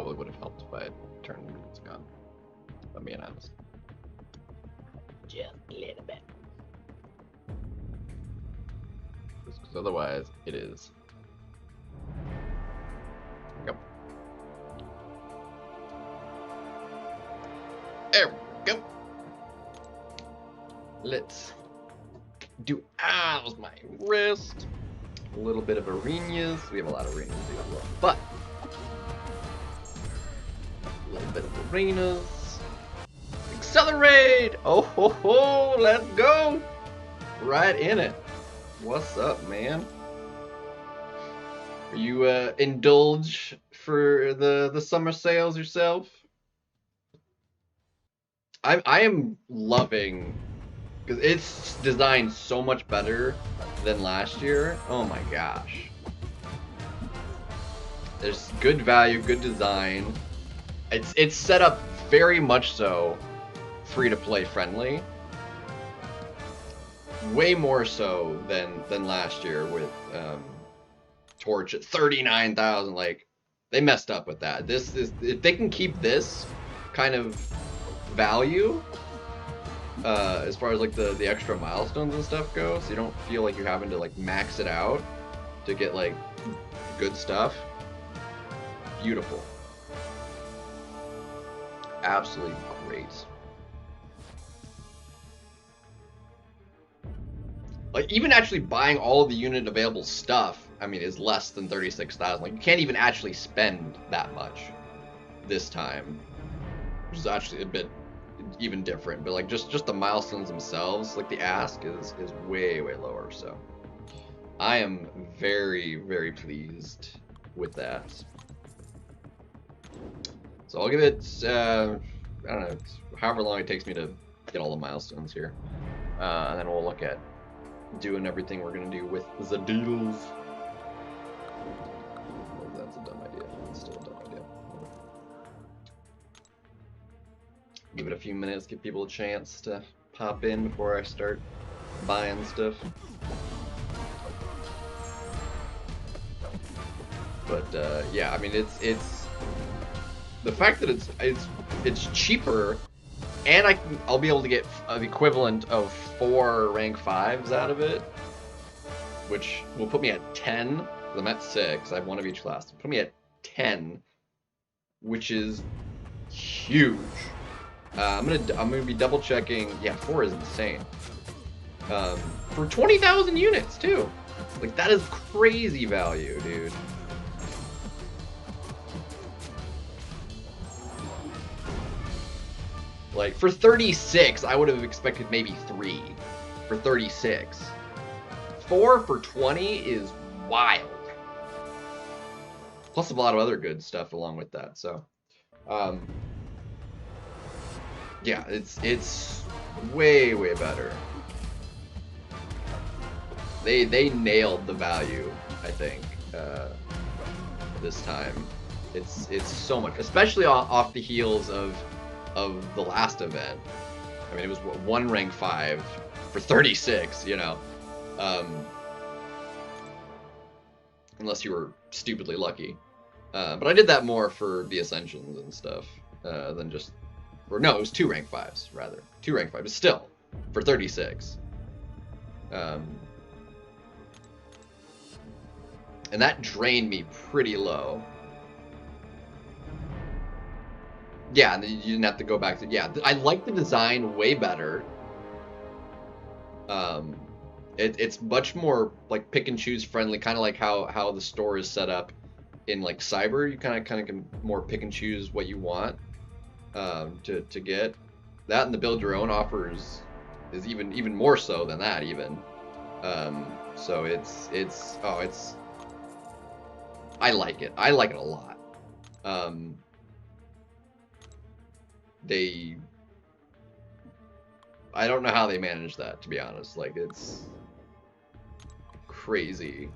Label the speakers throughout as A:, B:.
A: probably would have helped if I had turned this gun. I'm being honest.
B: Just a little bit.
A: Because otherwise, it is. Go. There we go. Let's do. That was my wrist. A little bit of arenas. We have a lot of arenas to do as well. But a little bit of arenas. Accelerate! Oh ho ho! Let's go! Right in it. What's up, man? Are you indulge for the summer sales yourself? I am loving, because it's designed so much better than last year. Oh my gosh. There's good value, good design. It's set up very much so free-to-play friendly. Way more so than last year with Torch at 39,000. Like, they messed up with that. This is, if they can keep this kind of value as far as like the extra milestones and stuff go, so you don't feel like you're having to like max it out to get like good stuff. Beautiful. Absolutely great. Like, even actually buying all of the unit available stuff, I mean, is less than 36,000. Like, you can't even actually spend that much this time, which is actually a bit even different. But like, just the milestones themselves, like the ask is way lower. So I am very pleased with that. So I'll give it I don't know, however long it takes me to get all the milestones here, and then we'll look at doing everything we're gonna do with the deals. Oh, that's a dumb idea. It's still a dumb idea. Give it a few minutes, give people a chance to pop in before I start buying stuff. But yeah, I mean, it's the fact that it's cheaper, and I'll be able to get the equivalent of 4 rank 5s out of it, which will put me at 10. 'Cause I'm at 6. I have one of each class. Put me at 10, which is huge. I'm gonna be double checking. Yeah, 4 is insane. For 20,000 units too. Like, that is crazy value, dude. Like, for 36, I would have expected maybe 3 for 36. 4 for 20 is wild. Plus a lot of other good stuff along with that, so. Yeah, it's way better. They nailed the value, I think, this time. It's so much, especially off the heels of the last event. I mean, it was what, 1 rank 5 for 36, you know. Unless you were stupidly lucky. But I did that more for the Ascensions and stuff than just... Or no, it was 2 rank 5s, rather. 2 rank 5s, but still, for 36. And that drained me pretty low. Yeah, and you didn't have to go back to... Yeah, I like the design way better. It's much more, like, pick and choose friendly, kind of like how the store is set up in, like, Cyber. You kind of can more pick and choose what you want to get. That and the build your own offers is even more so than that, even. So it's I like it. I like it a lot. I don't know how they manage that, to be honest. Like, it's crazy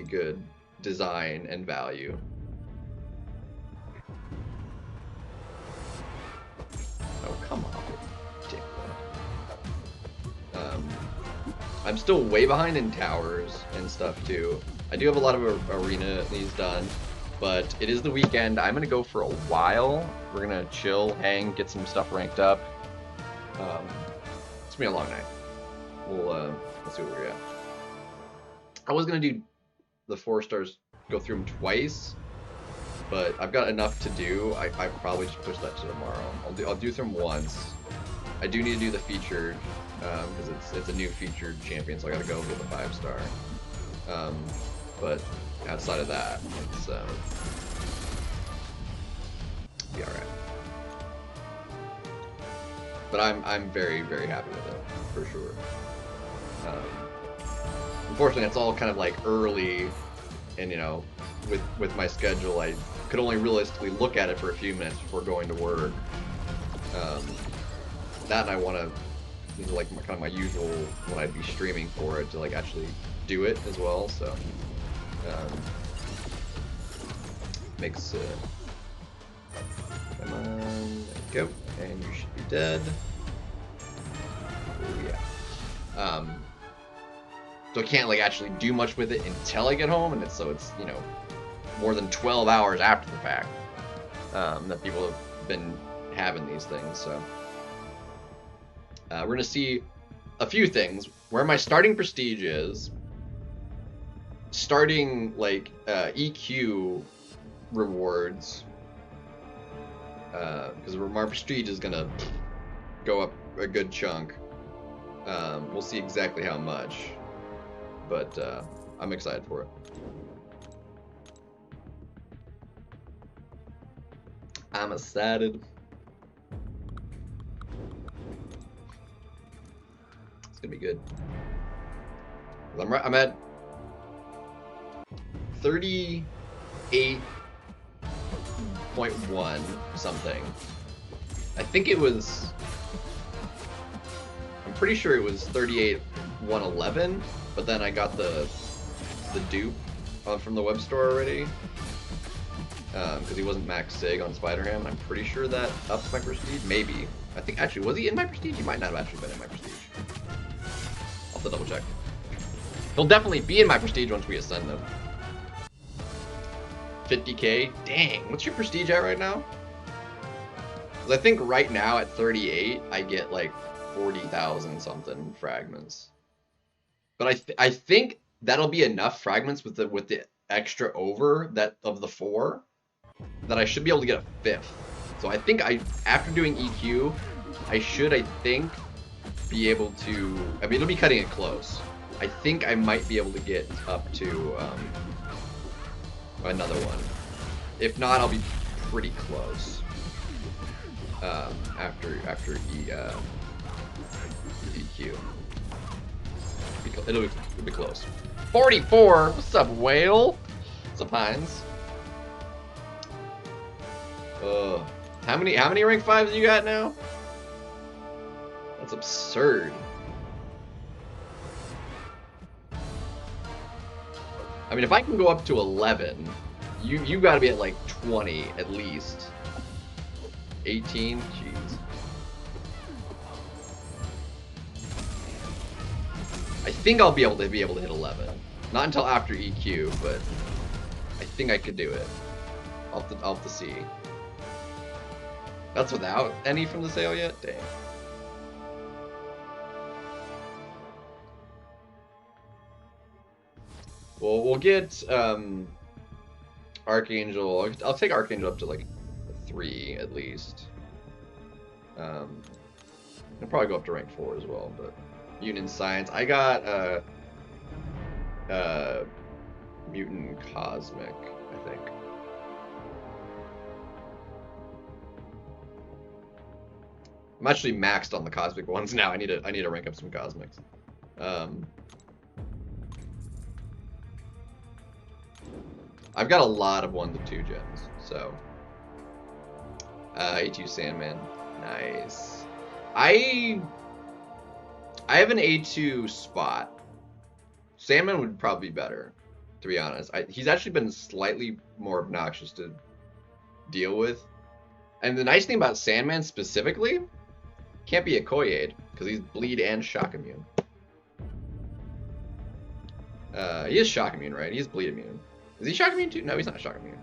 A: good design and value. Oh, come on. I'm still way behind in towers and stuff, too. I do have a lot of arena needs done. But it is the weekend. I'm gonna go for a while. We're gonna chill, hang, get some stuff ranked up. It's gonna be a long night. Let's see what we're at. I was gonna do the 4 stars, go through them twice, but I've got enough to do. I probably just push that to tomorrow. I'll do them once. I do need to do the featured because it's a new featured champion, so I gotta go get the 5 star. But outside of that, it's be all right. But I'm very, very happy with it for sure. Unfortunately, it's all kind of like early, and you know, with my schedule, I could only realistically look at it for a few minutes before going to work. That, and I want to, this is like kind of my usual when I'd be streaming for it, to like actually do it as well. So makes come on, there we go, and you should be dead. Oh yeah. So I can't like actually do much with it until I get home, and it's you know, more than 12 hours after the fact that people have been having these things. So we're gonna see a few things where my starting prestige is, starting like EQ rewards, because my prestige is gonna go up a good chunk. We'll see exactly how much, but I'm excited for it. I'm excited. It's gonna be good. I'm at 38.1 something. I think it was, I'm pretty sure it was 38,111, but then I got the dupe from the web store already, because he wasn't max sig on Spider-Ham. I'm pretty sure that ups my prestige. Maybe. I think, actually, was he in my prestige? He might not have actually been in my prestige. I'll have to double check. He'll definitely be in my prestige once we ascend him. 50k? Dang, what's your prestige at right now? Because I think right now at 38, I get like 40,000 something fragments. But I think that'll be enough fragments with the extra over that of the 4 that I should be able to get a 5th. So I think after doing EQ, I think be able to, I mean, it'll be cutting it close. I think I might be able to get up to another one. If not, I'll be pretty close after EQ. It'll be close. 44. What's up, Whale? What's up, Hines? How many rank 5s you got now? That's absurd. I mean, if I can go up to 11, you got to be at like 20 at least. 18, jeez. I think I'll be able to hit 11. Not until after EQ, but I think I could do it. I'll have to see. That's without any from the sale yet? Dang. Well, we'll get Archangel. I'll take Archangel up to like 3 at least. I'll probably go up to rank 4 as well, but Mutant Science. I got Mutant Cosmic, I think. I'm actually maxed on the Cosmic ones now. I need to rank up some Cosmics. I've got a lot of 1 to 2 gens, so A2 Sandman, nice. I have an A2 spot. Sandman would probably be better, to be honest. He's actually been slightly more obnoxious to deal with. And the nice thing about Sandman specifically, can't be a Koyade, because he's bleed and shock immune. He is shock immune, right? He is bleed immune. Is he shock immune too? No, he's not shock immune.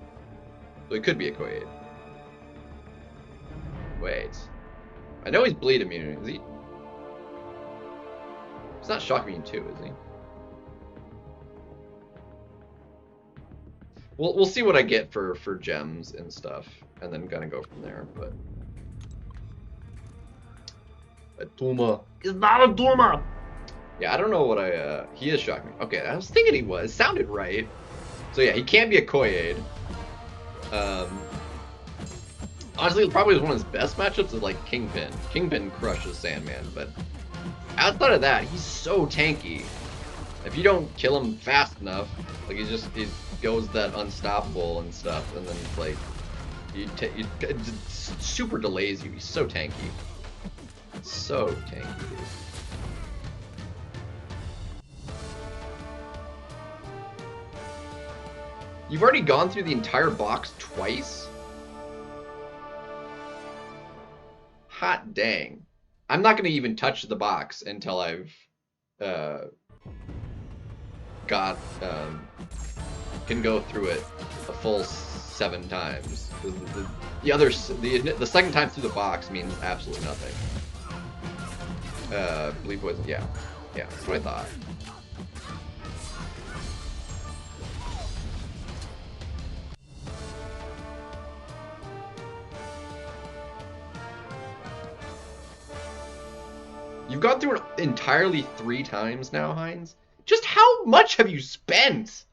A: So he could be a Koei. Wait. I know he's bleed immune. Is he? He's not shock immune too, is he? We'll see what I get for gems and stuff, and then kind of go from there. But a Duma.
B: It's not a Duma.
A: Yeah, I don't know what I. He is shock immune. Okay, I was thinking he was. It sounded right. So yeah, he can't be a Koei. Honestly, probably was one of his best matchups is like Kingpin. Kingpin crushes Sandman, but outside of that, he's so tanky. If you don't kill him fast enough, like he goes that unstoppable and stuff, and then like it super delays you. He's so tanky, so tanky, dude. You've already gone through the entire box twice? Hot dang. I'm not going to even touch the box until I've can go through it a full 7 times. The second time through the box means absolutely nothing. Bleed poison, yeah. Yeah, that's what I thought. You've gone through it entirely 3 times now, Heinz? Just how much have you spent?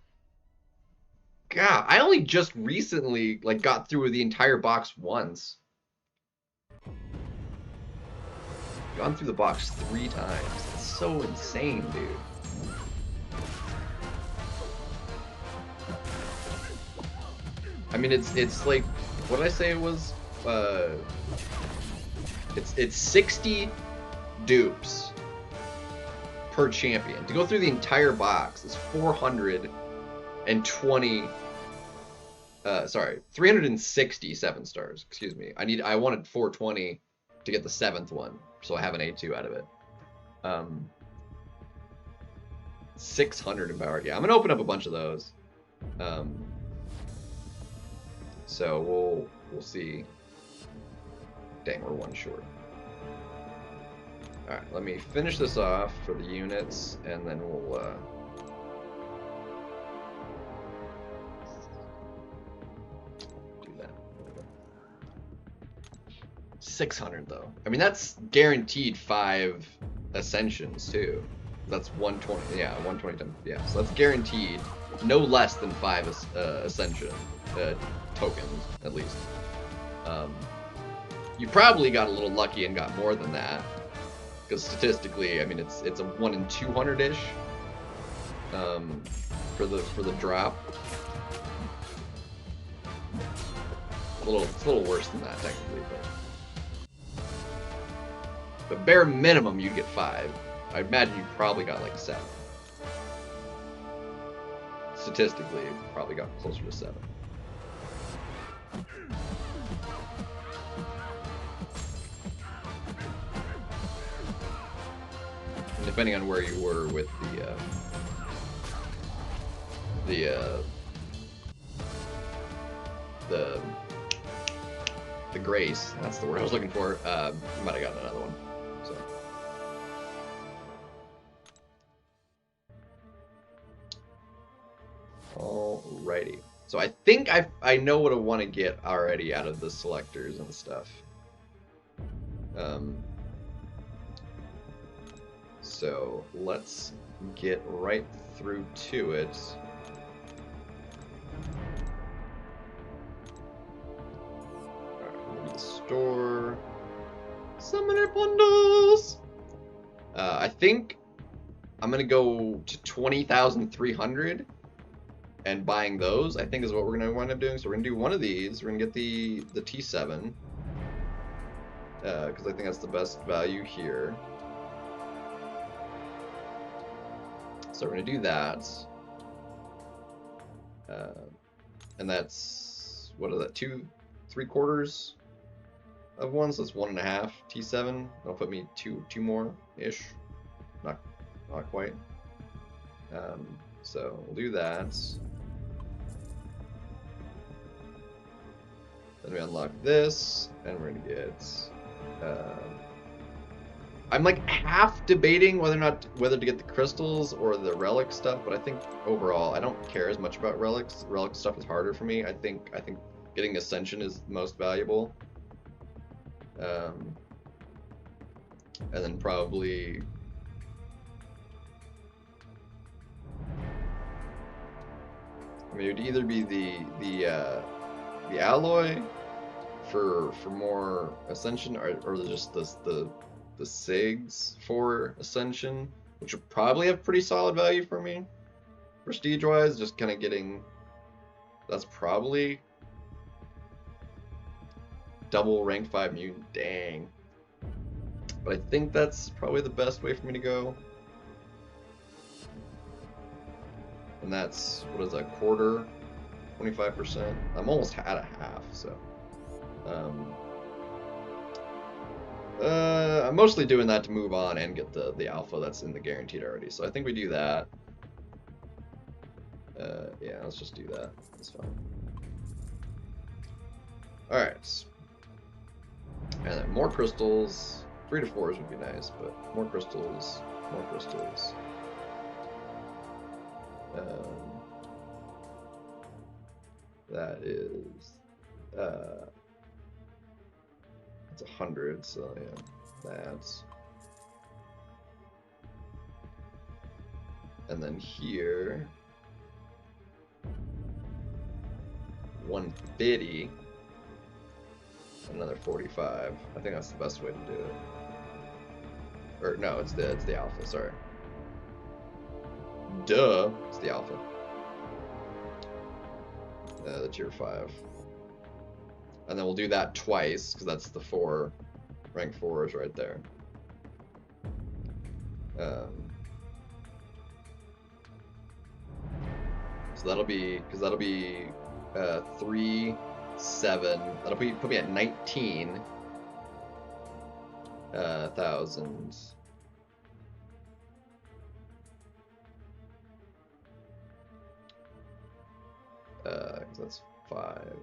A: God, I only just recently like got through the entire box once. Gone through the box 3 times. That's so insane, dude. I mean, it's like, what did I say it was? It's 60 dupes per champion. To go through the entire box is 367 stars. Excuse me. I wanted 420 to get the 7th one, so I have an A2 out of it. 600 in power. Yeah, I'm gonna open up a bunch of those. So we'll see. Dang, we're 1 short. Alright, let me finish this off for the units, and then we'll, do that. 600, though. I mean, that's guaranteed 5 ascensions, too. That's 120, yeah, 120 times, yeah. So that's guaranteed no less than 5 ascension tokens, at least. You probably got a little lucky and got more than that. Because statistically, I mean, it's a 1 in 200-ish for the drop. It's a little worse than that technically, but the bare minimum you'd get 5. I imagine you probably got like 7. Statistically, you probably got closer to 7. Depending on where you were with the grace, that's the word I was looking for, you might have gotten another one. So. Alrighty. So I think I know what I want to get already out of the selectors and stuff. So let's get right through to it. Alright, store. Summoner bundles! I think I'm gonna go to 20,300 and buying those, I think is what we're gonna wind up doing. So we're gonna do one of these, we're gonna get the T7. Because I think that's the best value here. So we're going to do that. And that's, what is that, 2 3/4 of one, so that's 1.5 T7. That'll put me two more-ish. Not quite. So we'll do that. Then we unlock this, and we're gonna get. I'm like half debating whether to get the crystals or the relic stuff, but I think overall I don't care as much about relics. Relic stuff is harder for me. I think getting Ascension is most valuable. And then probably I mean, it would either be the alloy for more Ascension, or just the SIGs for Ascension, which would probably have pretty solid value for me, prestige-wise. Just kind of getting, that's probably double rank 5 mutant. Dang. But I think that's probably the best way for me to go. And that's, what is that, quarter? 25%? I'm almost at a half, so. I'm mostly doing that to move on and get the alpha that's in the guaranteed already. So I think we do that. Yeah, let's just do that. That's fine. Alright. And then more crystals. 3 to 4s would be nice, but more crystals. More crystals. That is it's 100, so yeah, that's, and then here 150, another 45. I think that's the best way to do it. Or no, it's the alpha. Sorry. Duh, it's the alpha. The tier 5. And then we'll do that twice, because that's the 4 rank 4s right there. So that'll be, because that'll be 3, 7. That'll put me at 19,000. Because that's 5.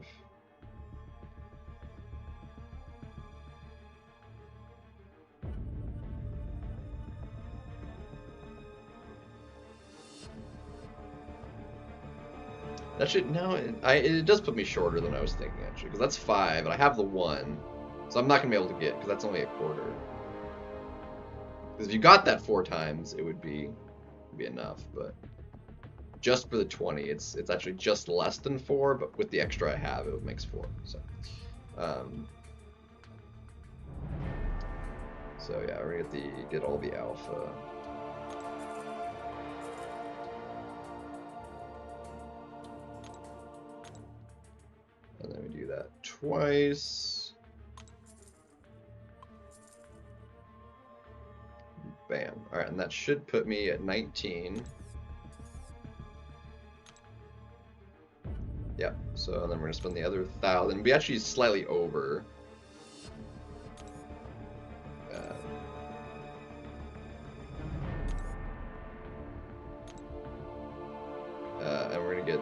A: That should, no, it does put me shorter than I was thinking, actually, because that's 5, and I have the 1, so I'm not going to be able to get, because that's only a quarter. Because if you got that 4 times, it would be enough, but just for the 20, it's actually just less than 4, but with the extra I have, it makes 4, so. So yeah, we're going to get all the alpha. And then we do that twice. Bam. Alright, and that should put me at 19. Yep, so then we're going to spend the other 1,000. Be actually slightly over. And we're going to get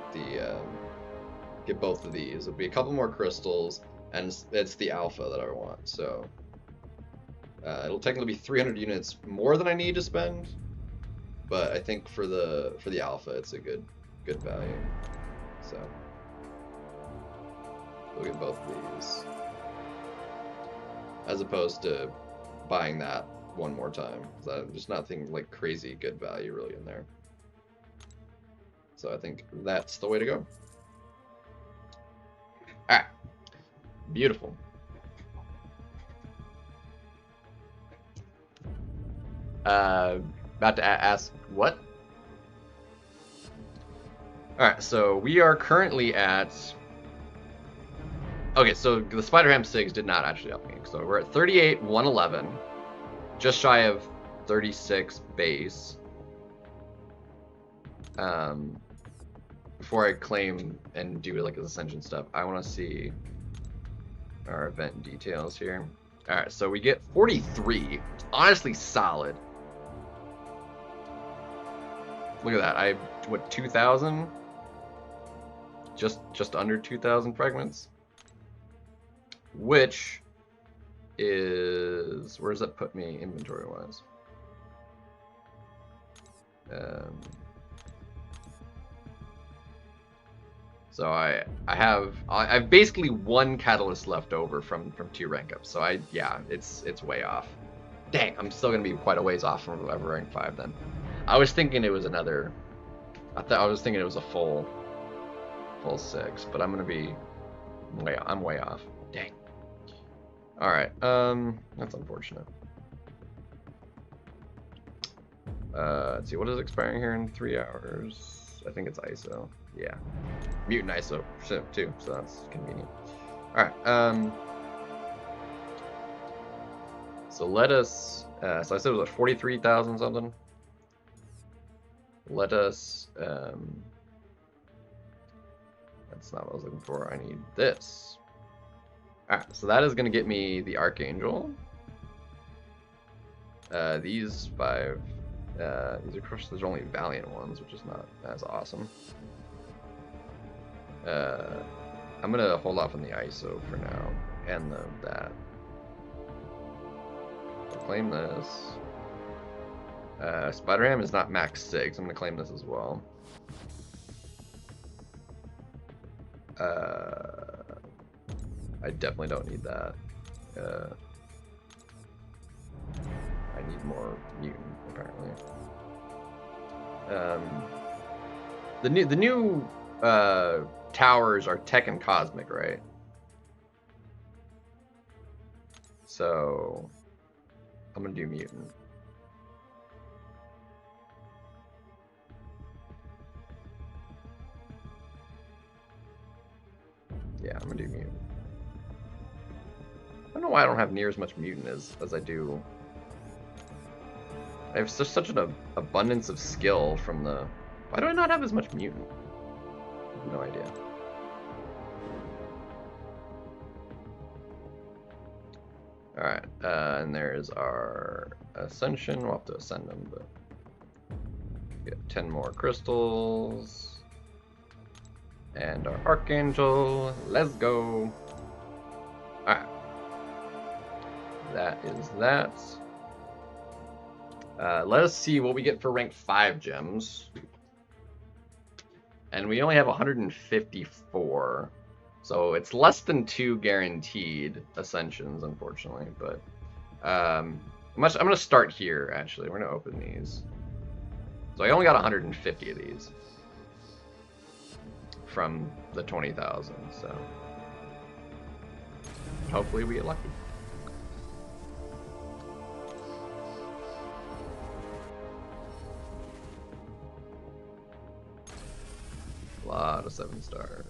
A: get both of these. It'll be a couple more crystals, and it's the alpha that I want. So it'll technically be 300 units more than I need to spend, but I think for the alpha, it's a good value. So we'll get both of these, as opposed to buying that one more time, because there's nothing like crazy good value really in there. So I think that's the way to go. Alright. Beautiful. About to ask what? Alright, so we are currently at... Okay, so the Spider-Ham SIGs did not actually help me. So we're at 38, 111. Just shy of 36 base. Before I claim and do like Ascension stuff, I want to see our event details here. Alright, so we get 43. Honestly solid. Look at that. What, 2,000? Just under 2,000 fragments. which is, where does that put me inventory wise? So I've basically one catalyst left over from 2 rank ups. So yeah, it's way off. Dang, I'm still gonna be quite a ways off from whoever rank 5 then. I was thinking it was another. I was thinking it was a full 6, but I'm way off. Dang. All right, that's unfortunate. Let's see, what is expiring here in 3 hours? I think it's ISO. Yeah, mutant ISO too, so that's convenient. All right, so let us. So I said it was like 43,000 something. Let us. That's not what I was looking for. I need this. All right, so that is going to get me the Archangel. These 5. These are, of course, there's only Valiant ones, which is not as awesome. I'm gonna hold off on the ISO for now, and that. I'll claim this. Spider-Ham is not max 6. I'm gonna claim this as well. I definitely don't need that. I need more mutant, apparently. The new towers are Tech and Cosmic, right? So I'm gonna do mutant. Yeah, I'm gonna do mutant. I don't know why I don't have near as much mutant as I do. I have such an abundance of skill from the... Why do I not have as much mutant? I have no idea. Alright, and there's our Ascension. We'll have to ascend them, but... Get 10 more crystals. And our Archangel. Let's go! Alright. That is that. Let us see what we get for rank 5 gems. And we only have 154. So it's less than 2 guaranteed ascensions, unfortunately. But I'm going to start here, actually. We're going to open these. So I only got 150 of these from the 20,000. So hopefully we get lucky. A lot of 7-star.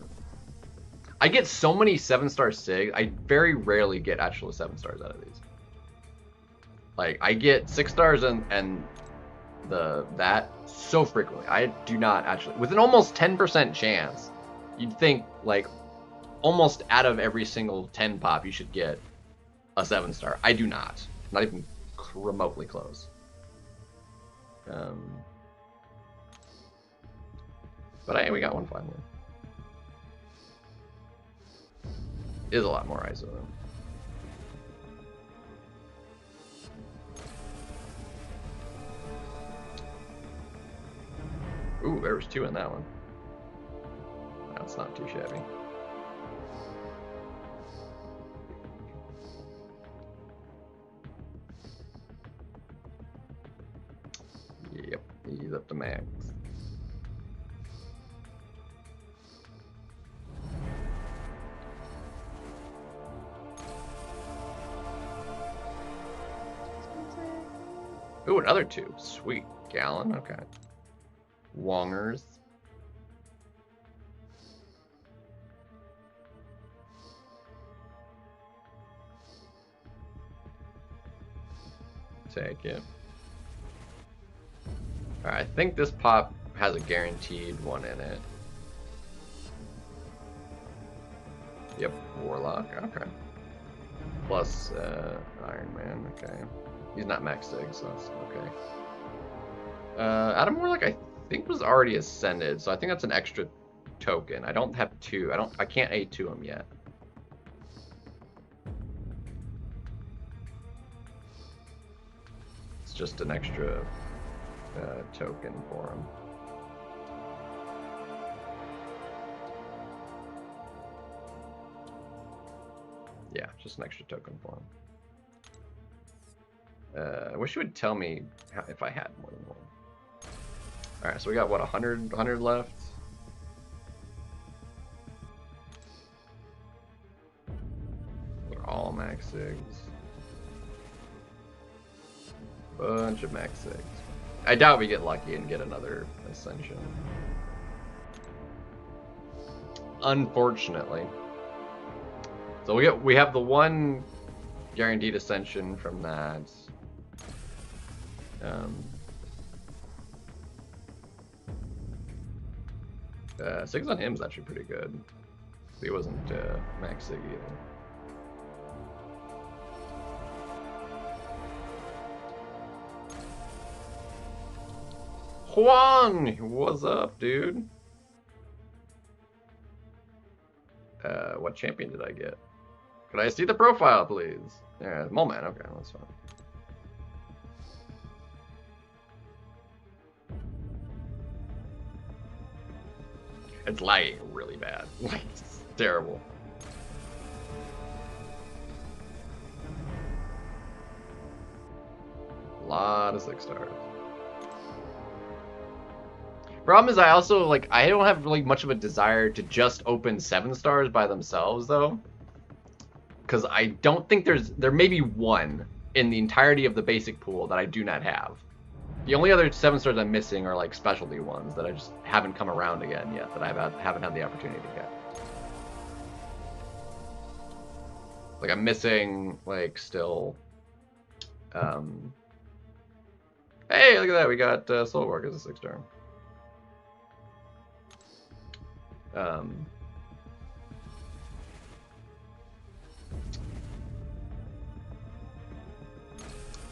A: I get so many 7-star SIG. I very rarely get actual 7 stars out of these. Like, I get 6 stars and that so frequently. I do not actually, with an almost 10% chance, you'd think like almost out of every single 10 pop you should get a 7-star. I do not. Not even remotely close. But hey, we got one finally. Is a lot more ISO though. Ooh, there was 2 in that one. That's not too shabby. Yep, he's up to max. Ooh, another 2. Sweet. Gallon, okay. Wongers. Take it. Alright, I think this pop has a guaranteed one in it. Yep, Warlock, okay. Plus Iron Man, okay. He's not max 6, so that's okay. Adam Warlock, I think was already ascended, so I think that's an extra token. I don't have 2. I can't A2 him yet. it's just an extra token for him. Yeah, just an extra token for him. I wish you would tell me if I had more than one. Alright, so we got, what, 100 left? They're all max SIGs. Bunch of max SIGs. I doubt we get lucky and get another Ascension. Unfortunately. So we have the one guaranteed Ascension from that. 6 on him is actually pretty good. He wasn't max SIG either. Juan, what's up, dude? What champion did I get? Could I see the profile, please? Yeah, Moment. Okay, that's fine. It's lagging really bad. Like, it's terrible. A lot of 6 stars. Problem is, I also, like, I don't have really much of a desire to just open 7 stars by themselves, though. Because I don't think there may be one in the entirety of the basic pool that I do not have. The only other 7 stars I'm missing are, like, specialty ones that I just haven't come around again yet, that I haven't had the opportunity to get. Like, I'm missing, like, still... Hey, look at that, we got Soulwork as a 6 star.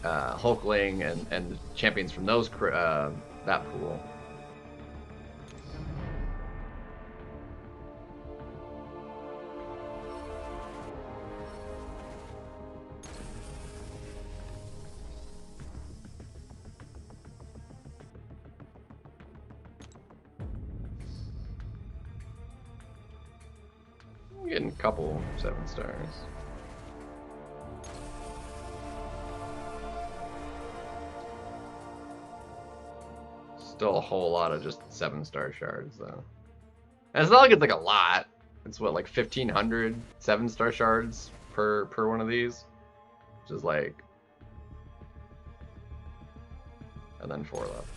A: Hulkling and champions from those that pool. I'm getting a couple 7 stars. Still a whole lot of just 7-star shards, though. And it's not like it's like a lot. It's what, like 1,500 7-star shards per one of these, which is like, and then 4 left.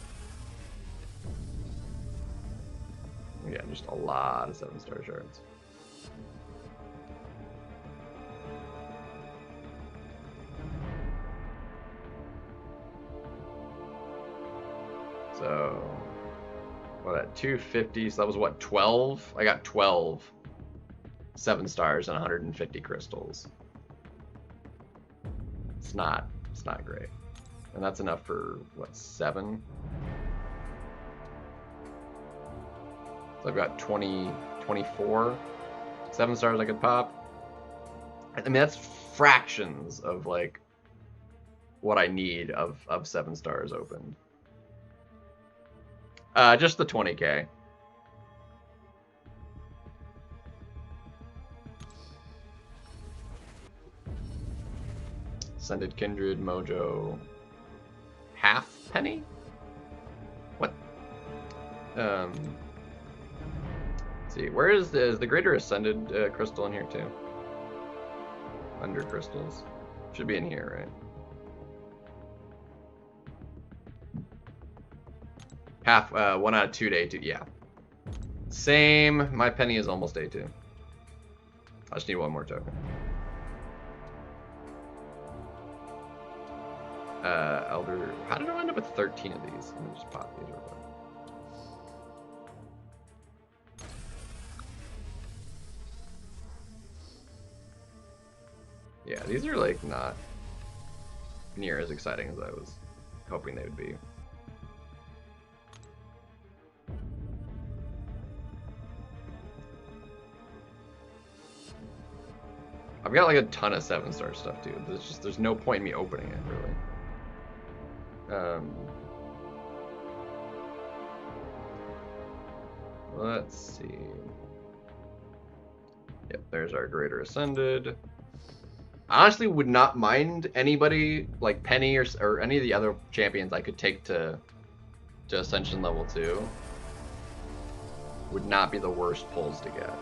A: Yeah, just a lot of 7-star shards. So, what, at 250, so that was what, 12? I got 12 7 stars and 150 crystals. It's not great. And that's enough for, what, 7? So I've got 24 7 stars I could pop. I mean, that's fractions of, like, what I need of 7 stars opened. Just the 20k. Ascended Kindred, Mojo, half penny? What? Let's see, where is the Greater Ascended crystal in here too? Under crystals. Should be in here, right? Half, 1 out of 2 to A2, yeah. Same, my penny is almost A2. I just need 1 more token. Elder, how did I end up with 13 of these? Let me just pop these real quick. Yeah, these are like not near as exciting as I was hoping they would be. I've got like a ton of 7-star stuff, dude. There's no point in me opening it, really. Let's see. Yep, there's our Greater Ascended. I honestly would not mind anybody like Penny or any of the other champions I could take to Ascension level 2. Would not be the worst pulls to get.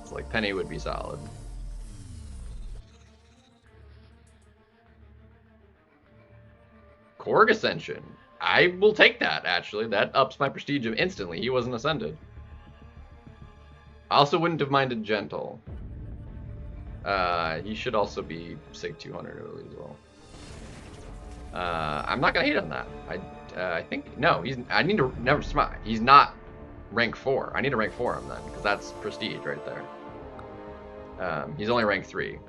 A: It's like Penny would be solid. Korg Ascension. I will take that, actually. That ups my prestige instantly. He wasn't ascended. I also wouldn't have minded Gentle. He should also be Sig 200 early as well. I'm not gonna hate on that. I think no. I need to never smile. He's not rank 4. I need to rank 4 him then, because that's prestige right there. He's only rank 3.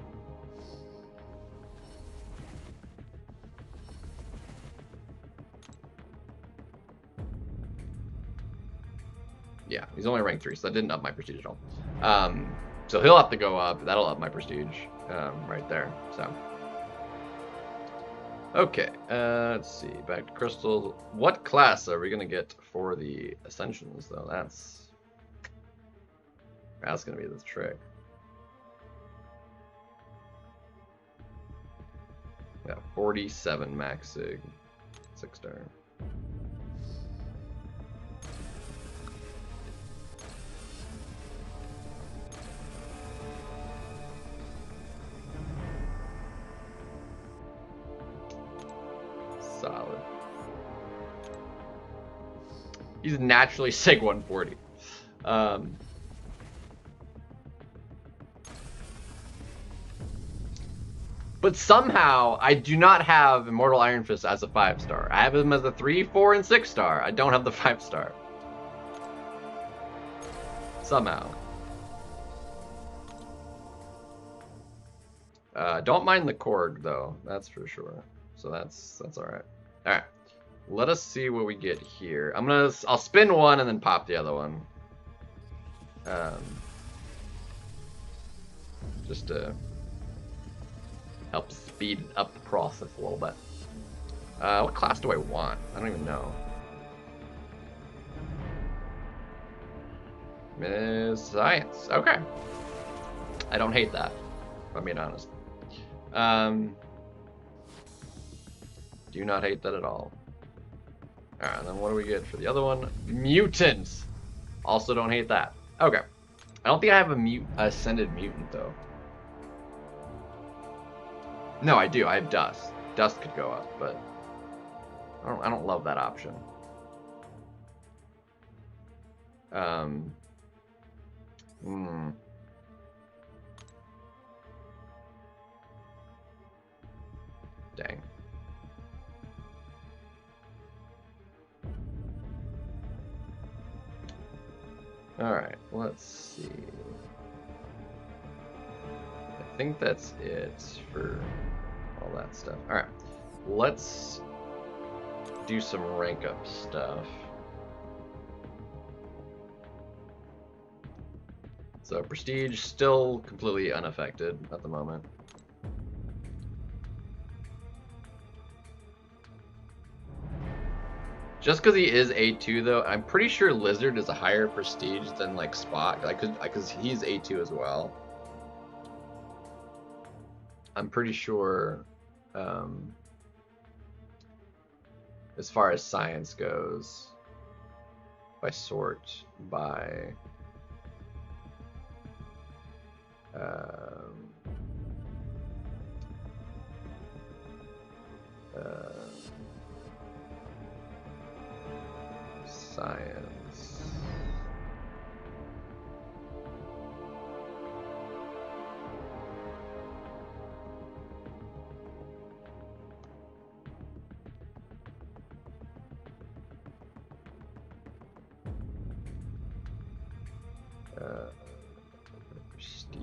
A: Yeah, he's only rank 3, so that didn't up my prestige at all. So he'll have to go up. That'll up my prestige right there. So, okay, let's see. Back to crystals. What class are we gonna get for the ascensions, though? That's gonna be the trick. Yeah, 47 max sig, 6-star. Solid. He's naturally Sig 140. But somehow I do not have Immortal Iron Fist as a 5-star. I have him as a 3, 4, and 6-star. I don't have the 5-star. Somehow. Don't mind the Korg though, that's for sure. So that's all right. All right, let us see what we get here. I'll spin one and then pop the other one. Just to help speed up the process a little bit. What class do I want? I don't even know. Miss Science. Okay. I don't hate that, if I'm being honest. Do not hate that at all. Alright, and then what do we get for the other one? Mutants! Also don't hate that. Okay. I don't think I have a ascended mutant, though. No, I do. I have Dust. Dust could go up, but I don't love that option. Dang. Alright, let's see. I think that's it for all that stuff. Alright, let's do some rank up stuff. So prestige still completely unaffected at the moment. Just because he is A2 though, I'm pretty sure Lizard is a higher prestige than like Spot, because he's A2 as well. I'm pretty sure, as far as science goes, if I sort by science. Prestige.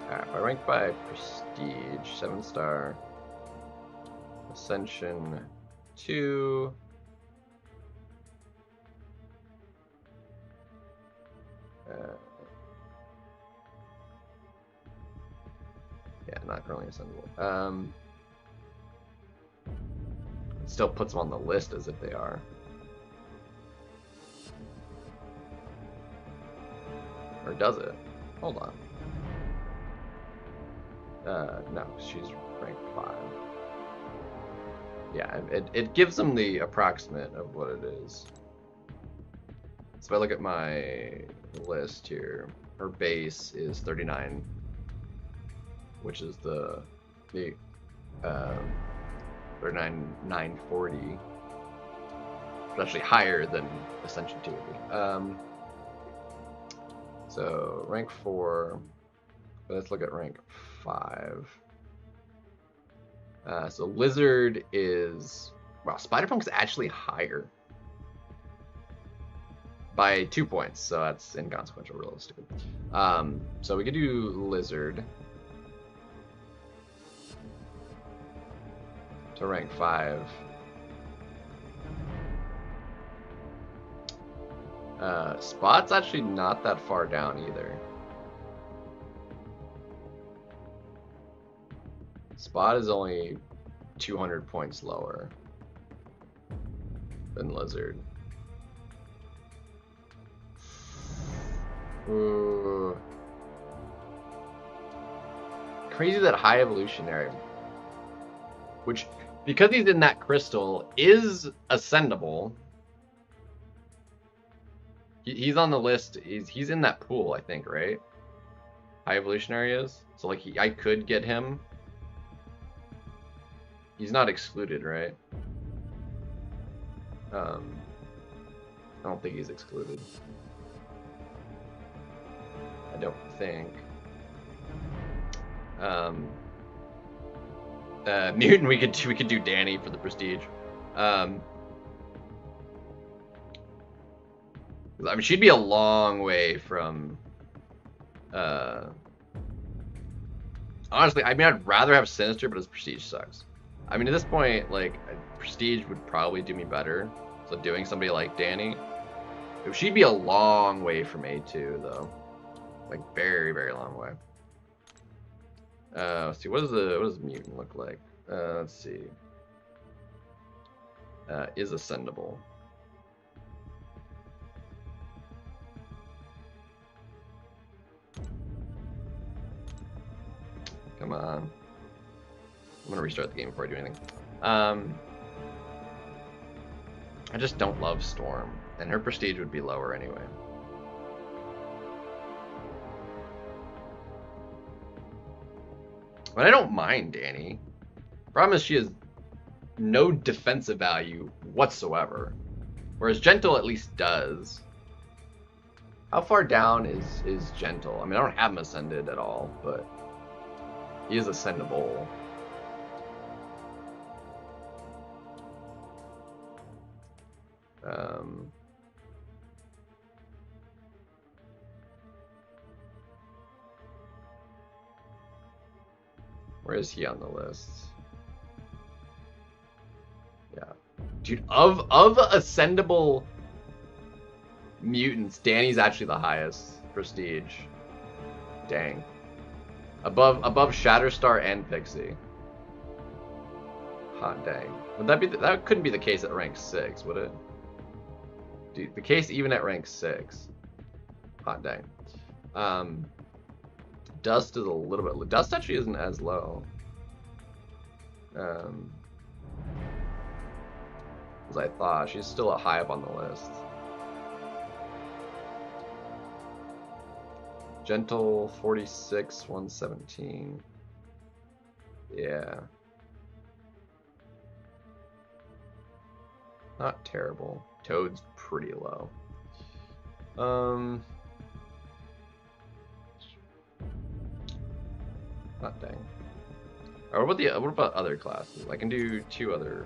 A: Alright, if I rank by prestige, 7-star. Ascension 2. Yeah, not currently ascendable. It still puts them on the list as if they are. Or does it? Hold on. No, she's rank 5. Yeah, it gives them the approximate of what it is. So if I look at my list here, her base is 39, which is the 39,940. It's actually higher than Ascension 2 would be. So rank 4. Let's look at rank 5. So Lizard is... Wow, Spider-Punk's actually higher. By 2 points, so that's inconsequential, realistically. So we could do Lizard. To rank 5. Spot's actually not that far down either. Spot is only 200 points lower than Lizard. Ooh. Crazy that High Evolutionary, which, because he's in that crystal, is ascendable. He's on the list. He's in that pool, I think, right? High Evolutionary is. So like I could get him. He's not excluded, right? I don't think he's excluded. I don't think. Mutant, we could do Danny for the prestige. I mean, she'd be a long way from. Honestly, I mean, I'd rather have Sinister, but his prestige sucks. I mean, at this point, like, prestige would probably do me better. So doing somebody like Danny, she'd be a long way from A2 though, like very, very long way. Let's see, what does Mutant look like? Let's see. Is ascendable. Come on. I'm gonna restart the game before I do anything. I just don't love Storm, and her prestige would be lower anyway. But I don't mind Danny. Problem is she has no defensive value whatsoever, whereas Gentle at least does. How far down is Gentle? I mean, I don't have him ascended at all, but he is ascendable. Where is he on the list? Yeah, dude. Of ascendable mutants, Danny's actually the highest prestige. Dang. Above Shatterstar and Pixie. Hot dang. Would that be that couldn't be the case at rank 6, would it? Dude, the case even at rank 6. Hot dang. Dust is a little bit. Dust actually isn't as low. As I thought. She's still high up on the list. Gentle 46, 117. Yeah. Not terrible. Toad's pretty low. Not dang. Or what about other classes? I can do 2 other.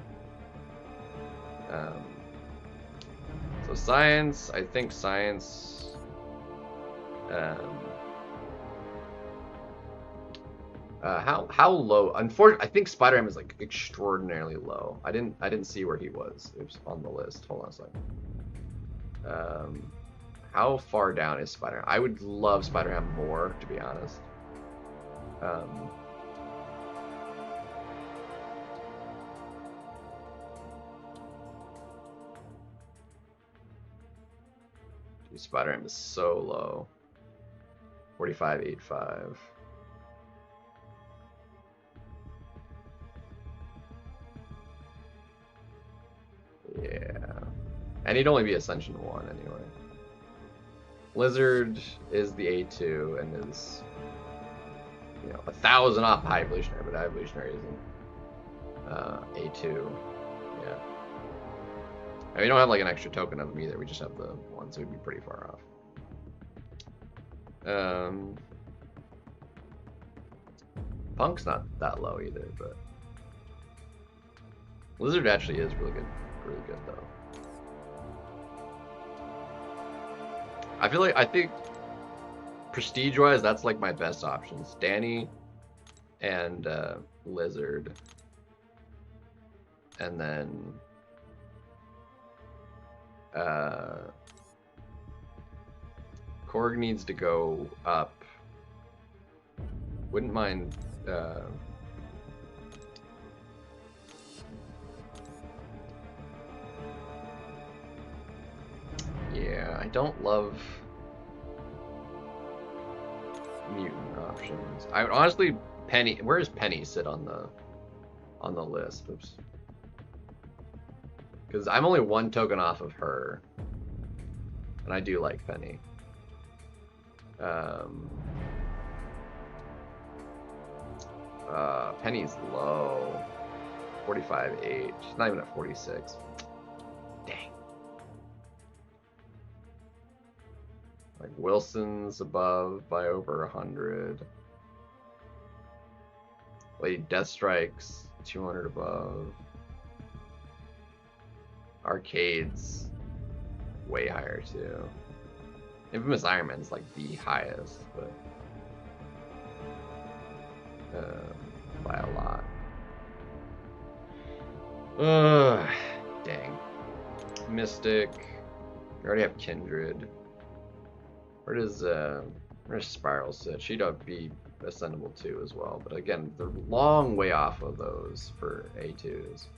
A: So science, I think science. How low? Unfortunately, I think Spider-Man is like extraordinarily low. I didn't see where he was. It was on the list. Hold on a second. How far down is Spider-Man? I would love Spider-Man more, to be honest. Spider-Man is so low. 45.85. Yeah. And he'd only be Ascension 1 anyway. Lizard is the A2 and is, 1,000 off High Evolutionary, but High Evolutionary isn't A2. Yeah. And we don't have like an extra token of him either. We just have the one, so we'd be pretty far off. Punk's not that low either, but Lizard actually is really good though. I think prestige-wise, that's like my best options. Danny and Lizard, and then Korg needs to go up. Wouldn't mind. Yeah, I don't love mutant options. I would honestly Penny. Where does Penny sit on the list? Oops. Because I'm only one token off of her, and I do like Penny. Penny's low. 45.8. She's not even at 46. Dang. Like Wilson's above by over 100. Lady Deathstrike's 200 above. Arcade's way higher too. Infamous Iron Man's like the highest, but by a lot. Dang. Mystic. We already have Kindred. Where does Spiral sit? She'd be ascendable too as well, but again, they're long way off of those for A2s.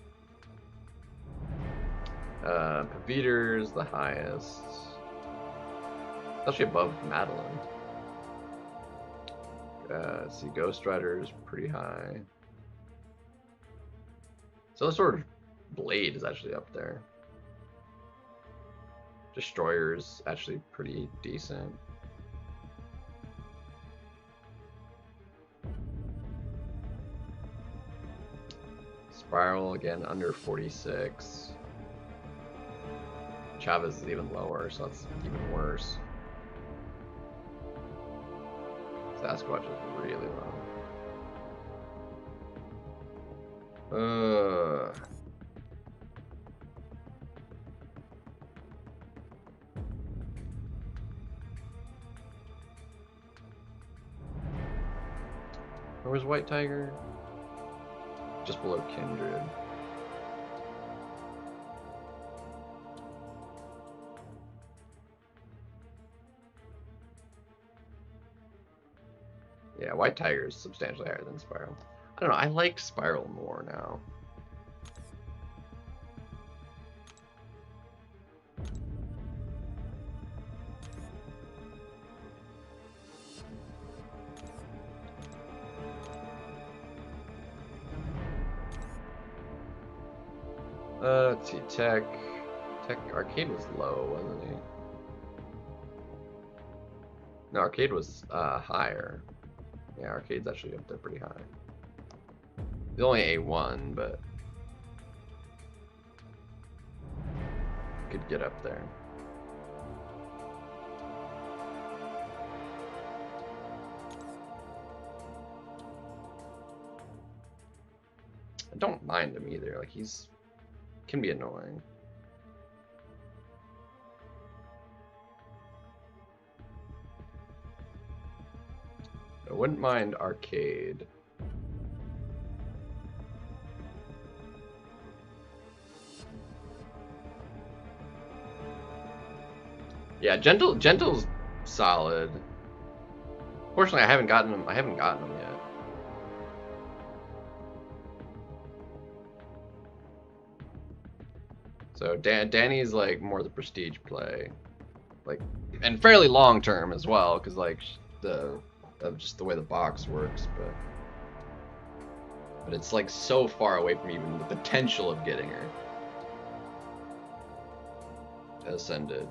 A: Paviter's the highest. Actually above Madeline. See, Ghost Rider's pretty high. So sort of Blade is actually up there. Destroyer's actually pretty decent. Spiral again under 46. Chavez is even lower, so that's even worse. Sasquatch is really low. Where was White Tiger? Just below Kindred. Yeah, White Tiger is substantially higher than Spiral. I don't know, I like Spiral more now. Let's see, Tech Arcade was low, wasn't he? No, Arcade was higher. Yeah, Arcade's actually up there pretty high. He's only A1, but could get up there. I don't mind him either. Like can be annoying. I wouldn't mind Arcade. Yeah, Gentle's solid. Fortunately, I haven't gotten him yet. So Danny's like more the prestige play. like, and fairly long term as well, because like just the way the box works, but it's like so far away from even the potential of getting her ascended.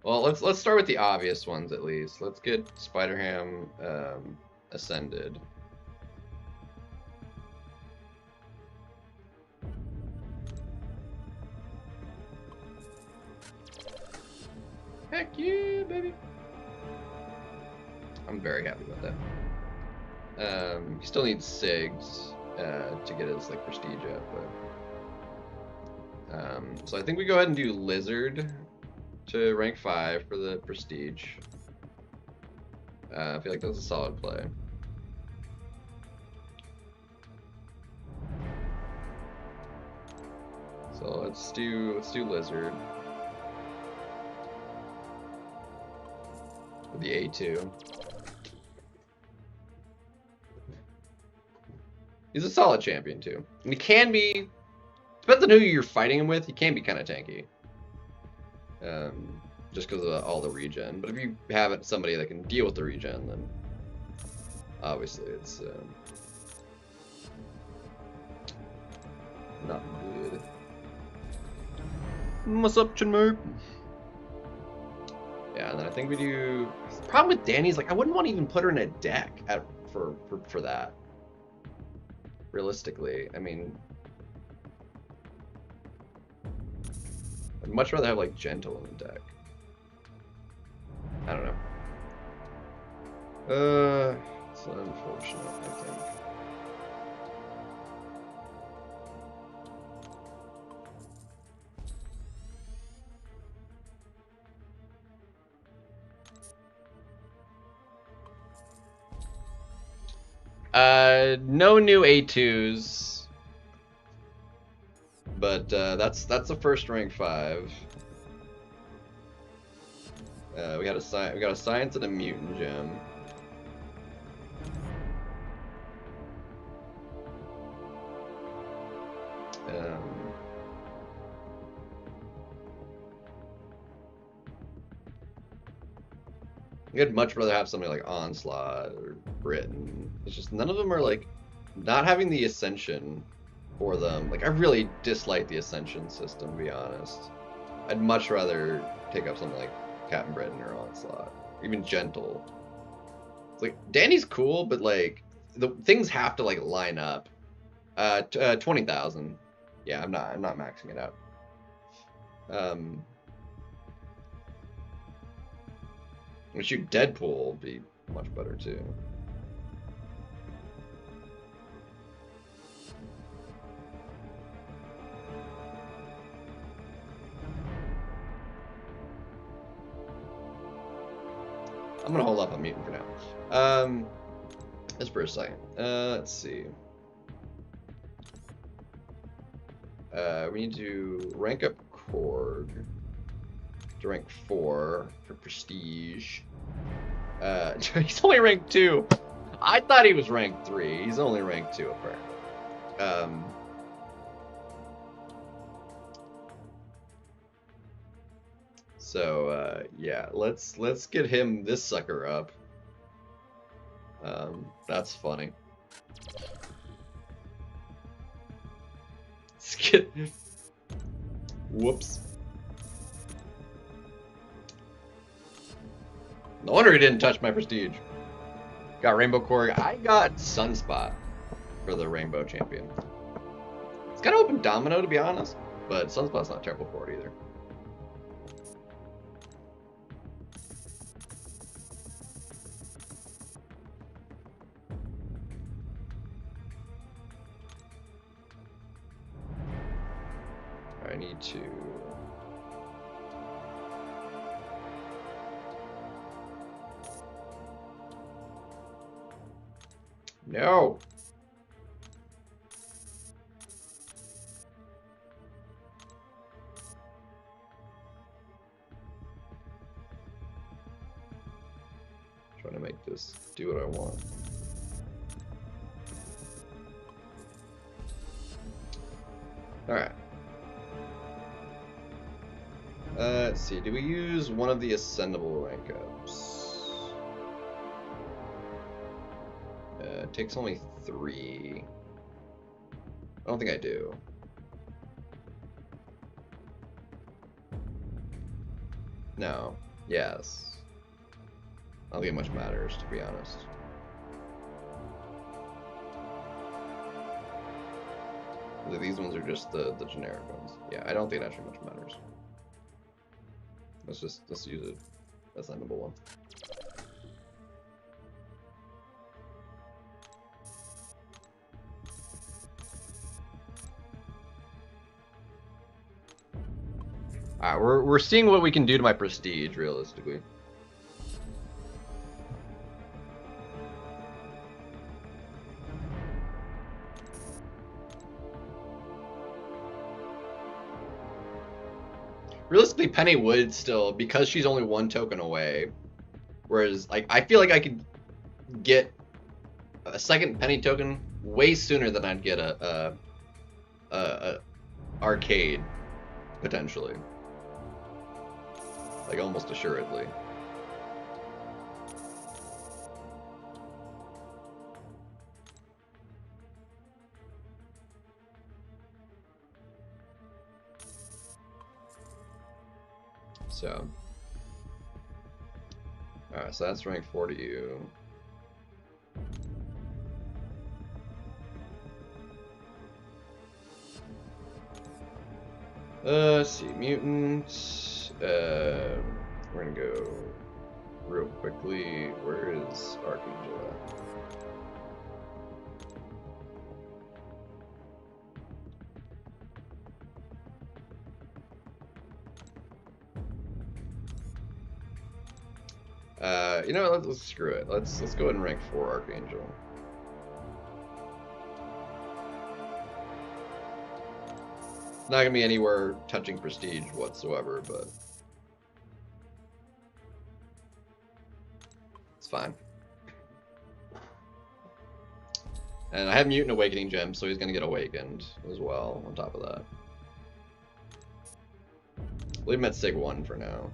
A: Well, let's start with the obvious ones at least. Let's get Spider-Ham ascended. Heck yeah, baby! I'm very happy about that. He still needs Sigs to get his like prestige up, but so I think we go ahead and do Lizard to rank 5 for the prestige. I feel like that's a solid play. So let's do Lizard with the A2. He's a solid champion too. And he can be, depends on who you're fighting him with, he can be kind of tanky. Just because of all the regen. But if you have somebody that can deal with the regen, then obviously it's not good. What's up, Chinmer? Yeah, and then I think we do. The problem with Danny's like I wouldn't want to even put her in a deck for that. Realistically, I mean, I'd much rather have like Gentle in the deck. I don't know. It's unfortunate, I think. No new A2s, but that's the first rank 5. We got a science and a mutant gem. I'd much rather have somebody like Onslaught or Britain. It's just none of them are like not having the Ascension for them. Like I really dislike the Ascension system, to be honest. I'd much rather take up something like Captain Britain or Onslaught, even Gentle. It's like Danny's cool, but like the things have to like line up. 20,000. Yeah, I'm not maxing it out. We shoot Deadpool will be much better too. I'm gonna hold off on mutant for now. Just for a second. Let's see. We need to rank up Korg to rank 4 for prestige. He's only ranked 2. I thought he was ranked 3. He's only ranked 2 apparently. So yeah, let's get him this sucker up. That's funny. Let's get. Whoops. No wonder he didn't touch my prestige. Got Rainbow Korg. I got Sunspot for the Rainbow Champion. It's kind of open Domino, to be honest, but Sunspot's not terrible for it either. I need to. No. Trying to make this do what I want. All right. Let's see. Do we use one of the ascendable rank ups? It takes only 3. I don't think I do. No. Yes. I don't think it much matters, to be honest. These ones are just the generic ones. Yeah, I don't think it actually much matters. Let's use it. That's not number one. Alright, we're seeing what we can do to my prestige, realistically. Realistically, Penny would still, because she's only 1 token away. Whereas, like, I feel like I could get a second Penny token way sooner than I'd get a arcade, potentially. Like, almost assuredly. So. Alright, so that's rank 4 to you. Let's see, mutants. We're gonna go real quickly. Where is Archangel at? You know what? Let's screw it. Let's go ahead and rank 4 Archangel. It's not gonna be anywhere touching prestige whatsoever, but it's fine. And I have Mutant Awakening Gem, so he's gonna get awakened as well on top of that. Leave him at Sig 1 for now.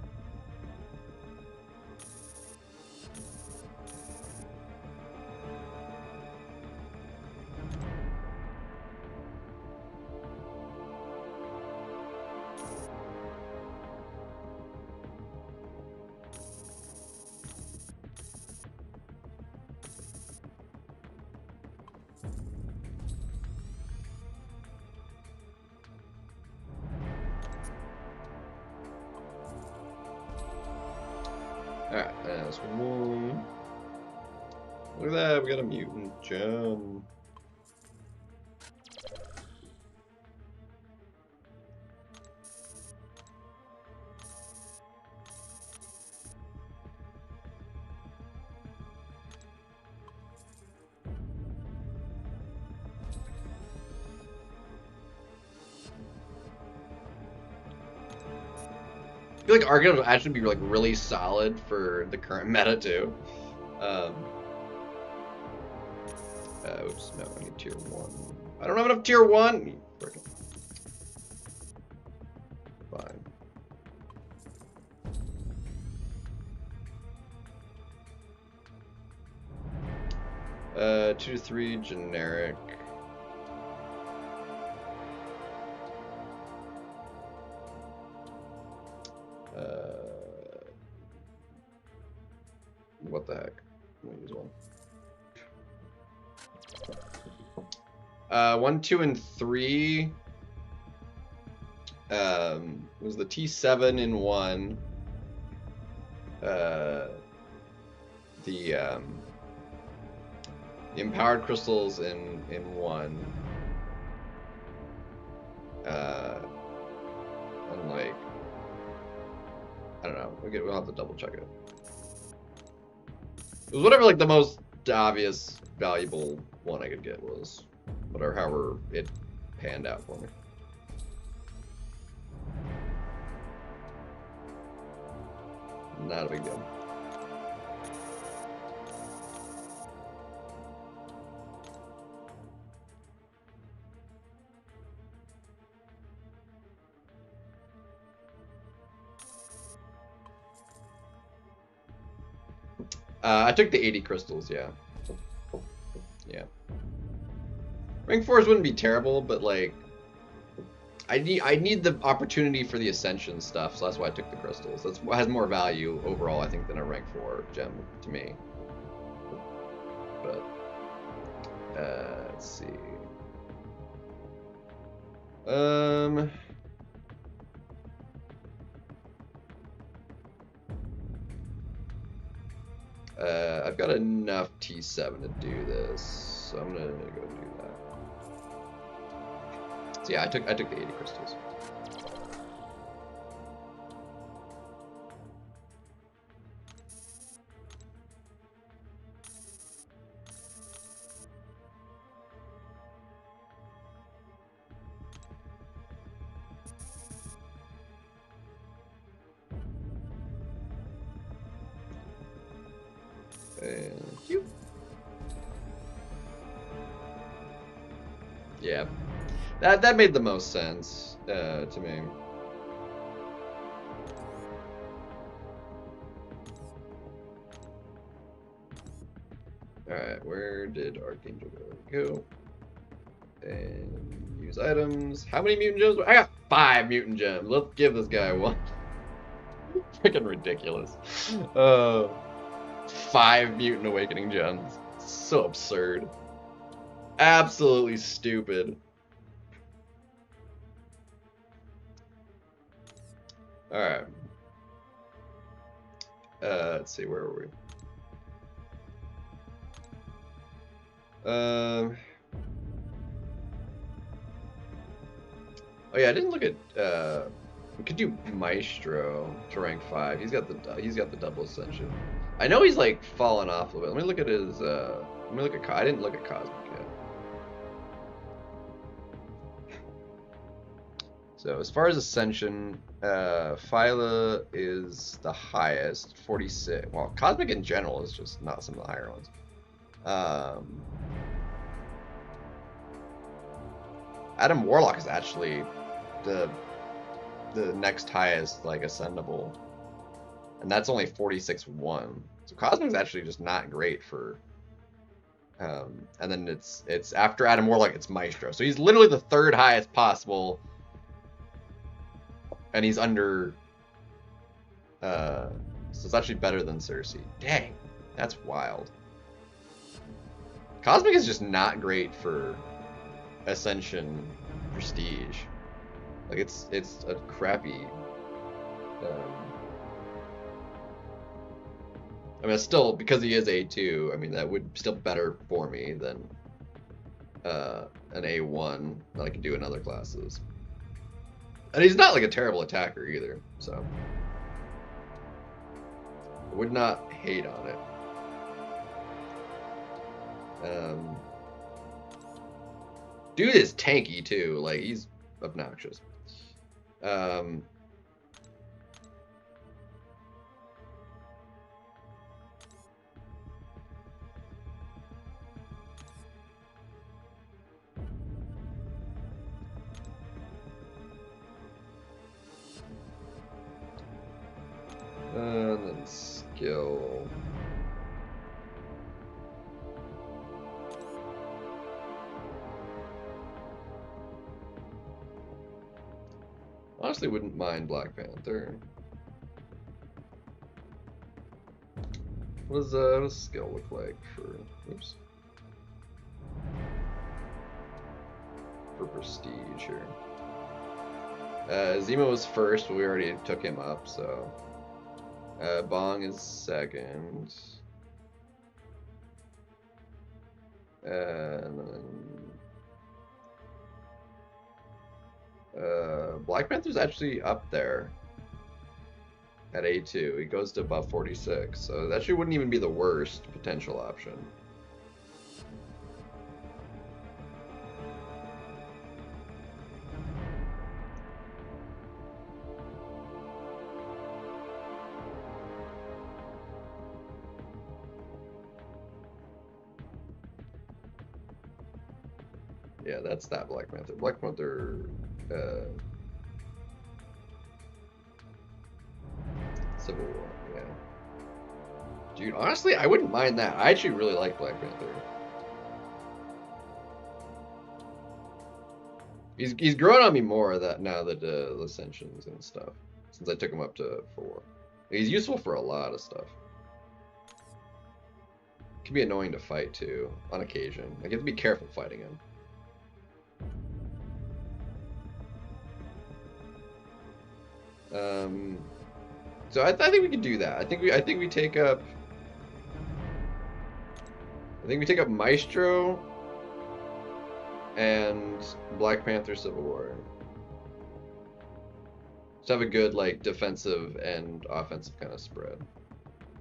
A: Alright, that's 1. Look at that, we got a mutant gem. I feel like Archangel would actually be like really solid for the current meta too. Oops, no, I need tier 1. I don't have enough tier 1. Frickin'. Fine. Uh, 2 to 3 generic. What the heck? Let me use 1. 1, 2, and 3 was the T7 in 1. The empowered crystals in 1. And like, I don't know. We'll have to double check it. It was whatever like the most obvious valuable one I could get was. Whatever, however it panned out for me. Not a big deal. I took the 80 crystals, yeah. Yeah. Rank 4s wouldn't be terrible, but like I need the opportunity for the ascension stuff, so that's why I took the crystals. That's what has more value overall, I think, than a rank 4 gem to me. But let's see. I've got enough T7 to do this, so I'm gonna go do that. So yeah, I took the 80 crystals. Thank you. Yeah, that made the most sense to me. All right, where did Archangel go? And use items. How many mutant gems? I got 5 mutant gems. Let's give this guy one. Freaking ridiculous. 5 mutant awakening gems. So absurd. Absolutely stupid. Alright. Let's see, where are we? Oh yeah, I didn't look at we could do Maestro to rank 5. He's got the double ascension. I know he's like fallen off a little bit. Let me look at his let me look at I didn't look at Cosmic yet. So as far as ascension, Phyla is the highest, 46. Well, Cosmic in general is just not some of the higher ones. Adam Warlock is actually the next highest like ascendable, and that's only 46-1. So Cosmic's actually just not great for. And then it's after Adam Warlock, it's Maestro. So he's literally the 3rd highest possible, and he's under. So it's actually better than Cersei. Dang, that's wild. Cosmic is just not great for Ascension prestige. Like it's a crappy. I mean, it's still, because he is A2. I mean, that would still better for me than an A1 that I can do in other classes. And he's not like a terrible attacker either, so I would not hate on it. Dude is tanky too, like he's obnoxious. And then skill. Honestly, wouldn't mind Black Panther. What does skill look like for? Oops. For prestige here. Zemo was first, but we already took him up, so. Bong is second. And then Black Panther's actually up there at A2. He goes to above 46, so that actually wouldn't even be the worst potential option. Yeah, that's that Black Panther. Black Panther, Civil War, yeah. Dude, honestly, I wouldn't mind that. I actually really like Black Panther. He's growing on me more that now that Ascensions and stuff. Since I took him up to 4. He's useful for a lot of stuff. Can be annoying to fight too, on occasion. Like, you have to be careful fighting him. So I think we can do that. I think we take up. I think we take up Maestro and Black Panther Civil War. Just have a good like defensive and offensive kind of spread.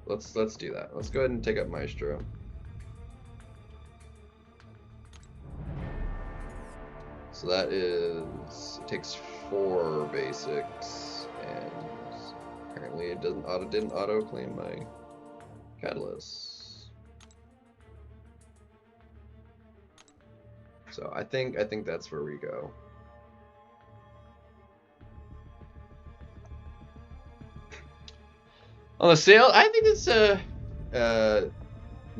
A: Let's do that. Let's go ahead and take up Maestro. So that is, it takes 4 basics, and apparently it didn't auto claim my catalyst. So I think that's where we go. On the sale, I think it's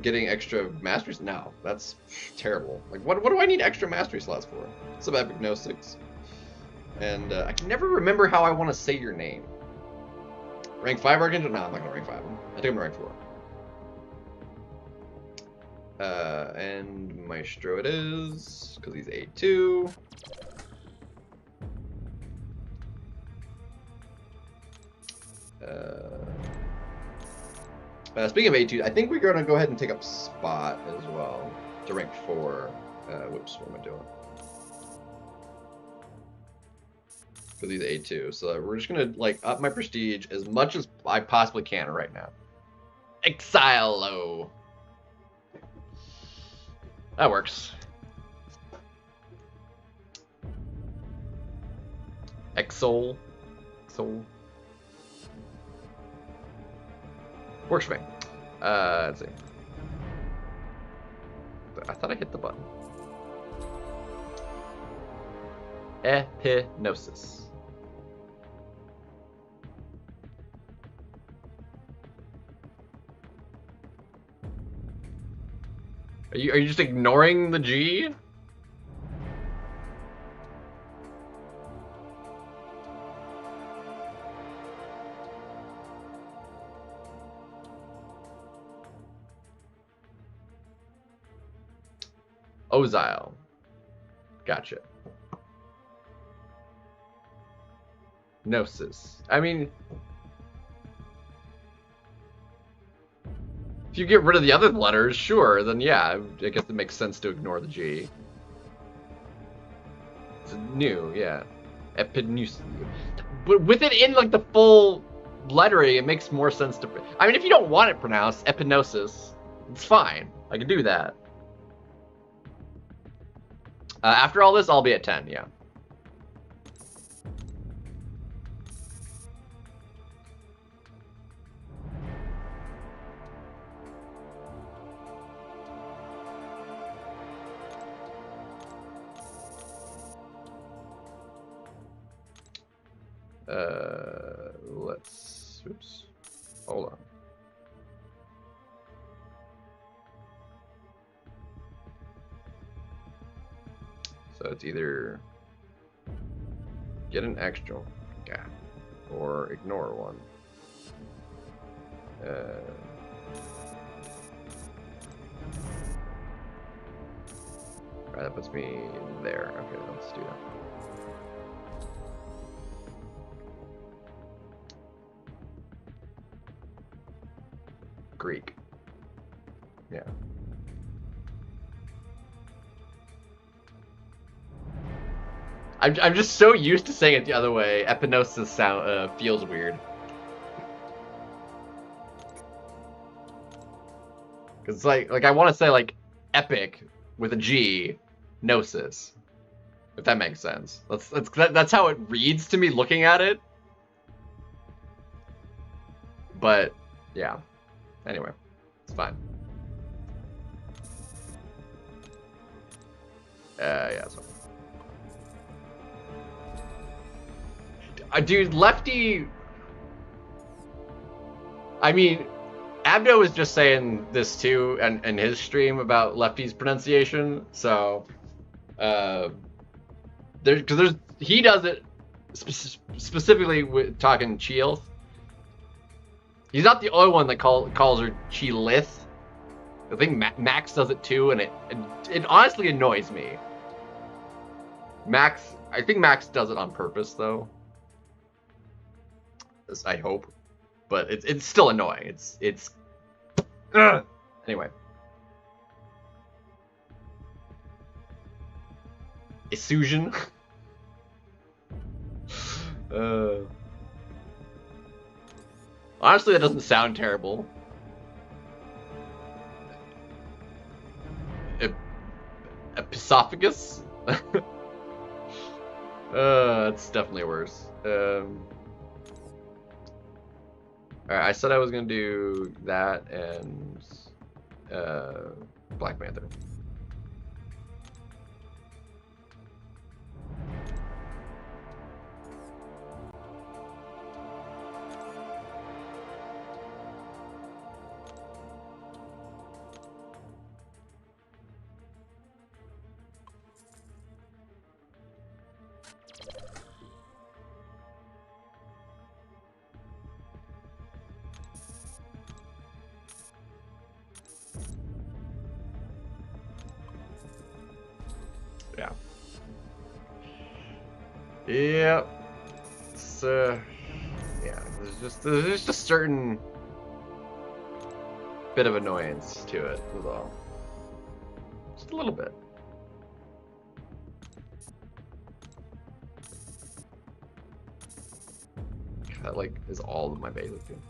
A: getting extra masteries. No, that's terrible. Like, what do I need extra mastery slots for? Some epic no 6. And I can never remember how I want to say your name. Rank 5 Archangel? No, I'm not gonna rank 5 him. I took him to rank 4. And Maestro it is, because he's A2. Speaking of A2, I think we're going to go ahead and take up Spot as well to rank 4. Whoops, what am I doing? Because he's A2, so we're just going to like up my prestige as much as I possibly can right now. Exilo. That works. Exol. Exol. Works for me. Let's see. I thought I hit the button. Epinosis. Are you just ignoring the G? Ozile. Gotcha. Gnosis. I mean, if you get rid of the other letters, sure, then yeah, I guess it makes sense to ignore the G. It's new, yeah. Epinosis. But with it in like the full lettering, it makes more sense to. I mean, if you don't want it pronounced, epinosis, it's fine. I can do that. After all this, I'll be at 10, yeah. Oops, hold on. So it's either get an extra guy or ignore one. Right, that puts me there. Okay, let's do that. Greek. Yeah. I'm just so used to saying it the other way. Epinosis sound feels weird. Cause like I want to say like epic with a G, gnosis. If that makes sense. That's how it reads to me looking at it. But yeah. Anyway, it's fine. Yeah, it's fine. Dude, Lefty. I mean, Abdo was just saying this too, and his stream about Lefty's pronunciation. So, because he does it specifically with talking Chiel. He's not the only one that calls her Chilith. I think Max does it too, and it honestly annoys me. I think Max does it on purpose though. I hope, but it's still annoying. It's anyway. Isusion. Honestly, that doesn't sound terrible. Esophagus. It's definitely worse. Alright, I said I was gonna do that and Black Panther. Yeah. Yep. It's yeah. There's just a certain bit of annoyance to it, is all. Just a little bit. That like is all of my basic too.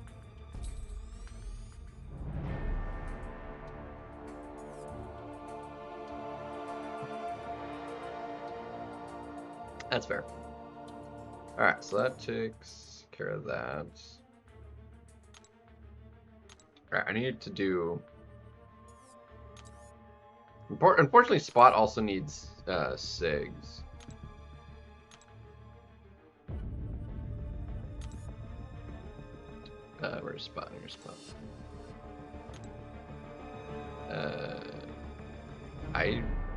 A: That's fair. Alright, so that takes care of that. Alright, I need to do... Unfortunately, Spot also needs SIGs. Where's Spot? Here's Spot.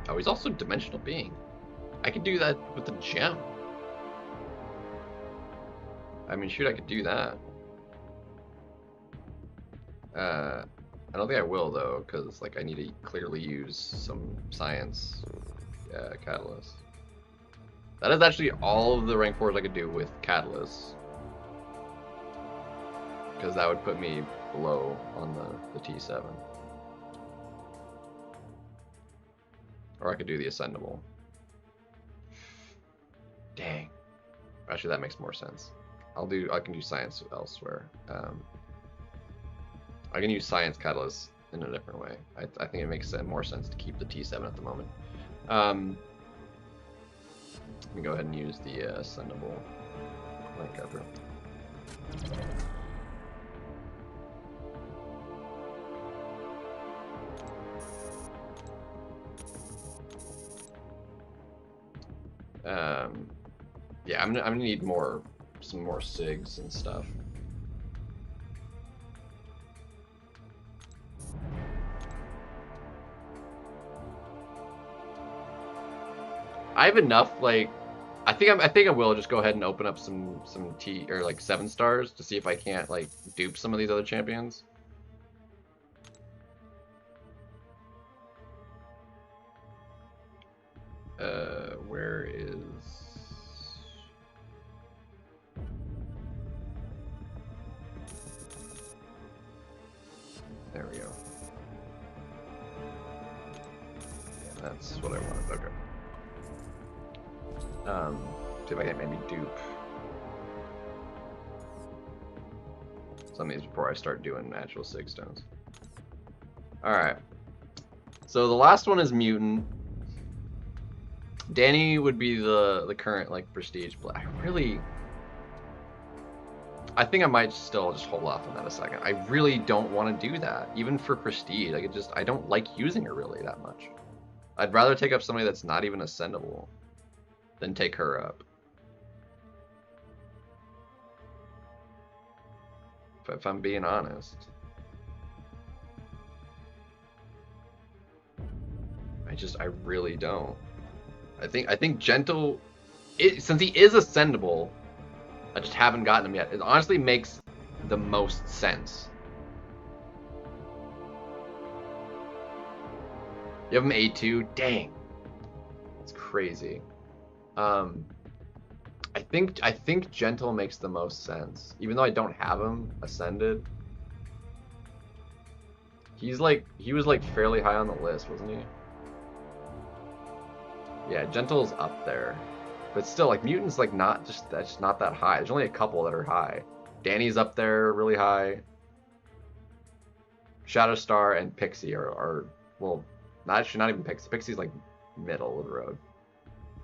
A: Oh, he's also Dimensional Being. I could do that with the gem. I mean, shoot, I could do that. I don't think I will, though, because, like, I need to clearly use some science catalyst. That is actually all of the rank 4s I could do with catalyst. Because that would put me below on the T7. Or I could do the Ascendable. Dang. Actually, that makes more sense. I can do science elsewhere. I can use science catalyst in a different way. I think it makes more sense to keep the T7 at the moment. Let me go ahead and use the Ascendable link cover. Yeah, I'm gonna need some more SIGs and stuff. I have enough, like, I think I will just go ahead and open up some T or like 7 stars to see if I can't like dupe some of these other champions. Where is... There we go. Yeah, that's what I wanted. Okay. See if I can maybe dupe some of these before I start doing actual 6 stones. Alright. So the last one is Mutant. Danny would be the current like prestige, but I think I might still just hold off on that a second. I really don't want to do that, even for prestige. I don't like using her really that much. I'd rather take up somebody that's not even ascendable than take her up. If I'm being honest. I really don't. I think Gentle, since he is ascendable, I just haven't gotten him yet. It honestly makes the most sense. You have him A2? Dang. It's crazy. I think Gentle makes the most sense. Even though I don't have him ascended. He was like fairly high on the list, wasn't he? Yeah, Gentle's up there. But still, like, Mutant's like that's not that high. There's only a couple that are high. Danny's up there really high. Shadowstar and Pixie are well, not even Pixie. Pixie's like middle of the road.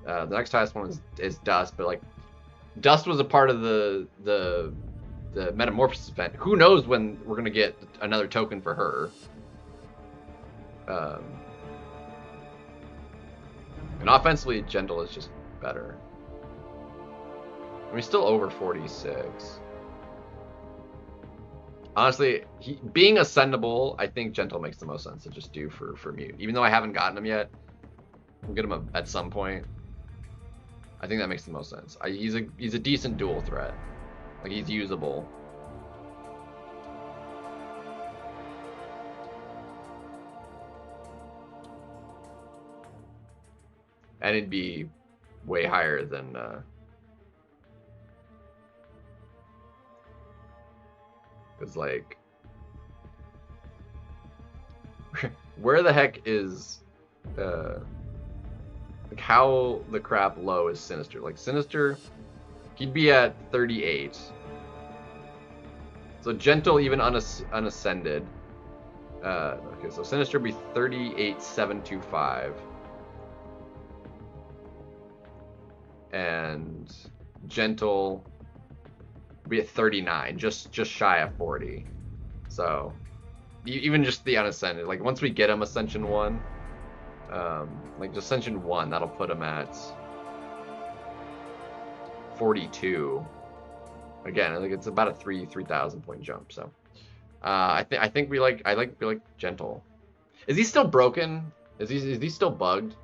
A: The next highest one is Dust, but like Dust was a part of the Metamorphosis event. Who knows when we're gonna get another token for her? And offensively, Gentle is just better. I mean, still over 46. Honestly, being ascendable, I think Gentle makes the most sense to just do for Mute. Even though I haven't gotten him yet, we'll get him at some point. I think that makes the most sense. He's a decent dual threat. Like, he's usable. And it'd be way higher than because like where the heck is like how the crap low is Sinister? Like Sinister, he'd be at 38. So Gentle even unascended. Okay, so Sinister would be 38,725. And Gentle would be at 39, just shy of 40. So even just the unascended, like once we get him Ascension 1, like Ascension 1, that'll put him at 42. Again, I think it's about a 3,000 point jump. So I think we like Gentle. Is he still broken? Is he still bugged?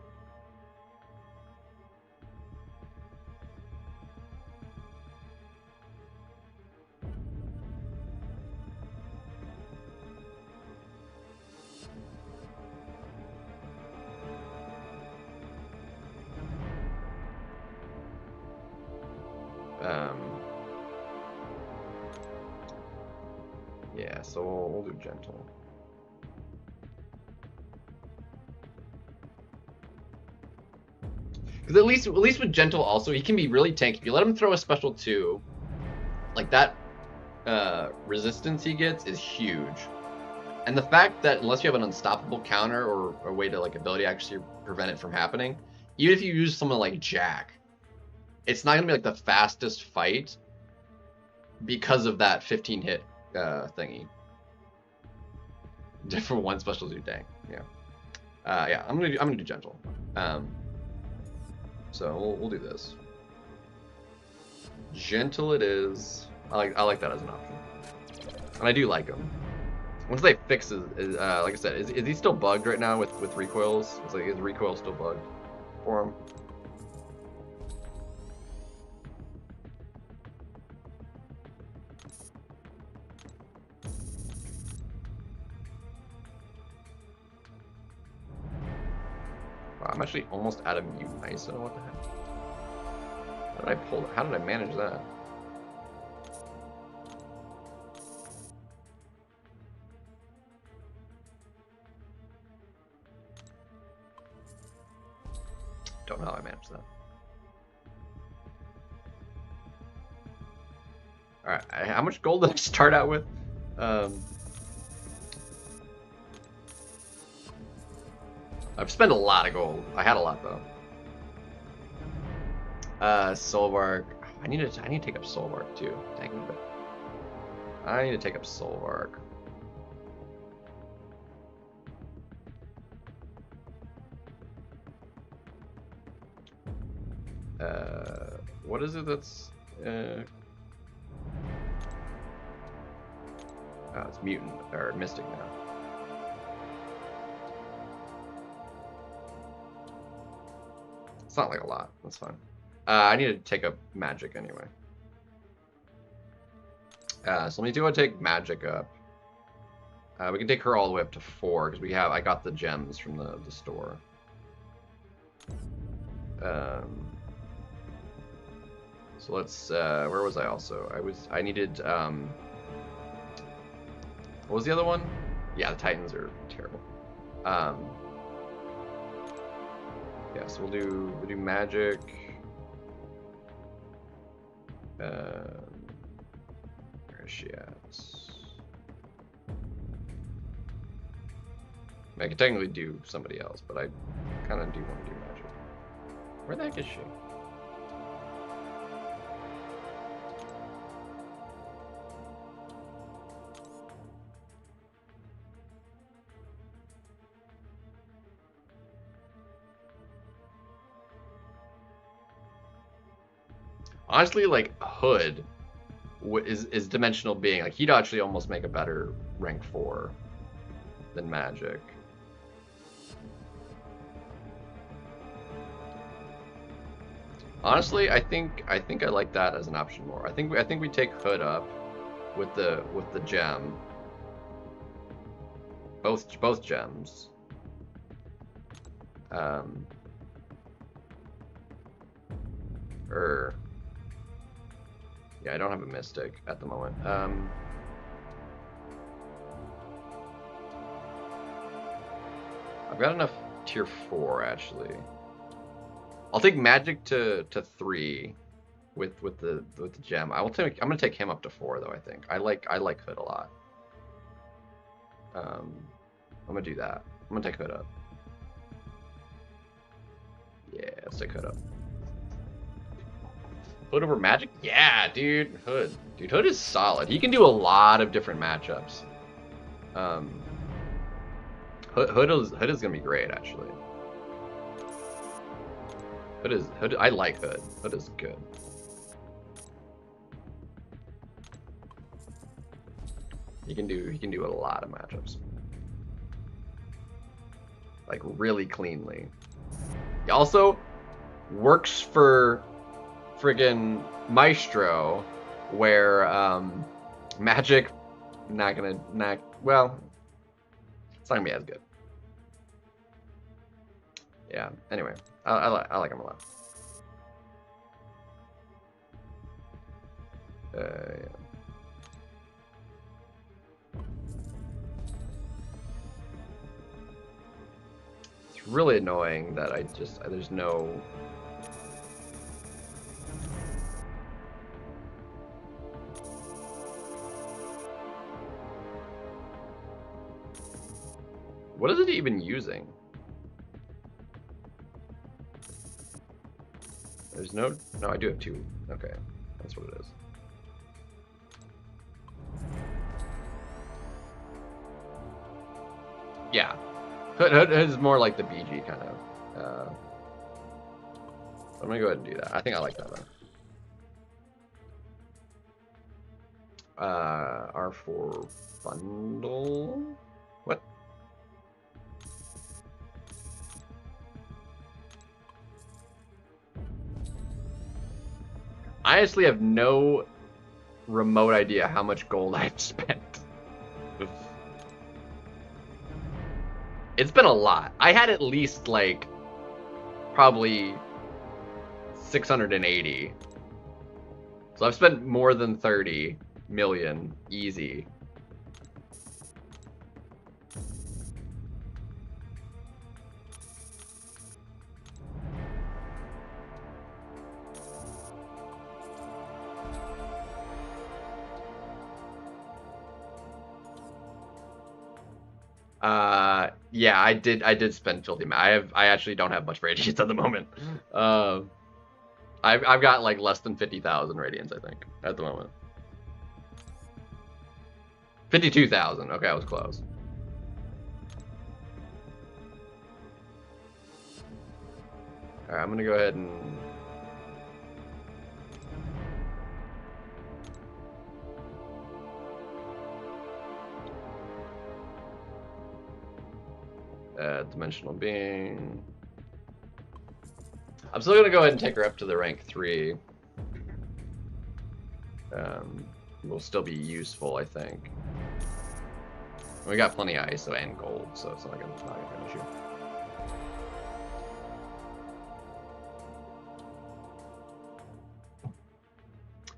A: Yeah, so we'll do Gentle. Because at least with Gentle also, he can be really tanky. If you let him throw a special 2, like that resistance he gets is huge. And the fact that unless you have an unstoppable counter or a way to like ability actually prevent it from happening, even if you use someone like Jack, it's not gonna be like the fastest fight because of that 15 hit thingy. Different one special 2, dang. Yeah. Yeah, I'm gonna do Gentle. So we'll do this. Gentle it is. I like that as an option, and I do like him. Once they fix his, like I said, is he still bugged right now with recoils? It's like his recoil still bugged for him. Wow, I'm actually almost out of mutant ISO. What the heck? How did I manage that? Don't know how I managed that. Alright, how much gold did I start out with? I've spent a lot of gold. I had a lot though. Soulbark. I need to take up Soulbark too. Dang it. I need to take up Soulbark. What is it that's oh, it's mutant or mystic now. not like a lot. That's fine. I need to take up magic anyway. So let me do a take magic up. We can take her all the way up to 4 because I got the gems from the store. So let's, where was I also? I needed, what was the other one? Yeah, the Titans are terrible. Yeah, so we'll do magic. Where is she at? I could technically do somebody else, but I kind of do want to do magic. Where the heck is she? Honestly, like Hood is dimensional being. Like he'd actually almost make a better rank 4 than magic. Honestly, I think I like that as an option more. I think we take Hood up with the gem. Both gems. Yeah, I don't have a mystic at the moment. I've got enough tier 4 actually. I'll take magic to 3 with the gem. I'm gonna take him up to 4 though. I think I like Hood a lot. I'm gonna do that. I'm gonna take Hood up. Yeah, let's take Hood up. Hood over magic? Yeah, dude. Hood. Dude, Hood is solid. He can do a lot of different matchups. Hood is gonna be great actually. Hood. I like Hood. Hood is good. He can do a lot of matchups. Like really cleanly. He also works for friggin' Maestro, where magic well, it's not gonna be as good. Yeah. Anyway, I like him a lot. Yeah. It's really annoying that there's no. What is it even using? There's no, I do have 2. Okay, that's what it is. Yeah, Hood is more like the BG kind of. I'm gonna go ahead and do that. I think I like that though. R4 bundle. What? I honestly have no remote idea how much gold I've spent. It's been a lot. I had at least like probably 680. So I've spent more than 30 million easy. Yeah, I did spend filthy. I actually don't have much radiance at the moment. I've got like less than 50,000 radiance, I think, at the moment. 52,000. Okay, I was close. All right, I'm gonna go ahead and. Dimensional being. I'm still gonna go ahead and take her up to the rank 3. Will still be useful, I think. We got plenty of ISO and gold, so it's not gonna be an issue.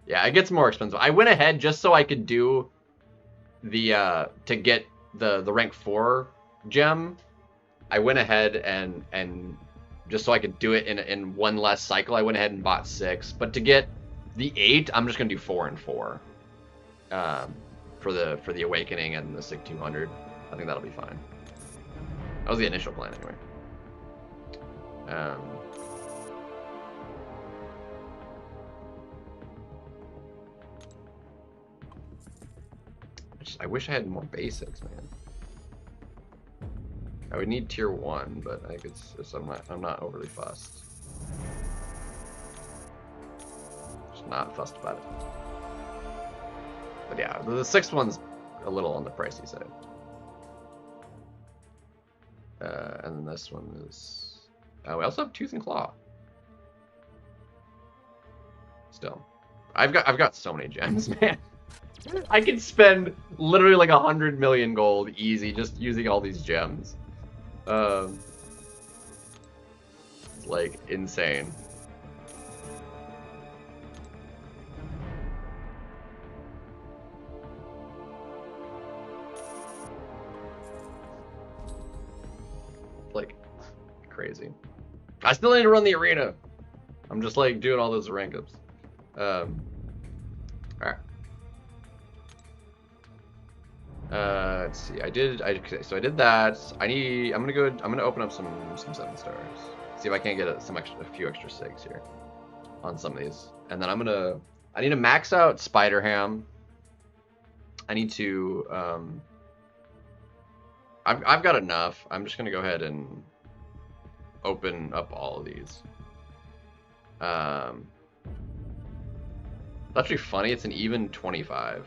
A: Yeah, it gets more expensive. I went ahead just so I could do the to get the rank 4 gem. I went ahead and just so I could do it in one less cycle, I went ahead and bought 6. But to get the 8, I'm just gonna do 4 and 4. For the awakening and the SIG 200. I think that'll be fine. That was the initial plan anyway. I wish I had more basics, man. I would need tier 1, but I think it's I'm not overly fussed. Just not fussed about it. But yeah, the 6th one's a little on the pricey side. And then this one is... we also have Tooth and Claw. Still. I've got so many gems, man. I could spend literally like 100 million gold easy just using all these gems. It's like insane. Like crazy. I still need to run the arena. I'm just like doing all those rankups. All right. Let's see. So I did that. I'm gonna open up some 7 stars. See if I can't get a few extra SIGs here on some of these. And then I need to max out Spider Ham. I need to I've got enough. I'm just gonna go ahead and open up all of these. That's actually funny. It's an even 25.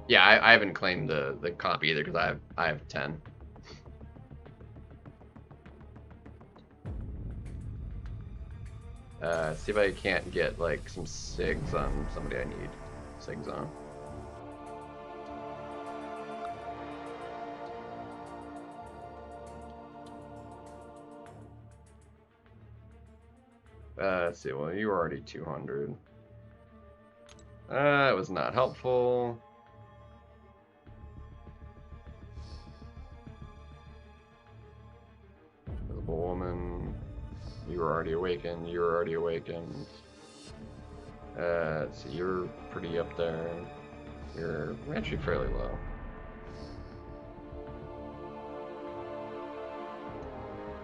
A: Yeah, I haven't claimed the comp either because I have 10. See if I can't get like some SIGs on somebody I need SIGs on. Let's see. Well, you were already 200. It was not helpful. Visible woman. You were already awakened. You were already awakened. Let's see. You're pretty up there. You're actually fairly low.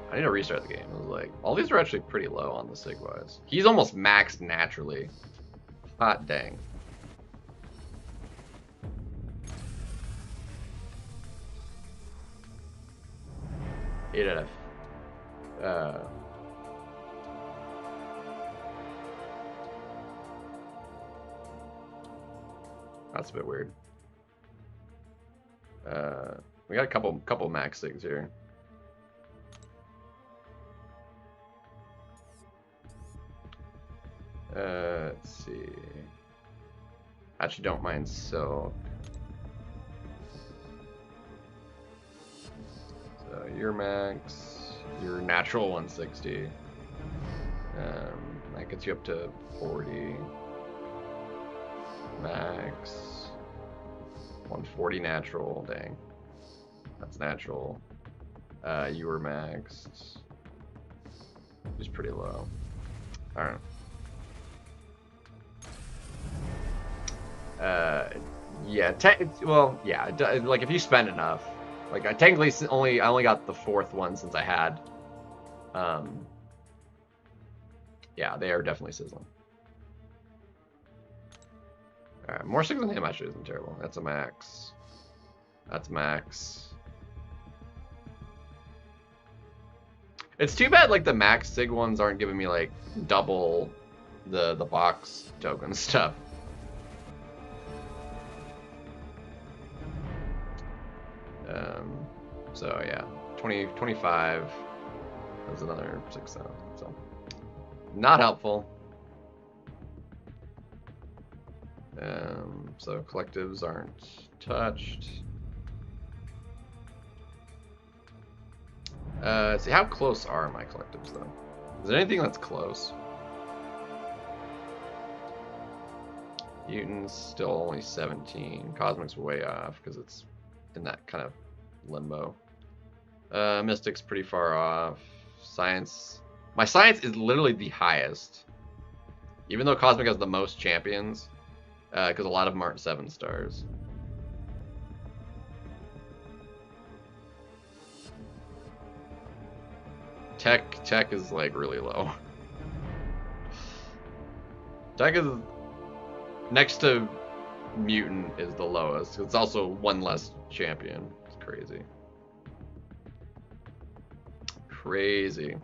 A: I need to restart the game. It was like, all these are actually pretty low on the SIG wise. He's almost maxed naturally. Hot dang. Eight out of that's a bit weird. We got a couple max SIGs here. Let's see. Actually, don't mind Silk. So your max, your natural 160. That gets you up to 40. Max 140 natural. Dang, that's natural. You were maxed. Just pretty low. All right. Yeah, well, yeah, like if you spend enough, like I technically I only got the 4th one since I had, yeah, they are definitely sizzling. Alright, more SIGs than him actually isn't terrible. That's a max. That's max. It's too bad like the max SIG ones aren't giving me like double the box token stuff. So yeah, 25. That's another 6,000. So not helpful. So collectives aren't touched. Let's see, how close are my collectives though? Is there anything that's close? Mutants still only 17. Cosmic's way off because it's in that kind of limbo. Mystic's pretty far off. Science. My science is literally the highest. Even though Cosmic has the most champions. Because a lot of them aren't 7 stars. Tech is like really low. Tech is next to Mutant is the lowest. It's also one less champion. It's crazy. Crazy.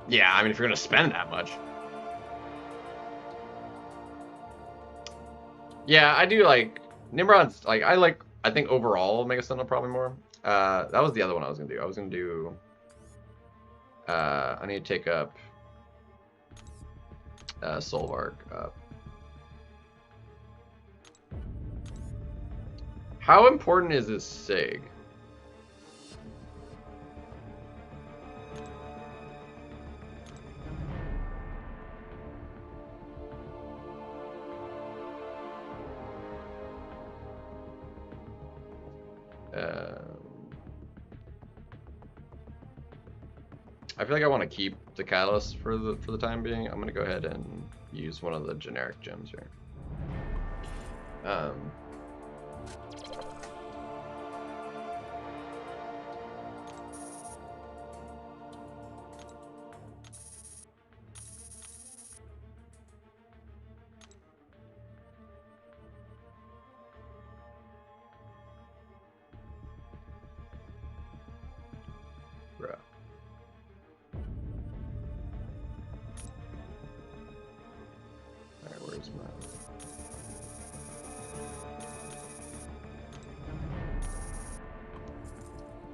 A: Yeah, I mean, if you're gonna spend that much. Yeah, I do like Nimrod's. Like, I think overall Mega Sentinel probably more. That was the other one I was gonna do. I was gonna do. I need to take up Solvark up. How important is this SIG? I feel like I want to keep the catalyst for the time being. I'm gonna go ahead and use one of the generic gems here. Bruh. Alright, where's my...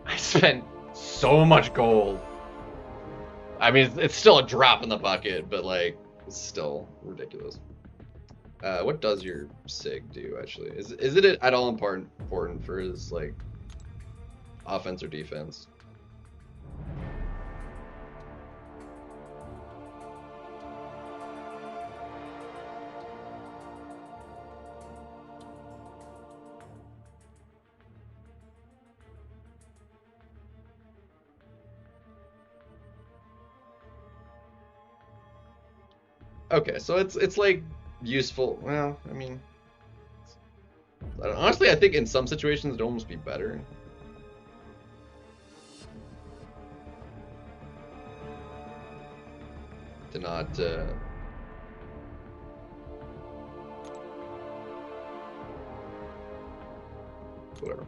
A: I spent so much gold. I mean, it's still a drop in the bucket, but like, it's still ridiculous. What does your SIG do, actually? Is it at all important for his, like, offense or defense? Okay, so it's like useful. Well, I mean, honestly, I think in some situations it'd almost be better. To not whatever.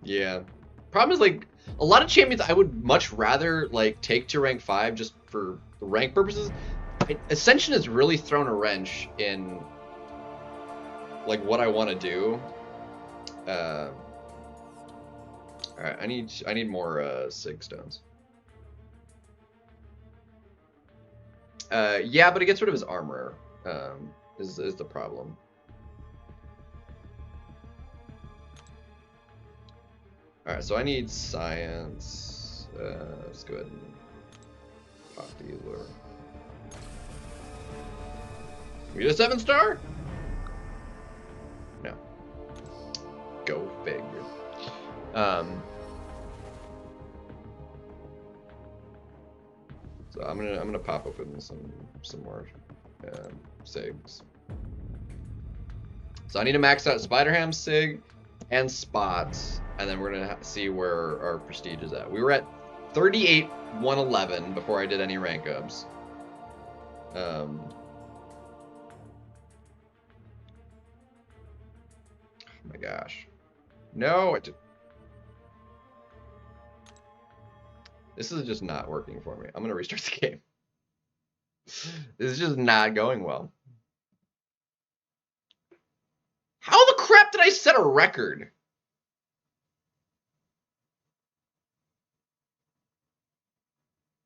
A: Yeah. Problem is, like, a lot of champions I would much rather like take to rank 5 just for rank purposes. Ascension has really thrown a wrench in like what I want to do. All right, I need more SIG stones. Yeah, but it gets rid of his armor. Is the problem. Alright, so I need science. Let's go ahead and pop these over. We get a 7-star? No. Go figure. So I'm gonna pop open some more SIGs. So I need to max out Spider-Ham, SIG, and spots, and then we're gonna see where our prestige is at. We were at 38,111 before I did any rank ups. my gosh. No, it did. This is just not working for me. I'm gonna restart the game. This is just not going well. How the crap did I set a record?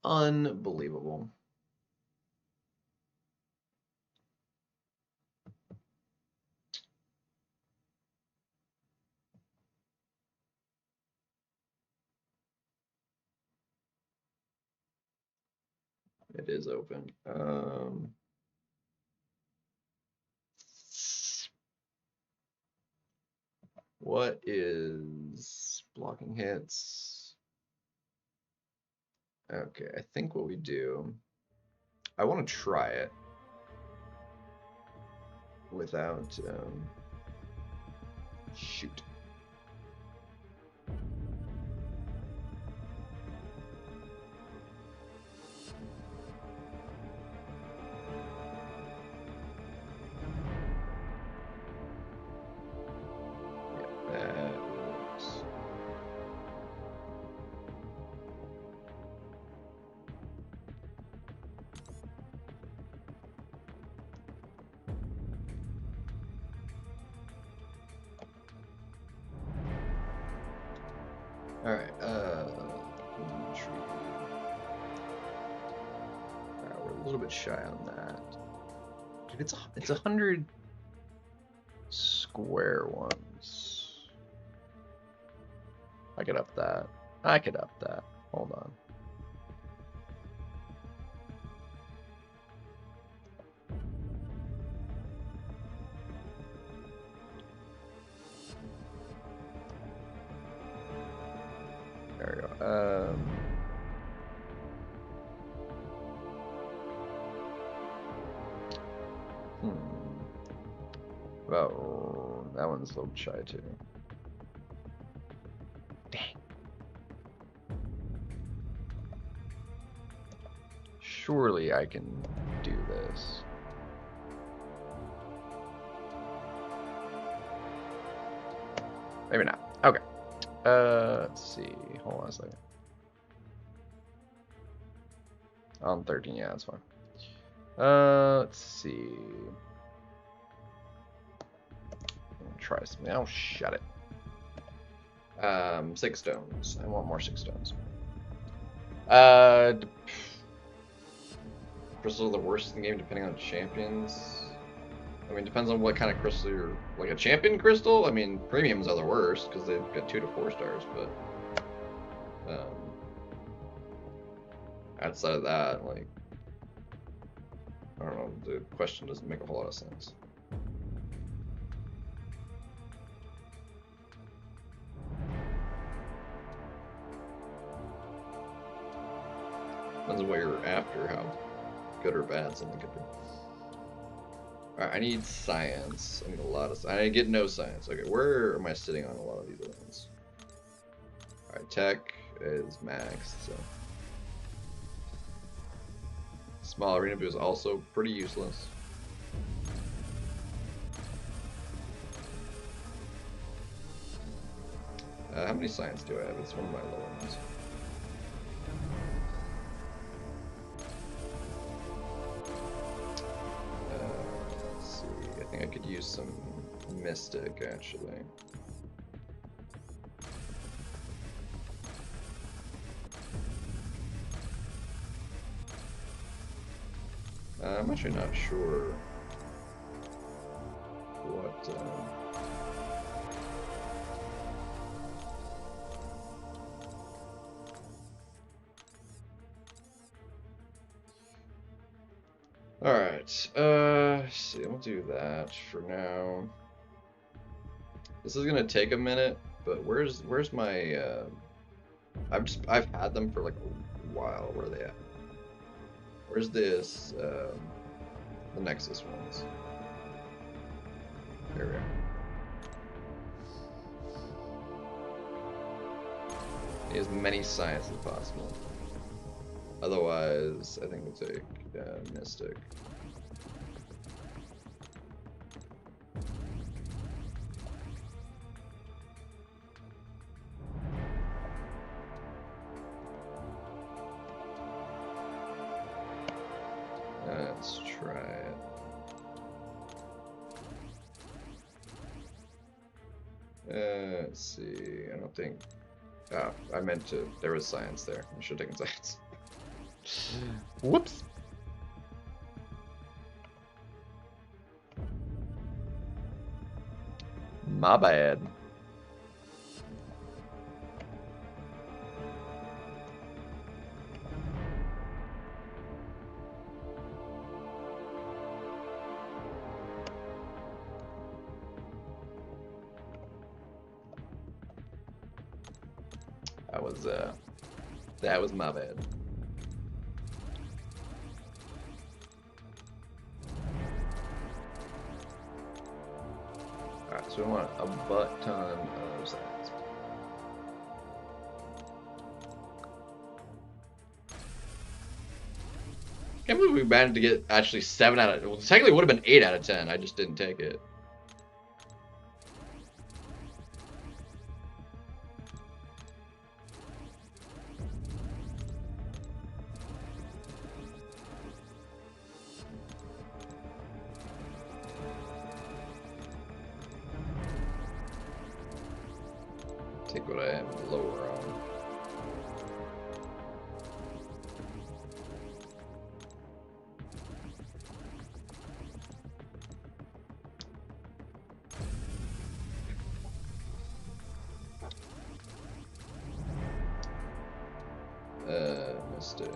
A: Unbelievable. It is open. What is blocking hits? Okay, I think what we do, I want to try it without, shoot. Alright, we're a little bit shy on that. Dude, it's 100 square ones. I could up that. I could up that. Hold on. There we go. Well, that one's a little shy too. Dang. Surely I can do this. Maybe not. Okay. Let's see. Hold on a second. On 13, yeah, that's fine. Let's see. Try something. Oh, shut it. 6 stones. I want more 6 stones. Crystals are the worst in the game depending on champions. I mean, depends on what kind of crystal you're... Like a champion crystal? I mean, premiums are the worst because they've got 2 to 4 stars, but... outside of that, like... I don't know, the question doesn't make a whole lot of sense. Depends on what you're after, how good or bad something could be. Alright, I need science. I need a lot of science. I get no science. Okay, where am I sitting on a lot of these ones? Alright, tech is maxed, so. Small arena boost is also pretty useless. How many science do I have? It's one of my lower ones. Let's see. I think I could use some mystic actually. I'm actually not sure what. All right. See, we'll do that for now. This is gonna take a minute, but where's my? I've had them for like a while. Where are they at? Where's this? The Nexus ones. There we are. Need as many science as possible. Otherwise, I think we'll take Mystic. Let's try it. Let's see. I don't think. Oh, I meant to. There was science there. I should have taken science.
C: Whoops.
A: My bad. That was my bad. Alright, so we want a butt ton of science. Can't believe we managed to get actually 7 out of. Well, technically it would have been 8 out of 10. I just didn't take it. Take what I am lower on. Mistake.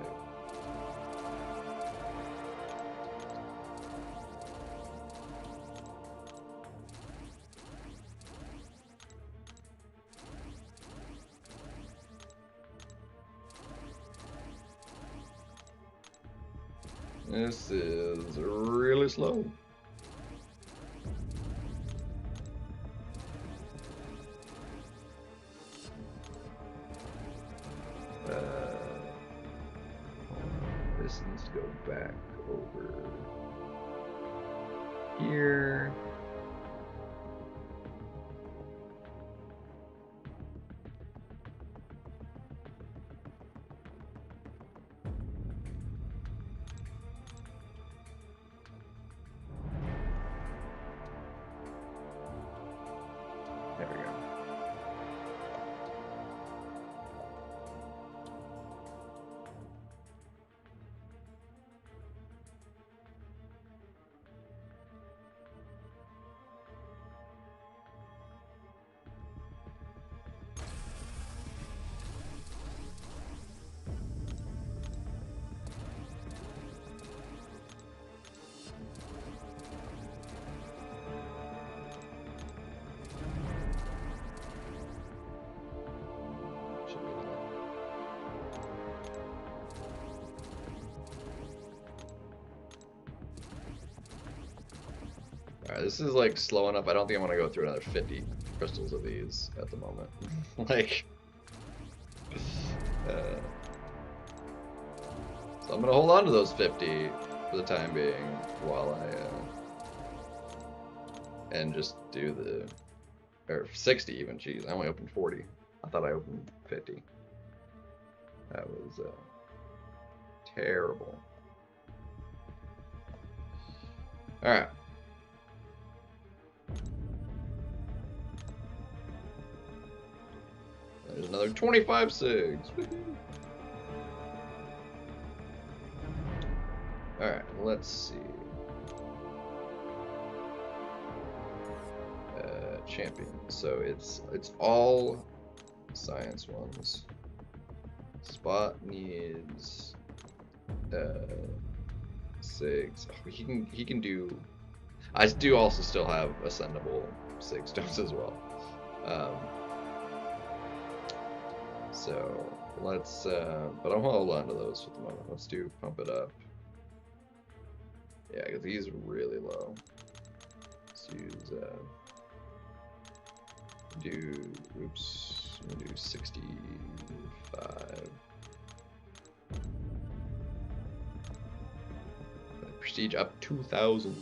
A: This is really slow. This needs to go back over here. There we go. Alright, this is like slow enough. I don't think I want to go through another 50 crystals of these at the moment. Like, so I'm gonna hold on to those 50 for the time being while I and just do the, or 60 even. Jeez, I only opened 40. I thought I opened 50. That was terrible. All right. There's another 25 SIGs. Alright, let's see. Champion. So it's all science ones. Spot needs SIGs. Oh, he can do. I do also still have ascendable SIG stones as well. So let's, but I'll hold on to those for the moment. Let's do pump it up. Yeah, because he's really low. Let's use, we'll do 65. Prestige up 2,000.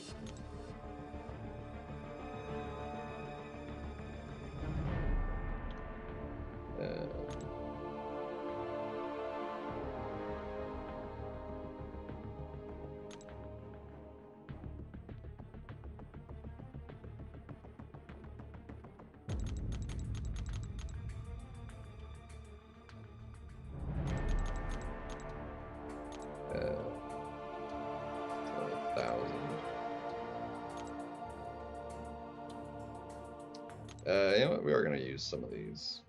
A: You know what? We are gonna use some of these.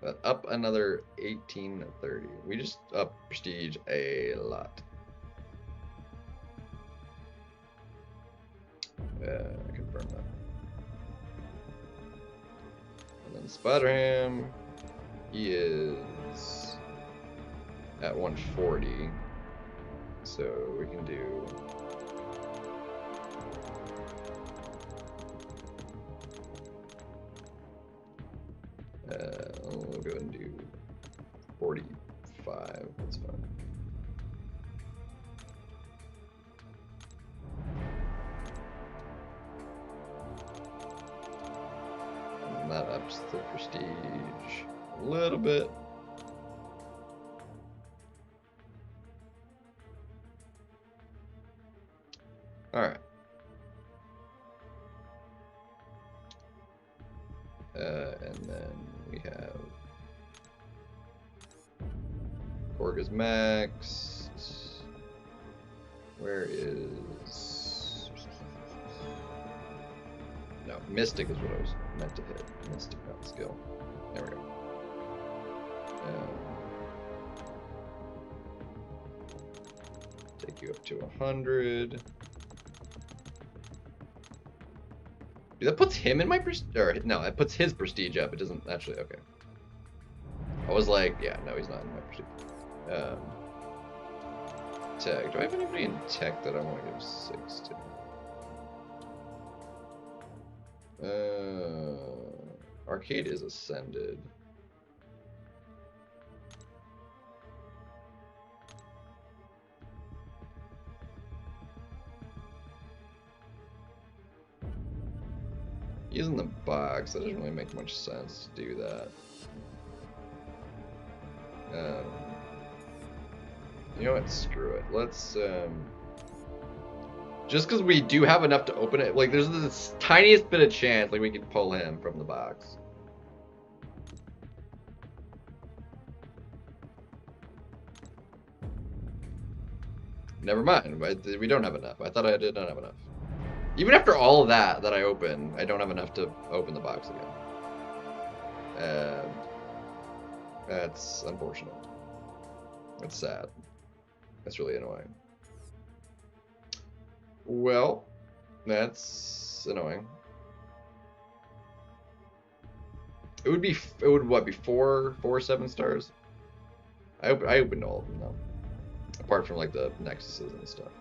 A: But up another 1830. We just up prestige a lot. Confirm that. And then Spider-Ham, he is at 140. So we can do we'll go ahead and do 45. That's fine. And that ups the prestige a little bit. All right. And then we have Korga's max. Where is... No, Mystic is what I was meant to hit. Mystic, not skill. There we go. Take you up to 100. Dude, that puts him in my prestige. Or no, it puts his prestige up. It doesn't actually. Okay. I was like, yeah, no, he's not in my prestige. Tech. Do I have anybody in tech that I want to give 6 to? Arcade is ascended. Using the box, that doesn't really make much sense to do that. You know what? Screw it. Let's just because we do have enough to open it, like there's this tiniest bit of chance like we could pull him from the box. Never mind. We don't have enough. I thought I did not have enough. Even after all of that I open, I don't have enough to open the box again. That's unfortunate. That's sad. That's really annoying. Well, that's annoying. It would what be four 7-stars? I opened all of them though, apart from like the nexuses and stuff.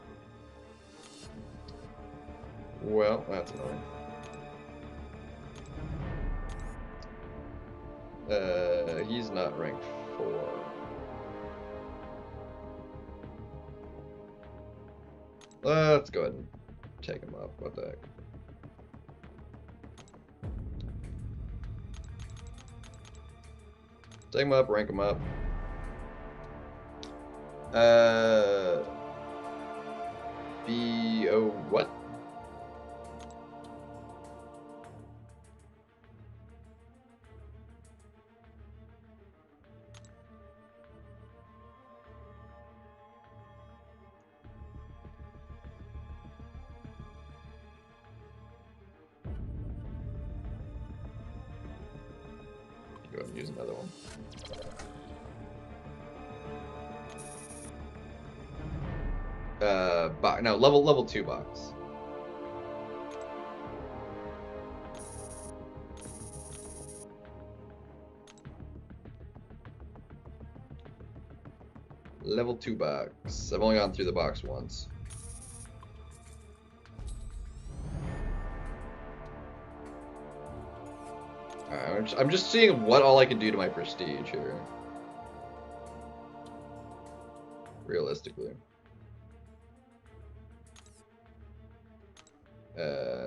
A: Well, that's annoying. He's not ranked 4. Let's go ahead and take him up. What the heck? Take him up, rank him up. What? Go ahead and use another one. No, level 2 box. Level 2 box. I've only gone through the box once. Alright, I'm just seeing what all I can do to my prestige here. Realistically.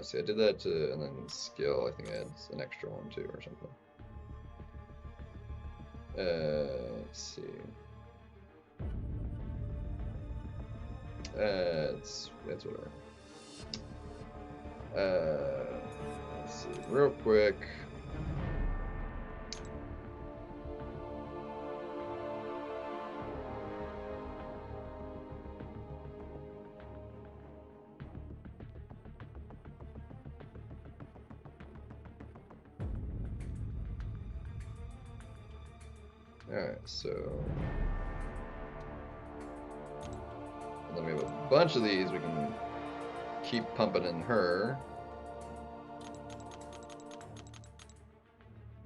A: See, I did that to, and then skill, I think I had an extra one too, or something. Let's see. It's whatever. Let's see, real quick. Alright, so... And then we have a bunch of these we can keep pumping in her.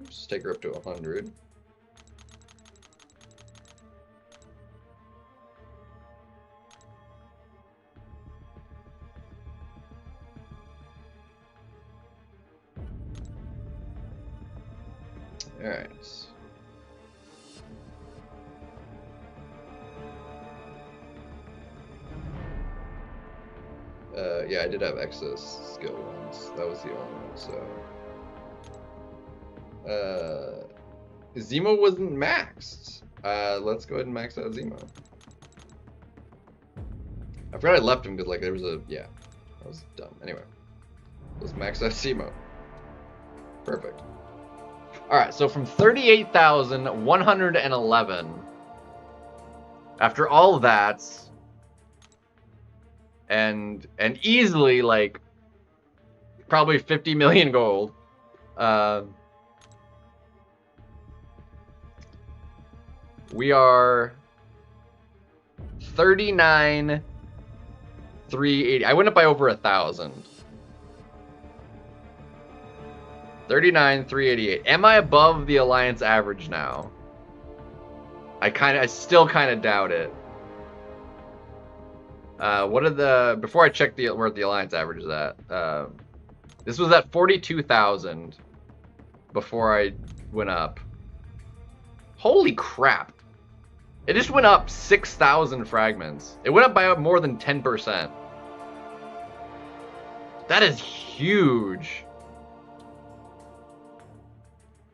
A: Just take her up to 100. Alright. Yeah, I did have excess skill ones. That was the only one, so... Zemo wasn't maxed. Let's go ahead and max out Zemo. I forgot I left him because, like, there was a... Yeah, that was dumb. Anyway, let's max out Zemo. Perfect. Alright, so from 38,111, after all that, and easily, like, probably 50 million gold, we are 39,380. I went up by over 1,000. 39,388. Am I above the Alliance average now? I still kind of doubt it. What are the... Before I check where the Alliance average is at. This was at 42,000 before I went up. Holy crap. It just went up 6,000 fragments. It went up by more than 10%. That is huge.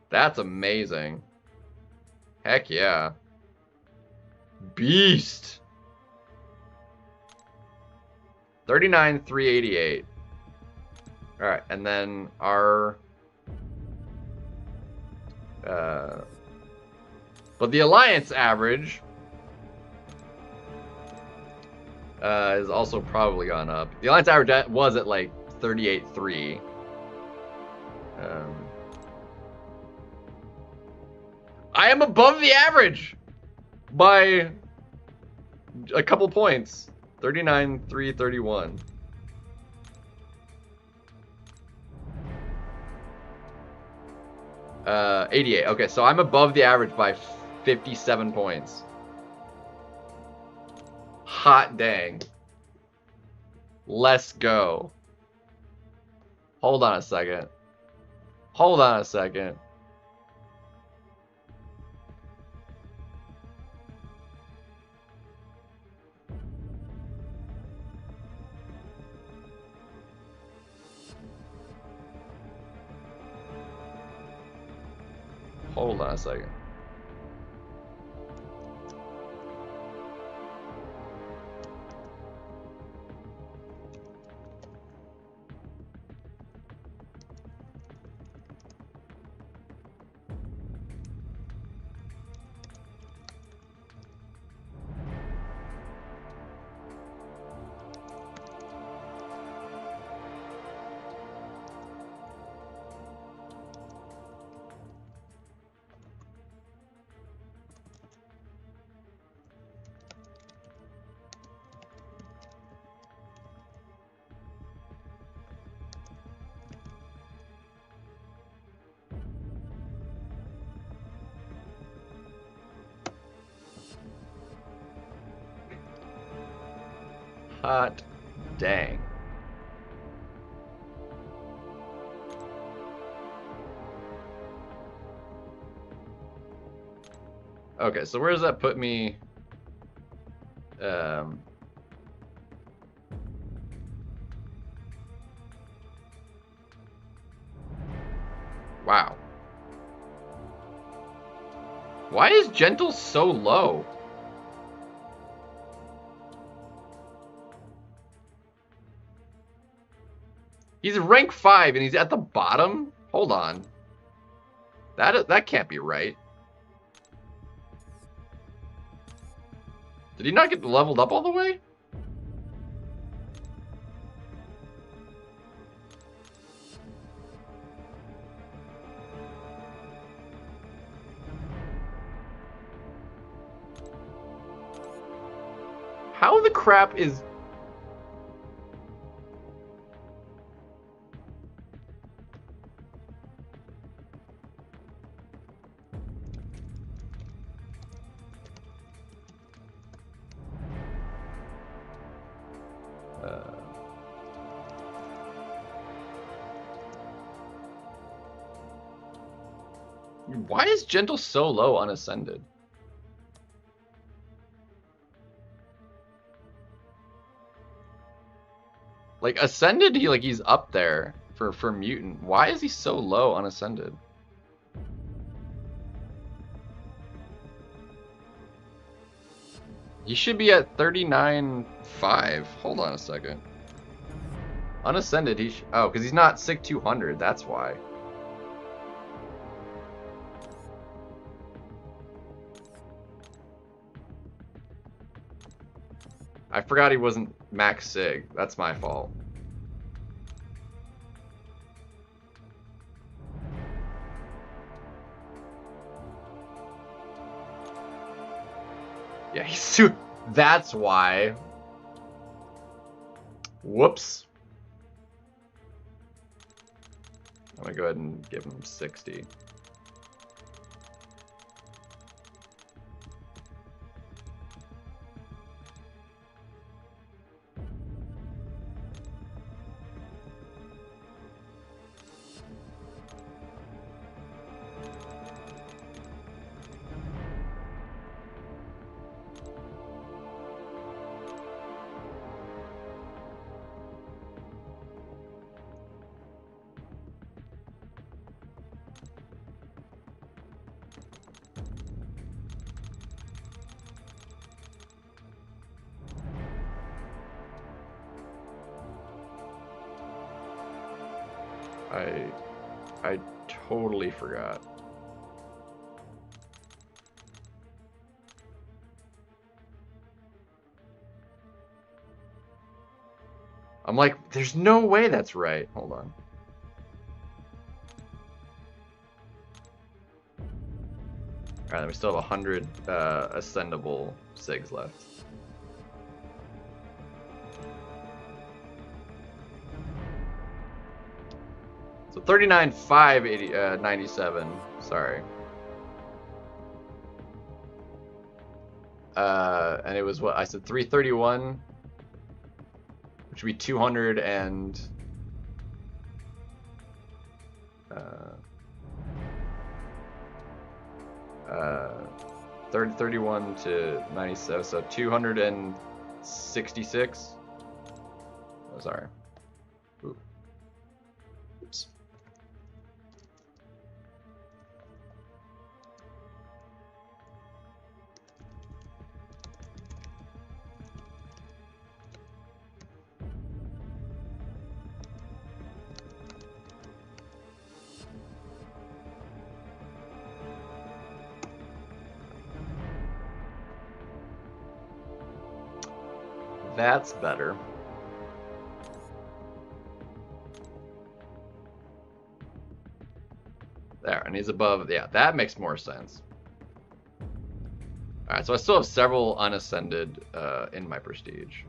A: That's amazing. Heck yeah. Beast. 39,388. Alright, and then our... But the Alliance average is also probably gone up. The Alliance average was at like 38.3. I am above the average by a couple points. 39,331. Uh, 88. Okay, so I'm above the average by 57 points. Hot dang. Let's go. Hold on a second. Hold on a second. Hold on a second. Hot dang. Okay, so where does that put me? Wow. Why is Gentle so low? He's rank 5 and he's at the bottom? Hold on. That can't be right. Did he not get leveled up all the way? How the crap is... Why is Gentle so low unascended? Like ascended, he's up there for mutant. Why is he so low unascended? He should be at 39.5. Hold on a second. Unascended, oh, because he's not SIG 200. That's why. I forgot he wasn't max SIG. That's my fault. Yeah, he's too... That's why. Whoops. I'm gonna go ahead and give him 60. I totally forgot. I'm like, there's no way that's right. Hold on. Alright, we still have 100 ascendable SIGs left. So 39.597. Sorry. And it was what I said, 331, which would be 200 and 31 to 97, so 266. Oh, sorry. Ooh. Oops. That's better. There, and he's above. Yeah, that makes more sense. Alright, so I still have several unascended in my prestige.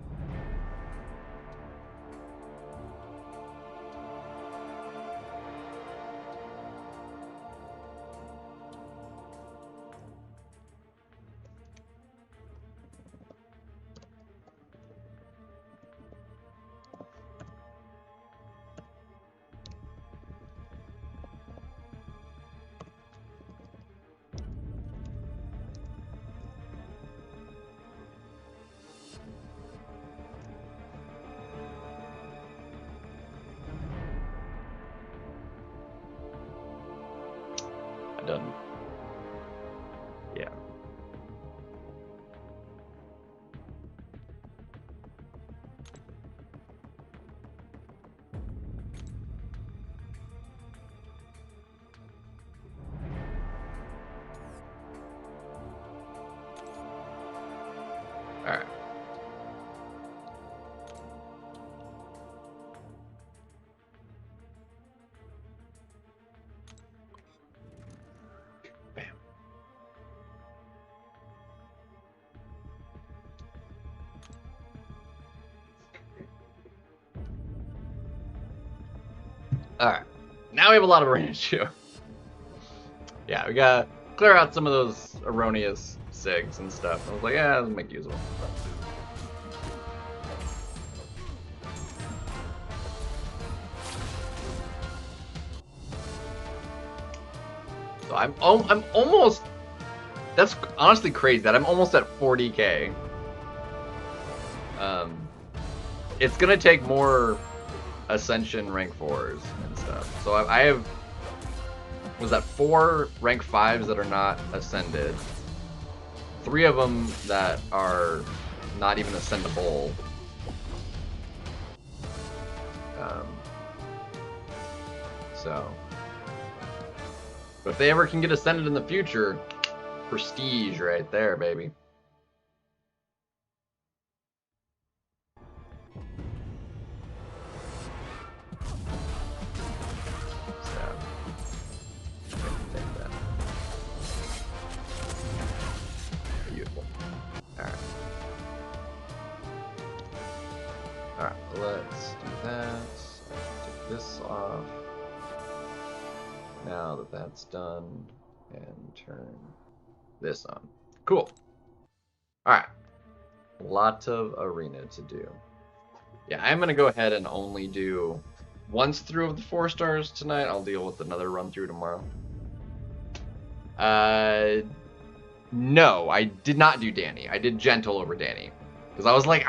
A: Done. Yeah. All right. Bam. Alright. Now we have a lot of arena too. Yeah, we gotta clear out some of those erroneous SIGs and stuff. I was like, yeah, let's make use of them. So I'm almost. That's honestly crazy that I'm almost at 40k. It's gonna take more Ascension rank 4s and stuff. So I have. Was that 4 rank 5s that are not ascended? 3 of them that are not even ascendable. But if they ever can get ascended in the future, prestige right there, baby. Beautiful. Alright. Alright, let's do that. Take this off. Now that that's done, and turn this on. Cool. Alright. Lot of arena to do. Yeah, I'm going to go ahead and only do once through of the 4 stars tonight. I'll deal with another run through tomorrow. No, I did not do Danny. I did Gentle over Danny. Because I was like,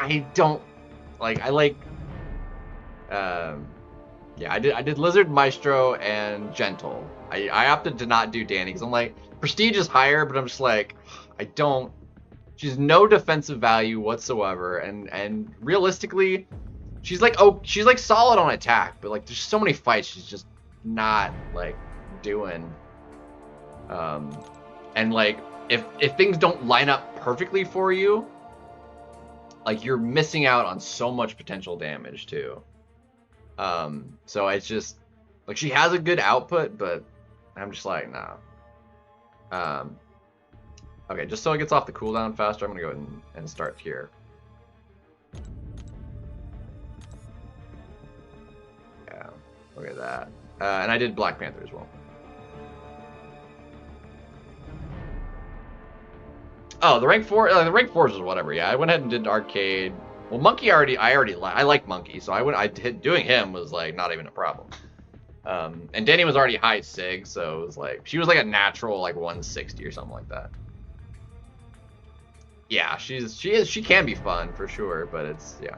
A: yeah, I did Lizard, Maestro, and Gentle. I opted to not do Danny because I'm like, Prestige is higher, but I'm just like, I don't. She's no defensive value whatsoever, and realistically, she's like solid on attack, but like there's so many fights she's just not like doing. And like if things don't line up perfectly for you, like you're missing out on so much potential damage too. So it's just like she has a good output, but I'm just like, nah. Okay, just so it gets off the cooldown faster, I'm gonna go ahead and start here. Yeah, look at that. And I did Black Panther as well. Oh, the rank 4s is whatever. Yeah, I went ahead and did Arcade. Well, Monkey I like Monkey, so doing him was like not even a problem. And Danny was already high Sig, so it was like she was like a natural like 160 or something like that. Yeah, she can be fun for sure, but it's yeah.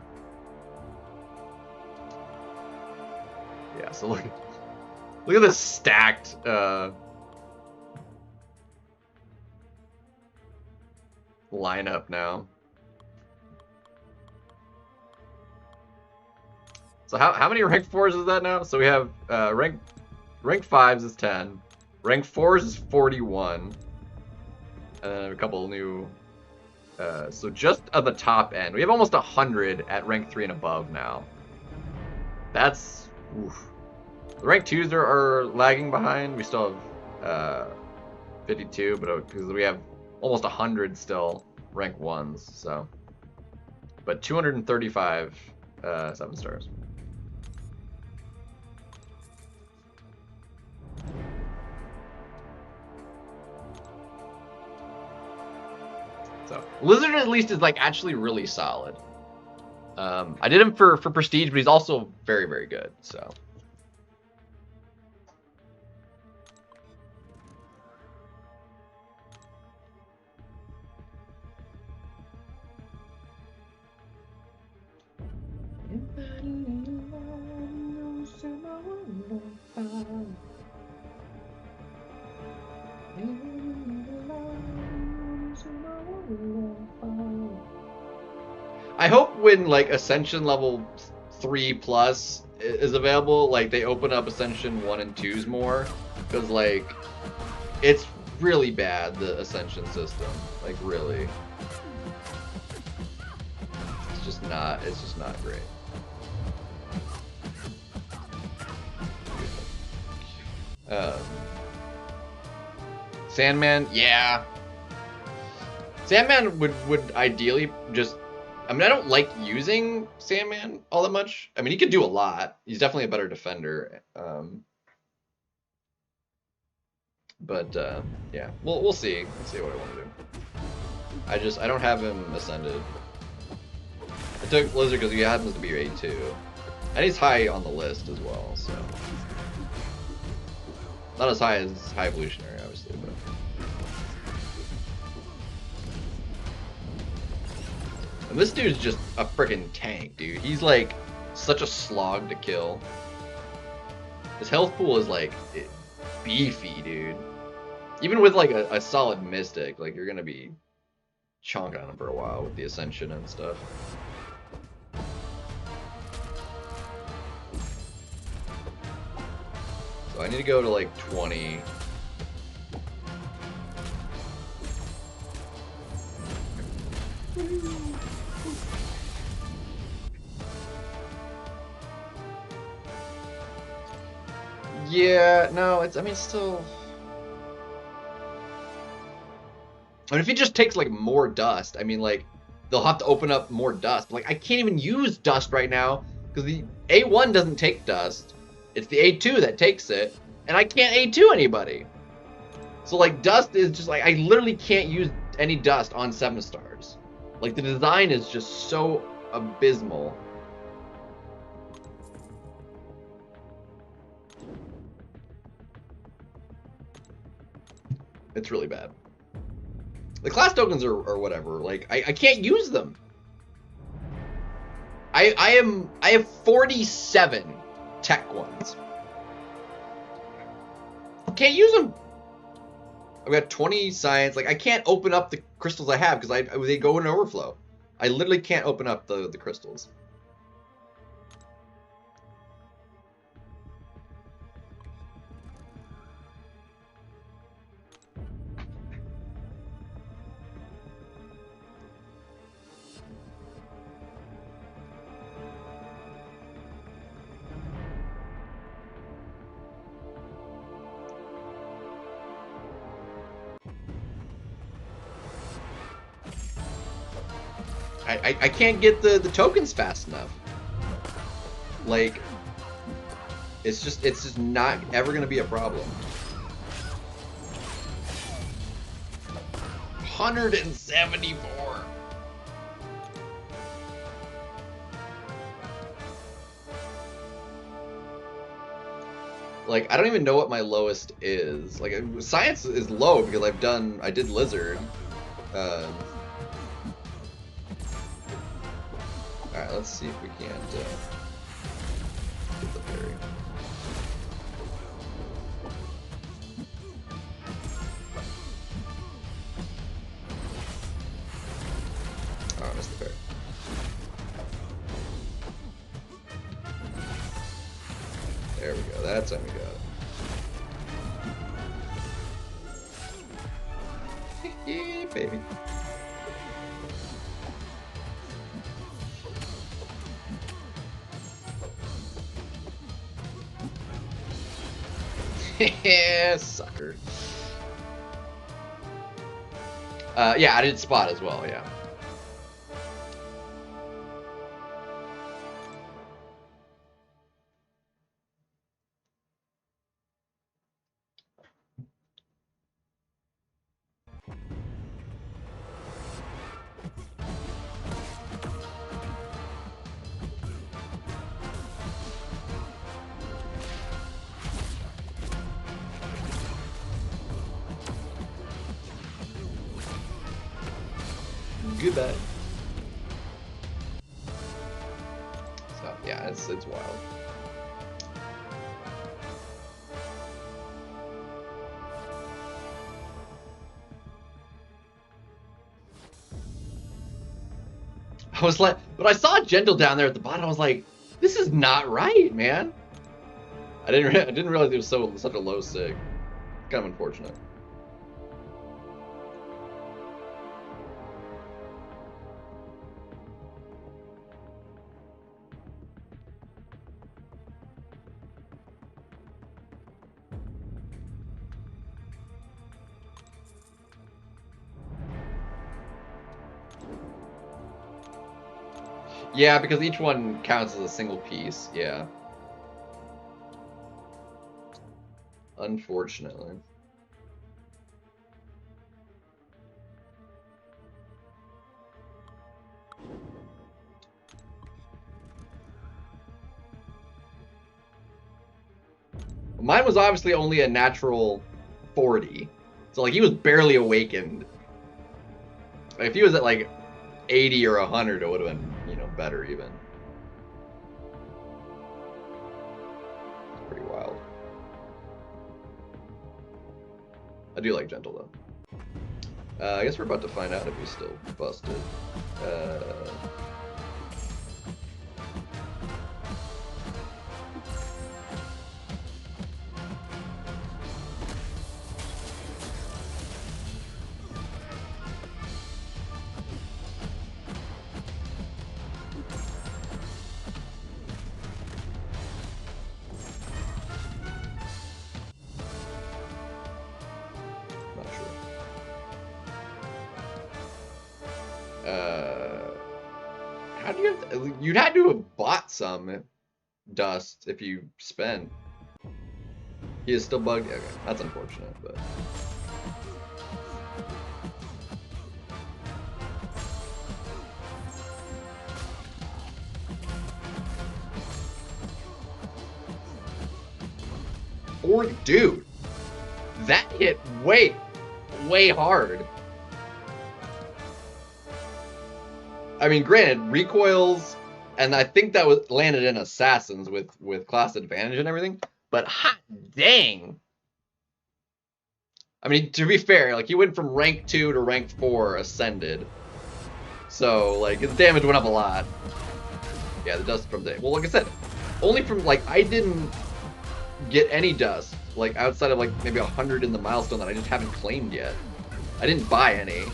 A: Yeah, so look at this stacked lineup now. So how many rank 4s is that now? So we have rank 5s is 10, rank 4s is 41, and then a couple new. So just at the top end, we have almost 100 at rank 3 and above now. That's oof. The rank 2s are lagging behind. We still have 52, but because we have almost 100 still rank 1s. So, but 235 7 stars. So Lizard at least is like actually really solid. I did him for prestige, but he's also very, very good. So I hope when like Ascension level 3+ is available, like they open up Ascension 1 and 2s more, because like it's really bad, the Ascension system, like really. It's just not great. Sandman, yeah. Sandman would ideally just I mean, I don't like using Sandman all that much. I mean, he can do a lot. He's definitely a better defender. But yeah, we'll see. We'll see what I want to do. I don't have him ascended. I took Lizard because he happens to be A2. And he's high on the list as well, so. Not as high as High Evolutionary, obviously, but. And this dude's just a freaking tank, dude. He's like such a slog to kill. His health pool is like beefy, dude. Even with like a solid Mystic, like you're gonna be chonking on him for a while with the Ascension and stuff. So I need to go to like 20. Yeah, no, I mean, still. I mean, if he just takes like more dust, I mean, like they'll have to open up more dust. Like I can't even use dust right now because the A1 doesn't take dust. It's the A2 that takes it, and I can't A2 anybody. So like dust is just like I literally can't use any dust on 7 stars. Like the design is just so abysmal. It's really bad. The class tokens are whatever. Like I can't use them. I have 47 tech ones. Can't use them. I've got 20 science. Like I can't open up the crystals I have because they go in overflow. I literally can't open up the crystals. I can't get the tokens fast enough. Like it's just not ever gonna be a problem. 174. Like I don't even know what my lowest is. Like science is low because I did lizard. Alright, let's see if we can't get the parry. Oh, I missed the parry. There we go, that time we got it. Yeah, baby. Sucker. Yeah, I did spot as well, yeah. Goodbye. So yeah, it's wild. I was like, but I saw Gentle down there at the bottom. I was like, this is not right, man. I didn't realize it was such a low sig. Kind of unfortunate. Yeah, because each one counts as a single piece. Yeah. Unfortunately. Mine was obviously only a natural 40. So, like, he was barely awakened. Like, if he was at, like, 80 or 100, it would have been, you know, better even. It's pretty wild. I do like Gentle, though. I guess we're about to find out if he's still busted. Not sure. How do you have to, you'd had to have bought some dust if you spent. He is still bugged? Okay, that's unfortunate, but... Or, dude, that hit way, way hard. I mean, granted, recoils, and I think that was landed in Assassins with class advantage and everything, but hot dang! I mean, to be fair, like, he went from rank 2 to rank 4 ascended. So, like, his damage went up a lot. Yeah, the dust from the... Well, like I said, only from, like, I didn't get any dust, like, outside of, like, maybe 100 in the milestone that I just haven't claimed yet. I didn't buy any.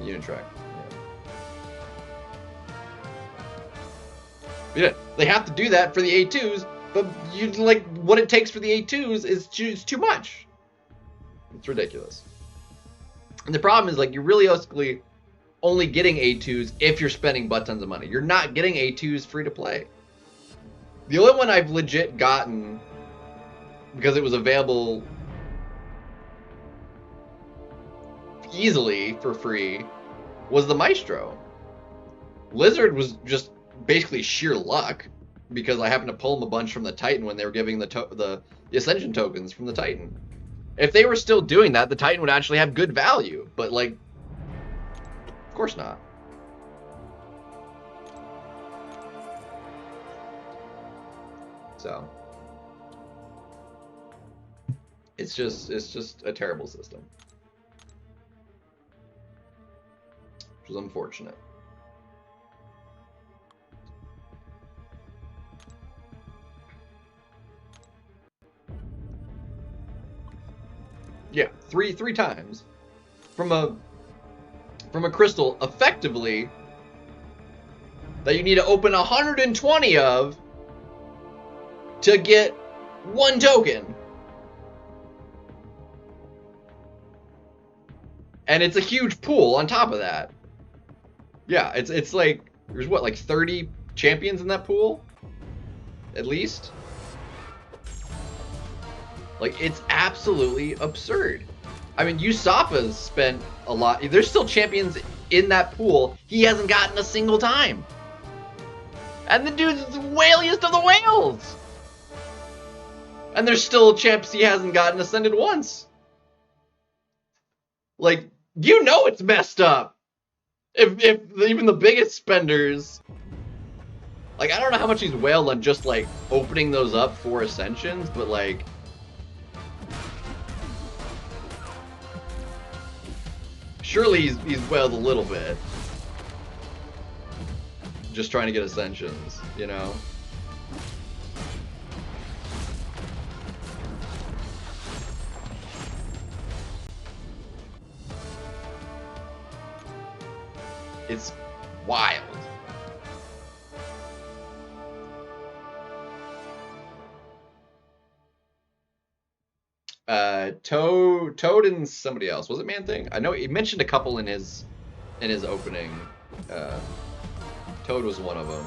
A: Unit track. Yeah, they have to do that for the A2s, but you like what it takes for the A2s is too much. It's ridiculous. And the problem is, like, you're realistically only getting A2s if you're spending butt tons of money. You're not getting A2s free to play. The only one I've legit gotten because it was available easily for free was the Maestro. Lizard was just basically sheer luck because I happened to pull them a bunch from the Titan when they were giving the Ascension tokens from the Titan. If they were still doing that, the Titan would actually have good value, but, like, of course not. So it's just a terrible system, which is unfortunate. Yeah, three times from a crystal, effectively, that you need to open 120 of to get one token. And it's a huge pool on top of that. Yeah, it's like, there's what, like 30 champions in that pool? At least? Like, it's absolutely absurd. I mean, Usapa's spent a lot. There's still champions in that pool he hasn't gotten a single time. And the dude's the whaliest of the whales. And there's still champs he hasn't gotten ascended once. Like, you know it's messed up. If even the biggest spenders... Like, I don't know how much he's whaled on just, like, opening those up for ascensions, but, like... Surely he's whaled a little bit. Just trying to get ascensions, you know? It's wild. Toad and somebody else. Was it Man Thing? I know he mentioned a couple in his opening. Toad was one of them.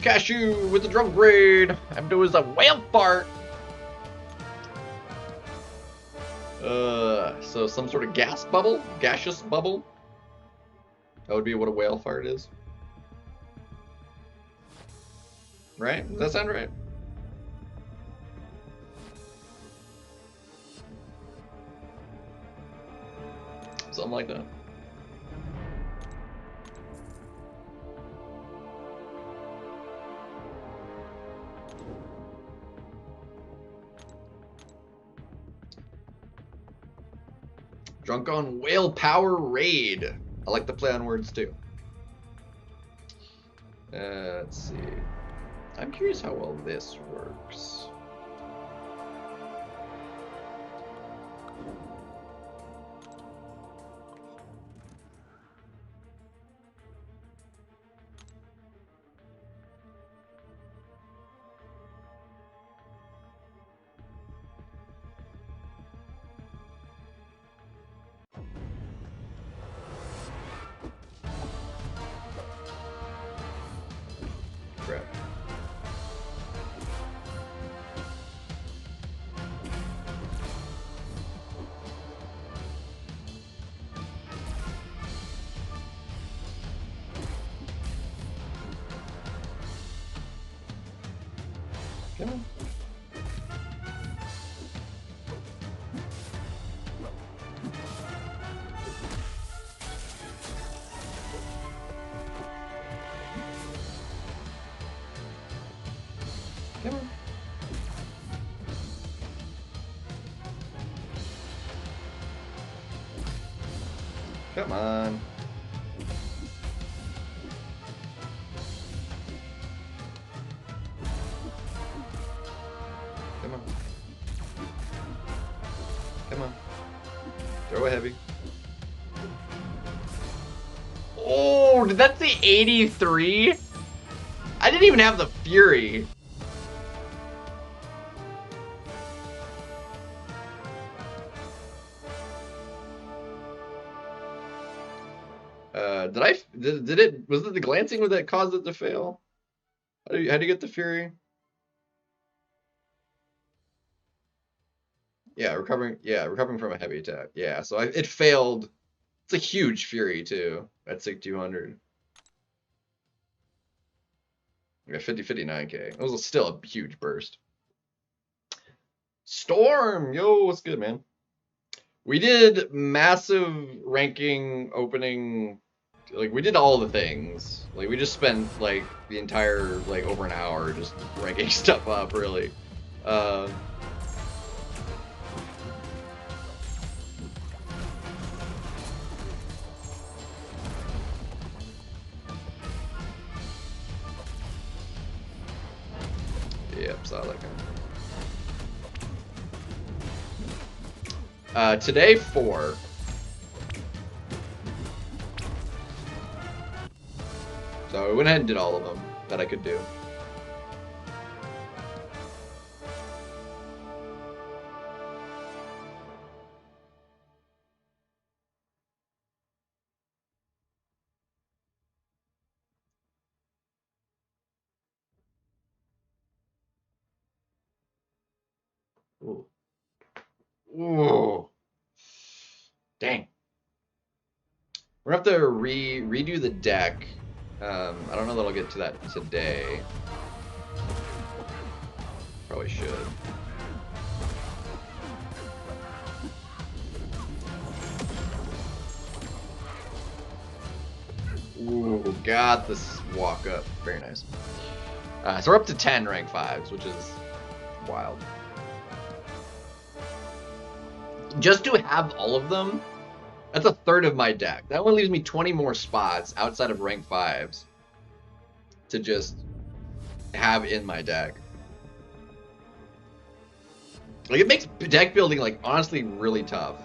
A: Cashew with the drum grade. I'm doing a whale fart. So some sort of gas bubble, gaseous bubble. That would be what a whale fart is, right? Does that sound right? Something like that. Drunk on Whale Power Raid. I like the play on words too. Let's see. I'm curious how well this works. Crap. Come on. Come on. Come on. Come on. Come on. Throw a heavy. Oh, did that say 83? I didn't even have the Fury. Did it, was it the glancing that caused it to fail? How do you get the Fury? Yeah, recovering from a heavy attack. Yeah, so it failed. It's a huge Fury too. At 6,200. Yeah, 59K. It was still a huge burst. Storm, yo, what's good, man? We did massive ranking opening. Like, we did all the things. Like, we just spent, like, the entire, like, over an hour just ranking stuff up, really. Yep, saw that kind. Today, 4. So we went ahead and did all of them that I could do. Ooh. Ooh. Dang. We're gonna have to redo the deck. I don't know that I'll get to that today. Probably should. Ooh, got this walk up. Very nice. So we're up to 10 rank 5s, which is wild. just to have all of them, that's a third of my deck. That one leaves me 20 more spots outside of rank 5s to just have in my deck. Like, it makes deck building, like, honestly really tough.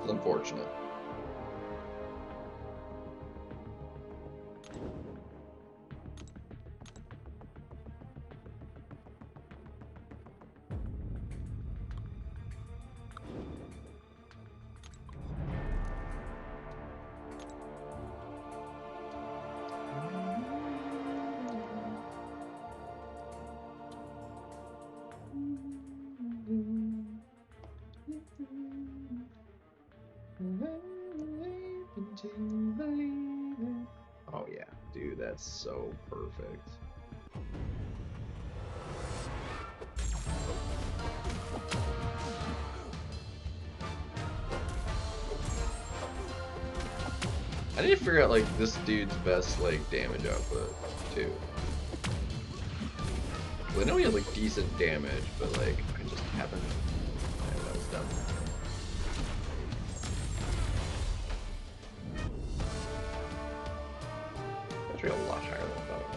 A: It's unfortunate. Oh yeah, dude, that's so perfect. I need to figure out like this dude's best like damage output too. I know he has like decent damage, but like I just haven't. I don't know what's done. Actually, a lot higher than I thought it was.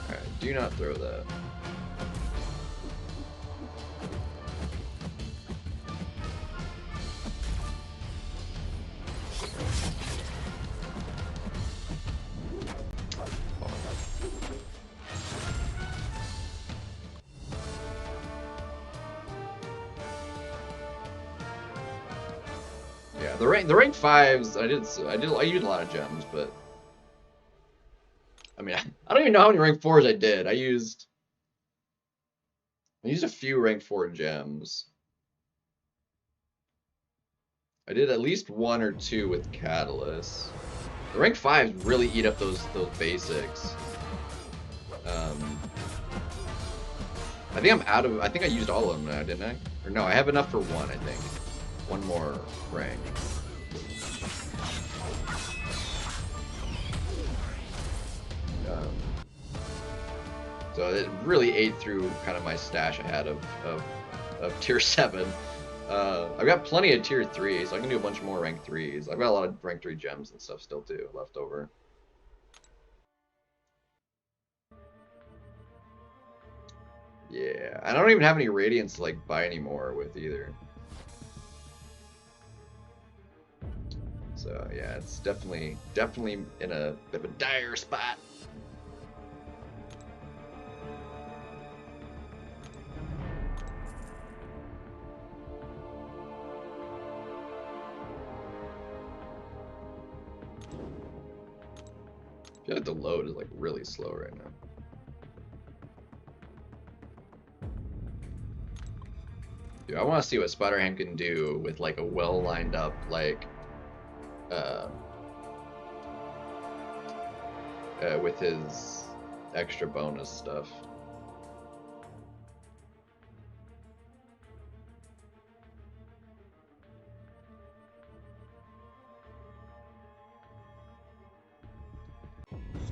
A: Alright, do not throw that. Yeah, the rank 5s, I used a lot of gems, but I mean, I don't even know how many rank 4s I did. I used a few rank 4 gems. I did at least 1 or 2 with Catalyst. The rank 5s really eat up those basics. I think I'm out of. I think I used all of them now, didn't I? Or no, I have enough for 1. I think 1 more rank. So it really ate through kind of my stash I had of tier 7. I've got plenty of tier 3, so I can do a bunch more rank 3s. I've got a lot of rank 3 gems and stuff still too left over. Yeah, I don't even have any radiance to like buy anymore with either. So yeah, it's definitely in a bit of a dire spot. I feel like the load is like really slow right now. Dude, I want to see what Spider-Ham can do with like a well lined up like with his extra bonus stuff.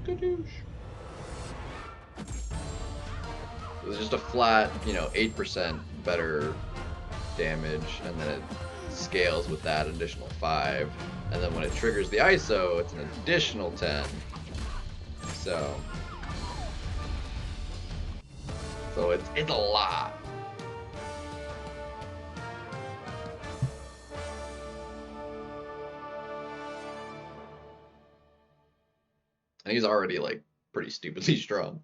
A: Skadoosh. It's just a flat, 8% better damage, and then it scales with that additional 5, and then when it triggers the ISO, it's an additional 10. So it's a lot. And he's already like pretty stupidly strong.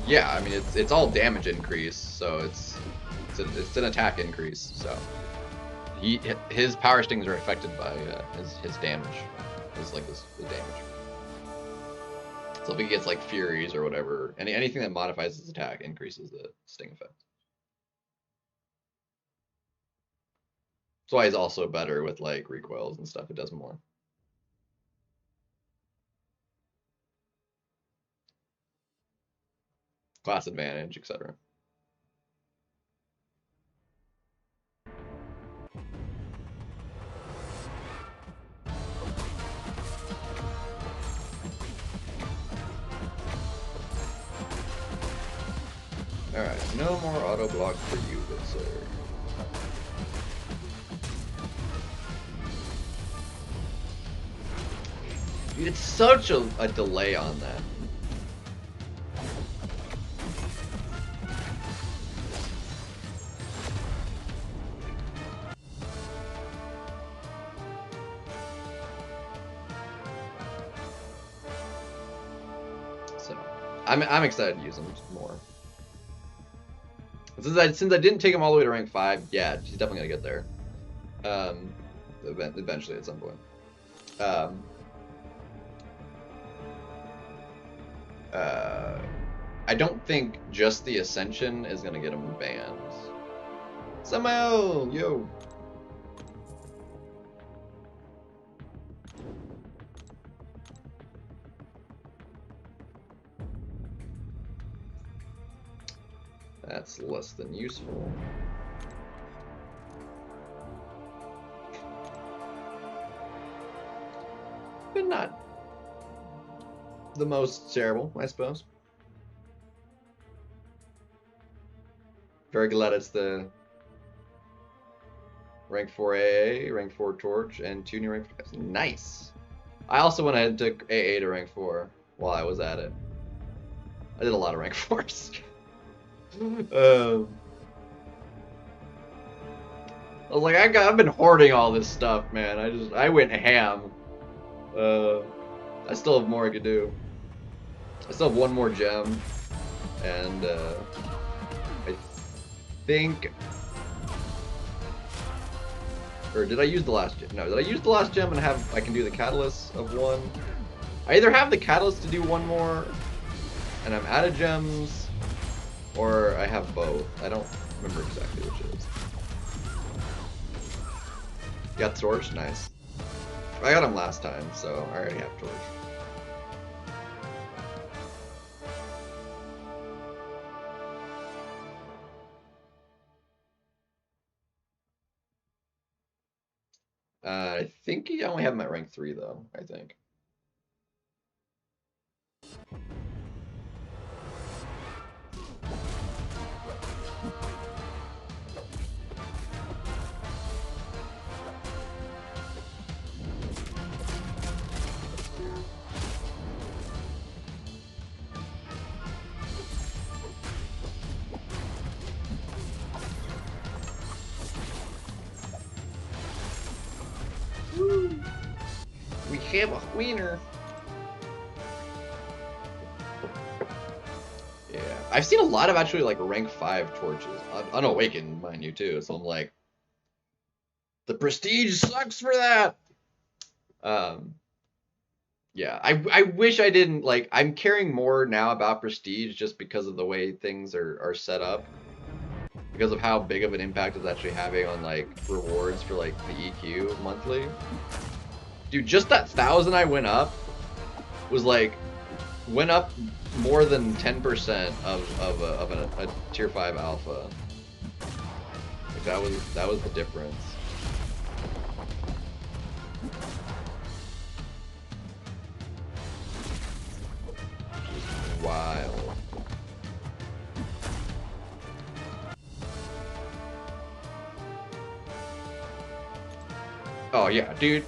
A: Yeah, I mean it's all damage increase, so it's an attack increase. So his power stings are affected by his damage, his damage. So if he gets like Furies or whatever, anything that modifies his attack increases the sting effect. That's why he's also better with like recoils and stuff. It does more. Class advantage, etc. Alright, no more auto block for you, good sir. Dude, it's such a delay on that. So, I'm excited to use him more. Since I didn't take him all the way to rank 5, yeah, she's definitely gonna get there. Eventually at some point. I don't think just the Ascension is gonna get him banned. Somehow, yo. That's less than useful. But not the most terrible, I suppose. Very glad it's the rank 4 AA, rank 4 Torch, and 2 new rank 5s. Nice! I also went ahead and took AA to rank 4 while I was at it. I did a lot of rank 4s. I was like, I've been hoarding all this stuff, man. I went ham. I still have more I could do. I still have one more gem, and I think, or did I use the last gem? No, did I use the last gem and I can do the catalyst of one? I either have the catalyst to do one more, and I'm out of gems, or I have both. I don't remember exactly which it is. Got Torch? Nice. I got him last time, so I already have Torch. I think I only have him at rank 3, though, I think. Woo! We have a winner. Yeah, I've seen a lot of actually like rank 5 torches, unawakened, mind you, too. So I'm like, the prestige sucks for that. Yeah, I wish I didn't, like, I'm caring more now about prestige just because of the way things are set up. Because of how big of an impact it's actually having on, like, rewards for, like, the EQ monthly. Dude, just that 1,000 I went up was, like, went up more than 10% of a tier 5 alpha. Like, that was the difference. Wild. Oh yeah, dude.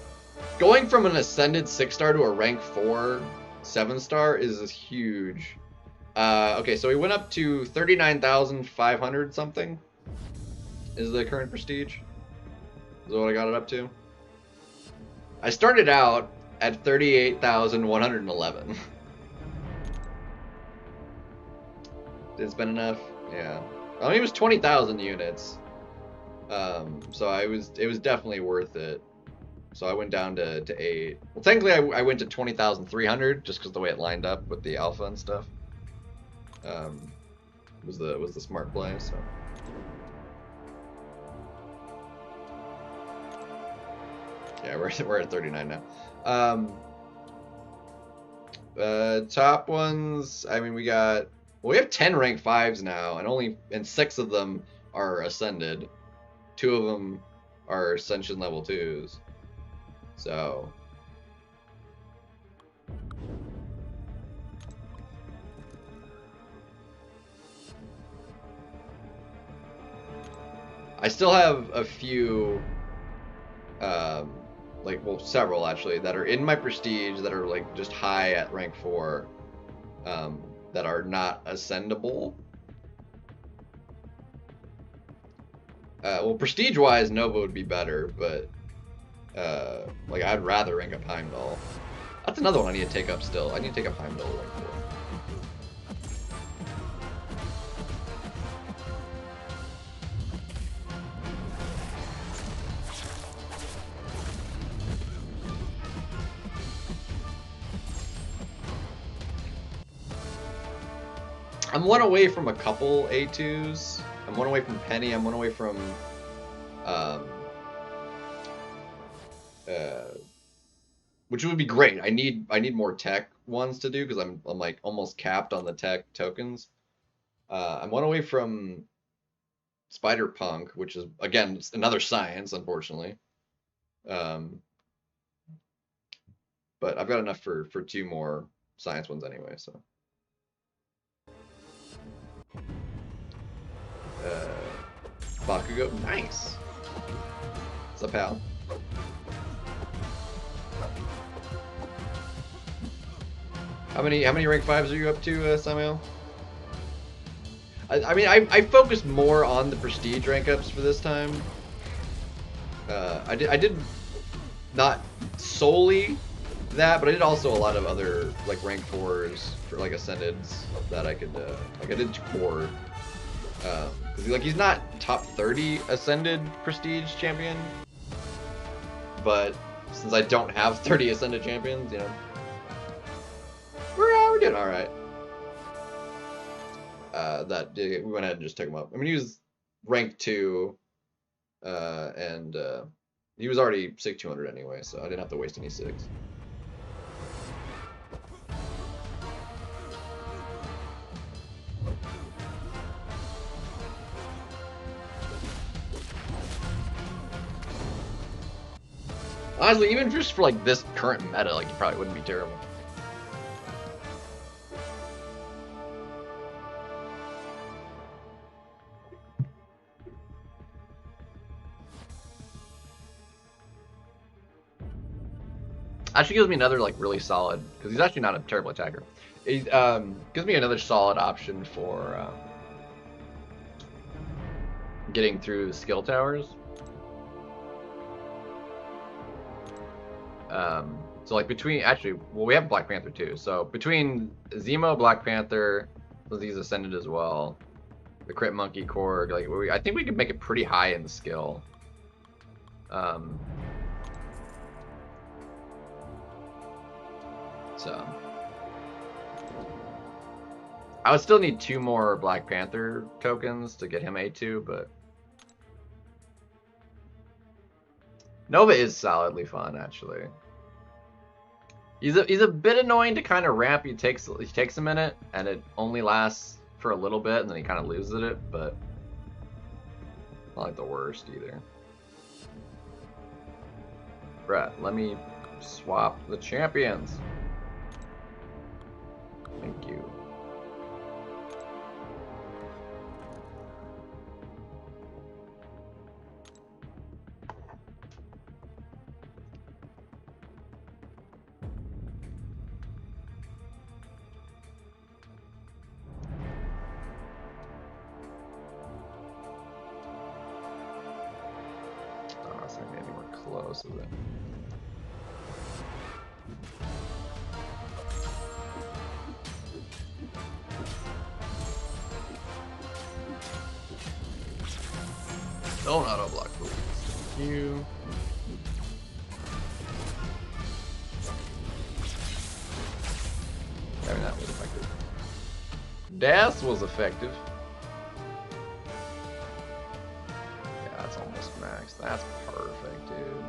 A: Going from an ascended 6-star to a rank 4 7-star is huge. Okay, so we went up to 39,500 something. Is the current prestige? Is what I got it up to. I started out at 38,111. Did it spend enough? Yeah. I mean, it was 20,000 units. So it was definitely worth it So I went down to 8. Well, technically I went to 20,300 just because the way it lined up with the alpha and stuff. Was the smart play. So. Yeah, we're at 39 now. Top ones. I mean, we have 10 rank 5s now, and 6 of them are ascended. 2 of them are ascension level 2s. So. I still have a few, several actually, that are in my prestige that are like just high at rank 4, that are not ascendable. Well, prestige-wise, Nova would be better, but like I'd rather rank up Heimdall. That's another one I need to take up still. I need to take up Heimdall rank 4. I'm one away from a couple A2s. I'm one away from Penny. I'm one away from, which would be great. I need more tech ones to do because I'm like almost capped on the tech tokens. I'm one away from Spider Punk, which is again another science, unfortunately. But I've got enough for 2 more science ones anyway. So. Bakugo, nice. What's up, pal? How many rank 5s are you up to, Samuel? I mean, I focused more on the prestige rank ups for this time. I did not solely that, but I did also a lot of other like rank 4s for like ascendeds that I could like I did core. Because like he's not top 30 ascended prestige champion, but since I don't have 30 ascended champions, you know, we're doing all right. We went ahead and just took him up. I mean, he was rank 2, and he was already 6,200 anyway, so I didn't have to waste any 6. Honestly, even just for like this current meta, like it probably wouldn't be terrible. Actually gives me another like really solid, because he's actually not a terrible attacker. He gives me another solid option for getting through the skill towers. So like between, actually, well, we have Black Panther too. So between Zemo, Black Panther, he's ascended as well. The Crit Monkey Korg, like I think we could make it pretty high in the skill. So I would still need 2 more Black Panther tokens to get him A2, but Nova is solidly fun actually. He's a bit annoying to kind of ramp. He takes a minute, and it only lasts for a little bit, and then he kind of loses it. But not like the worst either. Brett, let me swap the champions. Thank you. Close with it. Don't auto block, please. Thank you. Das was effective. Yeah, that's almost max. That's perfect, dude.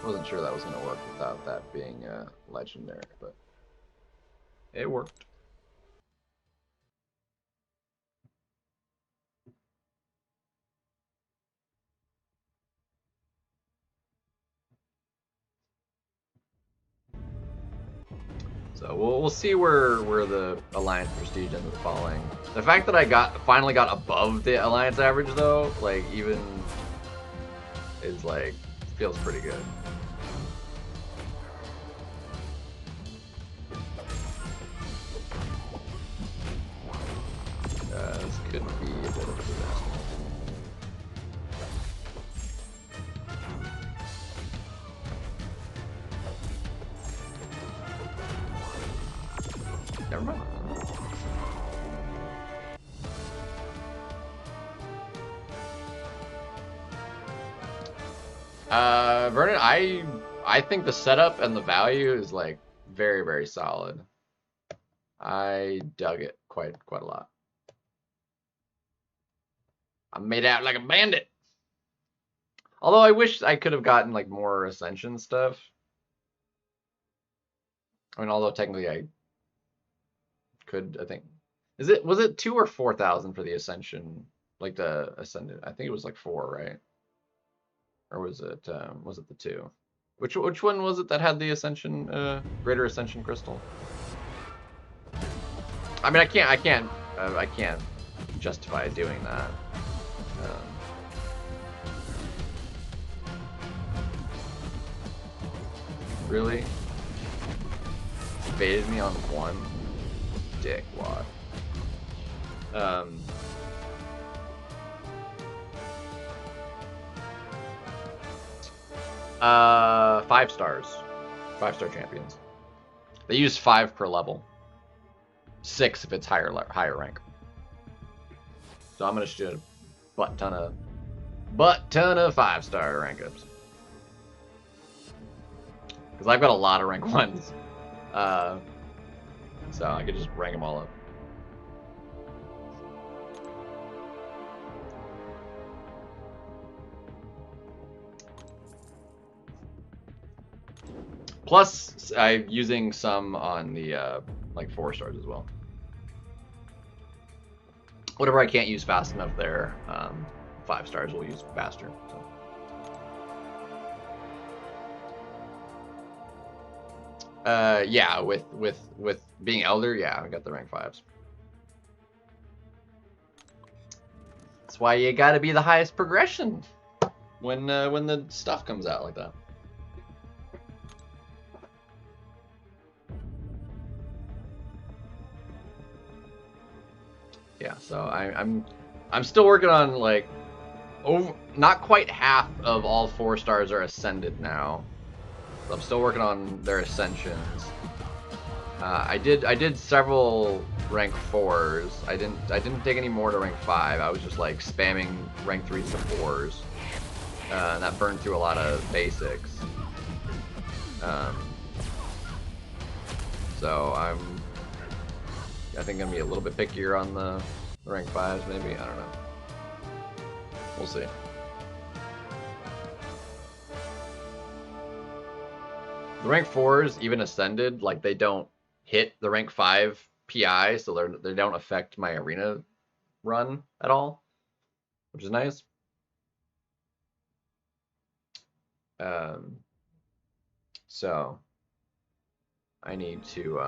A: Wasn't sure that was gonna work without that being legendary, but it worked. So we'll see where the Alliance prestige ends up falling. The fact that I finally got above the Alliance average though, like even is like feels pretty good. This could be a bit of a disaster. Never mind. Vernon, I think the setup and the value is like very, very solid. I dug it quite a lot. I'm made out like a bandit. Although I wish I could have gotten like more Ascension stuff. I mean, although technically I could, I think. Was it 2 or 4,000 for the Ascension? Like the Ascendant? I think it was like 4, right? Or was it the 2? Which one was it that had the Ascension, Greater Ascension Crystal? I mean, I can't justify doing that. Really? Baited me on 1? Dickwad. 5 stars. 5-star champions. They use 5 per level. 6 if it's higher rank. So I'm gonna shoot a butt ton of 5-star Rankups. Because I've got a lot of rank 1s. So I could just rank them all up. Plus, I'm using some on the like 4 stars as well. Whatever I can't use fast enough there, 5 stars will use faster. So. Yeah, with being elder, yeah, I got the rank 5s. That's why you gotta be the highest progression when the stuff comes out like that. Yeah, so I'm still working on like not quite half of all 4 stars are ascended now. So I'm still working on their ascensions. I did several rank 4s. I didn't take any more to rank 5. I was just like spamming rank 3s to 4s. And that burned through a lot of basics. So I think I'm gonna be a little bit pickier on the rank 5s, maybe. I don't know. We'll see. The rank 4s, even ascended, like they don't hit the rank 5 PI, so they don't affect my arena run at all, which is nice. So I need to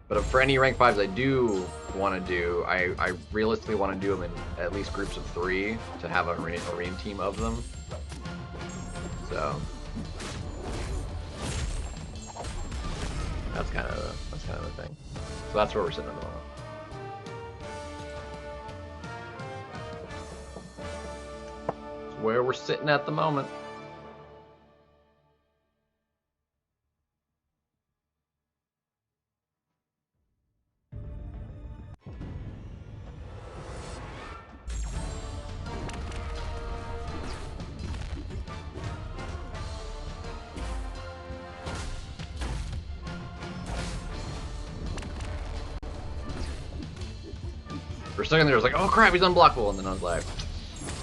A: but for any rank 5s I do want to do, I realistically want to do them in at least groups of 3 to have an arena team of them. So that's kind of the thing. So that's where we're sitting at the moment. That's where we're sitting at the moment. For a second there, I was like, oh crap, he's unblockable, and then I was like,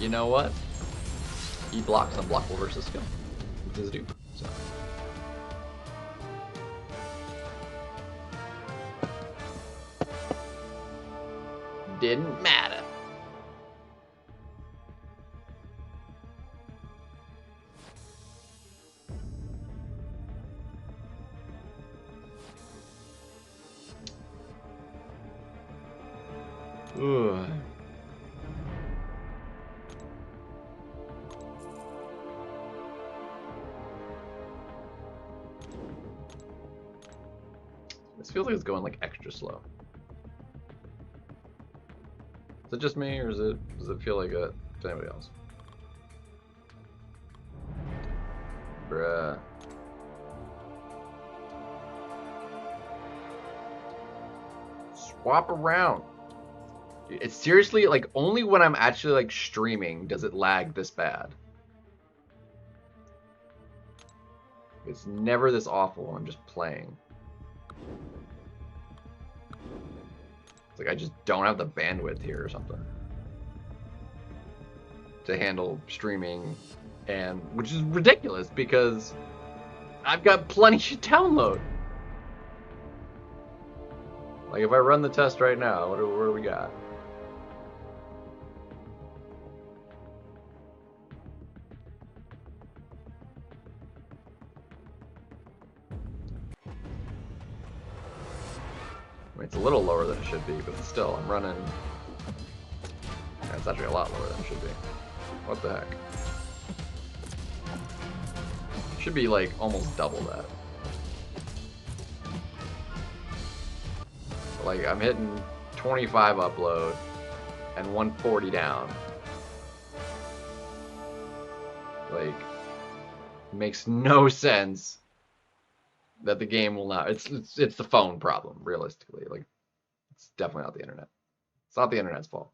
A: you know what? He blocks unblockable versus skill with his dupe. So. Didn't matter. Ugh. This feels like it's going like extra slow. Is it just me, or does it feel like it to anybody else? Bruh. Swap around. It's seriously like only when I'm actually like streaming does it lag this bad. It's never this awful when I'm just playing. It's like I just don't have the bandwidth here or something to handle streaming, and which is ridiculous because I've got plenty to download. Like if I run the test right now, what do we got? I mean, it's a little lower than it should be, but still, I'm running. Yeah, it's actually a lot lower than it should be. What the heck? Should be like almost double that. But, like I'm hitting 25 upload and 140 down. Like, makes no sense that the game will not. It's the phone problem, realistically. Like, it's definitely not the internet. It's not the internet's fault.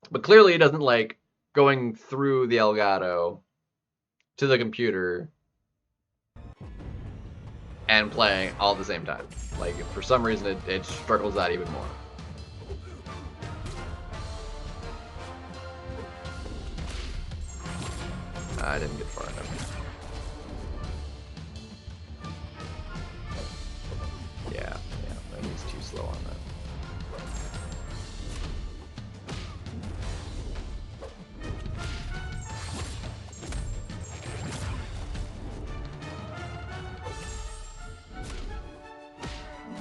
A: But clearly, it doesn't like going through the Elgato to the computer and playing all at the same time. Like, for some reason, it struggles that even more. I didn't get far enough. Yeah, that he's too slow on that.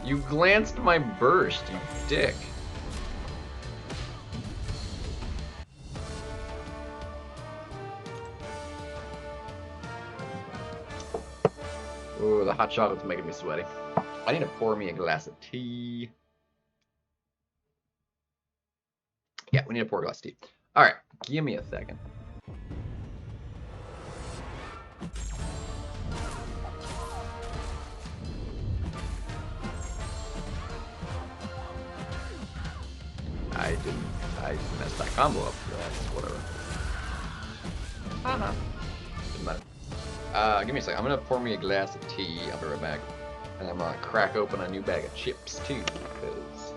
A: You glanced my burst, you dick. Ooh, the hot chocolate's making me sweaty. I need to pour me a glass of tea. Yeah, we need to pour a glass of tea. Alright, give me a second. I messed that combo up. Whatever. Didn't matter. Give me a second. I'm gonna pour me a glass of tea. I'll be right back. And I'm gonna crack open a new bag of chips too, because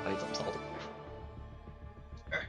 A: I need something salty. Alright.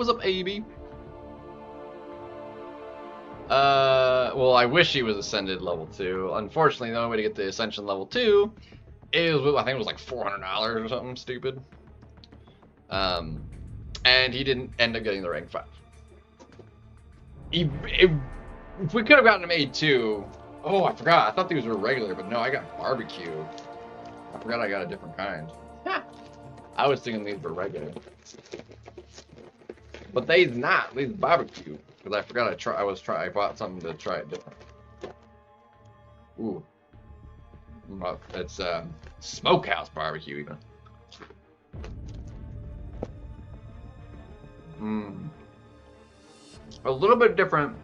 A: What's up, AB? Well, I wish he was Ascended level 2. Unfortunately, the only way to get the Ascension level 2 is, I think it was like $400 or something stupid. And he didn't end up getting the rank 5. If we could have gotten him A2, oh, I forgot. I thought these were regular, but no, I got barbecue. I forgot I got a different kind. I was thinking these were regular. But they's not. These barbecue. Because I forgot I bought something to try it different. Ooh. It's smokehouse barbecue even. A little bit different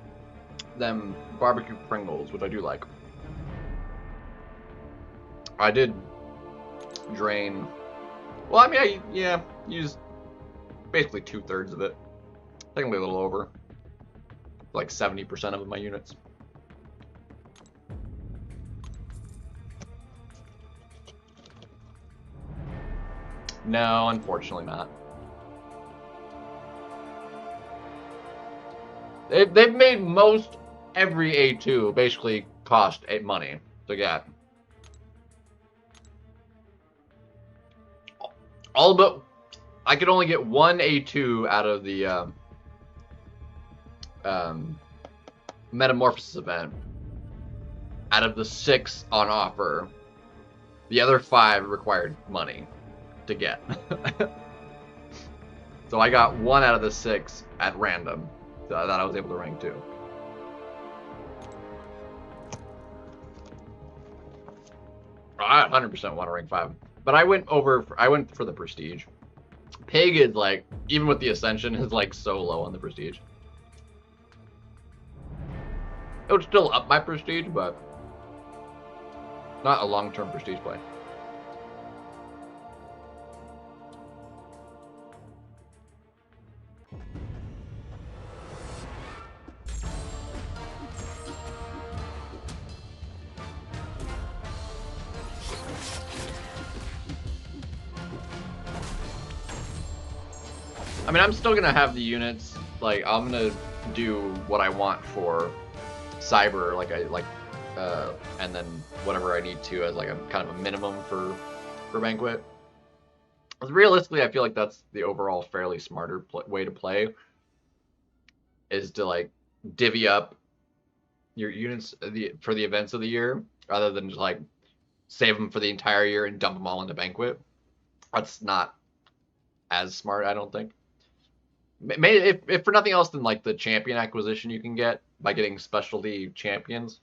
A: than barbecue Pringles, which I do like. I did drain. Well, I mean, I used basically 2/3 of it. Technically a little over. Like 70% of my units. No, unfortunately not. They've made most every A2 basically cost money to get. All but I could only get one A2 out of the Metamorphosis event. Out of the 6 on offer, the other 5 required money to get. So I got 1 out of the 6 at random. So I thought I was able to rank 2. I 100% want to rank 5. But I went for the prestige. Pig is like, even with the ascension, is like so low on the prestige. It would still up my prestige, but not a long-term prestige play. I mean, I'm still gonna have the units. Like, I'm gonna do what I want for Cyber, and then whatever I need to as like a kind of a minimum for Banquet. Realistically, I feel like that's the overall fairly smarter way to play. Is to like divvy up your units for the events of the year, rather than just like save them for the entire year and dump them all into Banquet. That's not as smart, I don't think. Maybe if for nothing else than like the champion acquisition you can get by getting specialty champions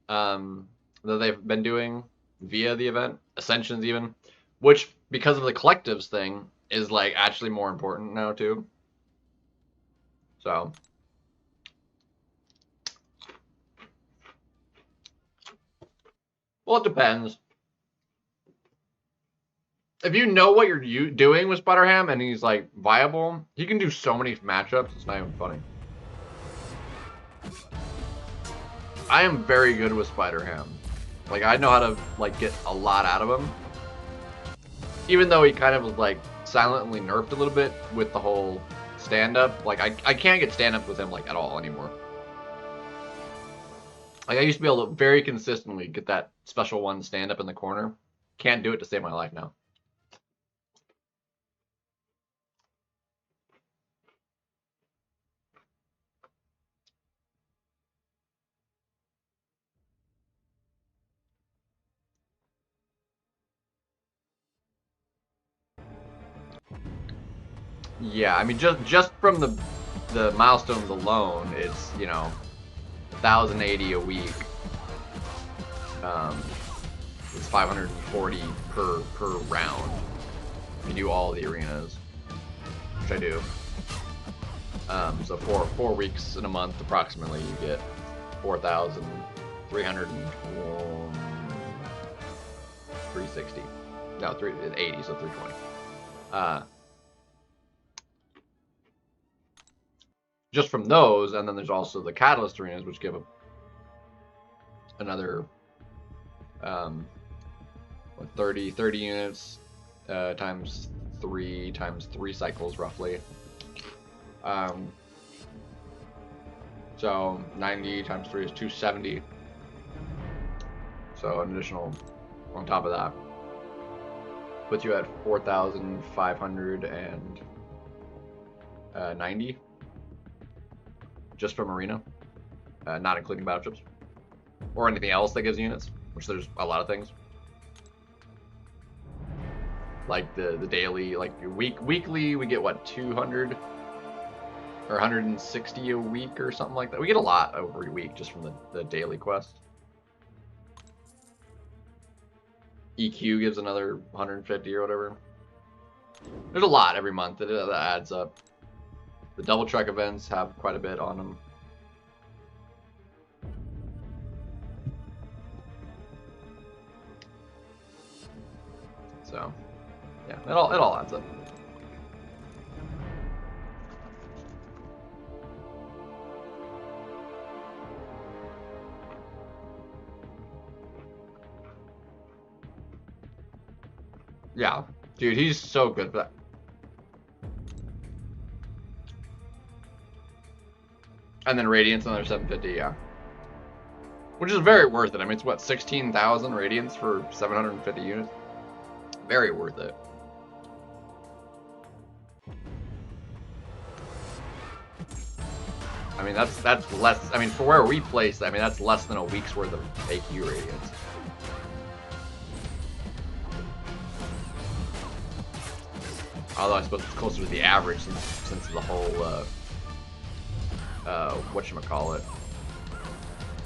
A: that they've been doing via the event, Ascensions even, which because of the collectives thing is like actually more important now too. So well, it depends. If you know what you're doing with Sputterham and he's like viable, he can do so many matchups. It's not even funny. I am very good with Sputterham. Like, I know how to like get a lot out of him. Even though he kind of was like silently nerfed a little bit with the whole stand-up. Like, I can't get stand-up with him like at all anymore. Like, I used to be able to very consistently get that special one stand-up in the corner. Can't do it to save my life now. Yeah, I mean, just from the milestones alone, it's, you know, 1,080 a week. It's 540 per round. You do all the arenas, which I do. So 4 weeks in a month, approximately, you get 360. No, 380, so 320. Just from those, and then there's also the Catalyst arenas, which give another 30 units times 3 cycles roughly. So 90 times 3 is 270. So an additional on top of that puts you at 4,590 just from arena, not including battleships or anything else that gives units, which there's a lot of things. Like the daily, like weekly, we get what, 200 or 160 a week or something like that. We get a lot every week just from the daily quest. EQ gives another 150 or whatever. There's a lot every month that adds up. The double truck events have quite a bit on them. So, yeah, it all adds up. Yeah, dude, he's so good for that. And then Radiance another 750, yeah. Which is very worth it. I mean, it's what, 16,000 Radiance for 750 units? Very worth it. I mean, that's less. I mean, for where we place, I mean, that's less than a week's worth of AQ Radiance. Although I suppose it's closer to the average since the whole whatchamacallit,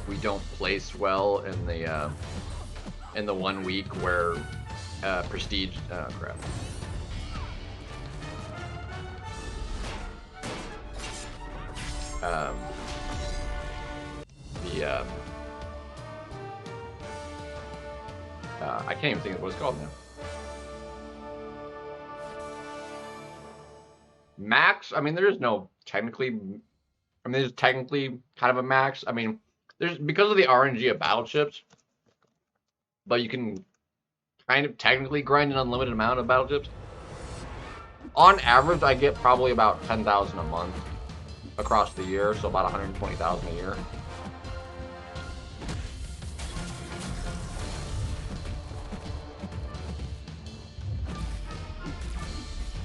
A: we don't place well in the 1 week where prestige, oh crap. I can't even think of what it's called now. Max, I mean, there is no technically, I mean, there's technically kind of a max. I mean, there's, because of the RNG of battleships, but you can kind of technically grind an unlimited amount of battleships. On average, I get probably about 10,000 a month across the year, so about 120,000 a year.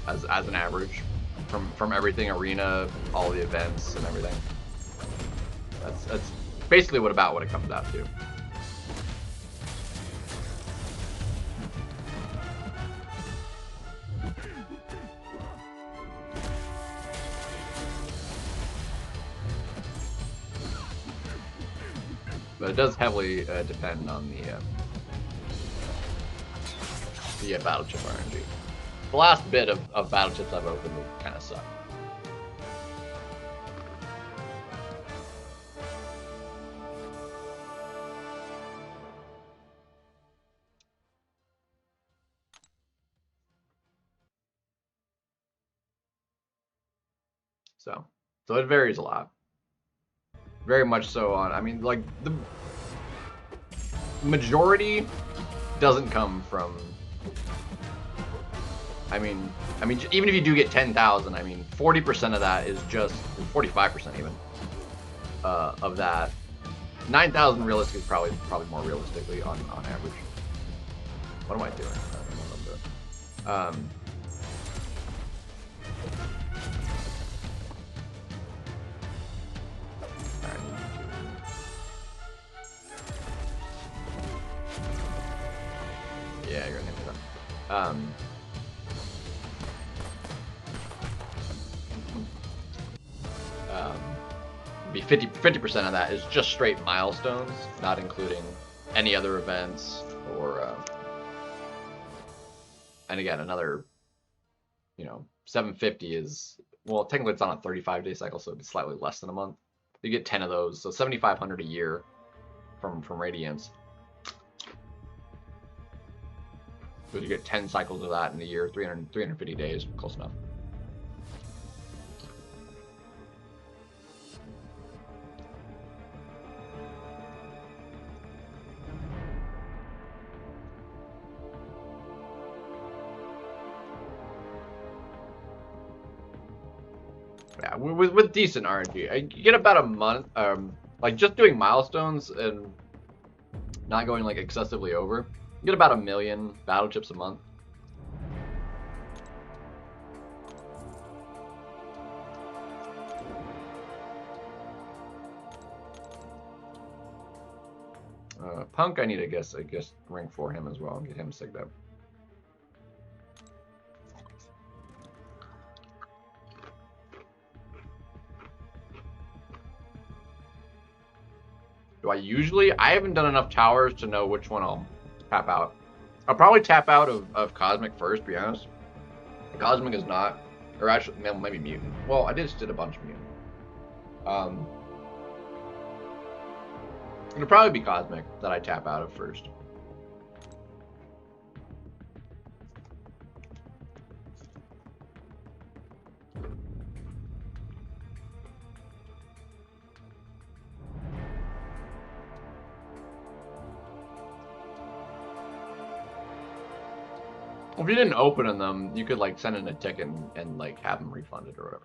A: As an average, from everything, arena, all the events and everything. That's basically what it comes out to. But it does heavily depend on the battleship RNG. The last bit of battleships I've opened kind of suck. So it varies a lot. Very much so on, I mean, like, the majority doesn't come from, I mean, even if you do get 10,000, I mean, 40% of that is just, 45% even, of that. 9,000 realistic is probably more realistically on average. What am I doing? I don't know what I'm doing. Yeah, you're gonna hit me that. Be 50% of that is just straight milestones, not including any other events or. And again, another, 750 is, well, technically it's on a 35-day cycle, so it's slightly less than a month. You get 10 of those, so 7,500 a year from Radiance. So you get 10 cycles of that in a year, 350 days, close enough. Yeah, Yeah, with decent RNG, you get about a month. Like just doing milestones and not going like excessively over, you get about 1 million battle chips a month. Punk, I need to guess rank for him as well and get him sigged up. Do I usually? I haven't done enough towers to know which one I'll tap out. I'll probably tap out of Cosmic first, to be honest. Cosmic is not, or actually, maybe Mutant. Well, I just did a bunch of Mutant. It'll probably be Cosmic that I tap out of first. If you didn't open in them, you could like send in a ticket and like have them refunded or whatever.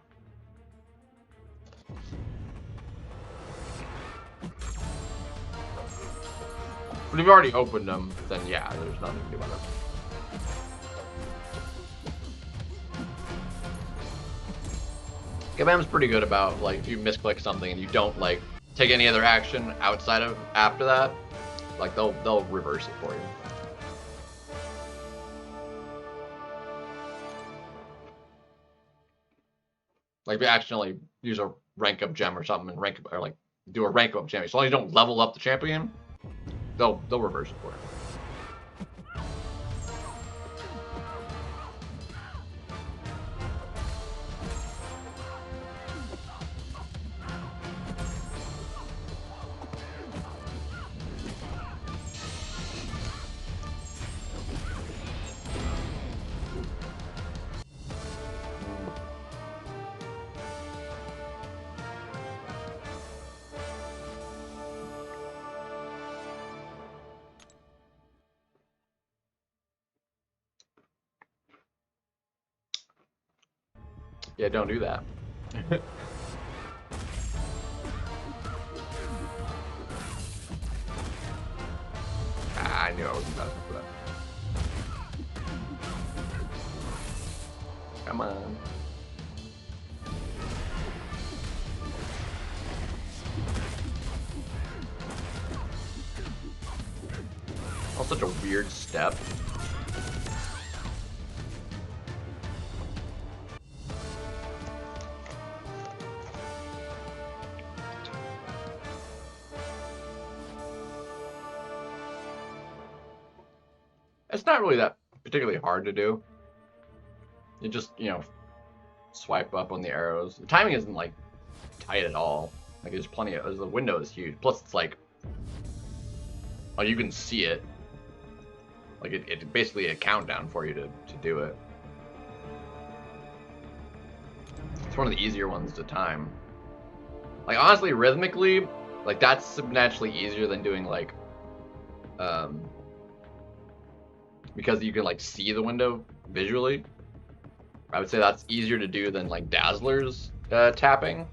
A: But if you've already opened them, then yeah, there's nothing to do about it. Kabam's pretty good about like if you misclick something and you don't like take any other action outside of after that, like they'll reverse it for you. Like if you accidentally use a rank up gem or something and rank up, or like do a rank up gem, as long as you don't level up the champion, they'll reverse it for you. Yeah, don't do that. I knew I wasn't bad enough for that. Come on. Oh, such a weird step. It's not really that particularly hard to do. You just, you know, swipe up on the arrows. The timing isn't like tight at all. Like there's plenty of, the window is huge. Plus it's like, oh, you can see it. Like it's basically a countdown for you to do it. It's one of the easier ones to time. Like honestly, rhythmically, like that's substantially easier than doing like, because you can like see the window visually. I would say that's easier to do than like Dazzler's tapping.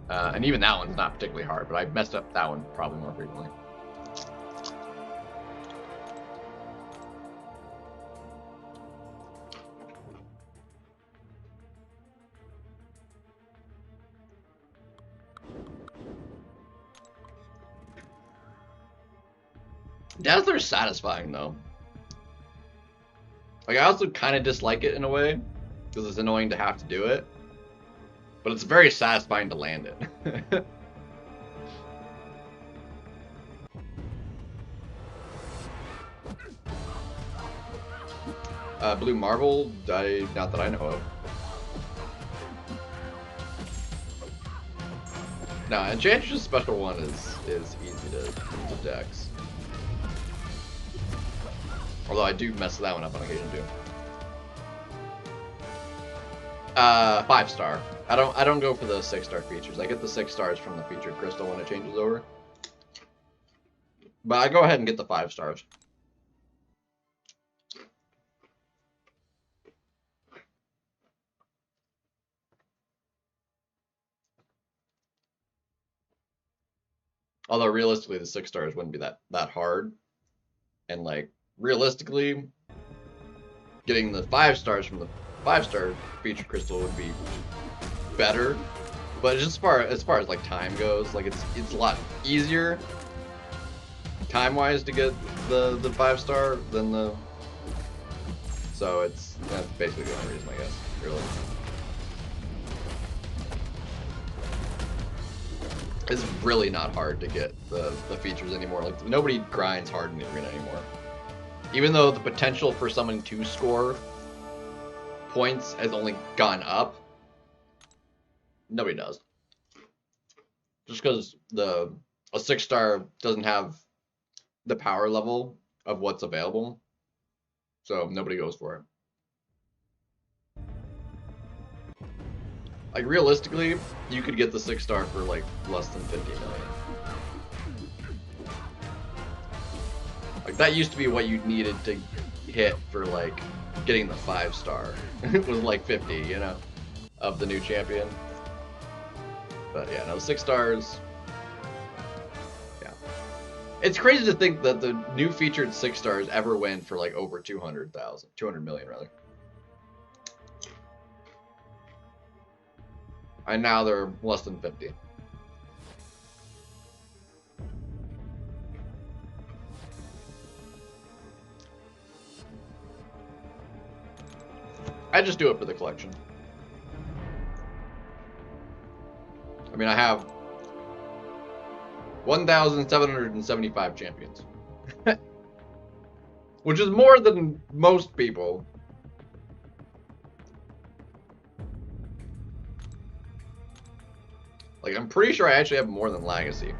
A: And even that one's not particularly hard, but I messed up that one probably more frequently. Dazzler's satisfying though. Like I also kind of dislike it in a way because it's annoying to have to do it, but it's very satisfying to land it. Blue Marble, not that I know of. No, Enchantress's special one is easy to dex. Although I do mess that one up on occasion too. 5-star. I don't go for the 6-star features. I get the 6 stars from the featured crystal when it changes over. But I go ahead and get the 5 stars. Although realistically, the 6 stars wouldn't be that hard, and like realistically, getting the 5 stars from the 5-star feature crystal would be better. But just as far as like time goes, like it's a lot easier time-wise to get the 5-star than the. So that's basically the only reason, I guess. Really. It's really not hard to get the features anymore. Like nobody grinds hard in the arena anymore. Even though the potential for someone to score points has only gone up, nobody does. Just because a 6-star doesn't have the power level of what's available, so nobody goes for it. Like realistically, you could get the 6-star for like less than 50 million. Like that used to be what you needed to hit for like getting the 5-star. It was like 50, you know, of the new champion. But yeah, no, 6 stars. Yeah, it's crazy to think that the new featured 6 stars ever went for like over 200 million rather. And now they're less than 50. I just do it for the collection. I mean, I have 1,775 champions. Which is more than most people. Like, I'm pretty sure I actually have more than Legacy.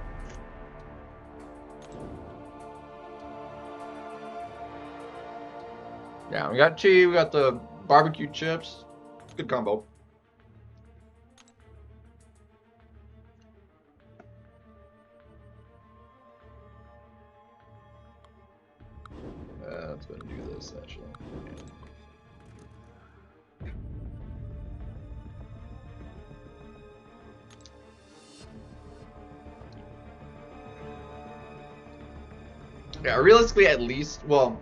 A: Yeah, we got Chi, we got the barbecue chips. Good combo. Let's go and do this, actually. Yeah, realistically, at least, well,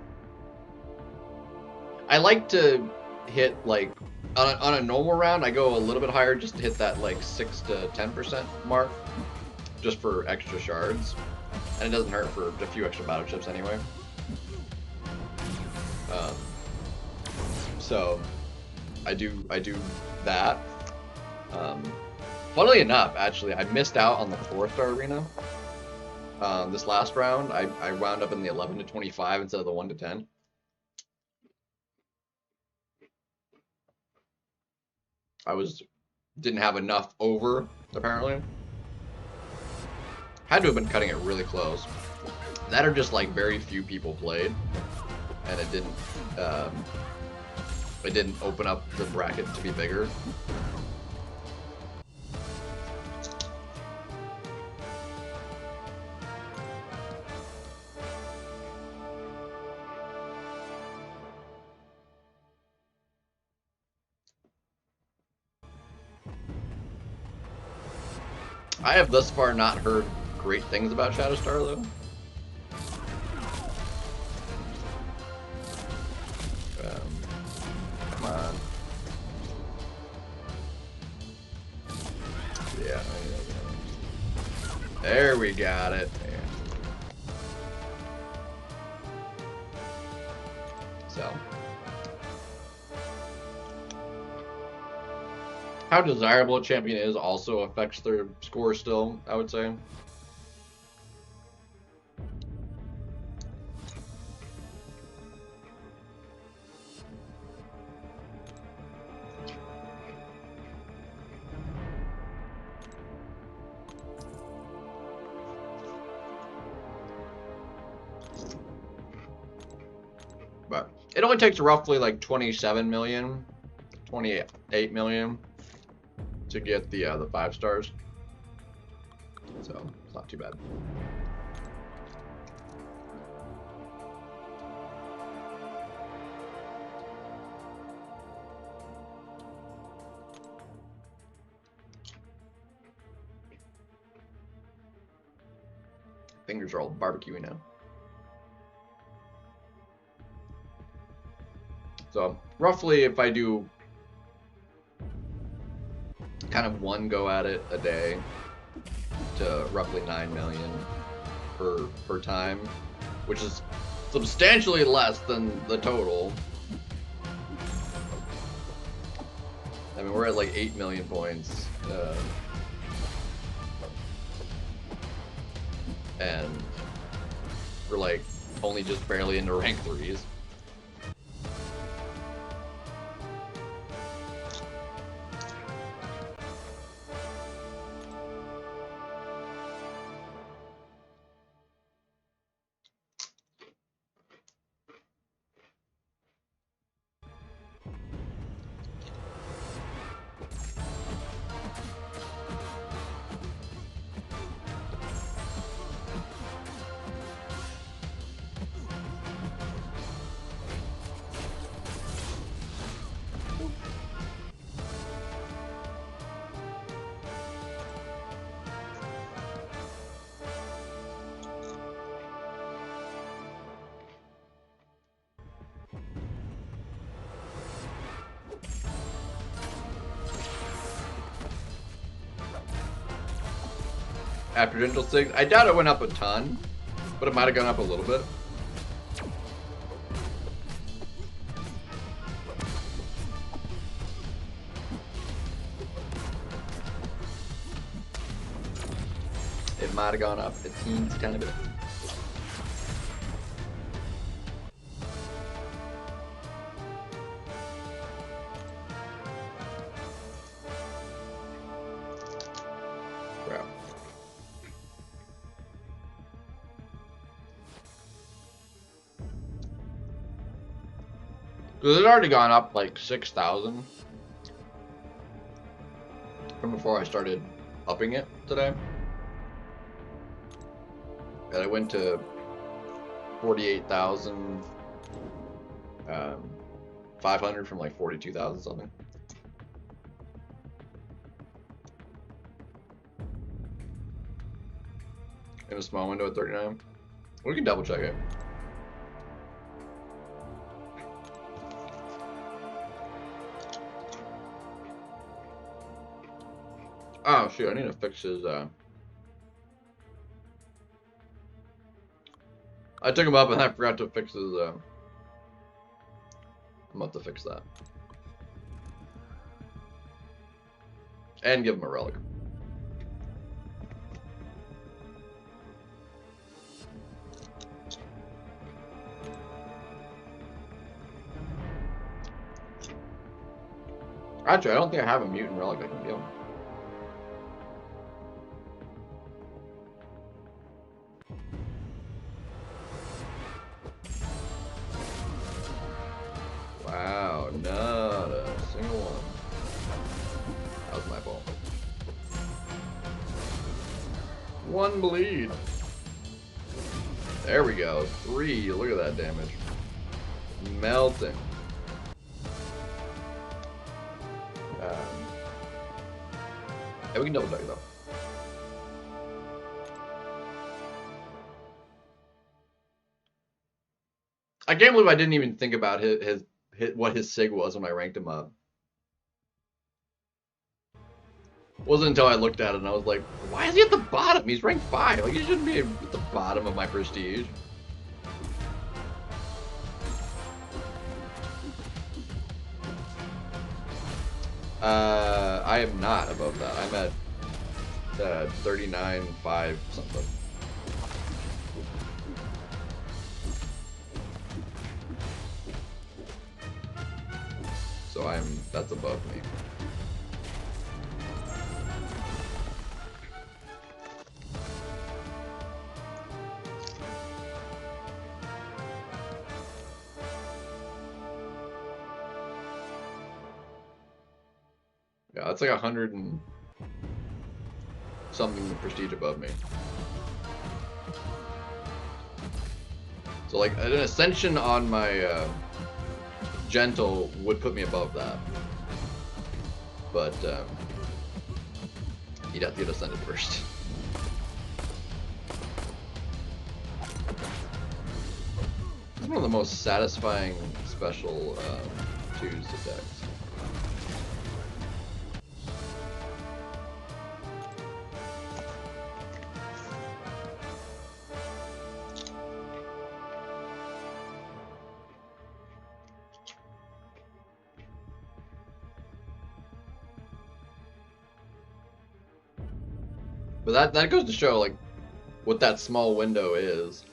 A: I like to hit, like, on a normal round, I go a little bit higher just to hit that, like, 6 to 10% mark, just for extra shards. And it doesn't hurt for a few extra battle chips anyway. So, I do that. Funnily enough, actually, I missed out on the 4-star arena. This last round, I wound up in the 11 to 25 instead of the 1 to 10. Didn't have enough over, apparently. Had to have been cutting it really close. That or just like very few people played, and it didn't open up the bracket to be bigger. I have thus far not heard great things about Shadowstar, though. Come on. Yeah. There we got it. So. How desirable a champion is also affects their score still, I would say. But it only takes roughly like 27 million, 28 million to get the 5 stars, so it's not too bad. Fingers are all barbecuey now. So roughly, if I do kind of one go at it a day to roughly 9 million per time, which is substantially less than the total. I mean, we're at like 8 million points. And we're like only just barely into rank 3s. After Gentle 6, I doubt it went up a ton, but it might have gone up a little bit. It might have gone up a teeny tiny bit. Because it's already gone up like 6,000 from before I started upping it today. And I went to 48,500 from like 42,000 something. In a small window at 39. We can double check it. Oh shoot, I need to fix his I took him up and I forgot to fix his I'm about to fix that. And give him a relic. Actually, I don't think I have a mutant relic I can give him. Wow, not a single one. That was my fault. One bleed. There we go. 3. Look at that damage. Melting. Yeah, we can double check though. I can't believe I didn't even think about his what his sig was when I ranked him up. It wasn't until I looked at it and I was like, why is he at the bottom? He's ranked 5. Like, he shouldn't be at the bottom of my prestige. I am not above that. I'm at 39.5 something. So that's above me. Yeah, that's like 100 and something prestige above me. So like an ascension on my gentle would put me above that, but you'd have to get ascended first. It's one of the most satisfying special Tuesday decks. But that goes to show like what that small window is.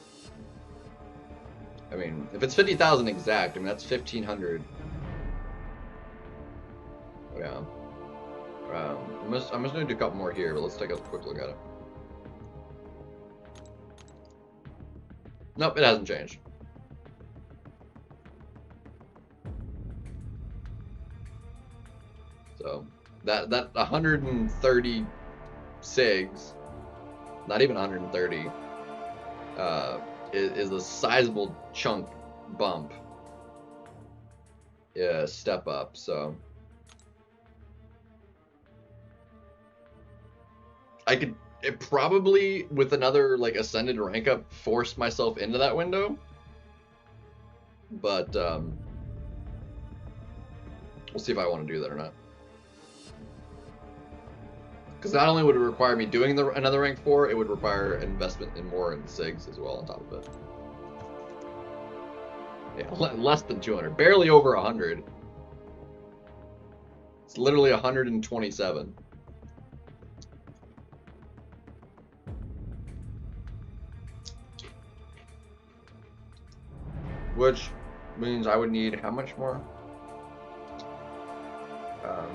A: I mean, if it's 50,000 exact, I mean that's 1,500. Yeah. I'm just gonna do a couple more here, but let's take a quick look at it. Nope, it hasn't changed. So that 130 SIGs, not even 130, is a sizable chunk bump. Yeah, step up. So I could probably with another like ascended rank up force myself into that window, but we'll see if I want to do that or not. Because not only would it require me doing another rank 4, it would require investment in more in SIGs as well on top of it. Yeah, less than 200, barely over 100. It's literally 127. Which means I would need how much more? Yeah,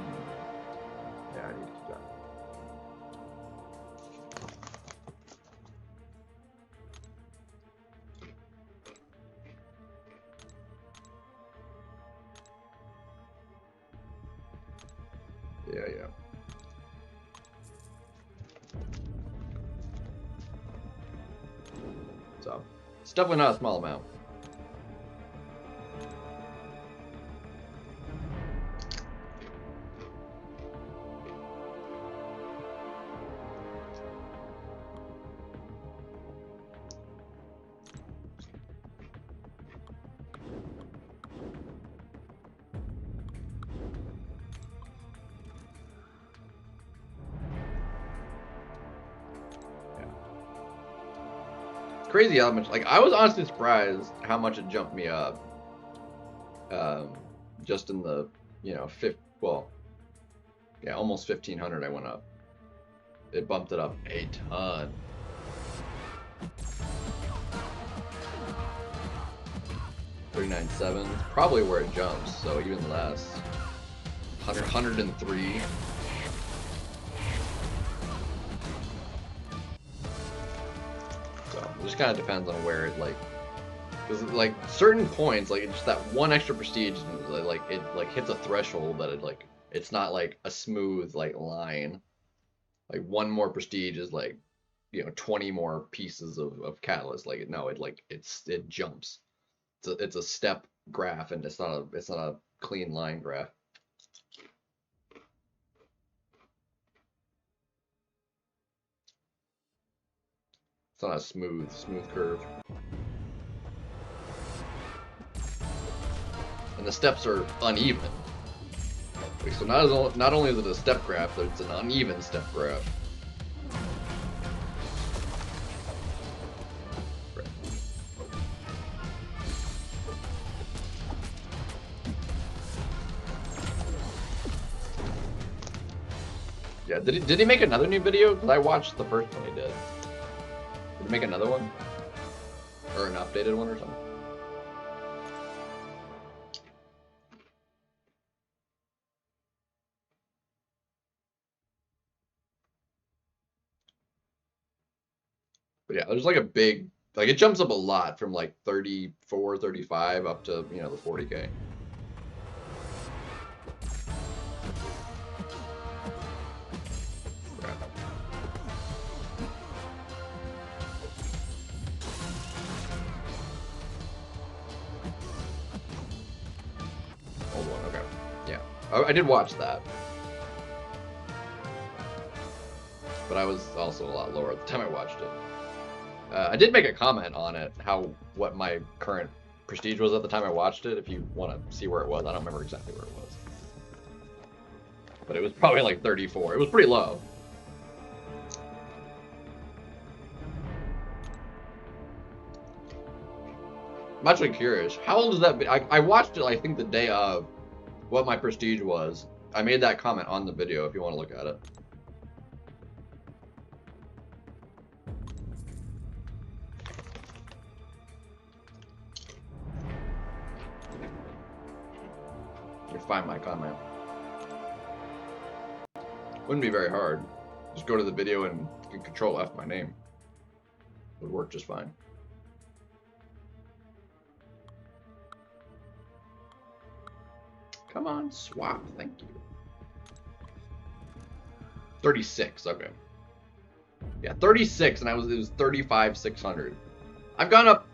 A: I need to do that. Yeah. So, it's definitely not a small amount. Crazy how much, like, I was honestly surprised how much it jumped me up. Just in the, you know, almost 1,500 I went up. It bumped it up a ton. $39.7, probably where it jumps, so even less. 103. It just kind of depends on where it, like, because like certain points, like it's just that one extra prestige, like it like hits a threshold that it like it's not like a smooth like line. Like one more prestige is like, you know, 20 more pieces of catalyst. Like no, it jumps. It's a step graph, and it's not a clean line graph. It's not a smooth curve. And the steps are uneven. Okay, so not only is it a step graph, but it's an uneven step graph. Right. Yeah, did he make another new video? Because I watched the first one he did. Did he make another one? Or an updated one or something? But yeah, there's like a big, like it jumps up a lot from like 34, 35 up to, you know, the 40K. Old one, okay. Yeah. I did watch that. But I was also a lot lower at the time I watched it. I did make a comment on it, what my current prestige was at the time I watched it. If you want to see where it was, I don't remember exactly where it was, but it was probably like 34. It was pretty low. I'm actually curious. How old is that? I watched it, I think, the day of what my prestige was. I made that comment on the video if you want to look at it. Let me find my comment. Wouldn't be very hard. Just go to the video and Control F my name. It would work just fine. Come on, swap. Thank you. 36. Okay. Yeah, 36, and it was 35,600. I've gone up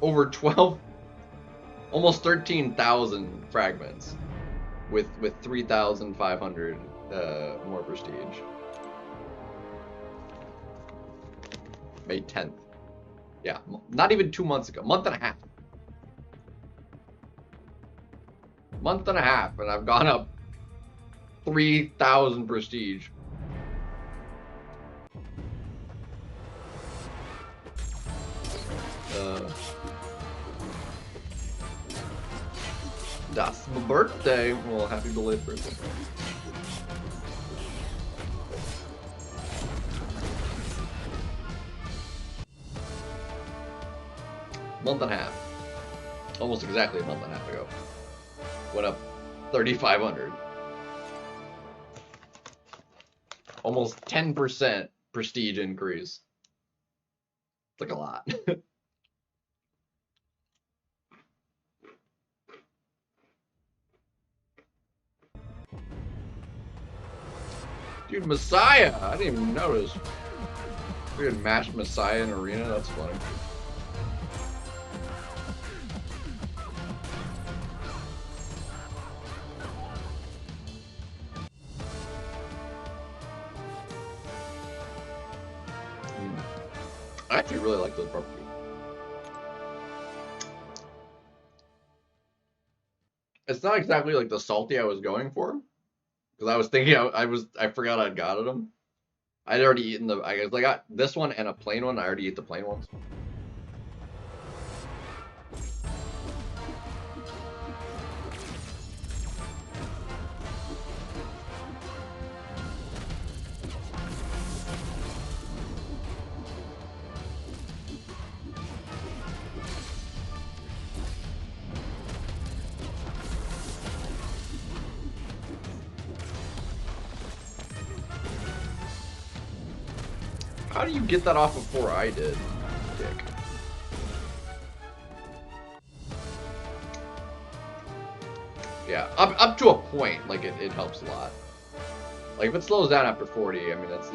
A: over 12, almost 13,000 fragments with 3,500 more prestige. May 10th. Yeah, not even 2 months ago. Month and a half. Month and a half, and I've gone up 3,000 prestige. That's my birthday. Well, happy belated birthday. Month and a half. Almost exactly a month and a half ago. Went up 3,500. Almost 10% prestige increase. It's like a lot. Dude, Messiah! I didn't even notice. We had matched Messiah in Arena, that's funny. I actually really like those barbecue. It's not exactly like the salty I was going for, because I was thinking I forgot I'd gotten them. I'd already eaten the. I got this one and a plain one. I already ate the plain ones. How do you get that off before I did, Dick? Yeah, up to a point, like it helps a lot. Like if it slows down after 40, I mean it's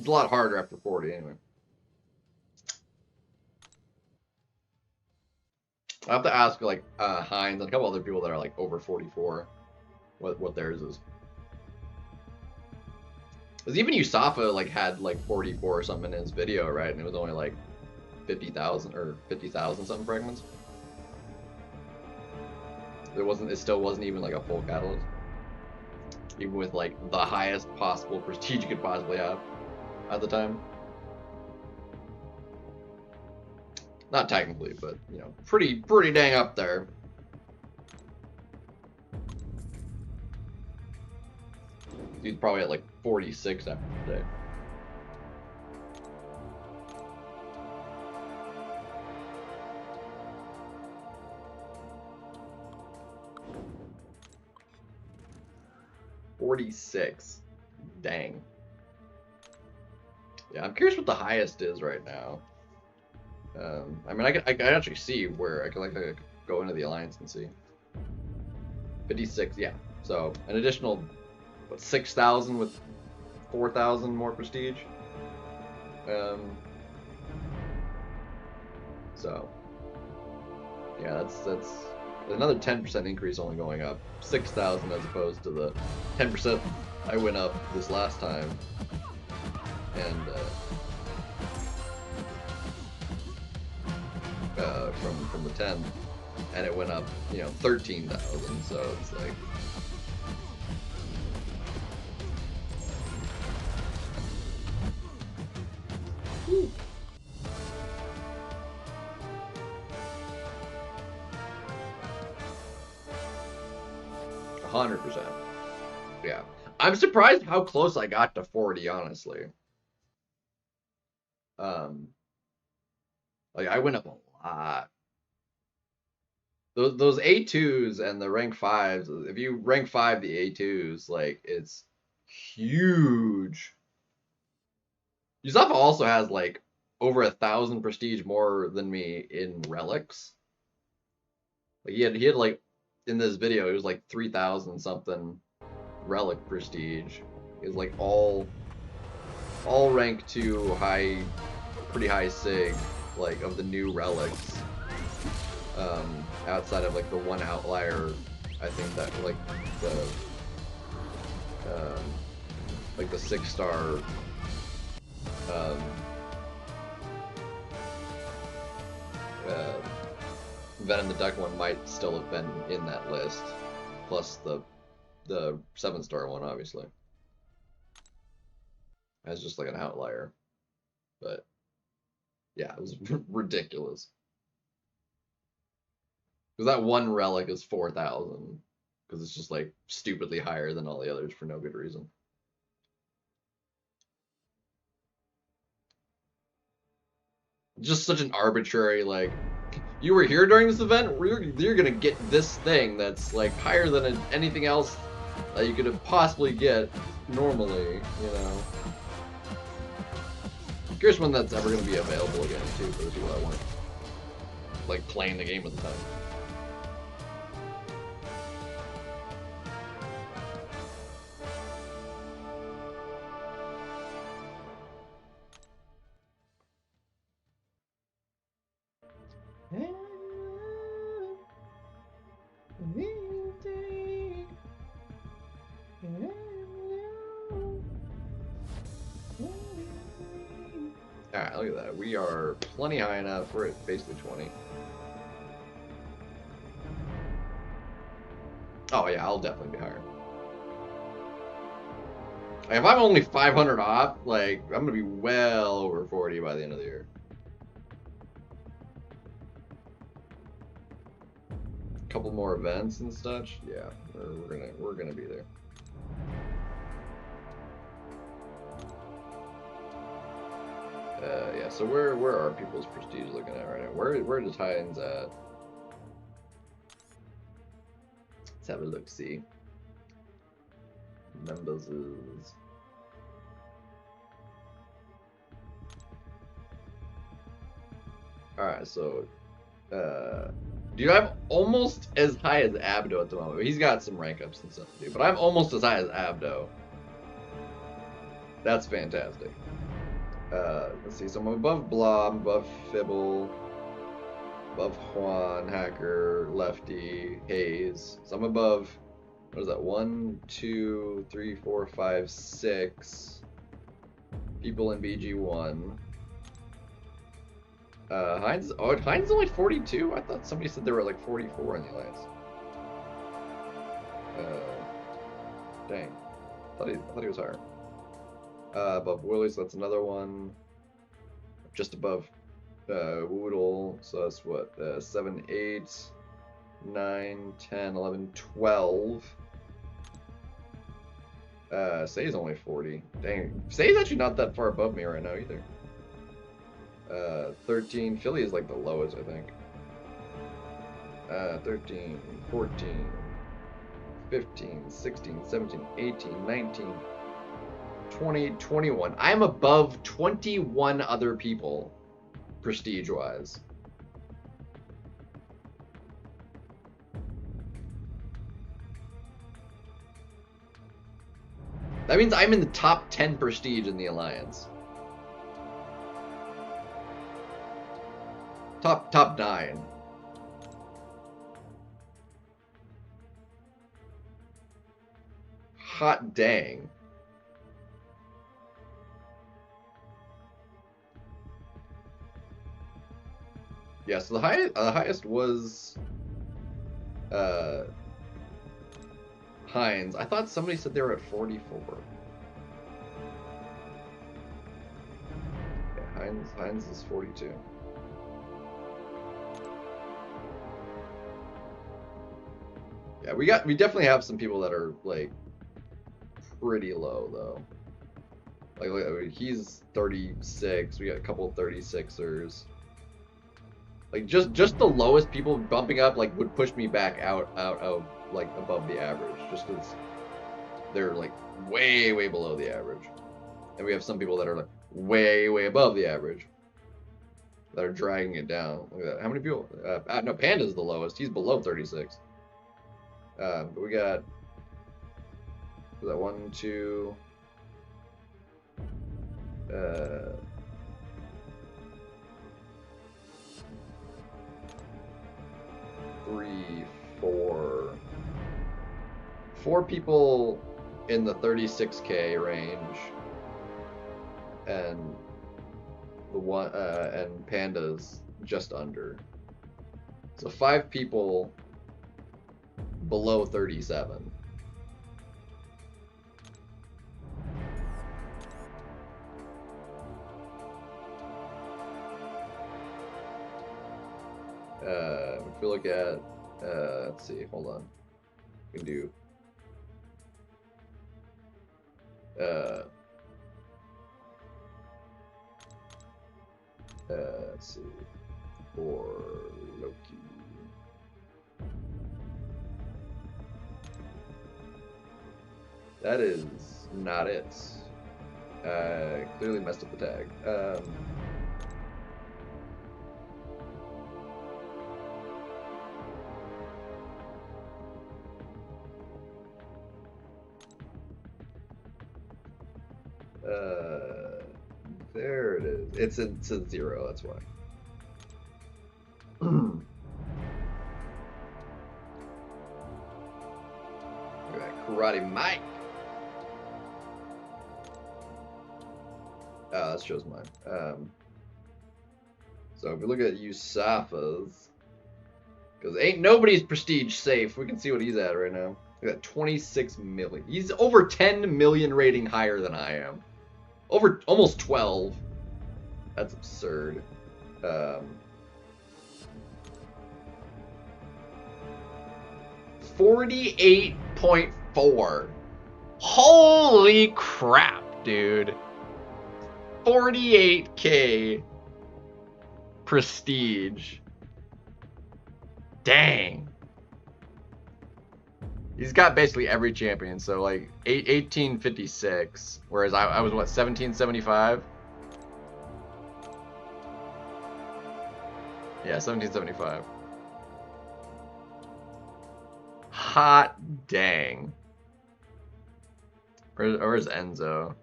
A: a lot harder after 40 anyway. I have to ask like Heinz and a couple other people that are like over 44 what theirs is. Because even Usafa like had like 44 or something in his video, right? And it was only like 50,000 or 50,000 something fragments. It still wasn't even like a full catalyst. Even with like the highest possible prestige you could possibly have at the time. Not technically, but you know, pretty dang up there. He's probably at like 46 after today. $46. Dang. Yeah, I'm curious what the highest is right now. I mean, I can actually see where I can go into the alliance and see. 56, yeah. So an additional, what, 6,000 with 4,000 more prestige. So yeah, that's another 10% increase, only going up 6,000 as opposed to the 10% I went up this last time. And from the 10, and it went up, you know, 13,000. So it's like. Whew. 100%. Yeah. I'm surprised how close I got to 40, honestly. Like I went up a lot. Those A2s and the rank 5s, if you rank 5 the A2s, like it's huge. Yusufa also has like over 1,000 prestige more than me in relics. Like he had like in this video it was like 3,000 something relic prestige. It was like all rank 2 high, pretty high sig, like of the new relics. Outside of like the one outlier, I think that like the 6-star Venom the Duck one might still have been in that list, plus the 7-star one, obviously, as just like an outlier. But yeah, it was ridiculous. Because that one relic is 4,000, because it's just like stupidly higher than all the others for no good reason. Just such an arbitrary, like, you were here during this event, you're gonna get this thing that's like higher than anything else that you could possibly get normally, you know. I'm curious when that's ever gonna be available again too for the people that weren't like playing the game at the time. Alright, look at that. We are plenty high enough. We're at basically 20. Oh yeah, I'll definitely be higher. Like, if I'm only 500 off, like, I'm gonna be well over 40 by the end of the year. Couple more events and such. Yeah, we're gonna be there. Yeah. So where are people's prestige looking at right now? Where are the Titans at? Let's have a look. See. Members is. All right. So, dude, I'm almost as high as Abdo at the moment. He's got some rank ups and stuff, dude, but I'm almost as high as Abdo. That's fantastic. Let's see, so I'm above Blob, above Fibble, above Juan, Hacker, Lefty, Hayes. So I'm above, what is that, 1, 2, 3, 4, 5, 6 people in BG1. Heinz is only 42? I thought somebody said there were like 44 in the Alliance. Dang. I thought he was higher. Above Willie, so that's another one. Just above Woodle, so that's what, 7, 8, 9, 10, 11, 12. Say's only 40. Dang, Say's actually not that far above me right now either. 13, Philly is like the lowest, I think. 13, 14, 15, 16, 17, 18, 19, 20, 21. I'm above 21 other people, prestige-wise. That means I'm in the top 10 prestige in the Alliance. Top 9. Hot dang. Yeah, so the highest was Heinz. I thought somebody said they were at 44. Yeah, Heinz is 42. Yeah, we definitely have some people that are like pretty low though. Like he's 36. We got a couple of 36ers. Like just the lowest people bumping up like would push me back out of like above the average, just because they're like way below the average, and we have some people that are like way above the average that are dragging it down. Look at that. How many people? No, Panda's the lowest. He's below 36. But we got that 1, 2. 3, 4. 4 people in the 36K range, and the one and Panda's just under. So 5 people below 37. If we look at, let's see, hold on. We can do, let's see, for Loki. That is not it. Clearly messed up the tag. There it is. It's a 0, that's why. Look at that Karate Mike. That shows mine. So if we look at Yusafa's, because ain't nobody's prestige safe. We can see what he's at right now. Look at that, 26 million. He's over 10 million rating higher than I am. Over almost 12. That's absurd. 48.4. Holy crap, dude. 48K prestige. Dang. He's got basically every champion, so like 1856, whereas I was what, 1775? Yeah, 1775. Hot dang. Where's Enzo?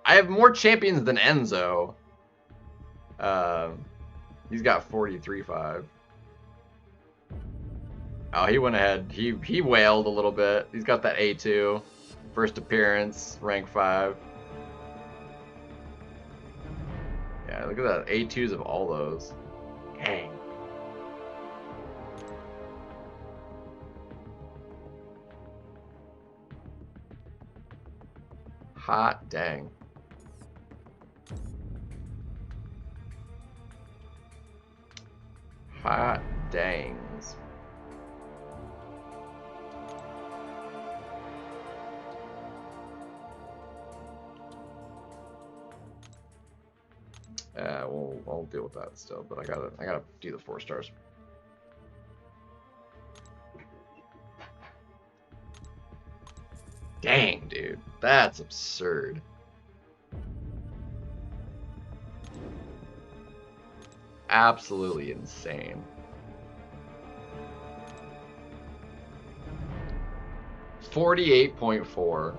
A: I have more champions than Enzo. He's got 43.5. Oh, he went ahead. He wailed a little bit. He's got that A2. First appearance, rank 5. Yeah, look at that. A2s of all those. Dang. Hot dang. Hot dangs. I'll deal with that still, but I gotta do the 4 stars. Dang, dude, that's absurd. Absolutely insane. $48.4.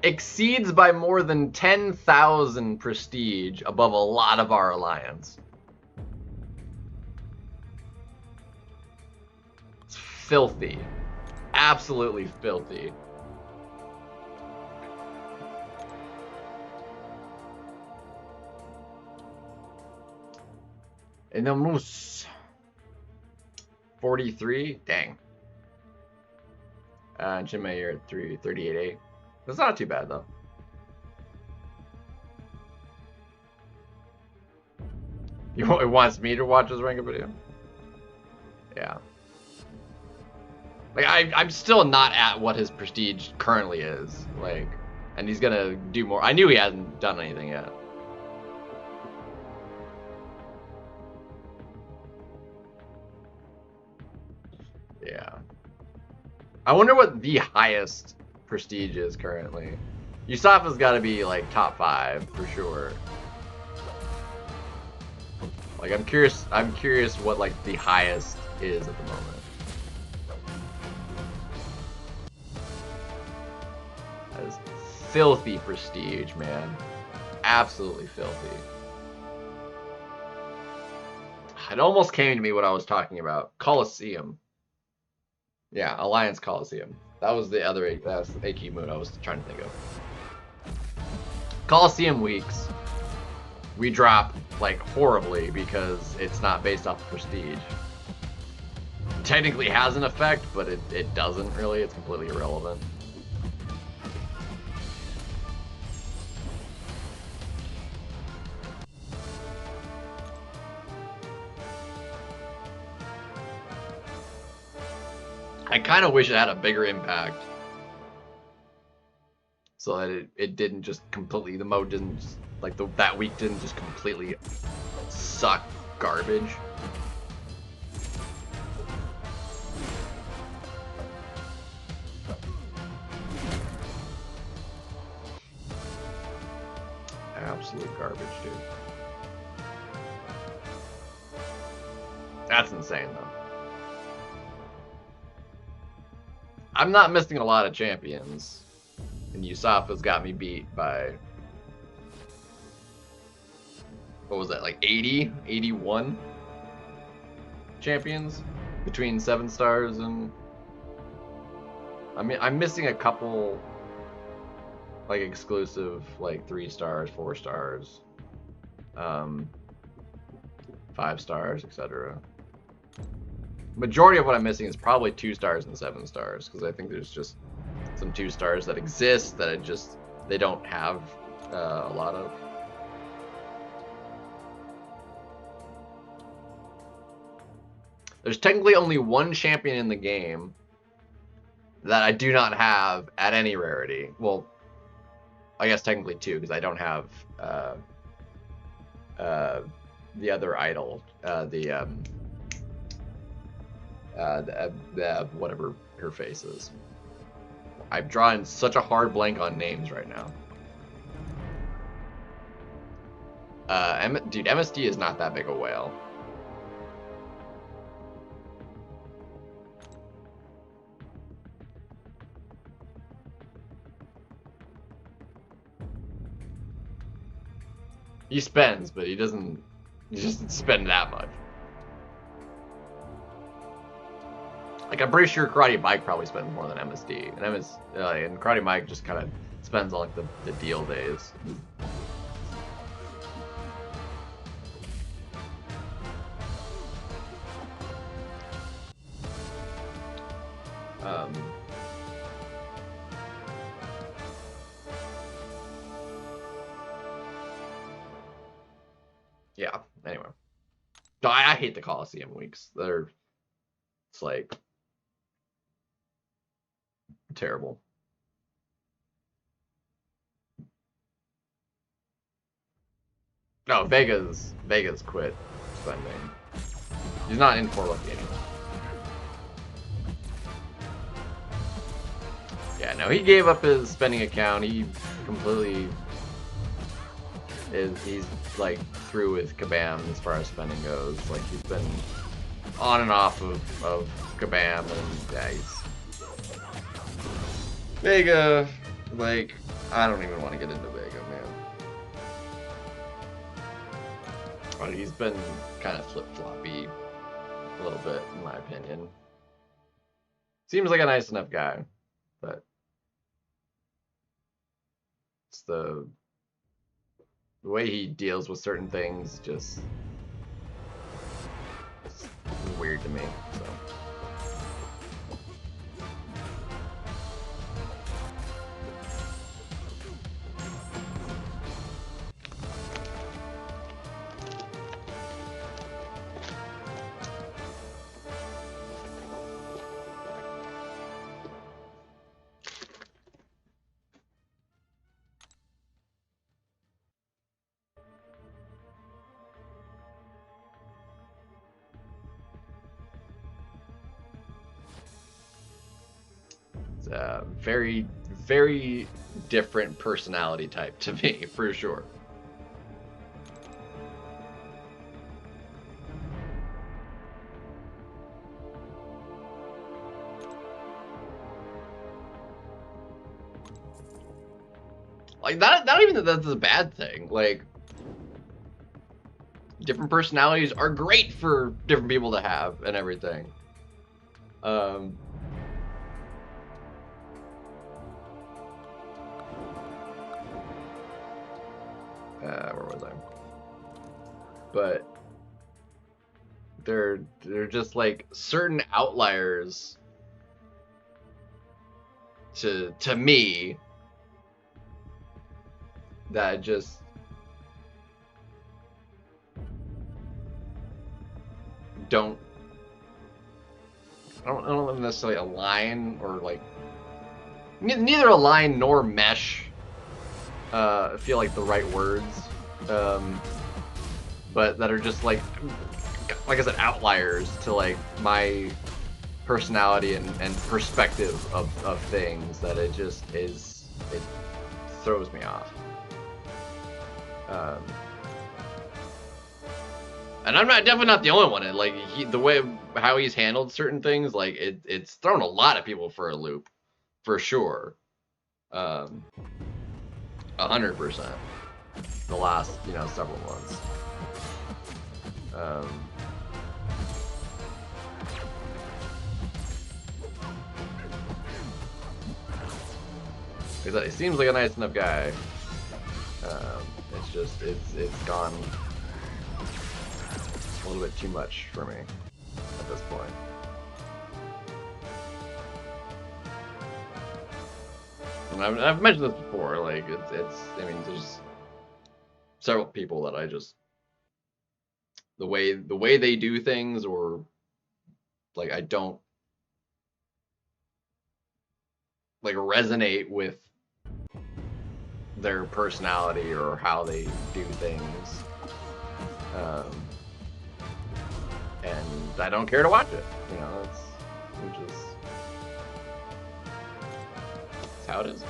A: Exceeds by more than 10,000 prestige above a lot of our alliance. It's filthy. Absolutely filthy. And the moose. 43? Dang. Jinmei, you're at 338A. That's not too bad, though. It wants me to watch his Rankup video? Yeah. Like, I'm still not at what his prestige currently is. Like, and he's gonna do more. I knew he hasn't done anything yet. Yeah. I wonder what the highest prestige is currently. Yusafa's got to be like top 5 for sure. Like I'm curious what like the highest is at the moment. That is filthy prestige, man. Absolutely filthy. It almost came to me what I was talking about. Colosseum. Yeah, Alliance Coliseum. That was the other AQ mood I was trying to think of. Coliseum weeks, we drop like horribly because it's not based off of prestige. Technically has an effect, but it doesn't really. It's completely irrelevant. I kind of wish it had a bigger impact. So that it didn't just completely, the mode didn't just, like that week didn't just completely suck garbage. Absolute garbage, dude. That's insane, though. I'm not missing a lot of champions. And Yusafa's got me beat by... What was that, like 80? 81 champions? Between 7 stars and... I mean, I'm missing a couple... like exclusive, like 3 stars, 4 stars, 5 stars, etc. Majority of what I'm missing is probably 2 stars and 7 stars, because I think there's just some 2 stars that exist that they don't have a lot of. There's technically only 1 champion in the game that I do not have at any rarity. Well, I guess technically 2, because I don't have the other idol, the whatever her face is. I'm drawing such a hard blank on names right now. Dude, MSD is not that big a whale. He spends, but he doesn't spend that much. Like, I'm pretty sure Karate Mike probably spends more than MSD. And and Karate Mike just kind of spends on like the deal days. Yeah, anyway. No, I hate the Coliseum weeks. It's like terrible. No, Vega's quit spending. He's not in for lucky anymore. Yeah, no, he gave up his spending account. He completely he's like through with Kabam as far as spending goes. Like he's been on and off of Kabam, and yeah, he's Vega. Like I don't even want to get into Vega, man. But he's been kind of flip-floppy a little bit, in my opinion. Seems like a nice enough guy, but it's the way he deals with certain things just weird to me. So. Very, very different personality type to me, for sure. Like that, not even that that's a bad thing. Like, different personalities are great for different people to have and everything. Where was I? But they're just like certain outliers to me that just don't I don't necessarily align or like neither align nor mesh. Feel like the right words, but that are just like I said, outliers to like my personality and perspective of things. That it just is, it throws me off. And I'm definitely not the only one. And like the way how he's handled certain things, like it's thrown a lot of people for a loop, for sure. 100%. The last, several months. He seems like a nice enough guy. It's just it's gone a little bit too much for me at this point. And I've mentioned this before. Like I mean, there's several people that I just the way they do things, or like I don't like resonate with their personality or how they do things, and I don't care to watch it. That's how it is.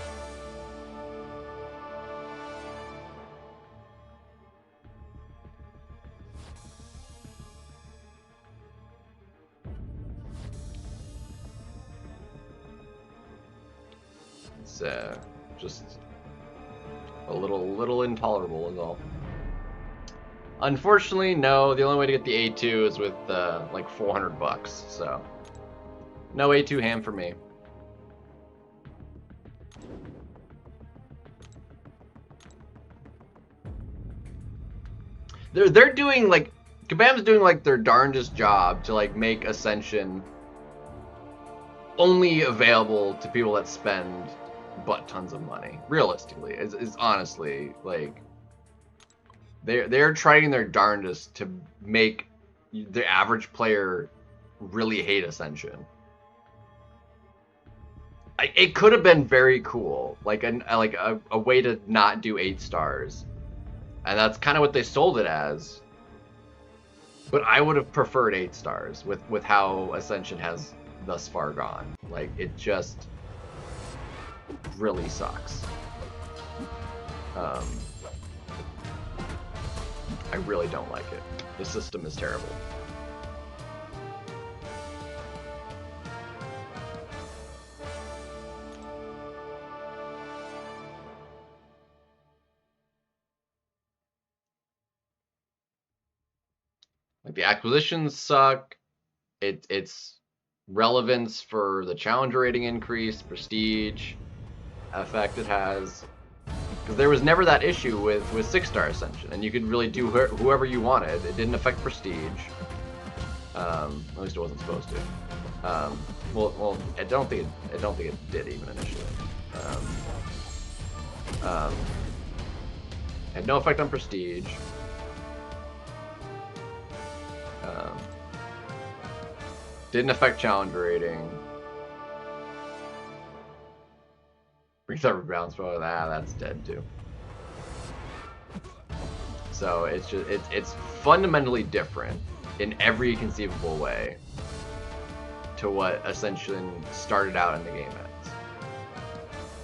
A: It's just a little intolerable is all. Unfortunately, no. The only way to get the A2 is with like $400, so no A2 ham for me. They're doing like Kabam's doing like their darndest job to like make Ascension only available to people that spend butt tons of money. Realistically, is honestly like they're trying their darndest to make the average player really hate Ascension. It could have been very cool, like a way to not do 8 stars. And that's kind of what they sold it as. But I would have preferred 8 stars with how Ascension has thus far gone. Like, it just really sucks. I really don't like it. The system is terrible. Like, the acquisitions suck. It's relevance for the challenger rating increase, prestige effect it has. Because there was never that issue with 6-star Ascension, and you could really do whoever you wanted. It didn't affect prestige. At least it wasn't supposed to. Well, I don't think it did even initially. Had no effect on prestige. Didn't affect challenge rating. Brings up balance for that's dead too. So it's just it's fundamentally different in every conceivable way to what Ascension started out in the game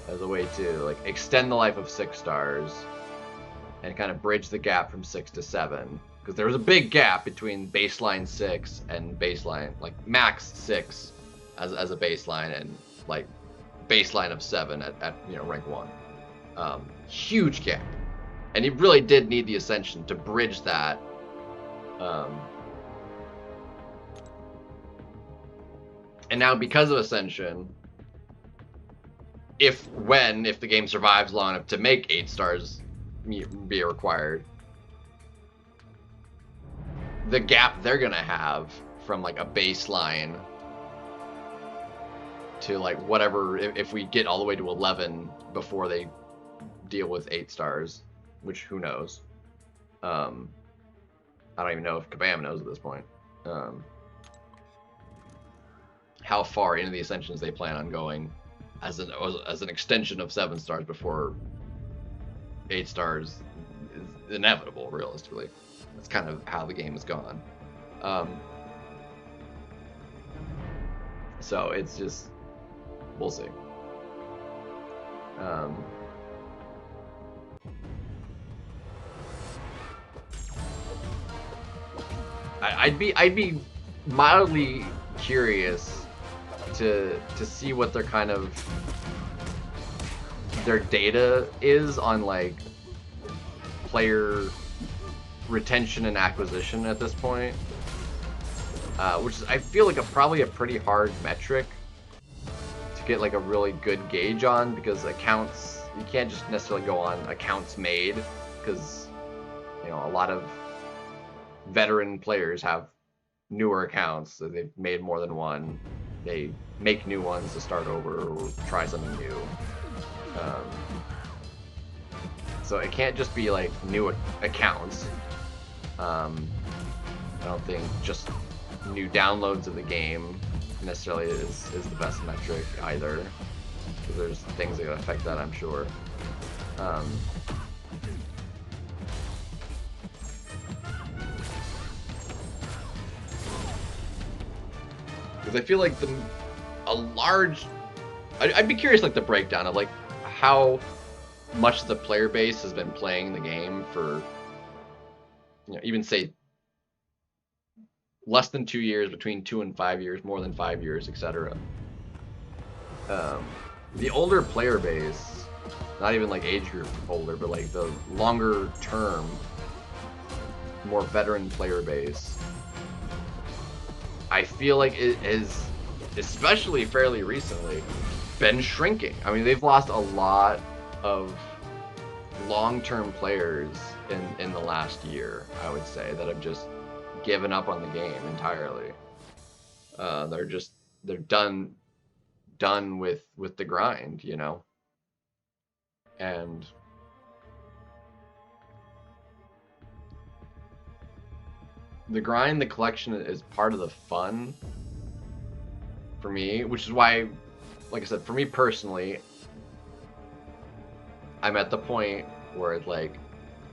A: as a way to like extend the life of 6 stars and kind of bridge the gap from 6 to 7, because there was a big gap between baseline 6 and baseline like max 6 as a baseline and like baseline of 7 at rank 1. Huge gap. And he really did need the Ascension to bridge that. And now because of Ascension, if the game survives long enough to make 8 stars be required, the gap they're gonna have from like a baseline to like whatever, if we get all the way to 11 before they deal with 8 stars, which who knows. I don't even know if Kabam knows at this point. How far into the Ascensions they plan on going as an extension of 7 stars before 8 stars is inevitable, realistically. That's kind of how the game has gone. So it's just, we'll see. I'd be mildly curious to see what their kind of their data is on like player retention and acquisition at this point, which is, I feel like probably a pretty hard metric to get like a really good gauge on, because accounts, you can't just necessarily go on accounts made, because a lot of veteran players have newer accounts, so they've made more than one. They make new ones to start over or try something new. So it can't just be like new accounts. I don't think just new downloads of the game necessarily is the best metric either, because there's things that affect that, I'm sure. Because I feel like I'd be curious like the breakdown of like how much the player base has been playing the game for, even say less than 2 years, between 2 and 5 years, more than 5 years, etc. The older player base, not even like age group older, but like the longer term, more veteran player base, I feel like it is, especially fairly recently, been shrinking. I mean, they've lost a lot of long-term players in the last year, I would say, that have just given up on the game entirely. They're done with the grind, and the grind, the collection is part of the fun for me, which is why, like I said, for me personally, I'm at the point where it's like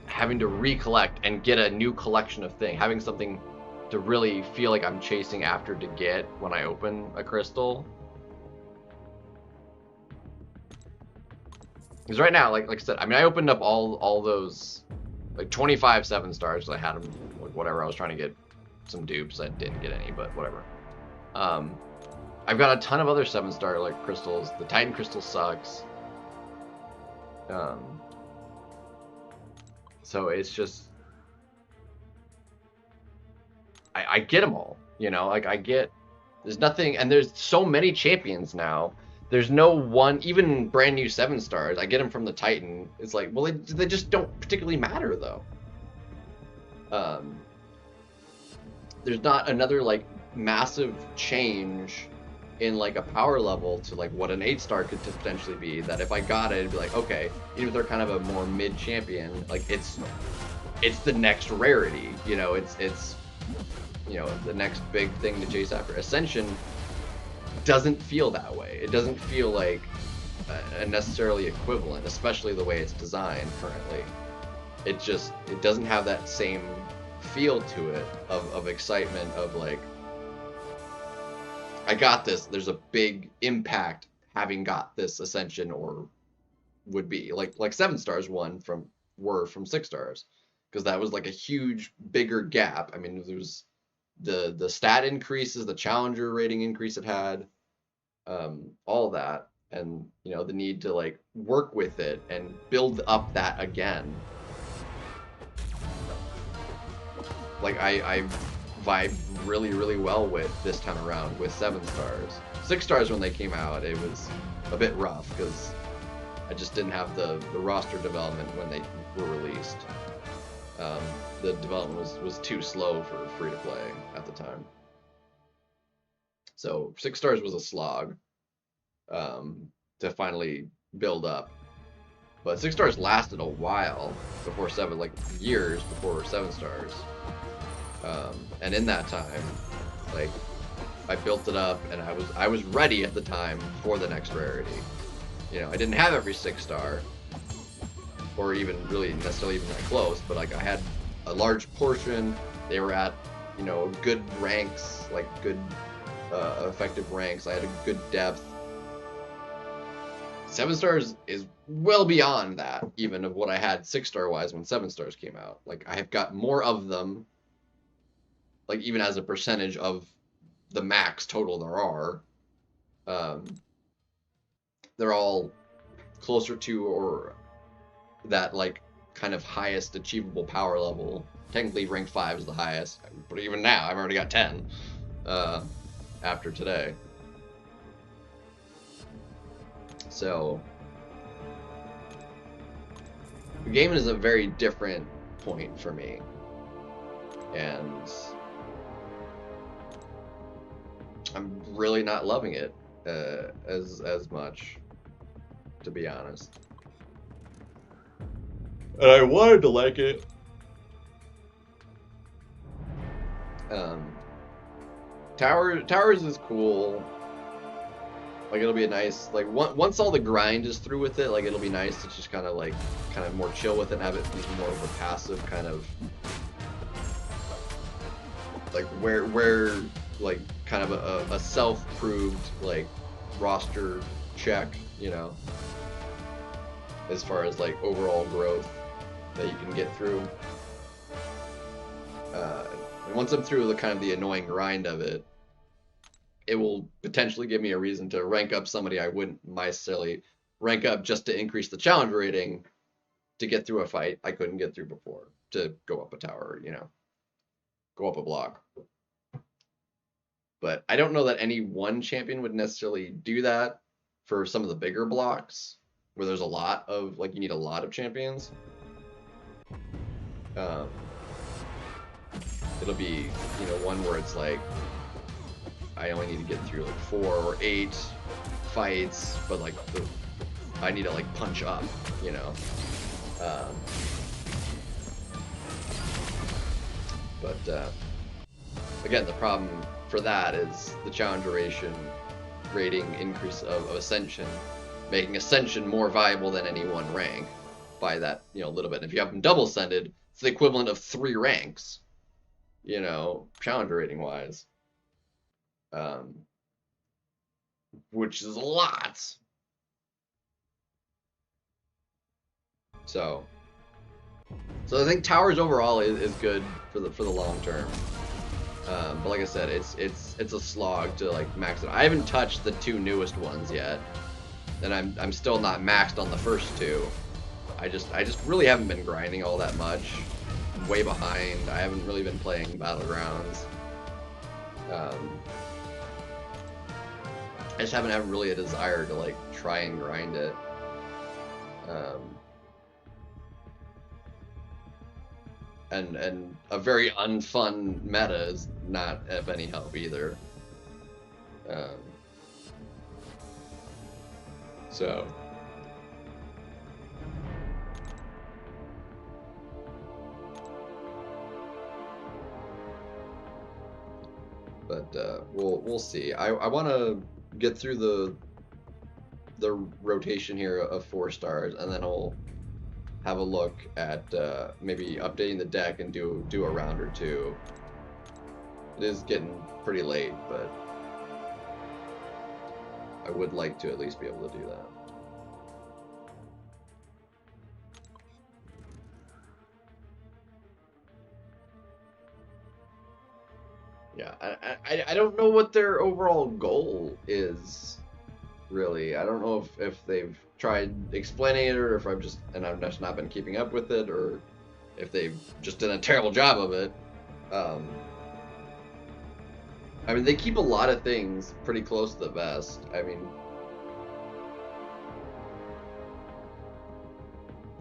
A: having to recollect and get a new collection of things, having something to really feel like I'm chasing after to get when I open a crystal. Because right now, like I said, I mean, I opened up all those like 25 7 stars. I had them, like, whatever. I was trying to get some dupes. I didn't get any, but whatever. I've got a ton of other 7 star like crystals. The Titan crystal sucks. So it's just, I get them all. Like I get. There's nothing, and there's so many champions now. There's no one, even brand new 7 stars. I get them from the Titan. It's like, well, they just don't particularly matter, though. there's not another like massive change in like a power level to like what an 8-star could potentially be, that if I got it, it'd be like, okay, even if they're kind of a more mid champion, like it's the next rarity, you know, it's you know, the next big thing to chase after. Ascension doesn't feel that way. It doesn't feel like a necessarily equivalent, especially the way it's designed currently. It doesn't have that same feel to it of excitement of like, I got this, there's a big impact having got this Ascension, or would be like 7 stars were from 6 stars, because that was like a huge bigger gap. I mean, there was the stat increases, the challenger rating increase it had, all that, and you know, the need to like work with it and build up that again. Like I vibed really well with this time around with 7 stars. 6 stars when they came out, it was a bit rough because I just didn't have the roster development when they were released. The development was too slow for free to play at the time. So 6 stars was a slog to finally build up. But 6 stars lasted a while before 7, like years before 7 stars. And in that time, like, I built it up, and I was ready at the time for the next rarity. You know, I didn't have every 6 star, or even really necessarily even that close, but like I had a large portion. They were at, you know, good ranks, like good effective ranks. I had a good depth. 7 stars is well beyond that, even of what I had 6 star wise when 7 stars came out. Like, I have got more of them, like even as a percentage of the max total there are. They're all closer to, or that like kind of highest achievable power level. Technically rank 5 is the highest, but even now I've already got 10 after today. So the game is a very different point for me, and I'm really not loving it as much, to be honest. And I wanted to like it. Towers is cool. Like, it'll be a nice, like, once all the grind is through with it, like, it'll be nice to just kind of more chill with it and have it be more of a passive kind of, like, where like, kind of a self-proved, like, roster check, you know, as far as, like, overall growth that you can get through. And once I'm through the kind of the annoying grind of it, it will potentially give me a reason to rank up somebody I wouldn't necessarily rank up just to increase the challenge rating to get through a fight I couldn't get through before, to go up a tower, you know, go up a block. But I don't know that any one champion would necessarily do that for some of the bigger blocks where there's a lot of, like, you need a lot of champions. It'll be, you know, one where it's like, I only need to get through like 4 or 8 fights, but like I need to like punch up, you know. But again, the problem for that is the challenge rating increase of Ascension, making Ascension more viable than any one rank by that, you know, little bit. And if you have them double ascended, it's the equivalent of 3 ranks, you know, challenge rating wise. Which is a lot. So I think Towers overall is good for the long term. But like I said, it's a slog to like max it. I haven't touched the 2 newest ones yet, and I'm still not maxed on the first 2. I just really haven't been grinding all that much. I'm way behind. I haven't really been playing Battlegrounds. I just haven't had really a desire to like try and grind it. and a very unfun meta is not of any help either. So. But we'll see. I want to get through the rotation here of 4 stars, and then I'll have a look at maybe updating the deck and do a round or two. It is getting pretty late, but I would like to at least be able to do that. Yeah, I don't know what their overall goal is, really. I don't know if they've tried explaining it, or if I've just not been keeping up with it, or if they've just done a terrible job of it. I mean, they keep a lot of things pretty close to the vest. I mean,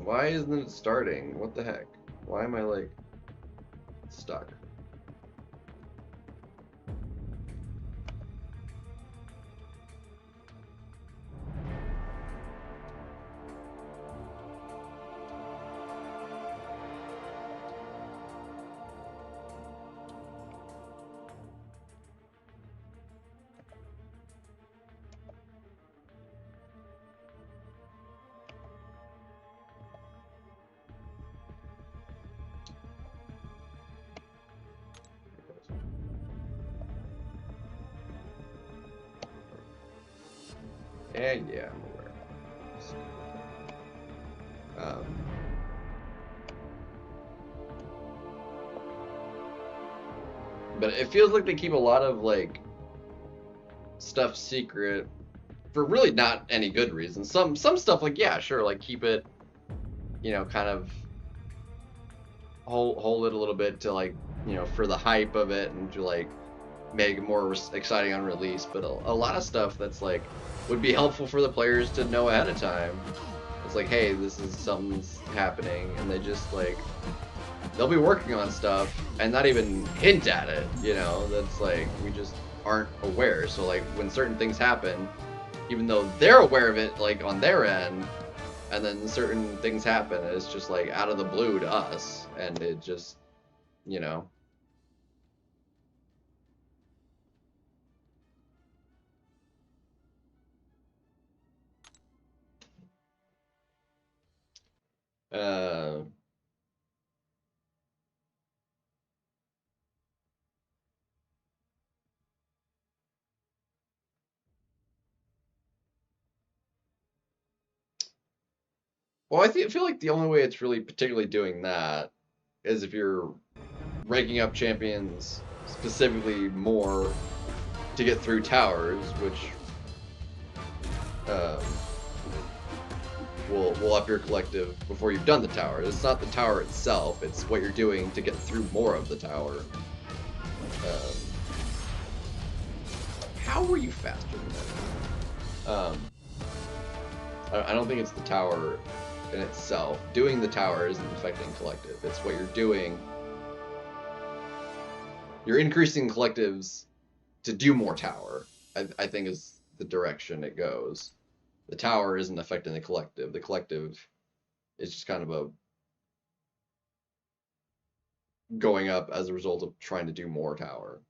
A: why isn't it starting? What the heck? Why am I, like, stuck? And yeah, I'm aware. But it feels like they keep a lot of, like, stuff secret for really not any good reason. Some stuff, like, yeah, sure, like, keep it, you know, kind of hold it a little bit to, like, you know, for the hype of it and to, like, make it more exciting on release. But a lot of stuff that's, like, would be helpful for the players to know ahead of time. It's like, hey, this is something's happening, and they just, like, they'll be working on stuff and not even hint at it, you know. That's like, we just aren't aware. So, like, when certain things happen, even though they're aware of it, like, on their end, and then certain things happen, it's just, like, out of the blue to us, and it just, you know. Uh, well, I feel like the only way it's really particularly doing that is if you're ranking up champions specifically more to get through towers, which will up your collective before you've done the tower. It's not the tower itself, it's what you're doing to get through more of the tower. How were you faster than that? I don't think it's the tower in itself. Doing the tower isn't affecting collective. It's what you're doing. You're increasing collectives to do more tower, I think is the direction it goes. The tower isn't affecting the collective. The collective is just kind of a going up as a result of trying to do more tower.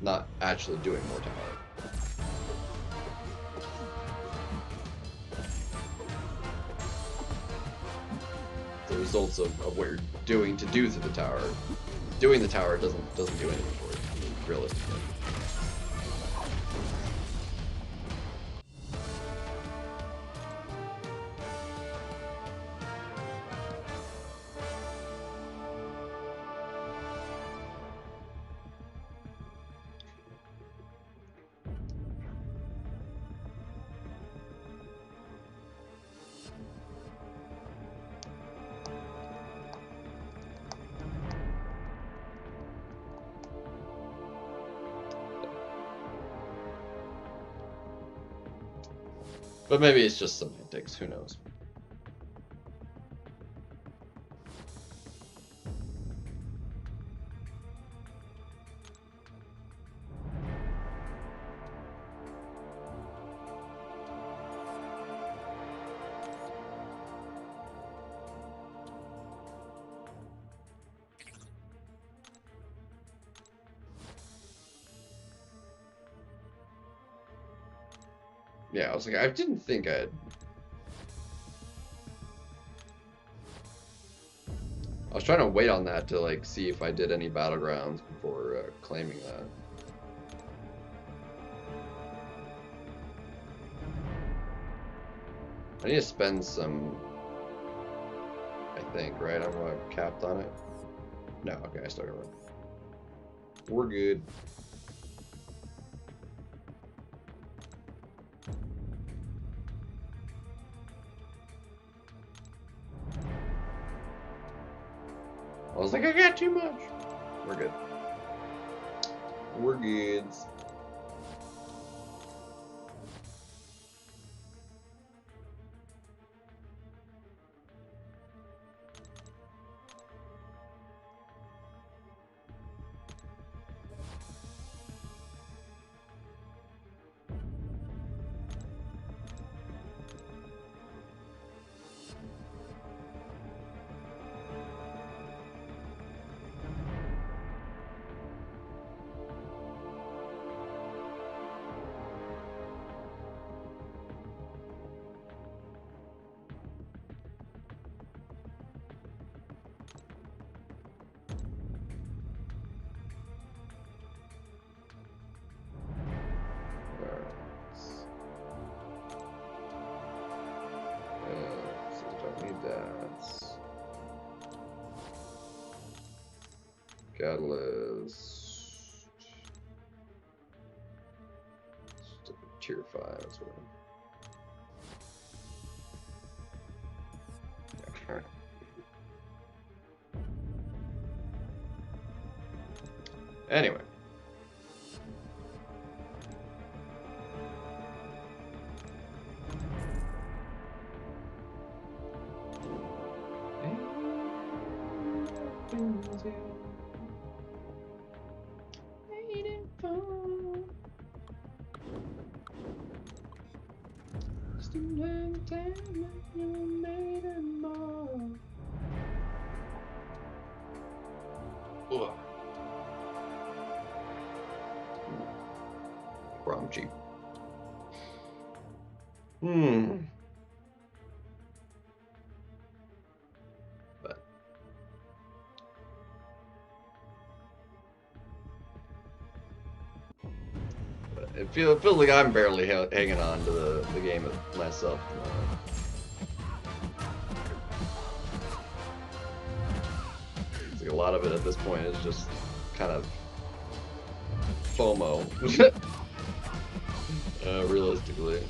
A: Not actually doing more tower. The results of what you're doing to do to the tower. Doing the tower doesn't do anything for it, realistically. But maybe it's just semantics, who knows. Yeah, I was like, I didn't think I'd. I was trying to wait on that to like see if I did any battlegrounds before claiming that. I need to spend some. I think, right? I'm capped on it. No, okay, I still got one. We're good. I was like, I got too much. We're good. We're good. Catalyst. Tier 5 as well. Yeah. Anyway. Ramji. But it feels like I'm barely hanging on to the game myself. It's like a lot of it at this point is just kind of FOMO. Realistically.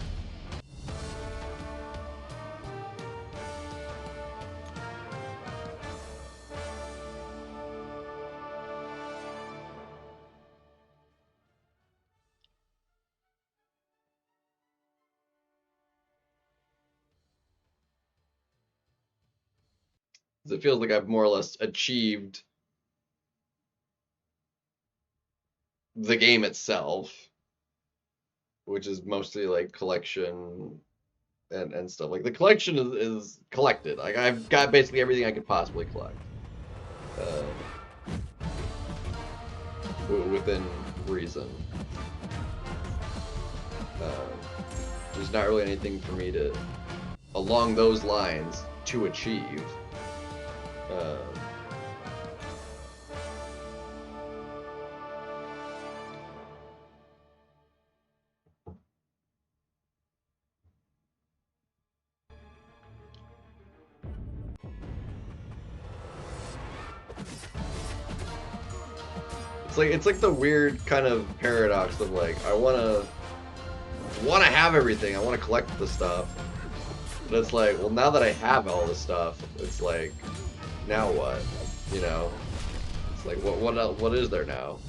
A: It feels like I've more or less achieved the game itself, which is mostly like collection and stuff. Like the collection is collected. Like I've got basically everything I could possibly collect within reason. There's not really anything for me to, along those lines, to achieve. It's like the weird kind of paradox of like I wanna have everything. I wanna collect the stuff. But it's like, well, now that I have all the stuff, it's like, now what? You know? It's like, what is there now?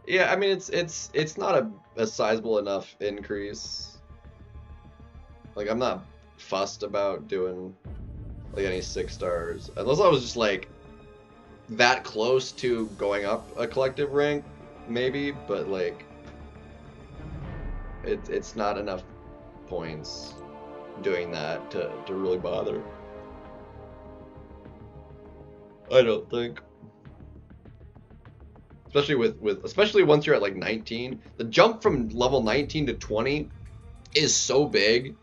A: Yeah, I mean it's not a sizable enough increase. Like I'm not fussed about doing like any 6 stars unless I was just like that close to going up a collective rank, maybe, but like it's not enough points doing that to really bother. I don't think. Especially once you're at like 19, the jump from level 19 to 20 is so big.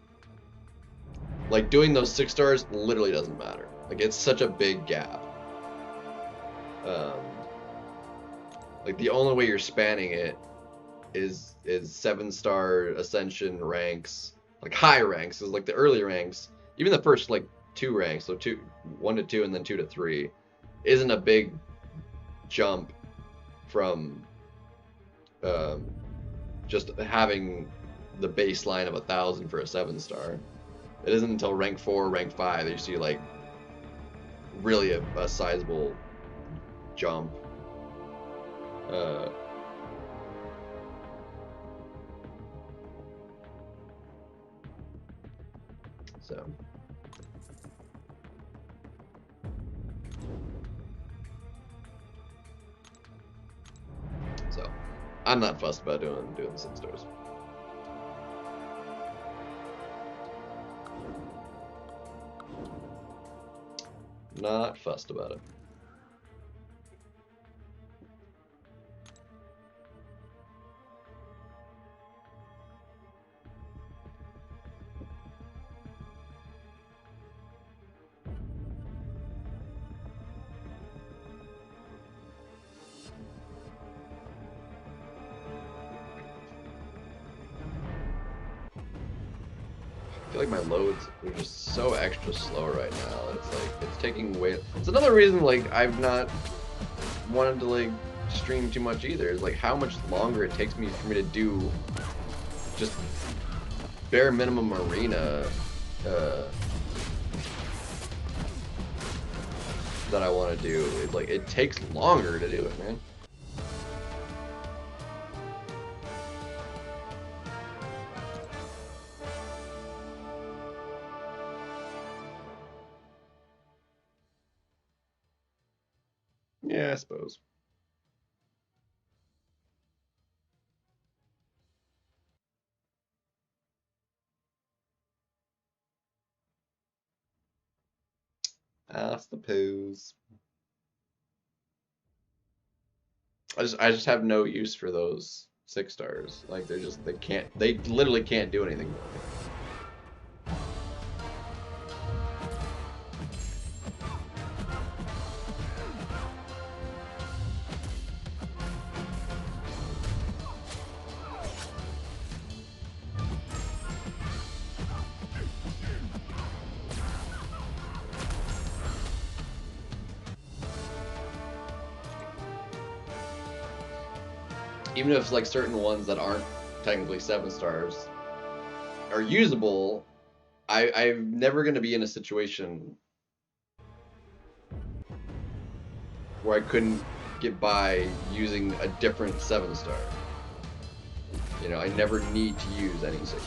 A: Like doing those 6 stars literally doesn't matter. Like it's such a big gap. Like the only way you're spanning it is 7-star ascension ranks, like high ranks, is like the early ranks. Even the first like 2 ranks, so 1 to 2 and then 2 to 3, isn't a big jump from just having the baseline of 1,000 for a 7-star. It isn't until rank 4, rank 5 that you see like really a sizable jump. So I'm not fussed about doing the 6 stars. Not fussed about it. I feel like my loads are just so extra slow right now. It's like it's taking way. It's another reason like I've not wanted to like stream too much either. Is like how much longer it takes me for me to do just bare minimum arena that I want to do. It's like it takes longer to do it, man. Yeah, I suppose. I suppose. I just have no use for those 6 stars. Like they literally can't do anything for me. Even if like certain ones that aren't technically 7 stars are usable, I'm never gonna be in a situation where I couldn't get by using a different 7 star. You know, I never need to use any 6 stars.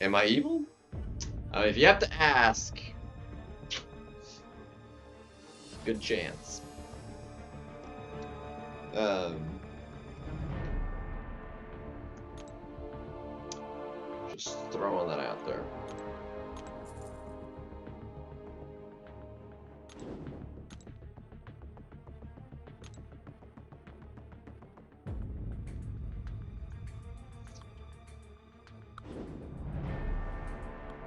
A: Am I evil? If you have to ask, good chance. Just throwing that out there.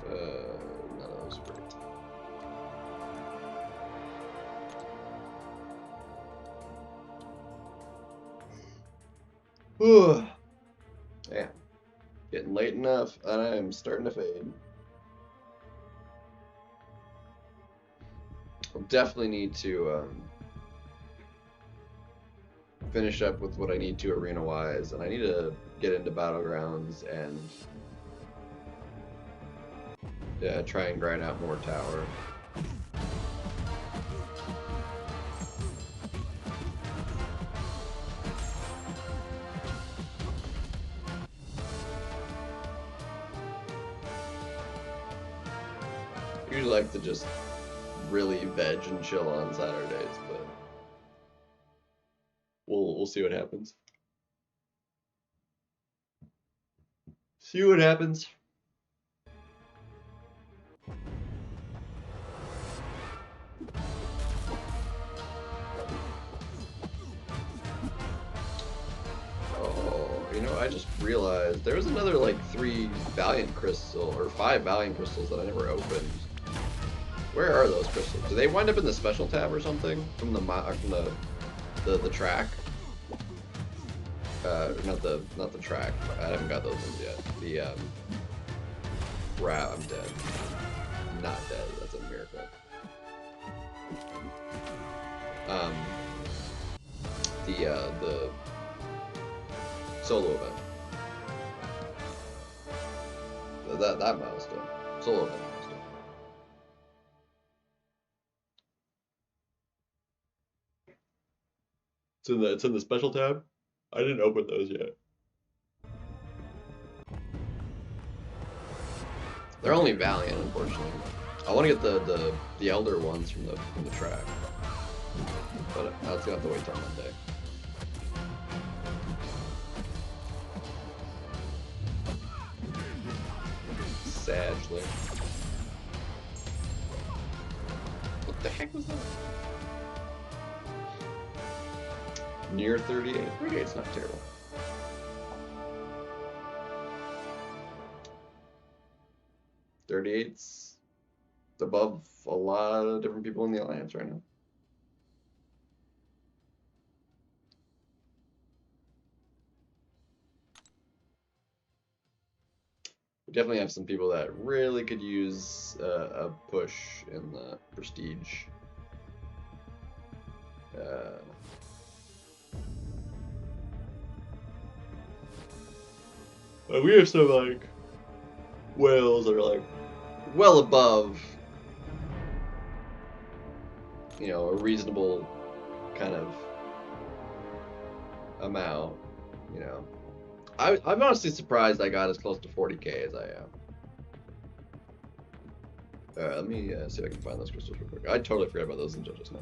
A: None of those great. Yeah, getting late enough, and I'm starting to fade. I'll definitely need to finish up with what I need to arena-wise, and I need to get into Battlegrounds and try and grind out more tower. I usually like to just really veg and chill on Saturdays, but we'll see what happens. See what happens. Oh, you know, I just realized there was another like 3 Valiant Crystal or 5 Valiant Crystals that I never opened. Where are those crystals? Do they wind up in the special tab or something from the track? Not the track. I haven't got those ones yet. The I'm dead. Not dead. That's a miracle. The solo event. That milestone. Solo event milestone. It's in the special tab. I didn't open those yet. They're only Valiant, unfortunately. I want to get the Elder ones from the track, but that's gonna have to wait till Monday. Sadly. What the heck was that? Near 38. 38's not terrible. .38's above a lot of different people in the Alliance right now. We definitely have some people that really could use a push in the prestige. We have some like whales that are like well above, you know, a reasonable kind of amount, you know. I'm honestly surprised I got as close to 40k as I am. Alright, let me see if I can find those crystals real quick. I totally forgot about those until just now.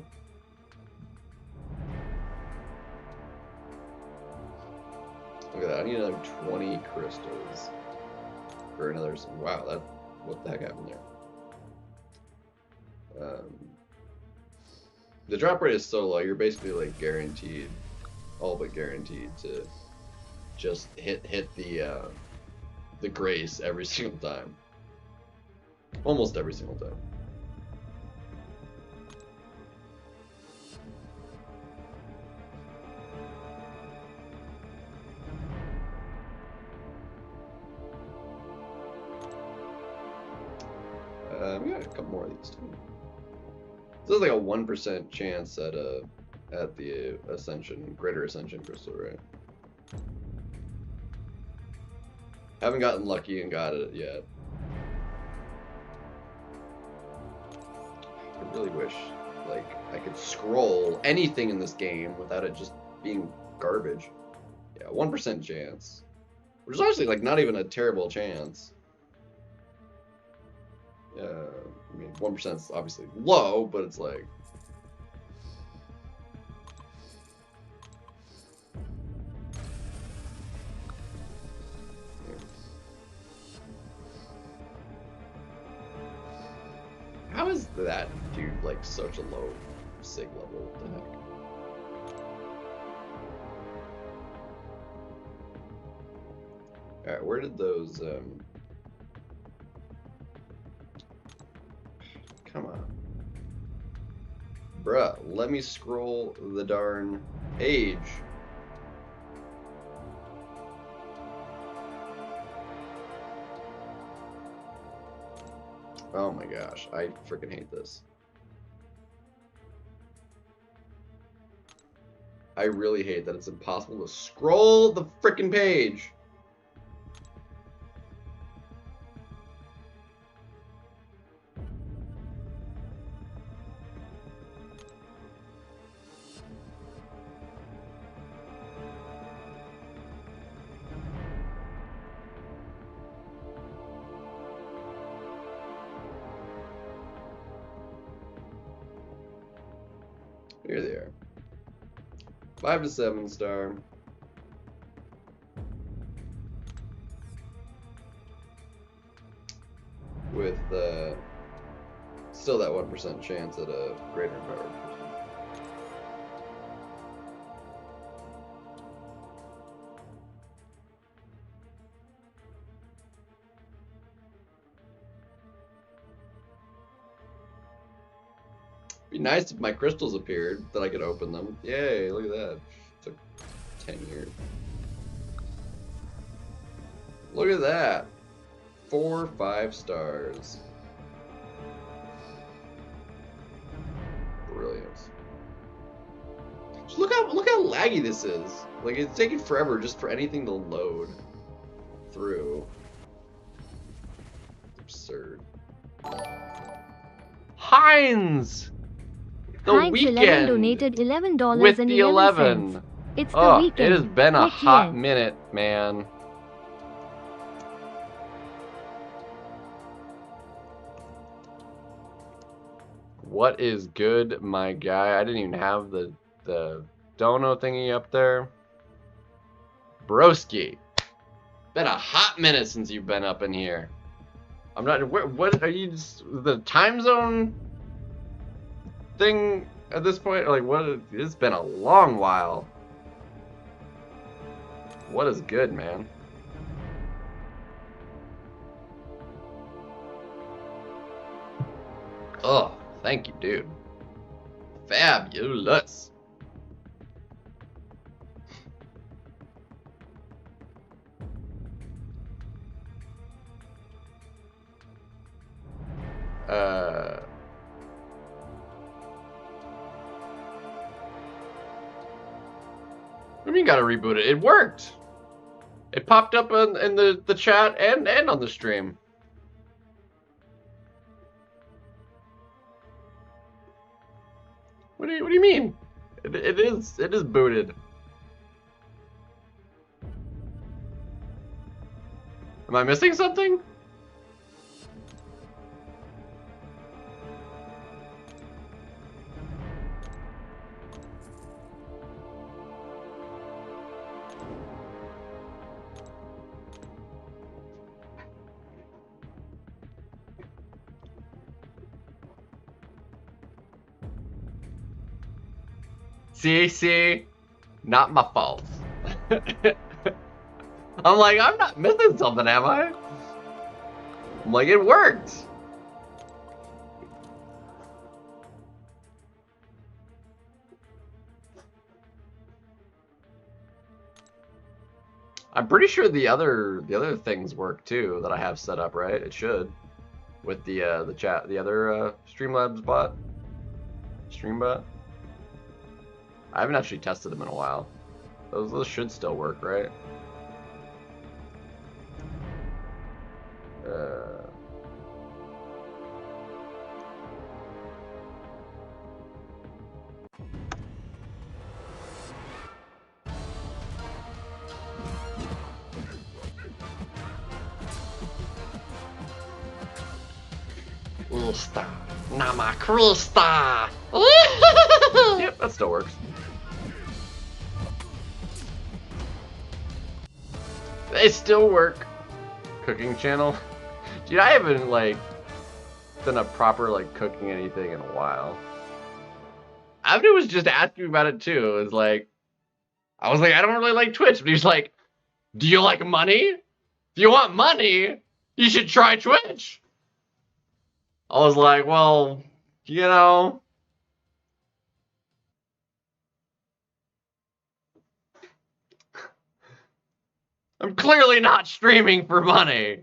A: Look at that, I need another 20 crystals for another. Wow, what the heck happened there? The drop rate is so low, you're basically like guaranteed, all but guaranteed to just hit the grace every single time. Almost every single time. We got a couple more of these too. This is like a 1% chance at the Ascension, Greater Ascension crystal, right? Haven't gotten lucky and got it yet. I really wish, like, I could scroll anything in this game without it just being garbage. Yeah, 1% chance, which is actually like not even a terrible chance. I mean, 1% is obviously low, but it's like. How is that dude like such a low sig level? What the heck? Alright, where did those come on. Bruh, let me scroll the darn page. Oh my gosh, I freaking hate this. I really hate that it's impossible to scroll the frickin' page. Here they are. 5 to 7 star. With still that 1% chance at a greater empowered person. Be nice if my crystals appeared, that I could open them. Yay, look at that. Took 10 years. Look at that. 4 5 stars. Brilliant. Just look how laggy this is. Like, it's taking forever just for anything to load through. It's absurd.
C: Heinz! The
D: Heinz
C: weekend
D: 11 donated $11
C: with
D: and
C: the
D: 11
C: 11.
D: It's the
C: Oh,
D: weekend.
C: it has been a
D: Heck
C: hot
D: yeah.
C: minute, man. What is good, my guy? I didn't even have the dono thingy up there. Broski. Been a hot minute since you've been up in here. I'm not. What are you? The time zone thing at this point? Like, what? It's been a long while. What is good, man? Oh, thank you, dude. Fabulous. What do you mean gotta reboot it? It worked. It popped up in the chat and on the stream. What do you mean? It is booted. Am I missing something? See, not my fault. I'm like, I'm not missing something, am I? I'm like, it worked. I'm pretty sure the other things work too that I have set up, right? It should, with the chat, the other Streamlabs bot, Streambot. I haven't actually tested them in a while. Those should still work, right? Cruel star. Not my cruel star. Yep, that still works. They still work. Cooking channel. Dude, I haven't like done a proper like cooking anything in a while. Avnu was just asking about it too. It's like, I was like, I don't really like Twitch, but he's like, do you like money? If you want money, you should try Twitch. I was like, well, you know. I'm clearly not streaming for money.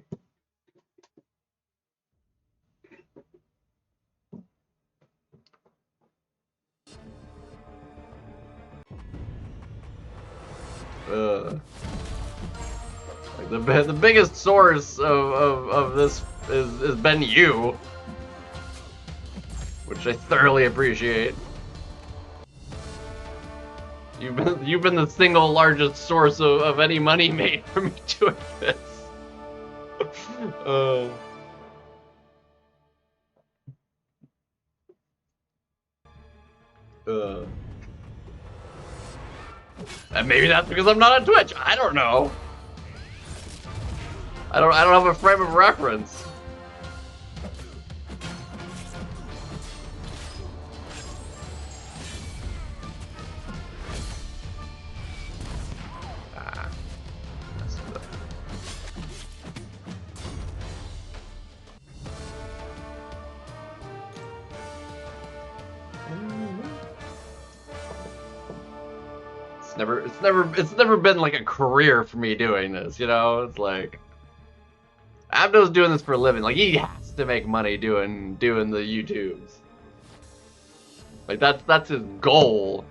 C: Like the biggest source of this has been you, which I thoroughly appreciate. You've been the single largest source of any money made from me doing this. And maybe that's because I'm not on Twitch. I don't know. I don't have a frame of reference. It's never been like a career for me doing this, you know? It's like Abdo's doing this for a living. Like he has to make money doing the YouTubes. Like that's his goal.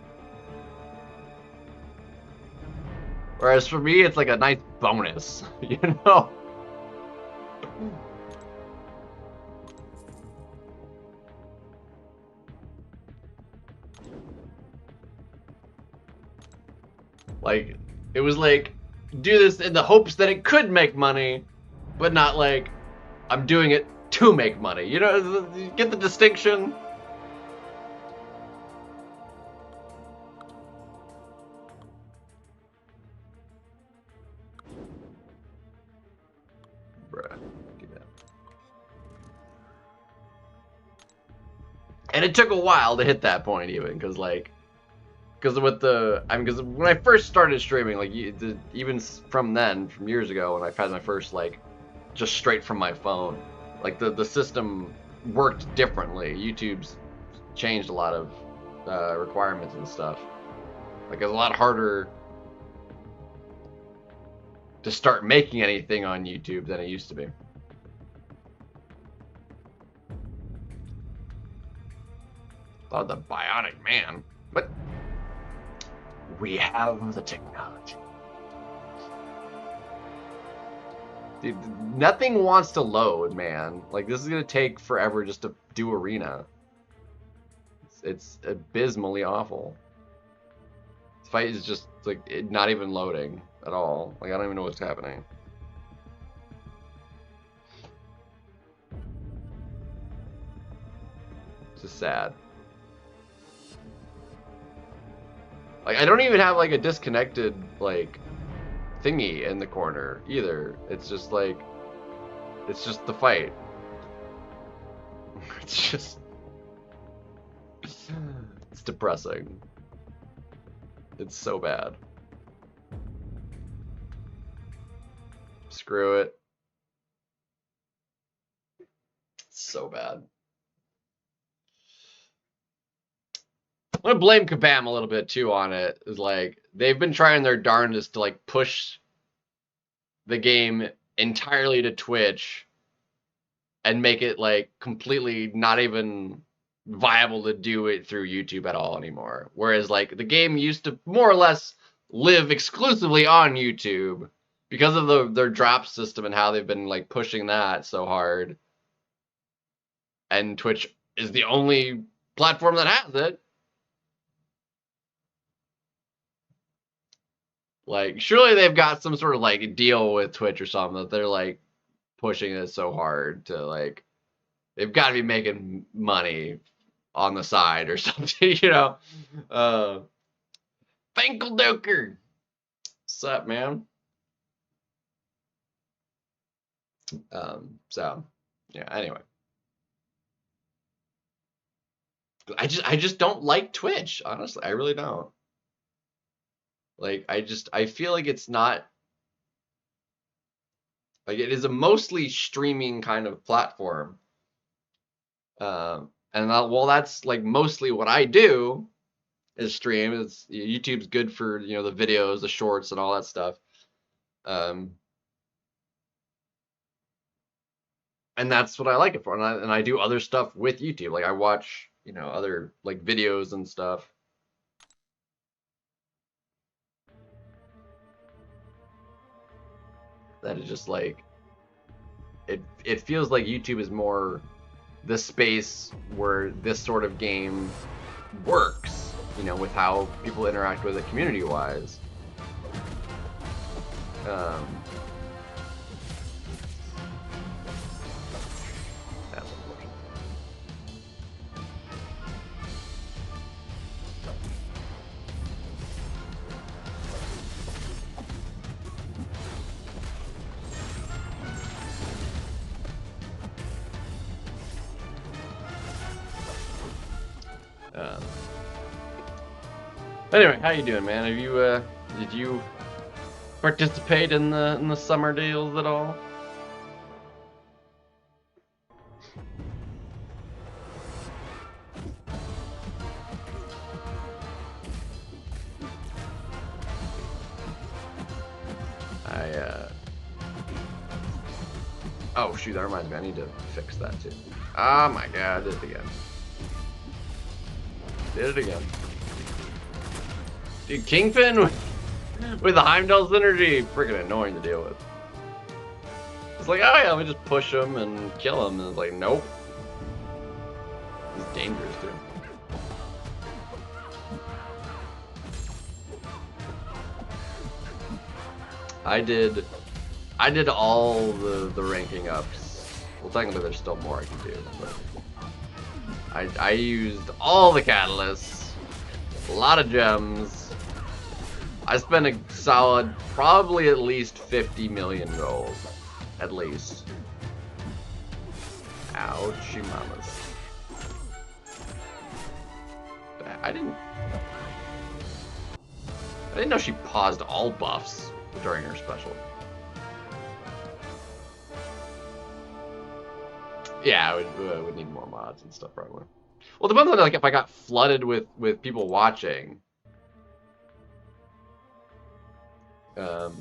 C: Whereas for me it's like a nice bonus, you know? Like, it was like, do this in the hopes that it could make money, but not like, I'm doing it to make money. You know, you get the distinction? Bruh, get that. And it took a while to hit that point even, because like, because when I first started streaming, like even from then, from years ago, when I had my first like, just straight from my phone, like the system worked differently. YouTube's changed a lot of requirements and stuff. Like it's a lot harder to start making anything on YouTube than it used to be. Oh, the Bionic Man. What? We have the technology. Dude, nothing wants to load, man. Like, this is gonna take forever just to do Arena. It's abysmally awful. This fight is just, like, not even loading at all. Like, I don't even know what's happening. It's just sad. Like, I don't even have, like, a disconnected, like, thingy in the corner, either. It's just, like, it's just the fight. It's just... It's depressing. It's so bad. Screw it. It's so bad. I'm gonna blame Kabam a little bit too on it. Is like they've been trying their darndest to like push the game entirely to Twitch and make it like completely not even viable to do it through YouTube at all anymore. Whereas like the game used to more or less live exclusively on YouTube because of their drop system and how they've been like pushing that so hard. And Twitch is the only platform that has it. Like, surely they've got some sort of, like, deal with Twitch or something that they're, like, pushing it so hard to, like, they've got to be making money on the side or something, you know? Finkeldoker! What's up, man? So, yeah, anyway. I just don't like Twitch, honestly. I really don't. Like, I feel like it's not, like, it is a mostly streaming kind of platform. And while that's, like, mostly what I do is stream, YouTube's good for, you know, the videos, the shorts, and all that stuff. And that's what I like it for. And I do other stuff with YouTube. Like, I watch, you know, other, like, videos and stuff. that is just like it feels like YouTube is more the space where this sort of game works, you know, with how people interact with it community-wise. That's unfortunate. Anyway, how you doing, man? Have you did you participate in the summer deals at all? Oh shoot, that reminds me, I need to fix that too. Oh my god, I did it again. Did it again. Dude, Kingpin with the Heimdall synergy, freaking annoying to deal with. It's like, oh yeah, let me just push him and kill him, and it's like, nope. He's dangerous too. I did all the ranking ups. Well, technically there's still more I can do, but I used all the catalysts, a lot of gems. I spent a solid, probably at least 50 million gold, at least. Ouchie mamas. I didn't know she paused all buffs during her special. Yeah, I would need more mods and stuff probably. Well, it depends on like if I got flooded with people watching. You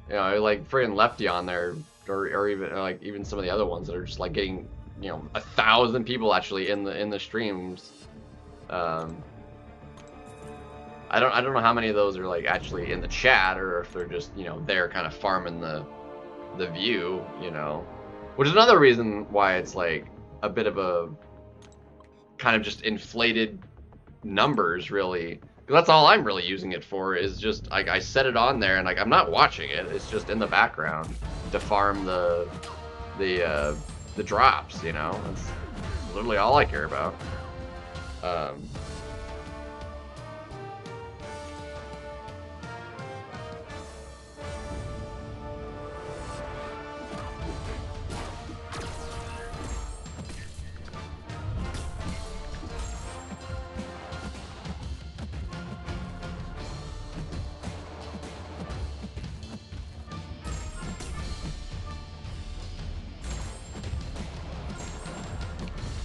C: know, like friggin' Lefty on there, or even some of the other ones that are just like getting, you know, 1,000 people actually in the streams. I don't know how many of those are like actually in the chat, or if they're just, you know, there kind of farming the view, you know, which is another reason why it's like a bit of a kind of just inflated numbers, really. Because that's all I'm really using it for, is just like I set it on there and like I'm not watching it, it's just in the background to farm the drops, you know. That's literally all I care about.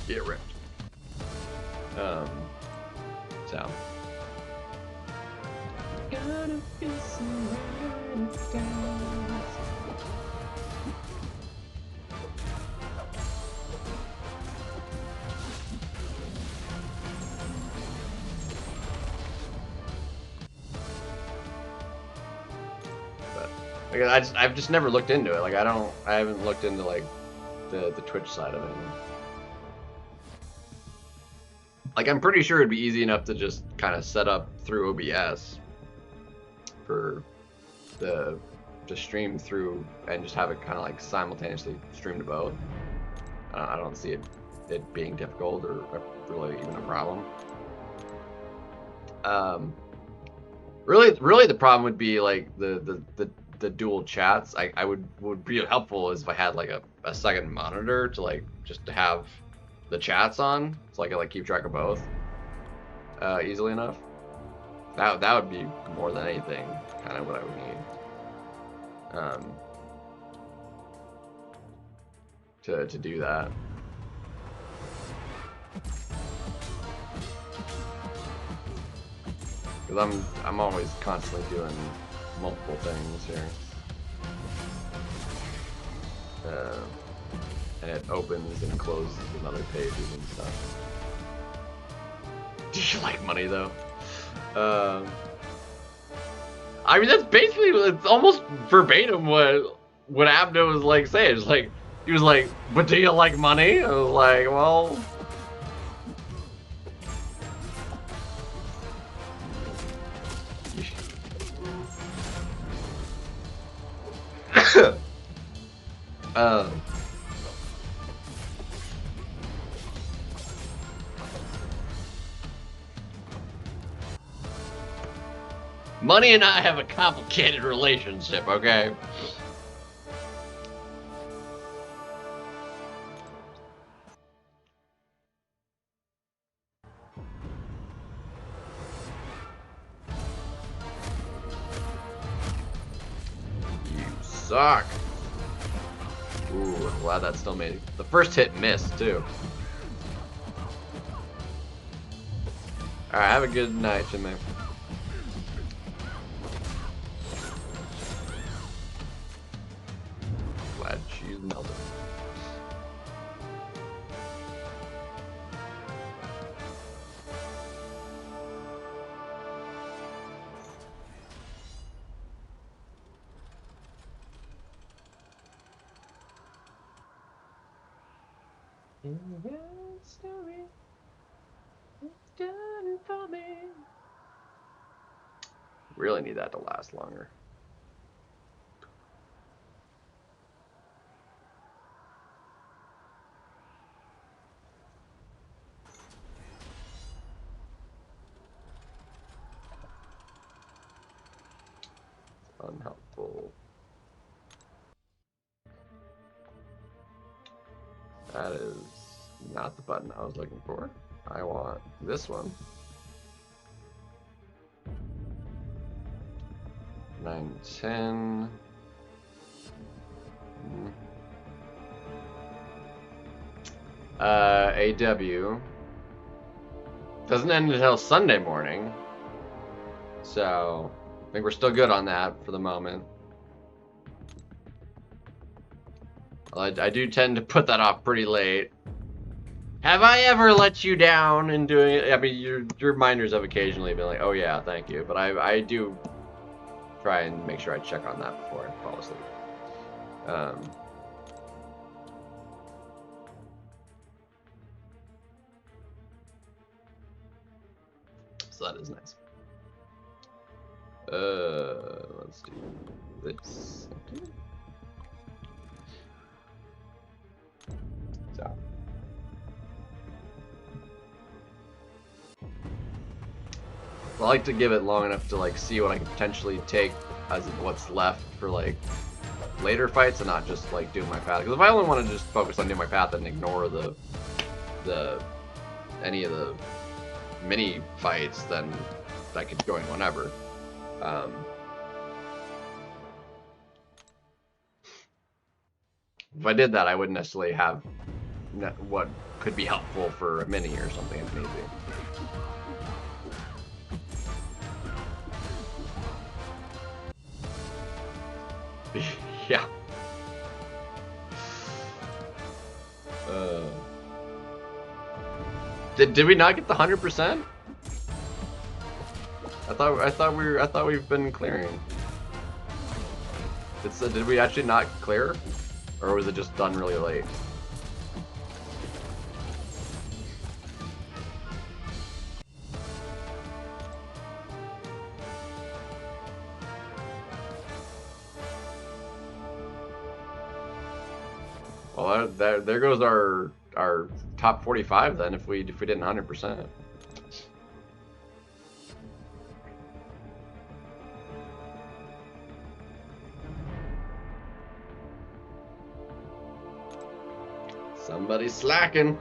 C: Get ripped. So. Gonna be some but like, I've just never looked into it. Like I haven't looked into like the Twitch side of it. Like, I'm pretty sure it'd be easy enough to just kind of set up through OBS for to stream through and just have it kind of like simultaneously stream to both. I don't see it being difficult or really even a problem. Really the problem would be like the dual chats. I would be helpful is if I had like a second monitor to like just to have the chats on, so I can like keep track of both easily enough. That would be more than anything kind of what I would need to do that. Because I'm always constantly doing multiple things here. And it opens and closes in other pages and stuff. Do you like money though? I mean, that's basically, it's almost verbatim what Abdo was like saying. It's like, he was like, but do you like money? I was like, well. uh, Money and I have a complicated relationship, okay? You suck. Ooh, I'm glad that still made it. The first hit missed, too. Alright, have a good night, Jimmy. Glad she's melted. Really need that to last longer. Unhelpful. That is not the button I was looking for. I want this one. 9, 10. AW. Doesn't end until Sunday morning. So, I think we're still good on that for the moment. I do tend to put that off pretty late. Have I ever let you down in doing it? I mean, your reminders have occasionally been like, oh yeah, thank you. But I do try and make sure I check on that before I fall asleep. So that is nice. Let's do this. So. I like to give it long enough to like see what I can potentially take as what's left for like later fights and not just like doing my path. Because if I only want to just focus on doing my path and ignore any of the mini fights, then I could go in whenever. If I did that, I wouldn't necessarily have what could be helpful for a mini or something if need be. Yeah. Did we not get the 100%? I thought we've been clearing. Did we actually not clear, or was it just done really late? Well, there goes our top 45 then if we didn't 100%. Somebody's slacking.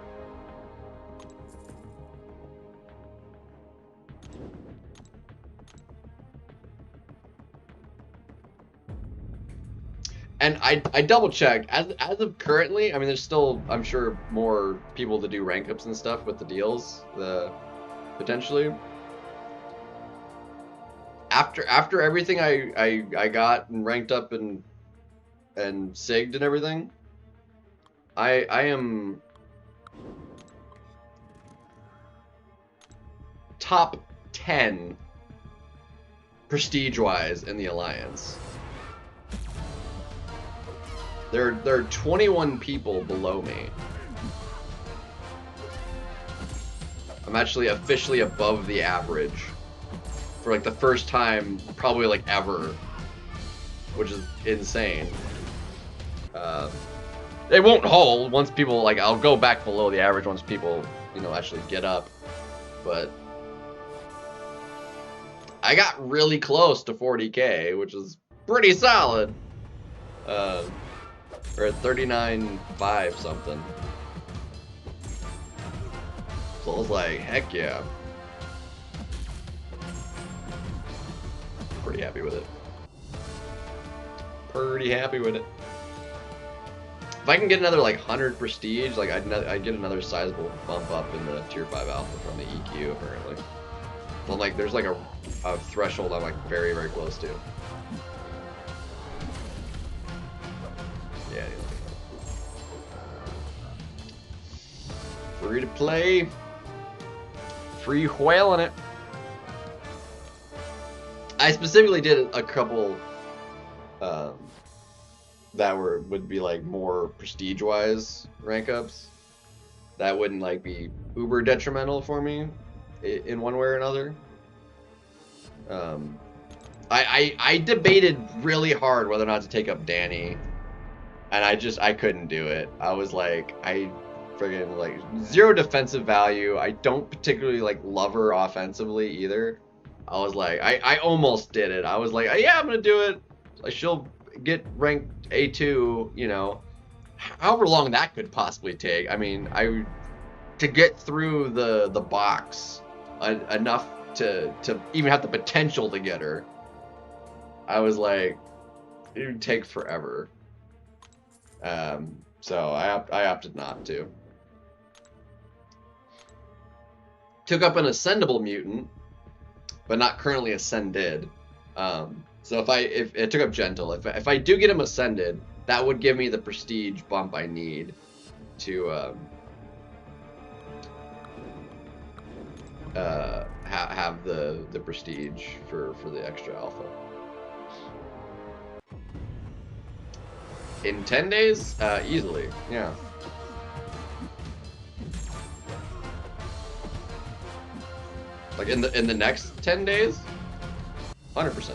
C: And I double checked as of currently. I mean, there's still, I'm sure, more people to do rank ups and stuff with the deals, potentially. After everything I got and ranked up and sigged and everything, I am top 10
A: prestige-wise in the Alliance. There are 21 people below me. I'm actually officially above the average for like the first time probably like ever, which is insane. It won't hold once people like, I'll go back below the average once people, you know, actually get up, but I got really close to 40k, which is pretty solid. We're at 39.5 something. So I was like, heck yeah. Pretty happy with it. Pretty happy with it. If I can get another like 100 prestige, like I'd get another sizable bump up in the tier 5 alpha from the EQ apparently. So I'm like, there's like a threshold I'm like very, very close to. Yeah. Free to play. Free whaling it. I specifically did a couple that would be like more prestige wise rank ups that wouldn't like be uber detrimental for me in one way or another. I debated really hard whether or not to take up Danny, and I couldn't do it. I was like, I friggin' like 0 defensive value. I don't particularly like love her offensively either. I was like, I almost did it. I was like, yeah, I'm gonna do it. She'll get ranked A2, you know, however long that could possibly take. I mean, to get through the box enough to even have the potential to get her. I was like, it would take forever. So I opted not to. Took up an ascendable mutant, but not currently ascended. So if I took up gentle, if I do get him ascended, that would give me the prestige bump I need to have the prestige for the extra alpha. In 10 days, easily, yeah. Like in the next 10 days, 100%.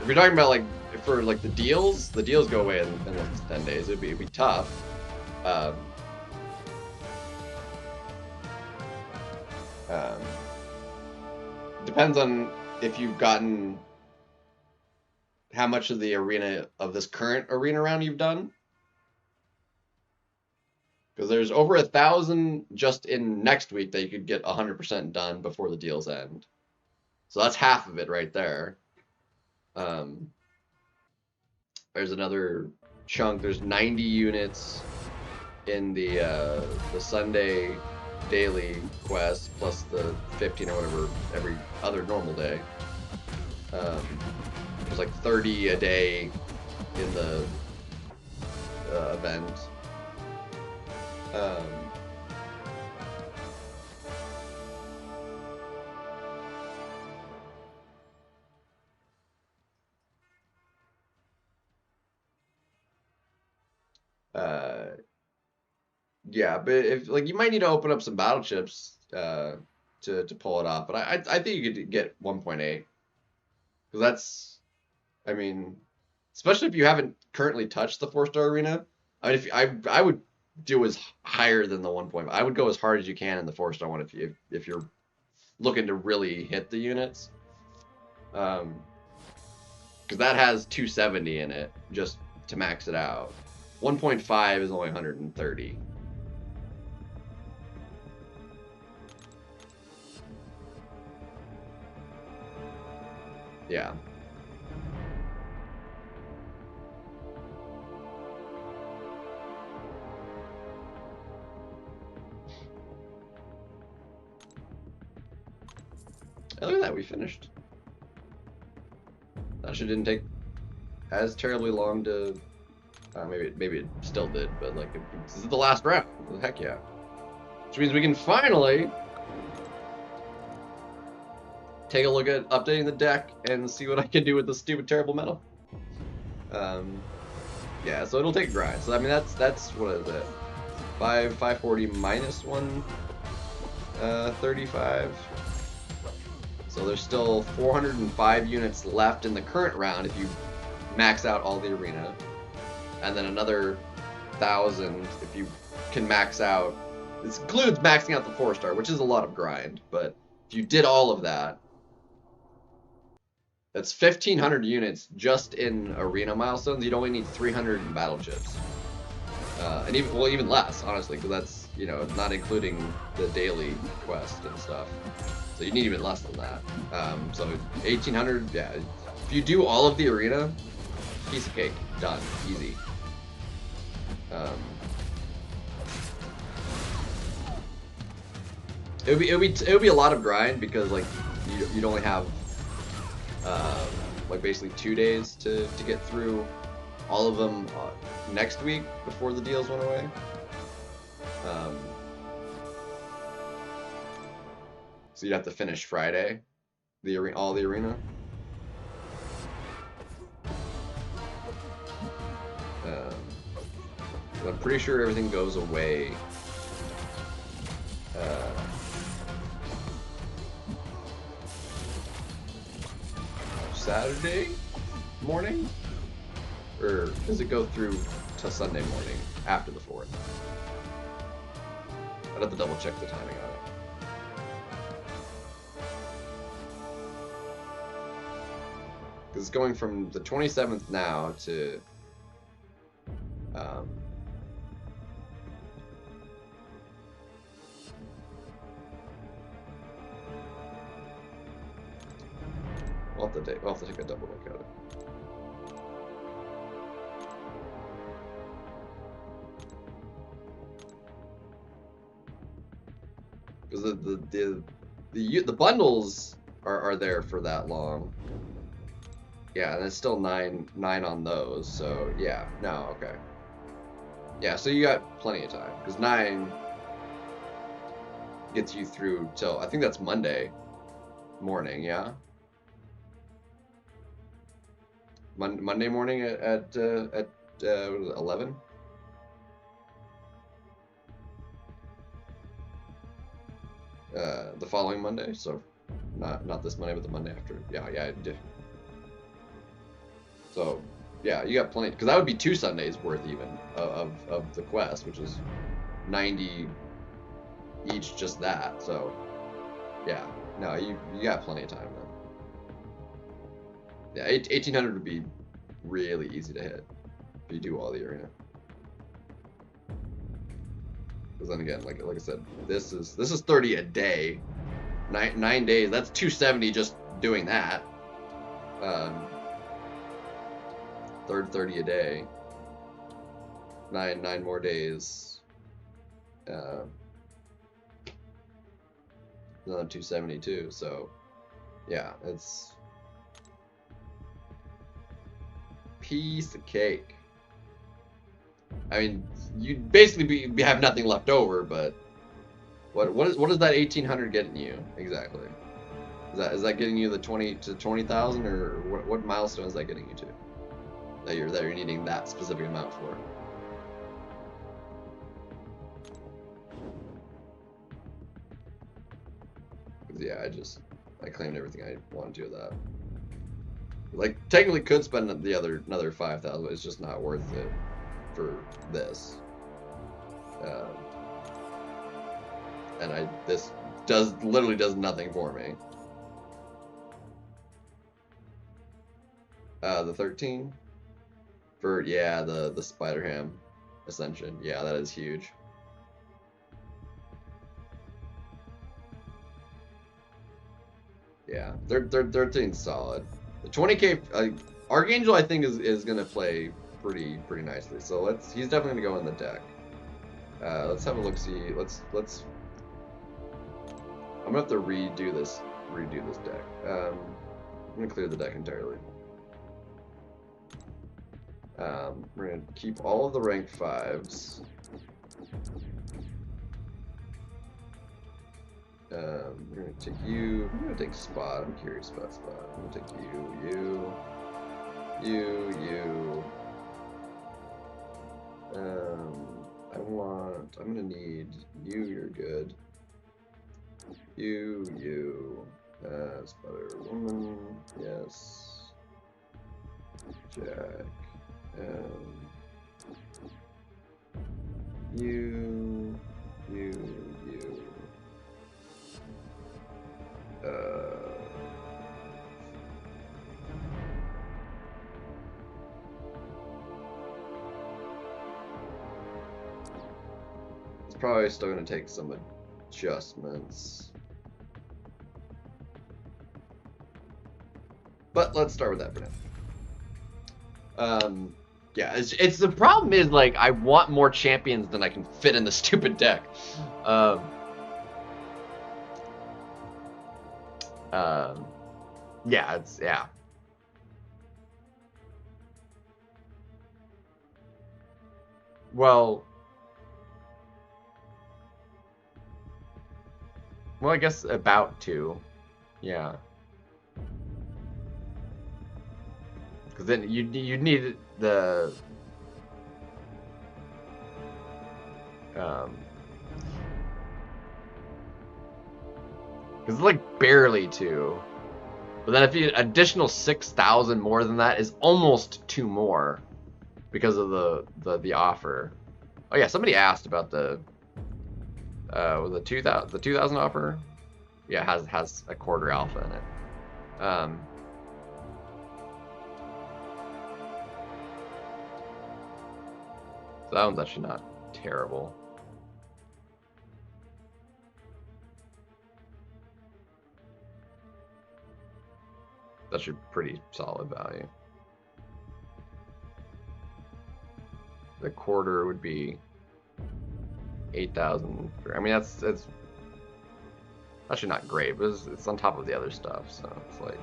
A: If you're talking about like for like the deals go away in the next 10 days. It'd be tough. Depends on if you've gotten how much of the arena of this current arena round you've done. Because there's over 1,000 just in next week that you could get 100% done before the deals end. So that's half of it right there. There's another chunk. There's 90 units in the Sunday daily quest plus the 15 or whatever every other normal day. There's like 30 a day in the event. Yeah, but if like you might need to open up some battle chips to pull it off, but I think you could get 1.8 because that's, I mean, especially if you haven't currently touched the 4-star arena. I mean, I would do as higher than the 1.5. I would go as hard as you can in the 4-star one if you're looking to really hit the units, because that has 270 in it just to max it out. 1.5 is only 130. Yeah. Oh, look at that, we finished. That shit didn't take as terribly long to. Maybe it still did, but like this is the last round. Heck yeah! Which means we can finally take a look at updating the deck and see what I can do with this stupid terrible metal. Yeah, so it'll take grind. So I mean that's what is it? 540 minus 135. So there's still 405 units left in the current round if you max out all the arena, and then another 1,000 if you can max out. This includes maxing out the 4-star, which is a lot of grind, but if you did all of that, that's 1,500 units just in arena milestones. You'd only need 300 in battle chips, and even less, honestly, because that's not including the daily quest and stuff. So you need even less than that. So 1,800, yeah. If you do all of the arena, piece of cake, done, easy. It would be a lot of grind because like you'd only have like basically 2 days to get through all of them next week before the deals went away. So you'd have to finish Friday, all the arena. I'm pretty sure everything goes away. Saturday morning? Or does it go through to Sunday morning after the 4th? I'd have to double check the timing on it. Because it's going from the 27th now to we'll have to take a double look at it. Because the bundles are there for that long. Yeah, and it's still nine on those. So yeah, no, okay. Yeah, so you got plenty of time because 9 gets you through till I think that's Monday morning. Yeah. Monday morning at 11. The following Monday, so not this Monday, but the Monday after. Yeah, I did. So yeah, you got plenty because that would be 2 Sundays worth even of the quest, which is 90 each, just that. So yeah, no, you got plenty of time then. Yeah, 1,800 would be really easy to hit if you do all the arena. Because then again, like I said, this is 30 a day, 9 days. That's 270 just doing that. Third 30 a day. 9 more days. Another 272. So yeah, it's piece of cake. I mean, you'd basically have nothing left over, but what is that 1,800 getting you exactly? Is that getting you the 20,000, or what milestone is that getting you to? That you're needing that specific amount for? Yeah, I claimed everything I wanted to of that. Like, technically could spend another 5,000, but it's just not worth it for this. And this literally does nothing for me. The 13 for the Spider-Ham Ascension. Yeah, that is huge. Yeah, 13's solid. The 20k Archangel I think is gonna play pretty nicely. So he's definitely gonna go in the deck. Let's have a look. See, let's. I'm gonna have to redo this deck. I'm gonna clear the deck entirely. We're gonna keep all of the rank 5s. We're gonna take you. I'm gonna take Spot. I'm curious about Spot. I'm gonna take you. I'm gonna need you. You're good. You. Spider Woman. Yes. Jack. You. It's probably still going to take some adjustments. But let's start with that for now. Yeah, it's the problem is, like, I want more champions than I can fit in the stupid deck. Yeah. Well, I guess about to. Yeah. Because then you need the because it's like barely 2, but then if you additional 6,000 more than that is almost 2 more because of the offer. Oh yeah, somebody asked about the 2000 offer. Yeah, has a quarter alpha in it. So that one's actually not terrible. That's a pretty solid value. The quarter would be 8,000. I mean, that's actually not great, but it's on top of the other stuff, so it's like.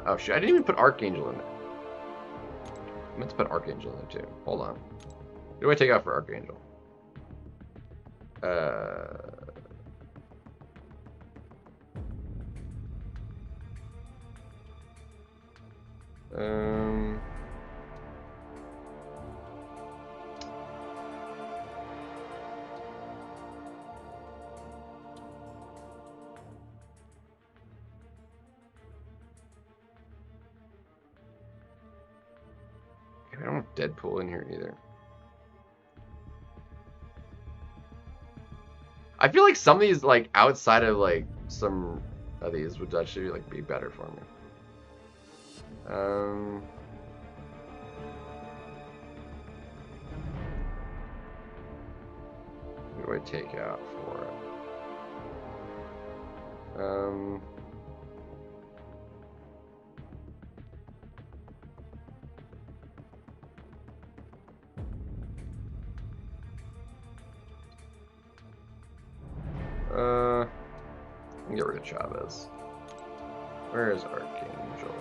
A: Oh shit! I didn't even put Archangel in there. I meant to put Archangel in there too. Hold on. What do I take out for Archangel? I don't have Deadpool in here either. I feel like some of these, like, outside of, like, some of these would actually, like, be better for me. What do I take out for it? Get rid of Chavez. Where is Archangel?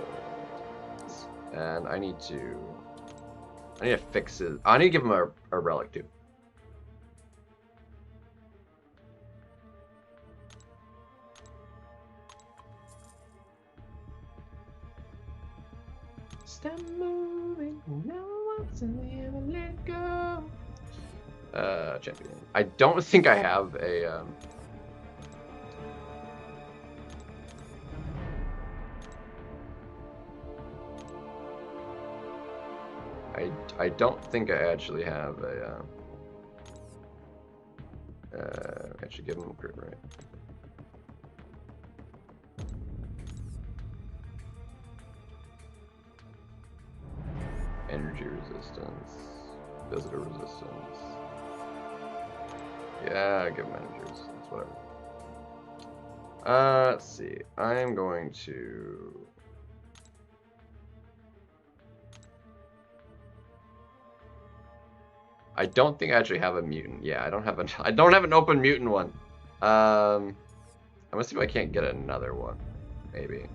A: And I need to fix it. I need to give him a relic too. Stop moving, no one's never let go. Champion. I don't think I have a I don't think I actually have a I should give him a crit rate. Energy resistance, visitor resistance. Yeah, give him energy resistance, whatever. Let's see. I'm going to. I don't think I actually have a mutant. Yeah, I don't have an open mutant one. I'm gonna see if I can't get another one. Maybe.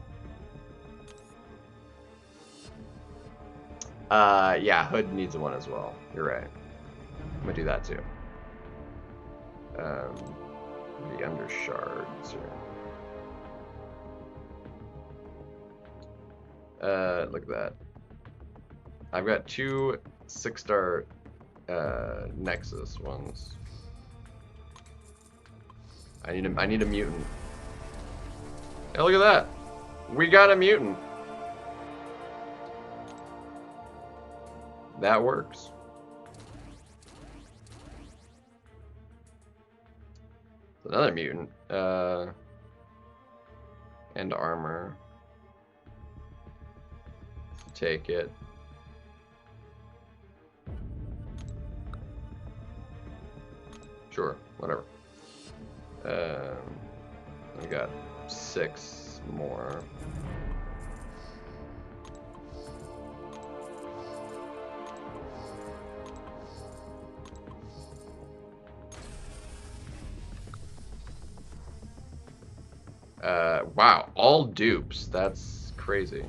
C: Yeah, Hood needs one as well. You're right. I'm gonna do that too. The under shards here. Look at that. I've got 2 6-star Nexus ones. I need a mutant. Hey, look at that. We got a mutant. That works. Another mutant. And armor. Take it. Sure, whatever. We got 6 more. Wow, all dupes. That's crazy.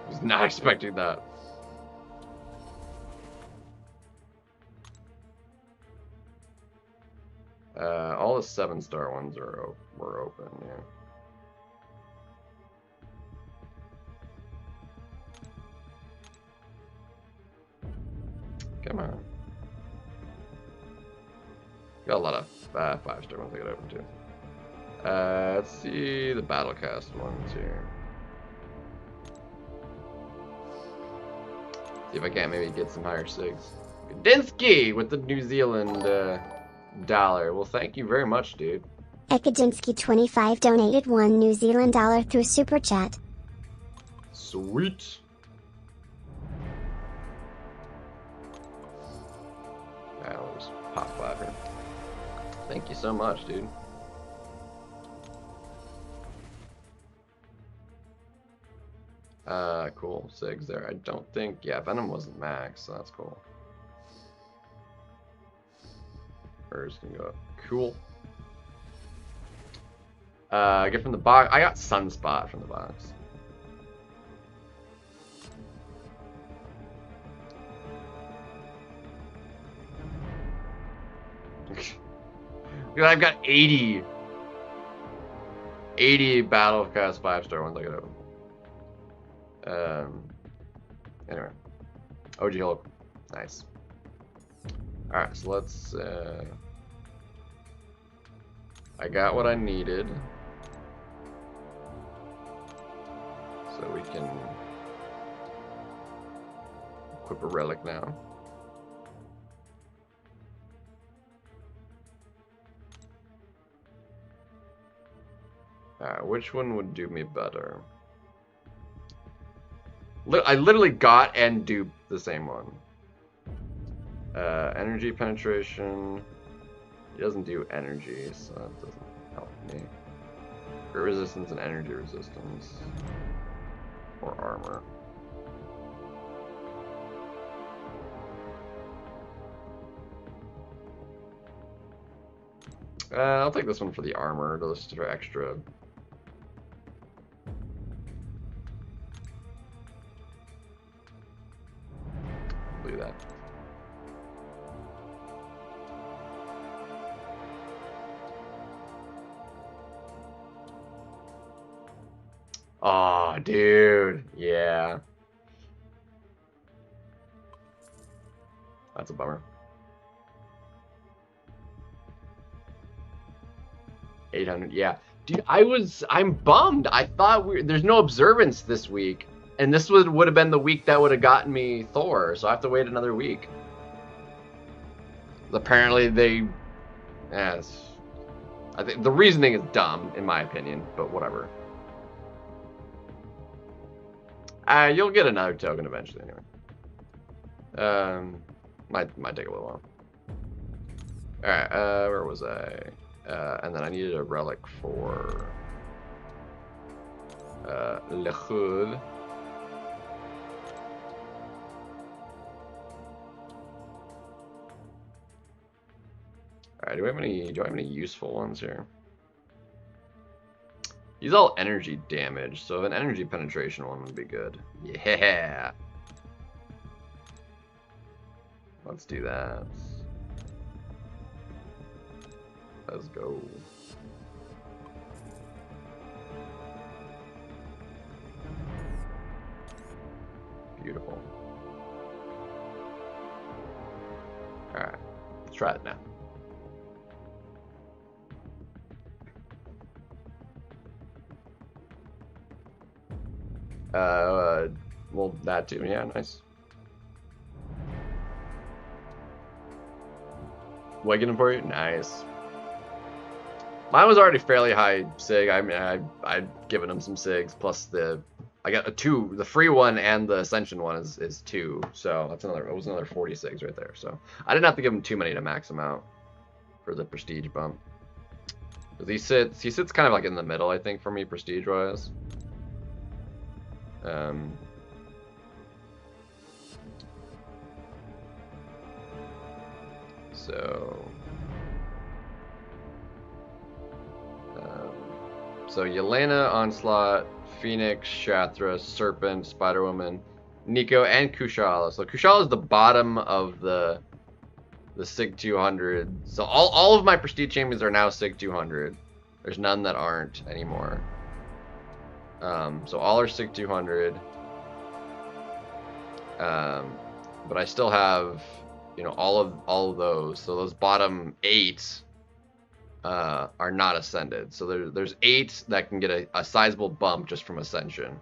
C: Was not expecting that. All the 7-star ones were open, yeah. Come on. Got a lot of 5-star ones I got open too. Let's see the Battlecast ones here. See if I can't maybe get some higher SIGs. Gadinsky with the New Zealand dollar. Well, thank you very much, dude.
D: Ekadinsky 25 donated $1 New Zealand dollar through Super Chat.
C: Sweet. I'll just pop 5 here. Thank you so much, dude. Cool. SIGs there. I don't think... Yeah, Venom wasn't max, so that's cool. Hers can go up. Cool. I get from the box. I got Sunspot from the box. I've got 80 Battlecast 5-star ones I got open. Anyway. OG Hulk. Nice. Alright, so let's I got what I needed. So we can equip a relic now. Which one would do me better? I literally got and duped the same one. Energy penetration. He doesn't do energy, so that doesn't help me. Crit resistance and energy resistance. Or armor. I'll take this one for the armor, just for extra. Do that. Aw, dude. Yeah. That's a bummer. 800, yeah. Dude, I'm bummed. I thought there's no observance this week. And this would have been the week that would have gotten me Thor, so I have to wait another week. Apparently I think the reasoning is dumb, in my opinion, but whatever. You'll get another token eventually, anyway. Might take a little while. Alright, where was I? And then I needed a relic for Le Hood. Alright, do I have any useful ones here? He's all energy damage, so an energy penetration one would be good. Yeah! Let's do that. Let's go. Beautiful. Alright, let's try it now. Well, that too. Yeah, nice. Wagging for you? Nice. Mine was already fairly high sig. I mean, I'd given him some sigs, plus I got a 2. The free one and the Ascension one is 2. So that's it was another 40 sigs right there. So I didn't have to give him too many to max him out for the prestige bump. He sits kind of like in the middle, I think, for me, prestige-wise. So Yelena, Onslaught, Phoenix, Shathra, Serpent, Spider-Woman, Nico, and Kushala. So Kushala is the bottom of the Sig 200. So all of my prestige champions are now Sig 200. There's none that aren't anymore. So all are Sig 200. But I still have, you know, all of those. So those bottom 8 are not ascended. So there's 8 that can get a sizable bump just from ascension.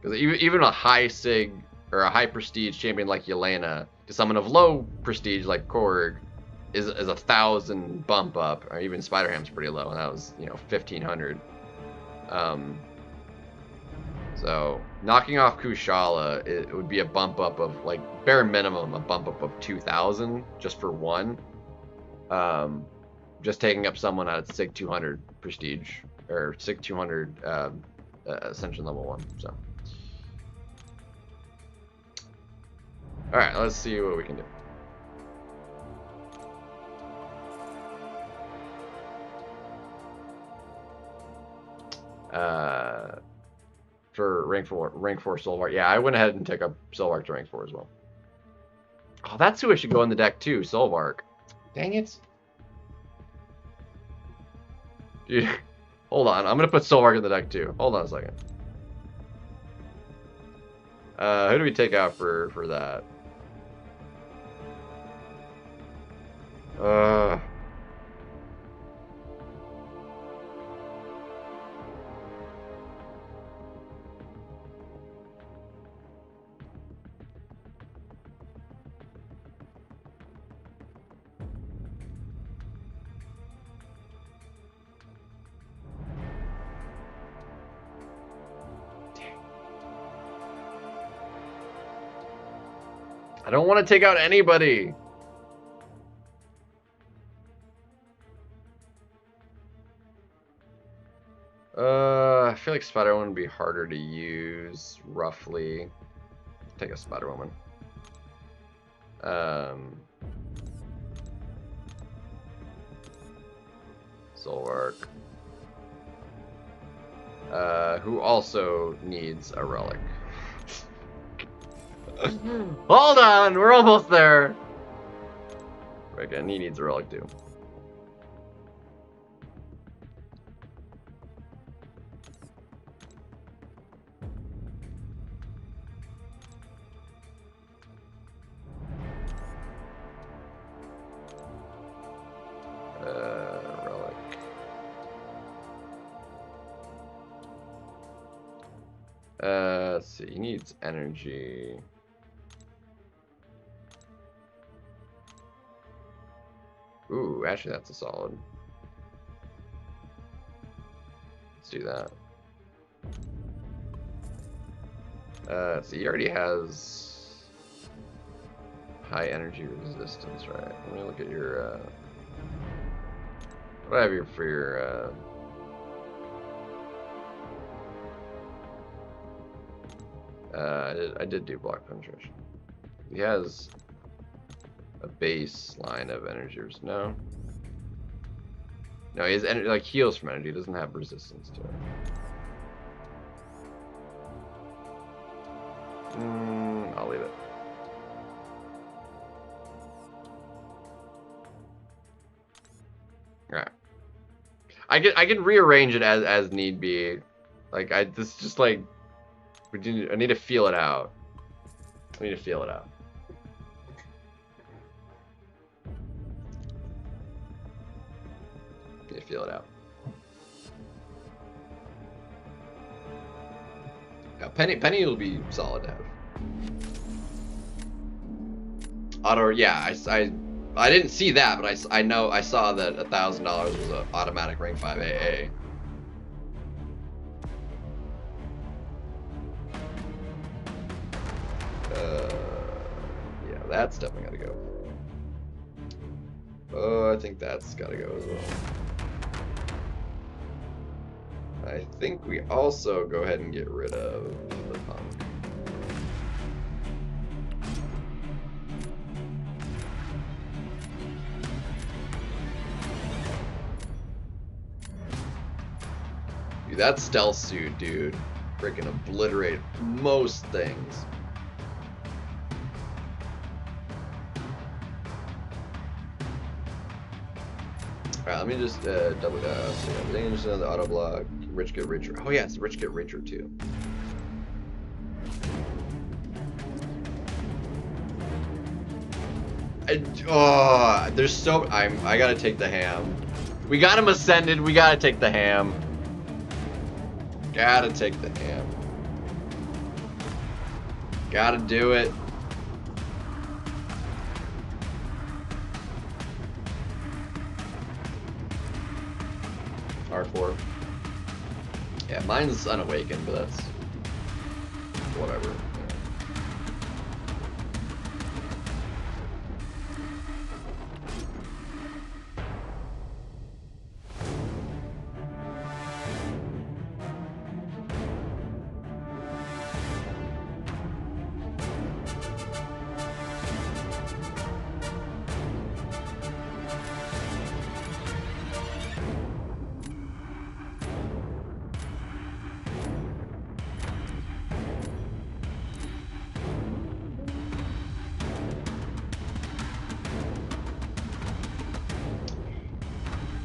C: Because even a high sig or a high prestige champion like Yelena to someone of low prestige like Korg is 1,000 bump up. Or even Spider-Ham's pretty low, and that was, you know, 1,500. So knocking off Kushala, it would be a bump up of, like, bare minimum a bump up of 2,000 just for one. Just taking up someone at Sig 200 prestige or Sig 200 Ascension level 1. So, all right, let's see what we can do. For rank 4 Solvark. Yeah, I went ahead and took up Solvark to rank 4 as well. Oh, that's who I should go in the deck too, Solvark. Dang it. Dude, hold on. I'm going to put Solvark in the deck too. Hold on a second. Who do we take out for that? I don't want to take out anybody. I feel like Spider-Woman would be harder to use, roughly. Take a Spider-Woman. Solvark. Who also needs a relic. Hold on, we're almost there. Again, he needs a relic too. Relic. Let's see, he needs energy. Ooh, actually that's a solid. Let's do that. So he already has high energy resistance, right? Let me look at your, what do I have here for your, I did do block penetration. He has a base line of energy. No. No, he has like heals from energy. He doesn't have resistance to it. I'll leave it. Alright. I can rearrange it as need be. Like this just like I need to feel it out. I need to feel it out. Need to feel it out. Yeah, Penny will be solid to have. Auto, yeah, I didn't see that, but I know I saw that $1,000 was an automatic rank 5 AA. Yeah, that's definitely gotta go. Oh, I think that's gotta go as well. I think we also go ahead and get rid of the punk. Dude, that stealth suit, dude, freaking obliterate most things. Alright, let me just double so yeah, everything just on the auto block. Rich get richer. Oh yeah, it's rich get richer too. There's so I gotta take the ham. We got him ascended. We gotta take the ham. Gotta take the ham. Gotta do it. R4. Yeah, mine's unawakened, but that's whatever.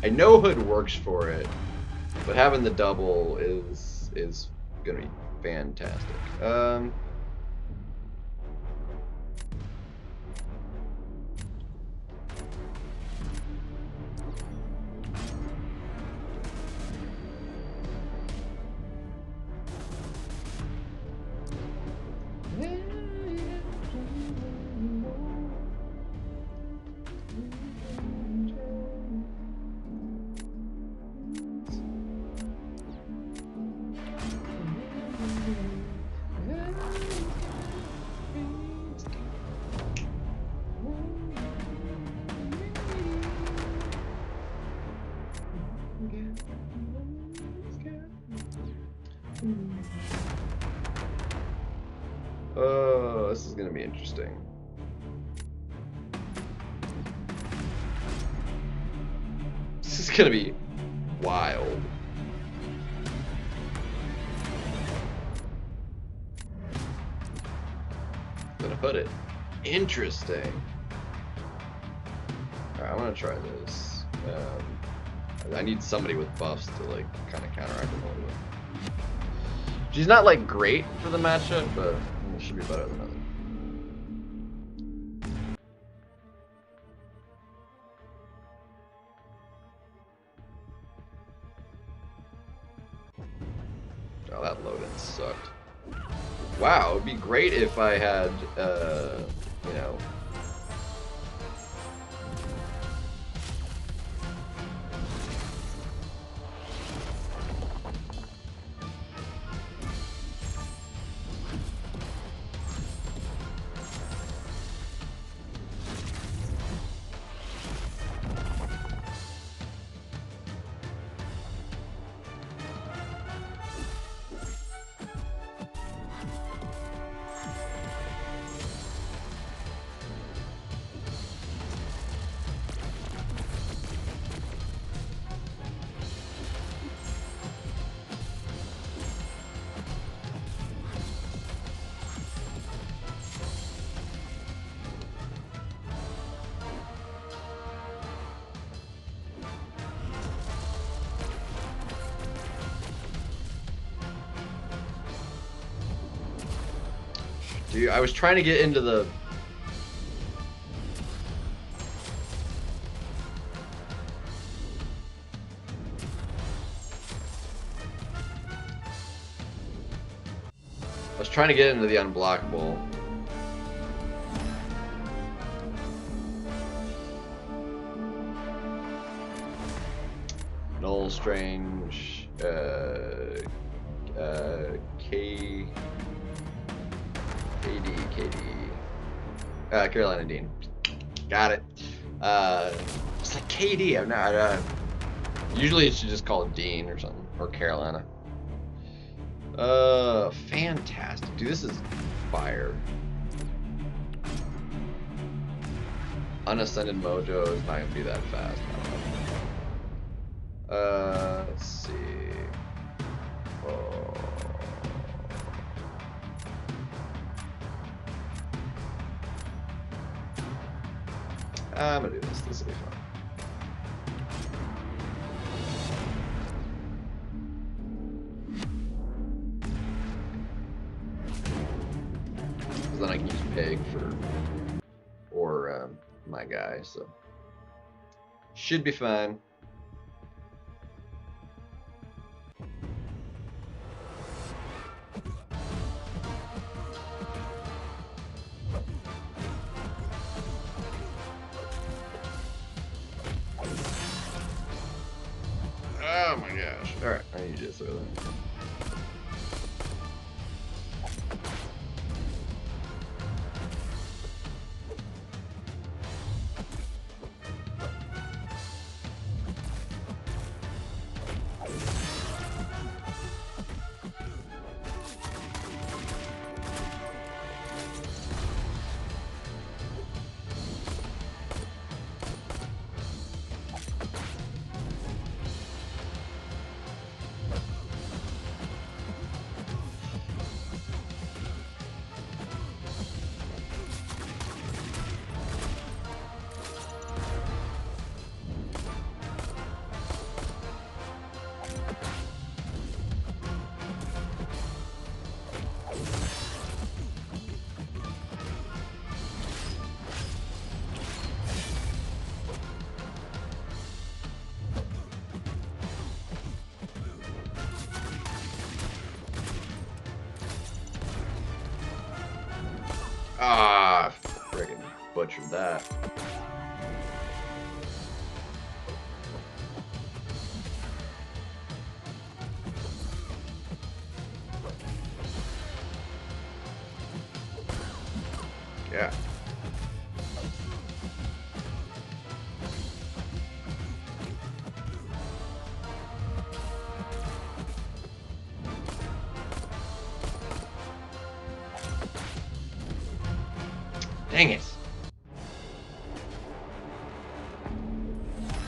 C: I know Hood works for it, but having the double is gonna be fantastic. Oh, this is gonna be interesting. This is gonna be wild. Gonna put it. Interesting. Alright, I'm gonna try this. I need somebody with buffs to like kind of counteract him a little bit. She's not like great for the matchup, but it should be better than others. Oh, that load-in sucked. Wow, it'd be great if I had, you know,
A: Dude, I was trying to get into the... I was trying to get into the unblockable. Null Strange, Carolina Dean. Got it. It's like KD. I'm not. Usually it should just call it Dean or something, or Carolina. Fantastic, dude. This is fire. Unascended Mojo is not gonna be that fast. Let's see. Oh. I'm gonna do this. This will be fun. Because then I can use Peg or my guy, so should be fine. Oh my gosh. Alright, I need this over there. Ah, friggin' butchered that. Yeah. Dang it.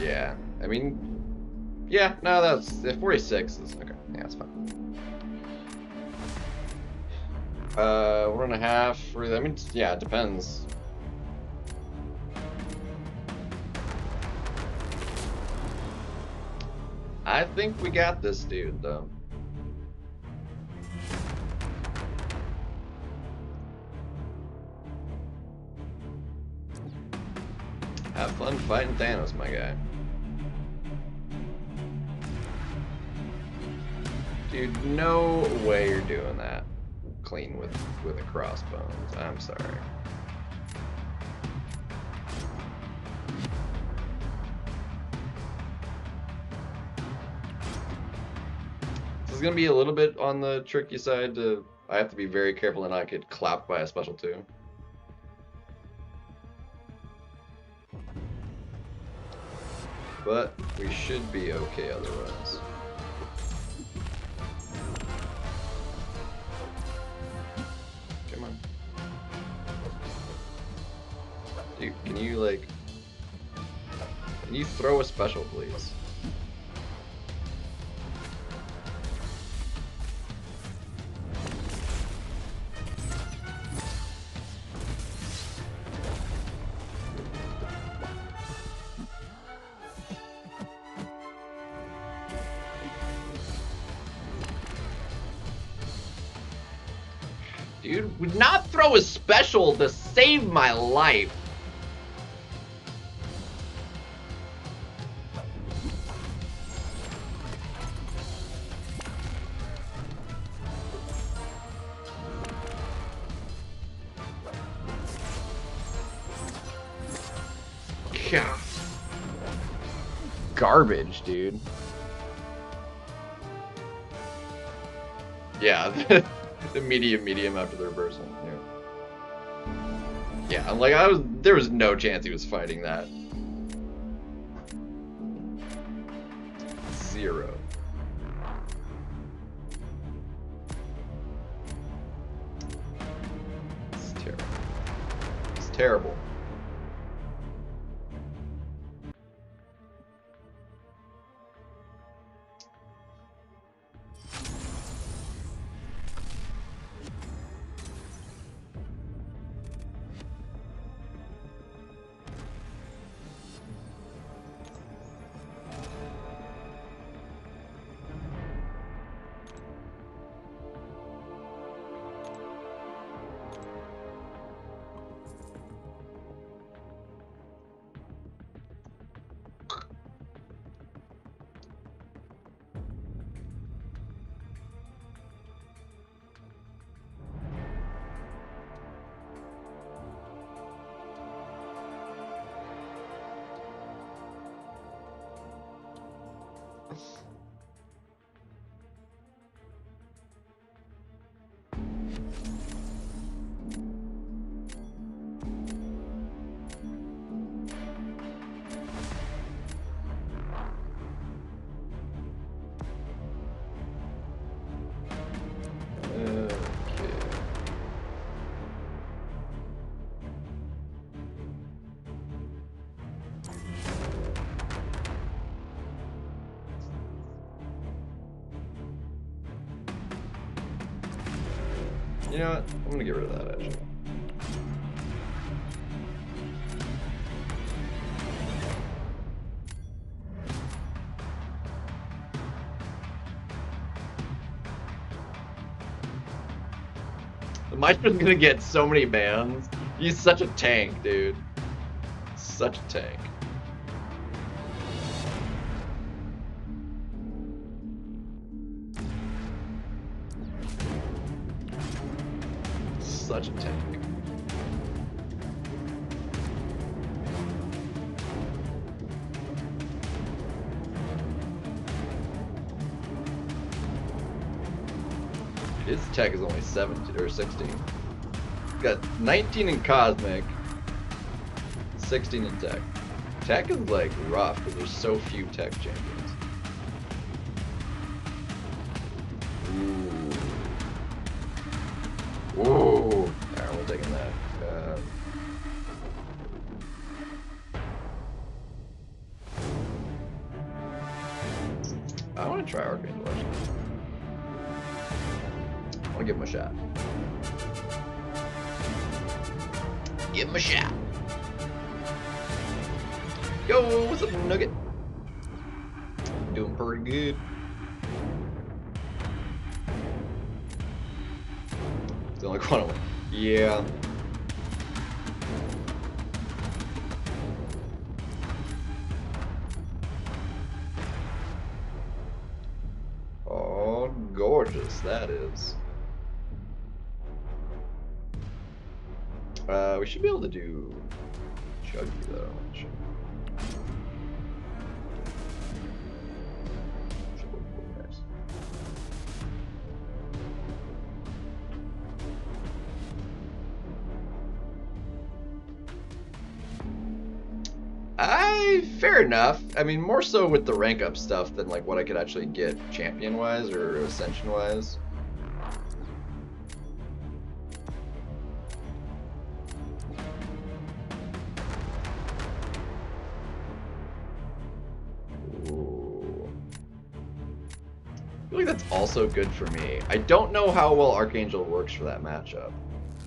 A: Yeah, I mean, yeah, no, that's 46 is okay. Yeah, that's fine. 1.5 for, I mean, yeah, it depends. I think we got this dude, though. Have fun fighting Thanos, my guy. Dude, no way you're doing that clean with a crossbones. I'm sorry. This is gonna be a little bit on the tricky side. I have to be very careful to not get clapped by a special too. But we should be okay otherwise. Come on. Dude, can you like... Can you throw a special, please? Dude, dude. Would not throw a special to save my life. God.
C: Garbage, dude.
A: Yeah, the medium after the reversal. Yeah, I'm like there was no chance he was fighting that. 0. It's terrible. It's terrible. You know what? I'm gonna get rid of that actually. The Maestro's gonna get so many bans. He's such a tank, dude. Such a tank. Such a tank. His tech is only 17 or 16. He's got 19 in Cosmic, 16 in Tech. Tech is like rough because there's so few Tech champions. Ooh. Ooh. Alright, we're taking that. I want to try Archangel actually. I want to give him a shot. Give him a shot. Yo, what's up, Nugget? Doing pretty good. It's the only one. Yeah. Oh, gorgeous that is. We should be able to do Chuggy though. Fair enough. I mean, more so with the rank up stuff than like what I could actually get champion wise or ascension wise. Ooh. I feel like that's also good for me. I don't know how well Archangel works for that matchup.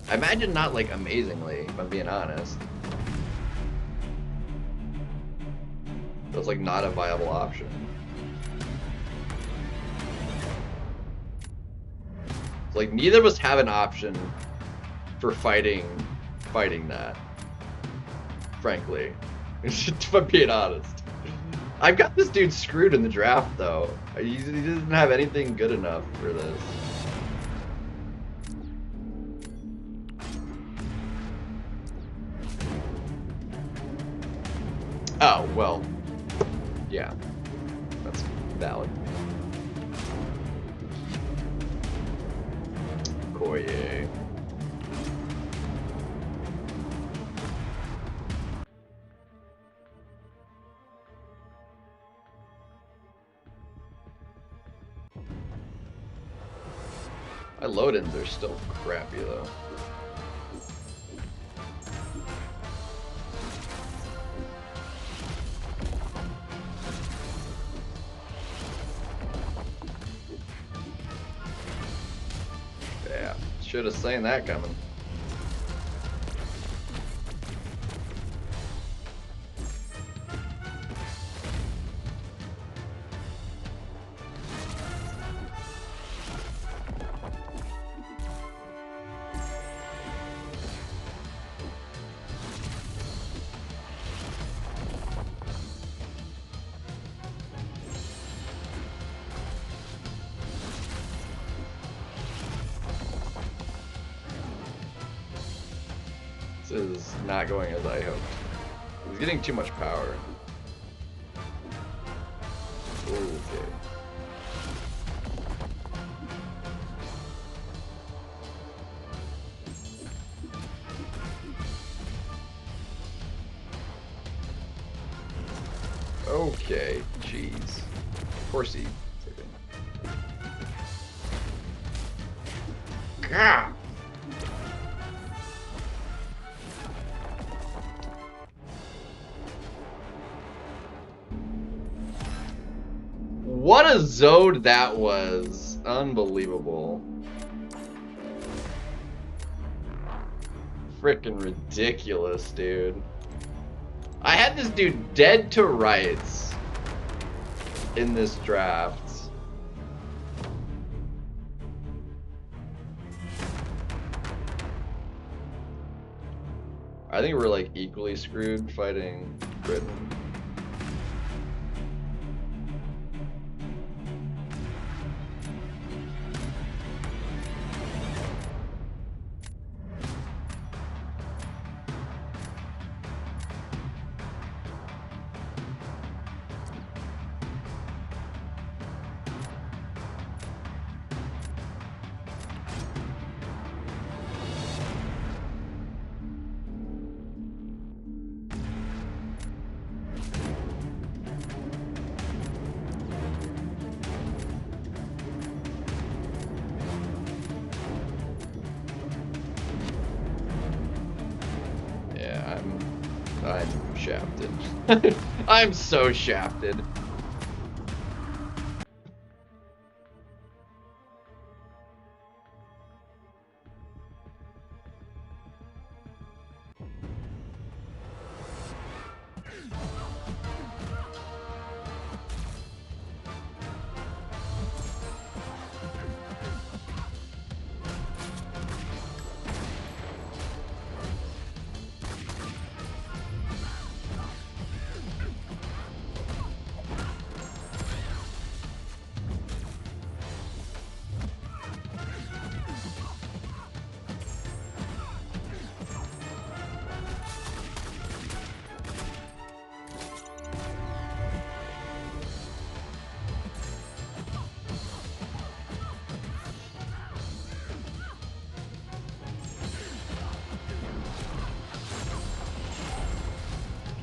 A: I imagine not like amazingly, if I'm being honest. That's like not a viable option. Like neither of us have an option for fighting that. Frankly, if I'm being honest. I've got this dude screwed in the draft though. He doesn't have anything good enough for this. Oh, well, yeah, that's valid. Koye. My load-ins are still crappy though. Yeah, should have seen that coming. This is not going as I hoped. He's getting too much power. Okay. Okay, jeez. Of course he. Gah! What a Zode that was. Unbelievable. Frickin' ridiculous, dude. I had this dude dead to rights in this draft. I think we're like equally screwed fighting Britain. I'm shafted. I'm so shafted.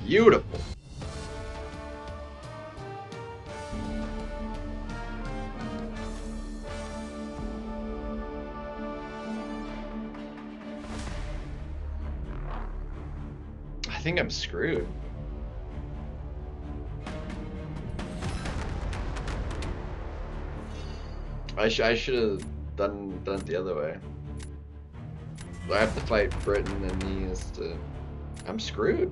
A: Beautiful. I think I'm screwed. I should have done it the other way. I have to fight Britain and he has to. I'm screwed.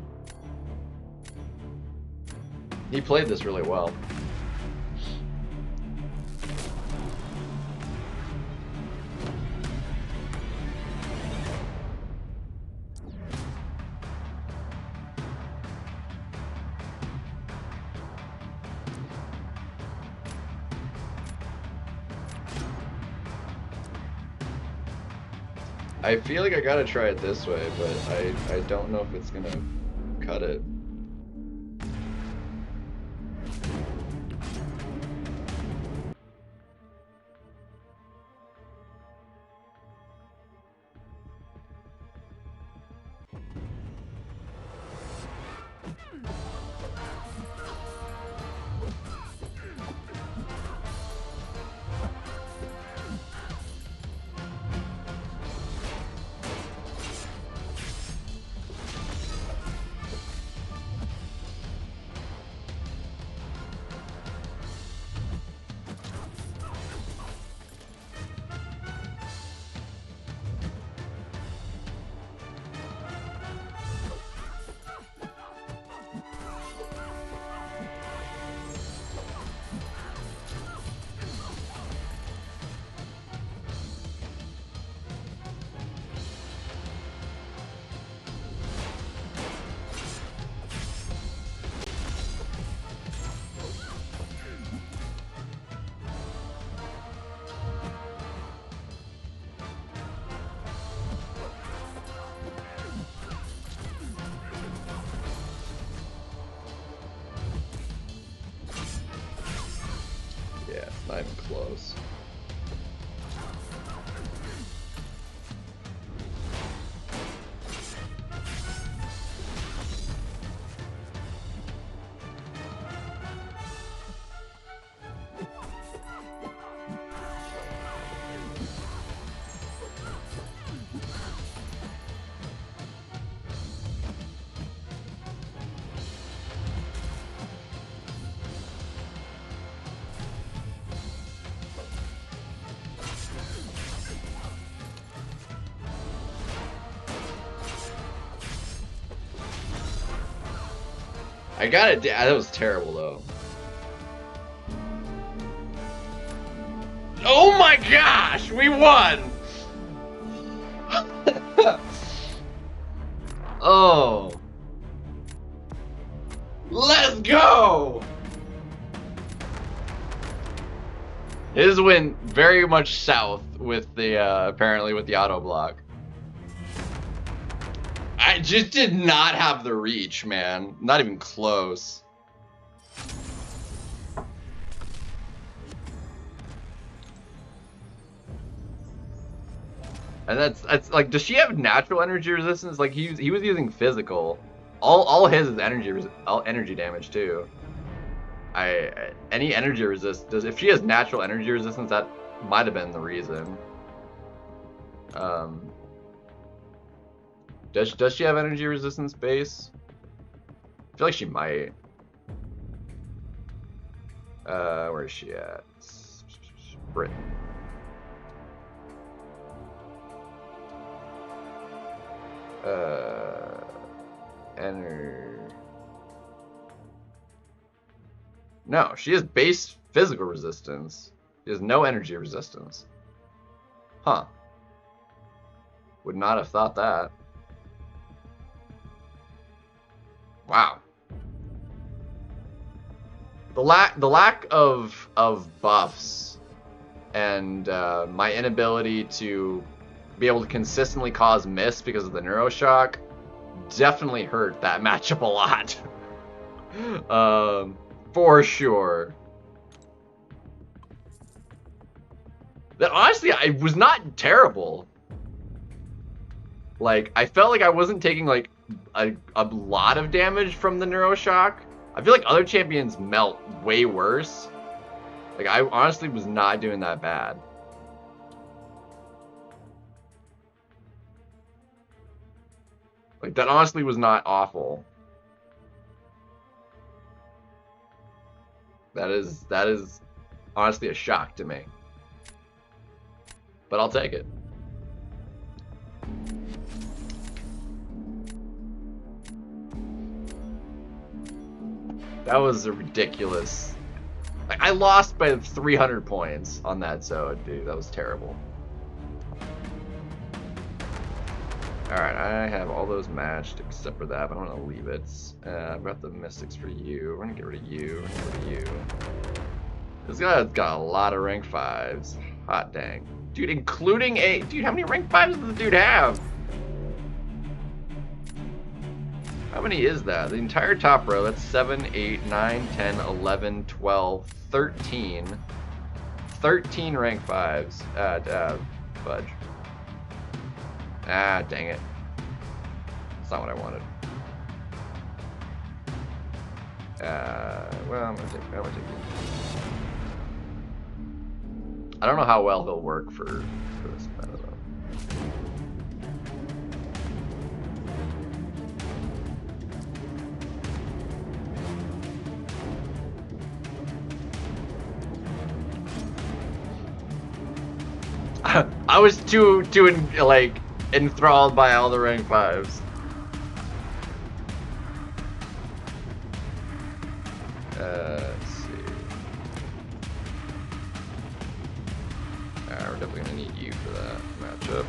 A: He played this really well. I feel like I gotta try it this way, but I don't know if it's gonna cut it. Yeah, it's not even close. I got it. That was terrible, though. Oh my gosh, we won! Oh. Let's go! His went very much south with the, apparently with the auto block. I just did not have the reach, man. Not even close. And that's like, does she have natural energy resistance? Like he was using physical. All his is energy damage too. Any energy resist if she has natural energy resistance, that might have been the reason. Does she have energy resistance base? I feel like she might. Where is she at? Britain. No, she has base physical resistance. She has no energy resistance. Huh. Would not have thought that. Wow. The lack of buffs and my inability to be able to consistently cause miss because of the neuroshock definitely hurt that matchup a lot. For sure. That honestly, I was not terrible. Like, I felt like I wasn't taking like a lot of damage from the neuroshock. I feel like other champions melt way worse. Like, I honestly was not doing that bad. Like, that honestly was not awful. That is honestly a shock to me. But I'll take it. That was a ridiculous. Like, I lost by 300 points on that zone, dude. That was terrible. Alright, I have all those matched except for that, but I'm gonna leave it. I've got the Mystics for you. We're gonna get rid of you. We're gonna get rid of you. This guy's got a lot of rank 5s. Hot dang.
C: Dude, including a... Dude, how many rank 5s does the dude have? How many is that? The entire top row, that's 7, 8, 9, 10, 11, 12, 13. 13 rank 5s. Fudge. Ah, dang it. That's not what I wanted. Well, I'm gonna take it. I don't know how well he'll work for this meta though. I was too like enthralled by all the rank 5s. Let's see. We're definitely gonna need you for that matchup.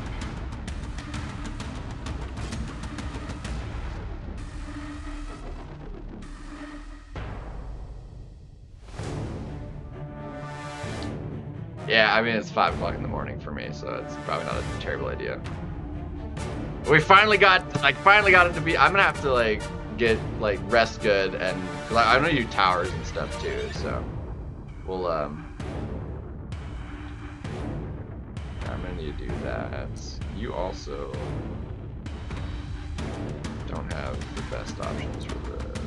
C: Yeah, I mean it's 5 o'clock in the morning for me, so it's probably not a terrible idea. We finally got it to be. I'm gonna have to like get like rest good, and cause I'm gonna do towers and stuff too. So we'll I'm gonna need to do that. You also don't have the best options for this.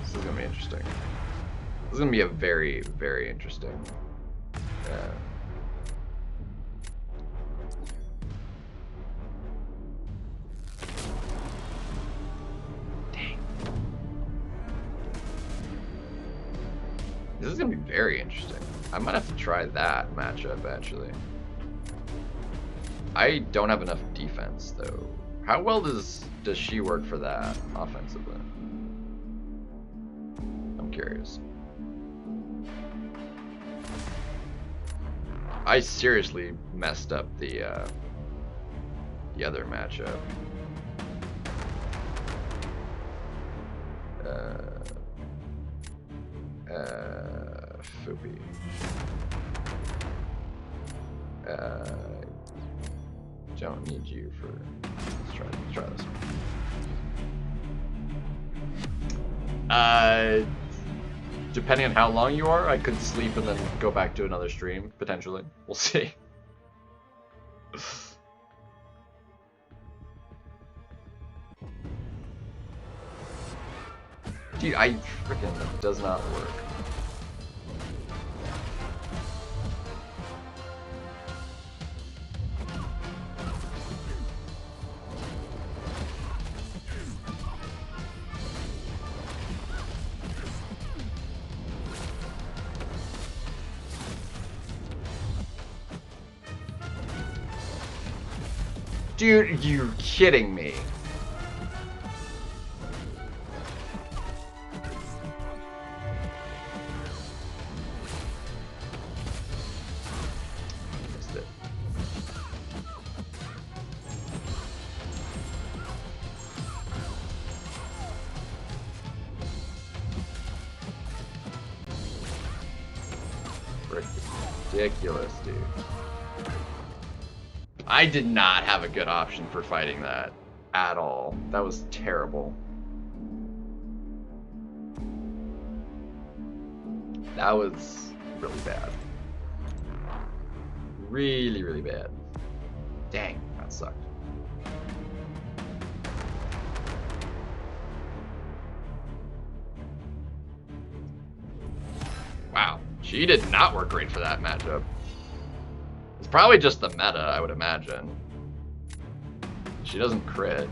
C: This is gonna be interesting. This is gonna be a very, very interesting. Dang. This is gonna be very interesting. I might have to try that matchup actually. I don't have enough defense though. How well does she work for that offensively? I'm curious. I seriously messed up the other matchup. Foopy. Don't need you for. Let's try this one. Depending on how long you are, I could sleep and then go back to another stream, potentially. We'll see. Dude, I freaking it does not work. Dude, you're kidding me. Missed it. Ridiculous, dude. I did not have a good option for fighting that at all. That was terrible. That was really bad. Really, really bad. Dang, that sucked. Wow, she did not work great for that matchup. It's probably just the meta, I would imagine. She doesn't crit.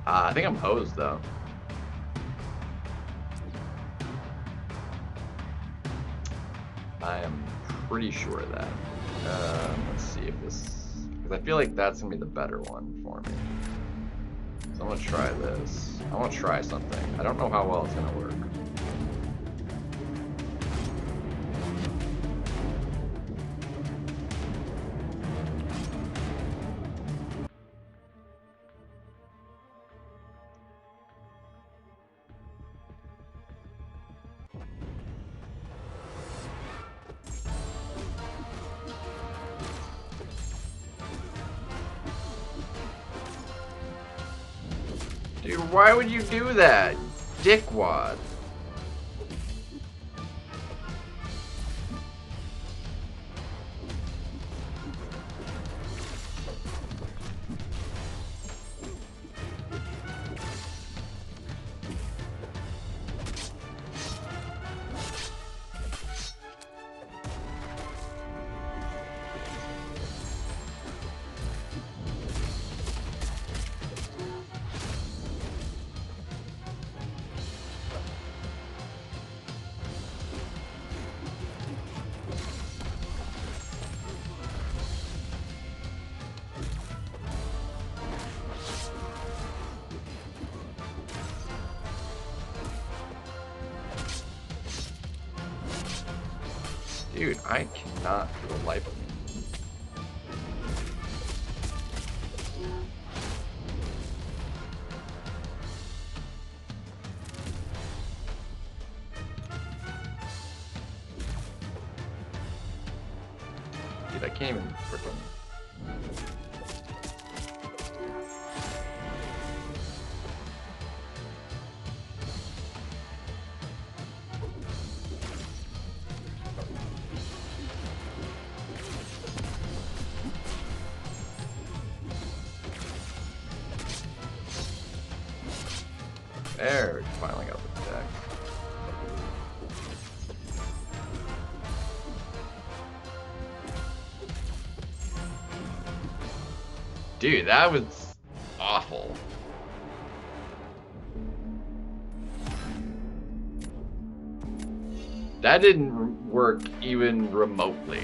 C: I think I'm hosed though. I am pretty sure of that. Let's see if this, because I feel like that's gonna be the better one for me. So I'm gonna try this. I want to try something. I don't know how well it's gonna work. Dude, why would you do that? Dickwad. Dude, I cannot for the life of me. Dude, I can't even freaking. There, we finally got the deck. Dude, that was awful. That didn't work even remotely.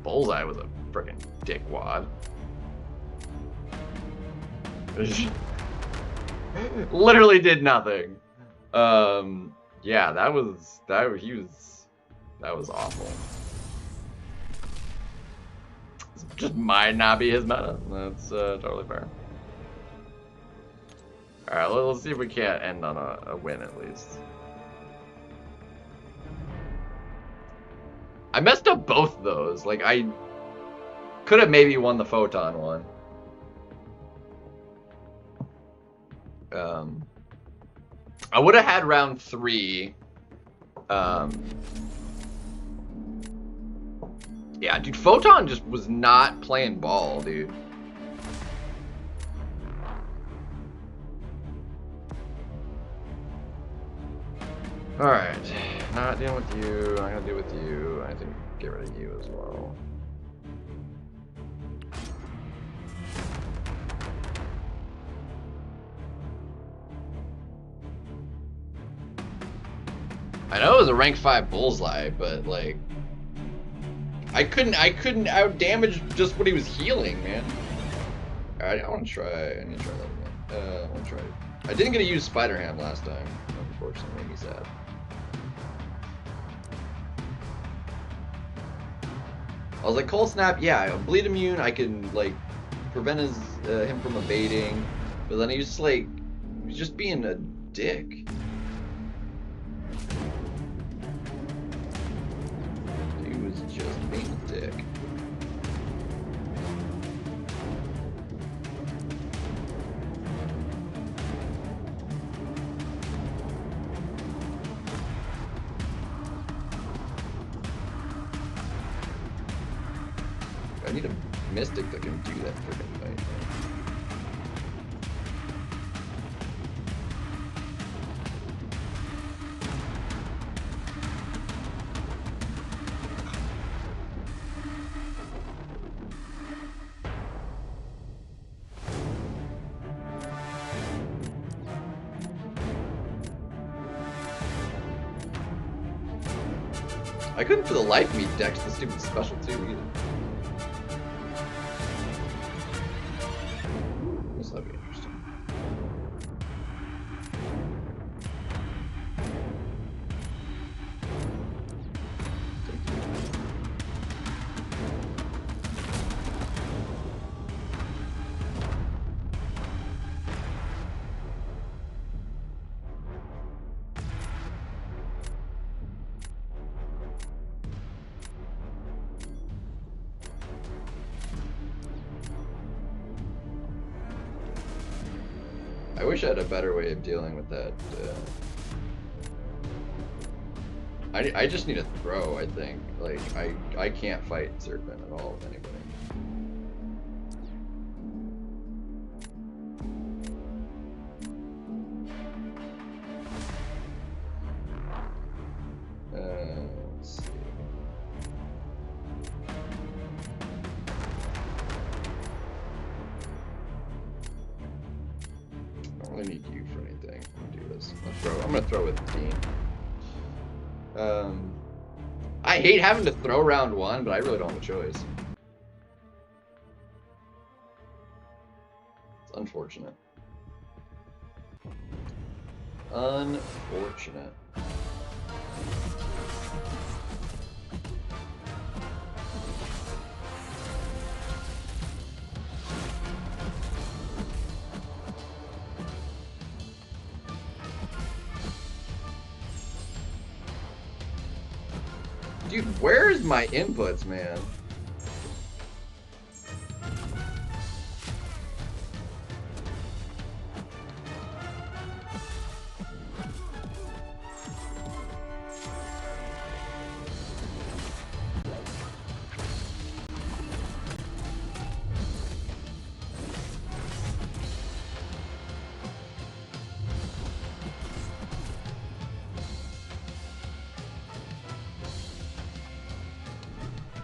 C: Bullseye was a freaking dickwad. Literally did nothing. Yeah, that was awful. Just might not be his meta. That's totally fair. All right, let's see if we can't end on a win at least. I messed up both those. Like I could have maybe won the photon one. I would have had round 3. Yeah, dude, Photon just was not playing ball, dude. Alright, not dealing with you, I'm gonna deal with you, I think get rid of you as well. I know it was a rank 5 bullseye, but like I couldn't out damage just what he was healing, man. Alright, I need to try that again. I wanna try it. I didn't get to use Spider Ham last time, unfortunately, made me sad. I was like, Cold Snap, yeah, bleed immune, I can like prevent him from evading, but then he was just being a dick. Just being a dick. I need a mystic that can do that freaking fight. I couldn't for the life of me dex the stupid special too either. This will be interesting.
A: I wish I had a better way of dealing with that. I just need a throw, I think. Like, I can't fight Serpent at all with anybody. Let's see. I don't really need you for anything. I'm gonna do this. I'm gonna throw with the team. I hate having to throw round one, but I really don't have a choice. It's unfortunate. Unfortunate. Dude, where's my inputs, man?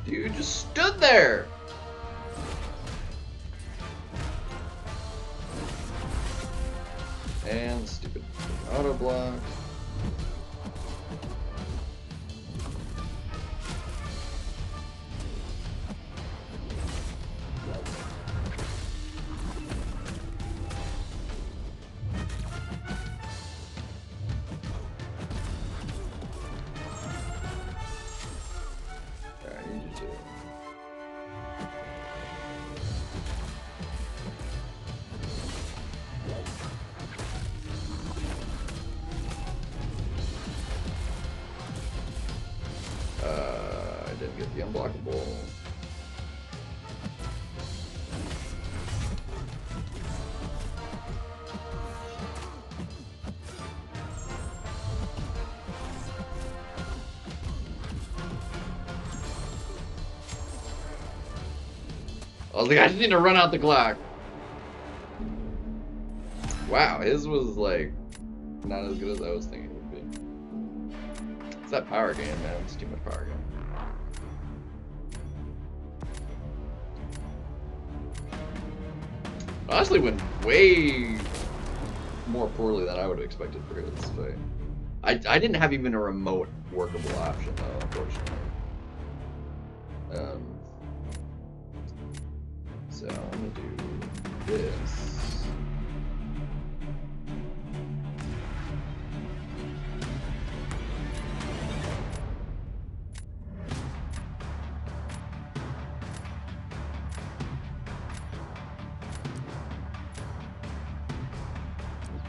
A: Dude just stood there. And stupid auto block. I didn't get the unblockable. I was like, I just need to run out the clock. Wow, his was like not as good as I was thinking it would be. It's that power game, man. It's too much power game. Honestly, went way more poorly than I would have expected for this fight. I didn't have even a remote workable option though, unfortunately. So I'm gonna do this.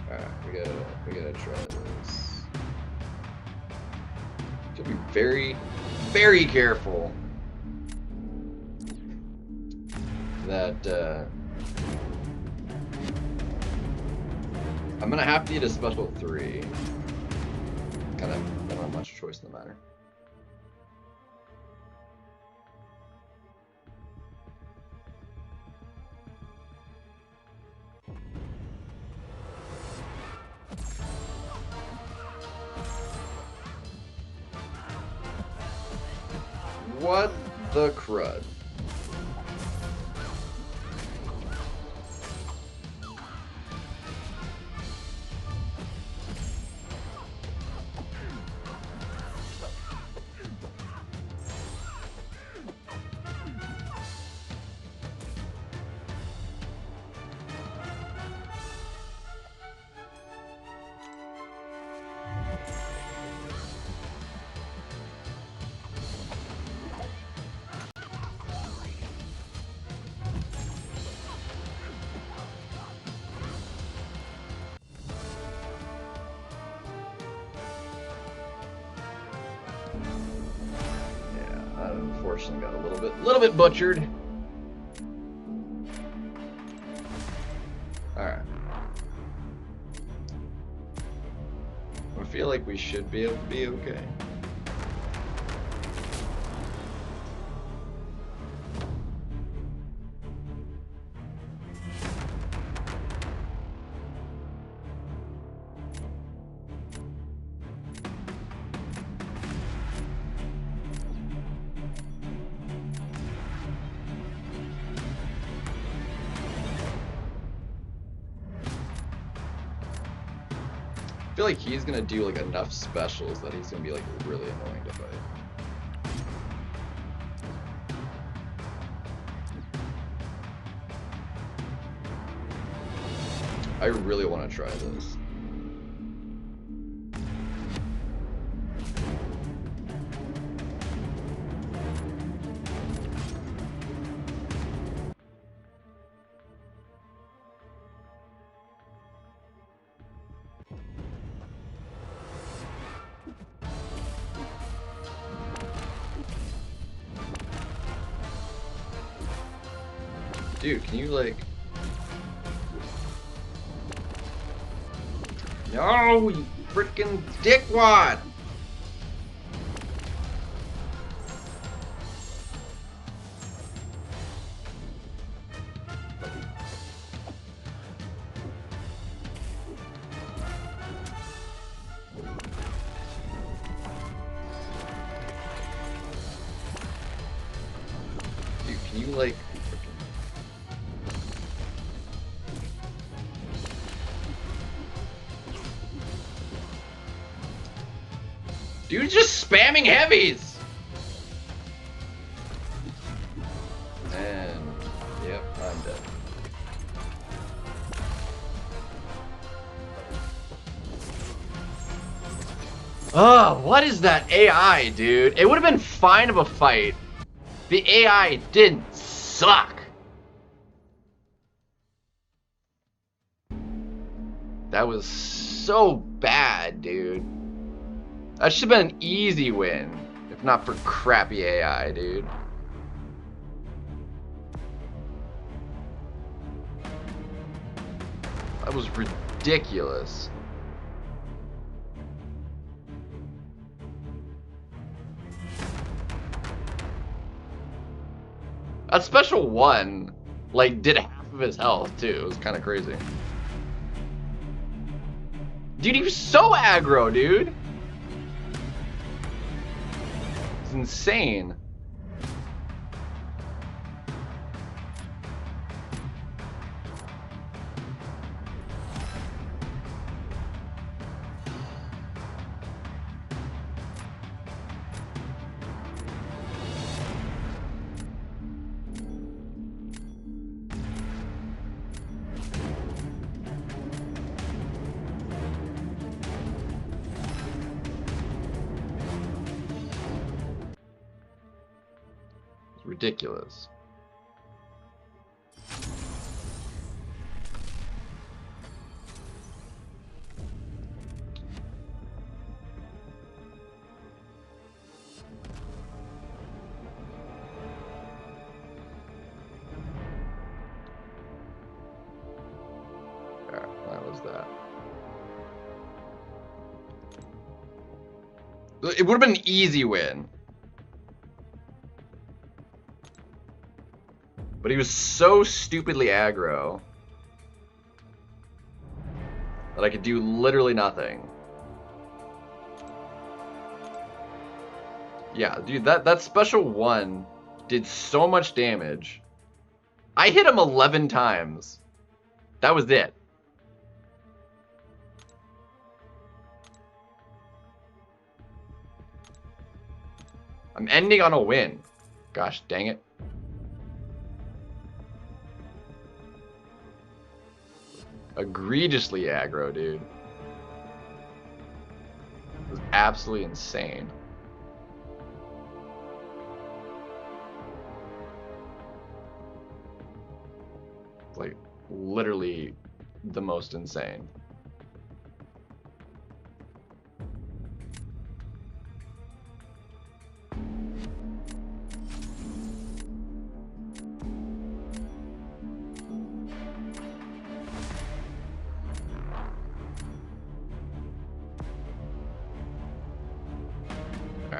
A: Alright, we gotta try this. To be very, very careful that I'm gonna have to eat a special 3. Kind of don't have much choice in the matter. What the crud? Unfortunately got a little bit butchered. Alright. feel like we should be able to be okay. I feel like he's gonna do like enough specials that he's gonna be like really annoying to fight. I really want to try this. Dude, can you like... No, you freaking dickwad! Dude, can you like... Dude's just spamming heavies! And... yep, I'm dead.
C: Ugh, what is that AI, dude? It would have been fine of a fight. The AI didn't suck. That was so bad, dude. That should have been an easy win, if not for crappy AI, dude. That was ridiculous. That special one, like, did half of his health, too. It was kind of crazy. Dude, he was so aggro, dude. It's insane. Ridiculous. Yeah, that was that. It would have been an easy win. But he was so stupidly aggro that I could do literally nothing. Yeah, dude, that special one did so much damage. I hit him 11 times. That was it. I'm ending on a win. Gosh dang it. Egregiously aggro, dude. It was absolutely insane. Like, literally the most insane.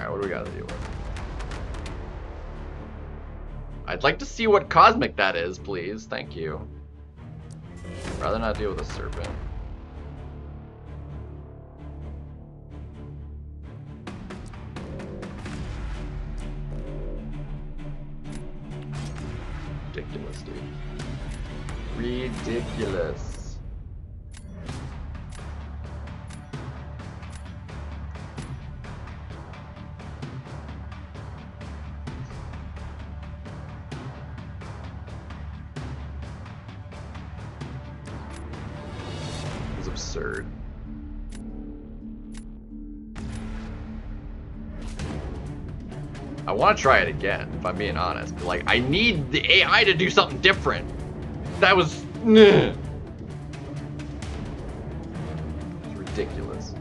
C: Alright, what do we gotta deal with? I'd like to see what cosmic that is, please. Thank you. Rather not deal with a serpent. Ridiculous, dude. Ridiculous. It's absurd. I want to try it again, if I'm being honest. But, like, I need the AI to do something different. That was... It's ridiculous.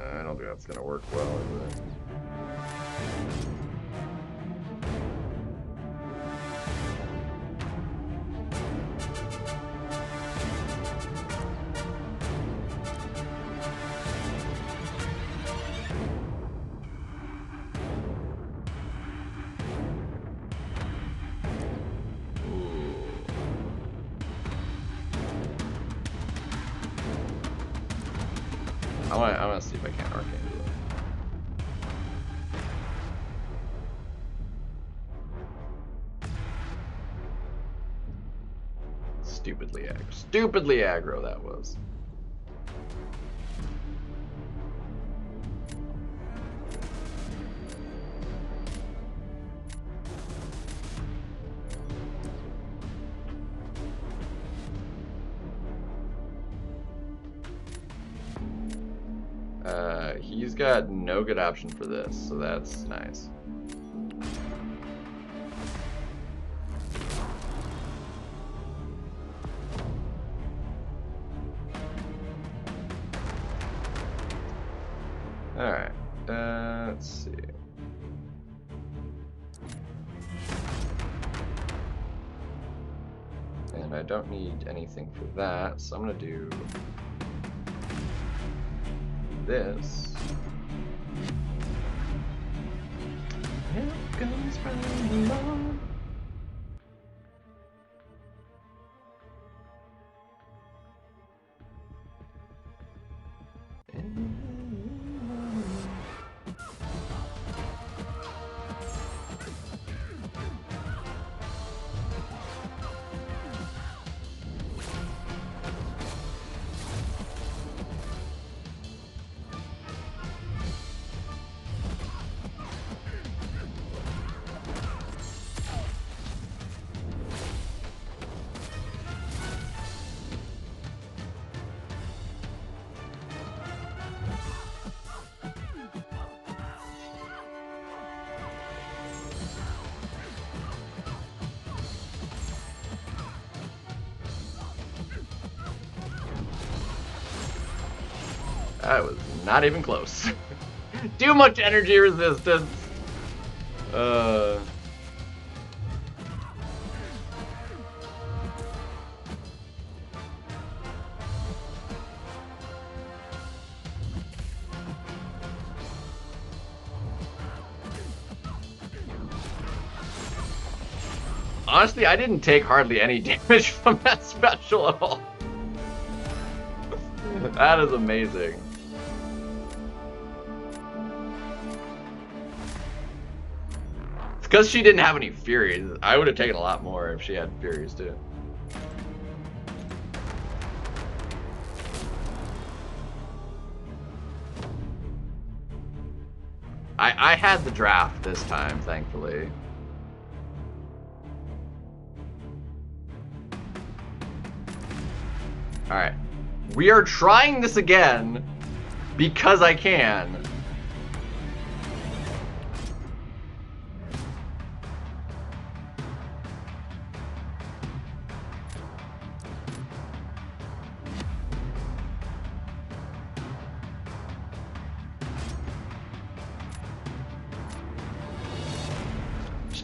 C: I don't think that's gonna work well, is it? I want to see if I can arcane do it. Stupidly aggro that was. He's got no good option for this, so that's nice. Alright, let's see. And I don't need anything for that, so I'm gonna do this. Here comes from along. That was not even close. Too much energy resistance. Honestly, I didn't take hardly any damage from that special at all. That is amazing. It's because she didn't have any Furies. I would have taken a lot more if she had Furies too. I had the draft this time, thankfully. Alright. We are trying this again because I can.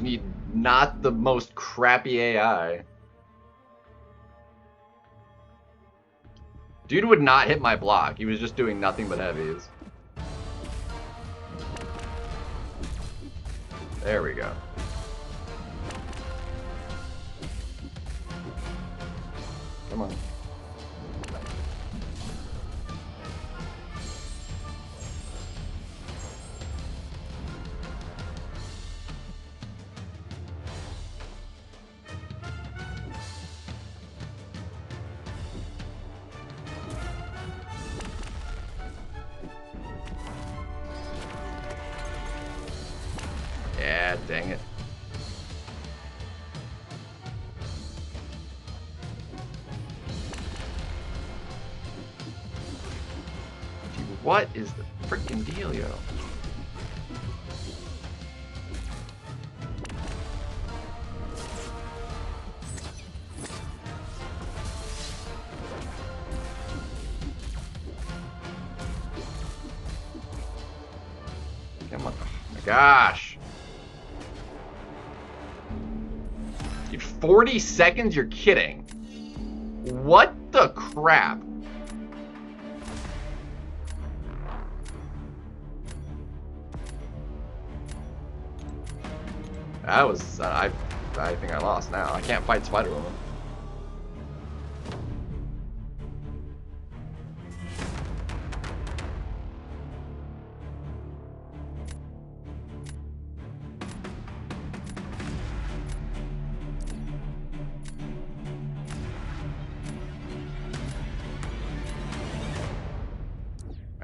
C: just need not the most crappy AI. Dude would not hit my block. He was just doing nothing but heavies. There we go. Come on. Yeah, dang it. Dude, what is the freaking dealio? Come on. Oh my gosh. Dude, 40 seconds? You're kidding. What the crap? That was, I think I lost now. I can't fight Spider-Woman.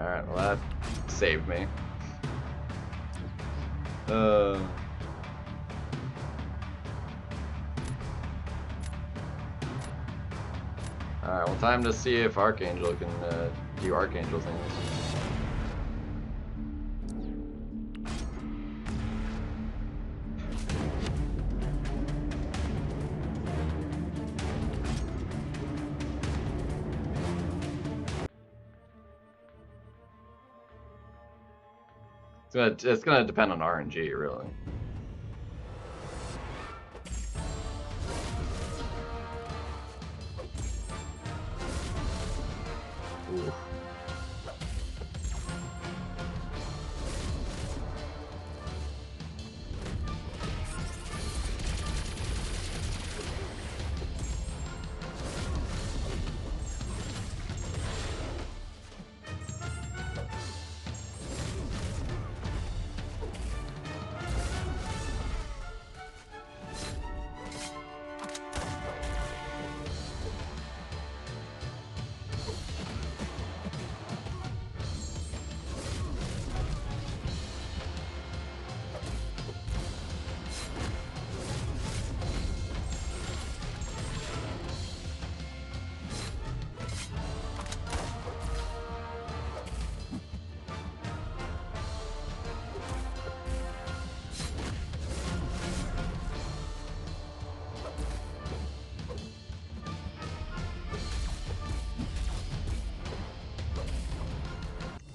C: Alright, well that saved me. Alright, well time to see if Archangel can do Archangel things. It's gonna depend on RNG, really. Ooh.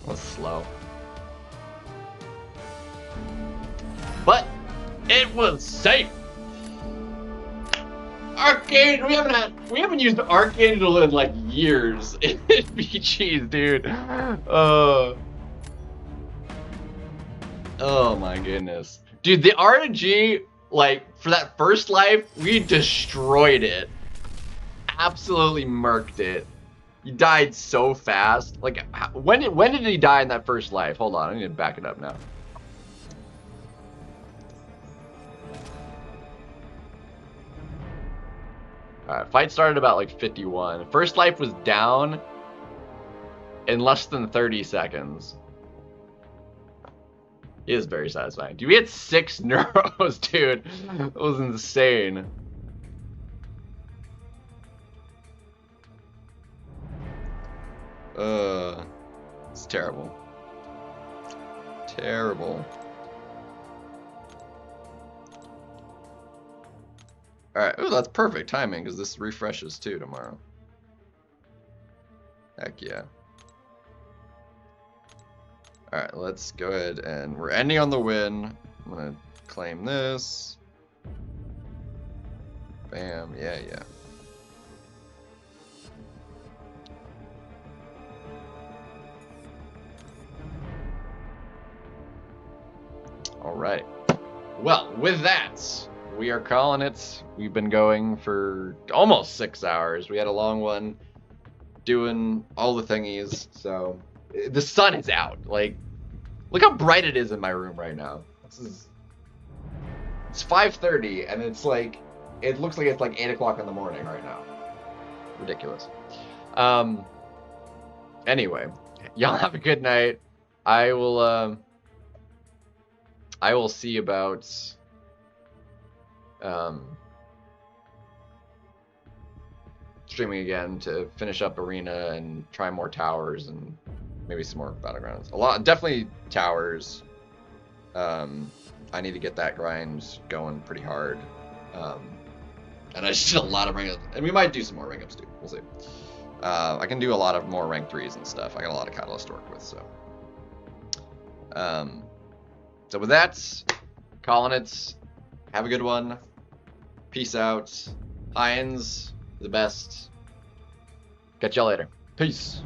C: Was slow. But it was safe. Arcade, we haven't used Archangel in like years in BGs, dude. Oh my goodness. Dude, the RNG, like, for that first life, we destroyed it. Absolutely murked it. He died so fast. Like, when did he die in that first life? Hold on, I need to back it up now. Alright, fight started about like 51. First life was down in less than 30 seconds. It is very satisfying. Dude, we had 6 neuros, dude. That was insane. It's terrible. Terrible. Alright, ooh, that's perfect timing, because this refreshes too tomorrow. Heck yeah. Alright, let's go ahead and we're ending on the win. I'm gonna claim this.
A: Bam. Yeah, yeah. All right. Well, with that, we are calling it. We've been going for almost 6 hours. We had a long one doing all the thingies. So the sun is out. Like, look how bright it is in my room right now. It's 5:30 and it's like, it looks like it's like 8 o'clock in the morning right now. Ridiculous. Anyway, y'all have a good night. I will see about streaming again to finish up Arena and try more towers and maybe some more Battlegrounds. Definitely towers. I need to get that grind going pretty hard. And I just did a lot of rank ups, and we might do some more rank ups too. We'll see. I can do a lot of more rank 3s and stuff. I got a lot of catalyst to work with, so. So with that, calling it. Have a good one. Peace out. Heinz, the best. Catch y'all later. Peace.